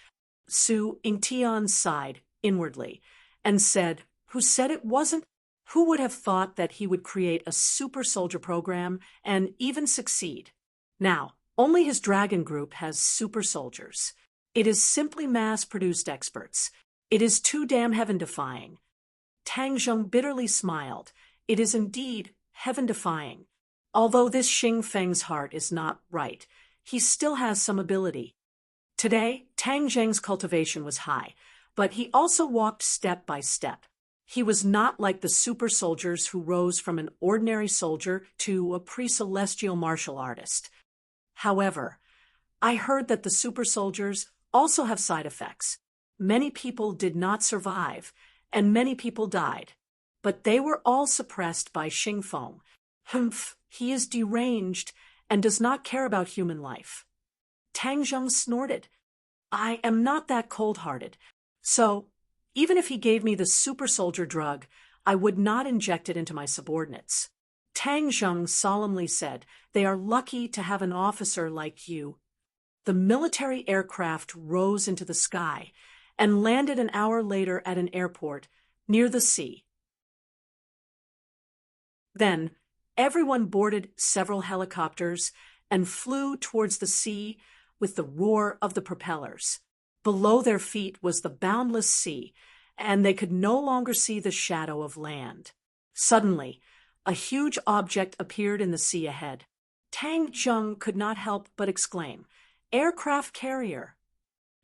Speaker 1: Su Yingtian sighed inwardly and said, "Who said it wasn't? Who would have thought that he would create a super soldier program and even succeed? Now, only his Dragon Group has super soldiers. It is simply mass-produced experts. It is too damn heaven-defying." Tang Zheng bitterly smiled. "It is indeed heaven-defying. Although this Xing Feng's heart is not right, he still has some ability." Today, Tang Zheng's cultivation was high, but he also walked step by step. He was not like the super soldiers who rose from an ordinary soldier to a pre-celestial martial artist. However, I heard that the super soldiers also have side effects. Many people did not survive, and many people died. But they were all suppressed by Xing Feng. Humph, he is deranged and does not care about human life. Tang Zheng snorted. "I am not that cold-hearted. So, even if he gave me the super soldier drug, I would not inject it into my subordinates." Tang Zheng solemnly said, "They are lucky to have an officer like you." The military aircraft rose into the sky and landed an hour later at an airport near the sea. Then, everyone boarded several helicopters and flew towards the sea with the roar of the propellers. Below their feet was the boundless sea, and they could no longer see the shadow of land. Suddenly, a huge object appeared in the sea ahead. Tang Zheng could not help but exclaim, "Aircraft carrier."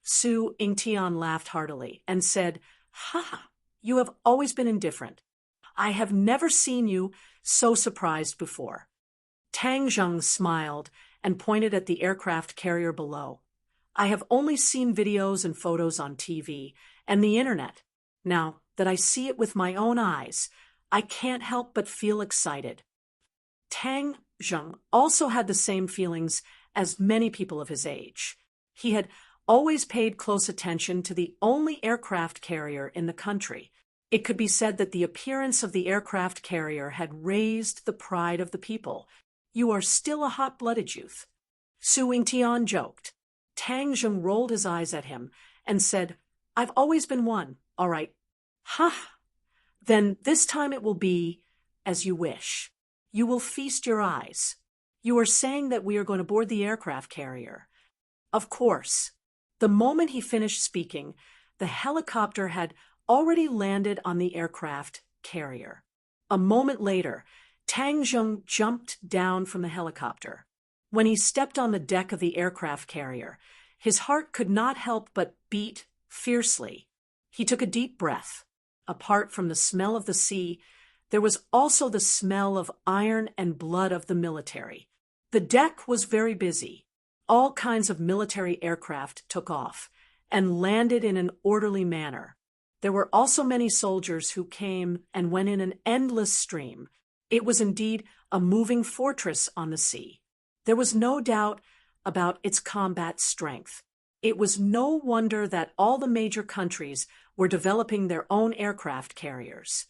Speaker 1: Su Yingtian laughed heartily and said, "Ha! You have always been indifferent. I have never seen you so surprised before." Tang Zheng smiled and pointed at the aircraft carrier below. "I have only seen videos and photos on TV and the internet. Now that I see it with my own eyes, I can't help but feel excited." Tang Zheng also had the same feelings as many people of his age. He had always paid close attention to the only aircraft carrier in the country. It could be said that the appearance of the aircraft carrier had raised the pride of the people. "You are still a hot-blooded youth." Su Yingtian joked. Tang Zheng rolled his eyes at him and said, "I've always been one, all right." "Huh. Then this time it will be as you wish. You will feast your eyes. You are saying that we are going to board the aircraft carrier." Of course. The moment he finished speaking, the helicopter had already landed on the aircraft carrier. A moment later, Tang Zheng jumped down from the helicopter. When he stepped on the deck of the aircraft carrier, his heart could not help but beat fiercely. He took a deep breath. Apart from the smell of the sea, there was also the smell of iron and blood of the military. The deck was very busy. All kinds of military aircraft took off and landed in an orderly manner. There were also many soldiers who came and went in an endless stream. It was indeed a moving fortress on the sea. There was no doubt about its combat strength. It was no wonder that all the major countries were developing their own aircraft carriers.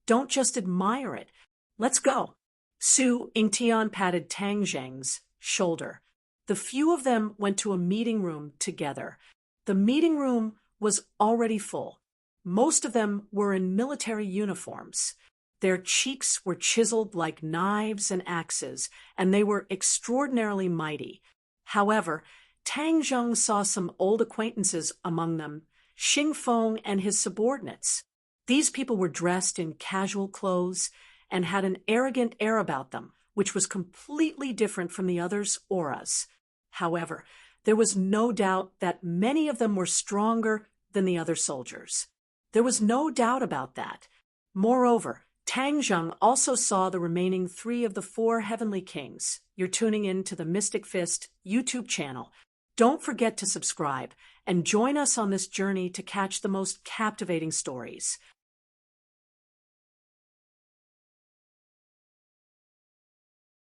Speaker 1: Don't just admire it. Let's go. Su Yingtian patted Tang Zheng's shoulder. The few of them went to a meeting room together. The meeting room was already full. Most of them were in military uniforms. Their cheeks were chiseled like knives and axes, and they were extraordinarily mighty. However, Tang Zheng saw some old acquaintances among them, Xing Feng and his subordinates. These people were dressed in casual clothes and had an arrogant air about them, which was completely different from the others' auras. However, there was no doubt that many of them were stronger than the other soldiers. There was no doubt about that. Moreover, Tang Zheng also saw the remaining 3 of the 4 heavenly kings. You're tuning in to the Mystic Fist YouTube channel. Don't forget to subscribe and join us on this journey to catch the most captivating stories.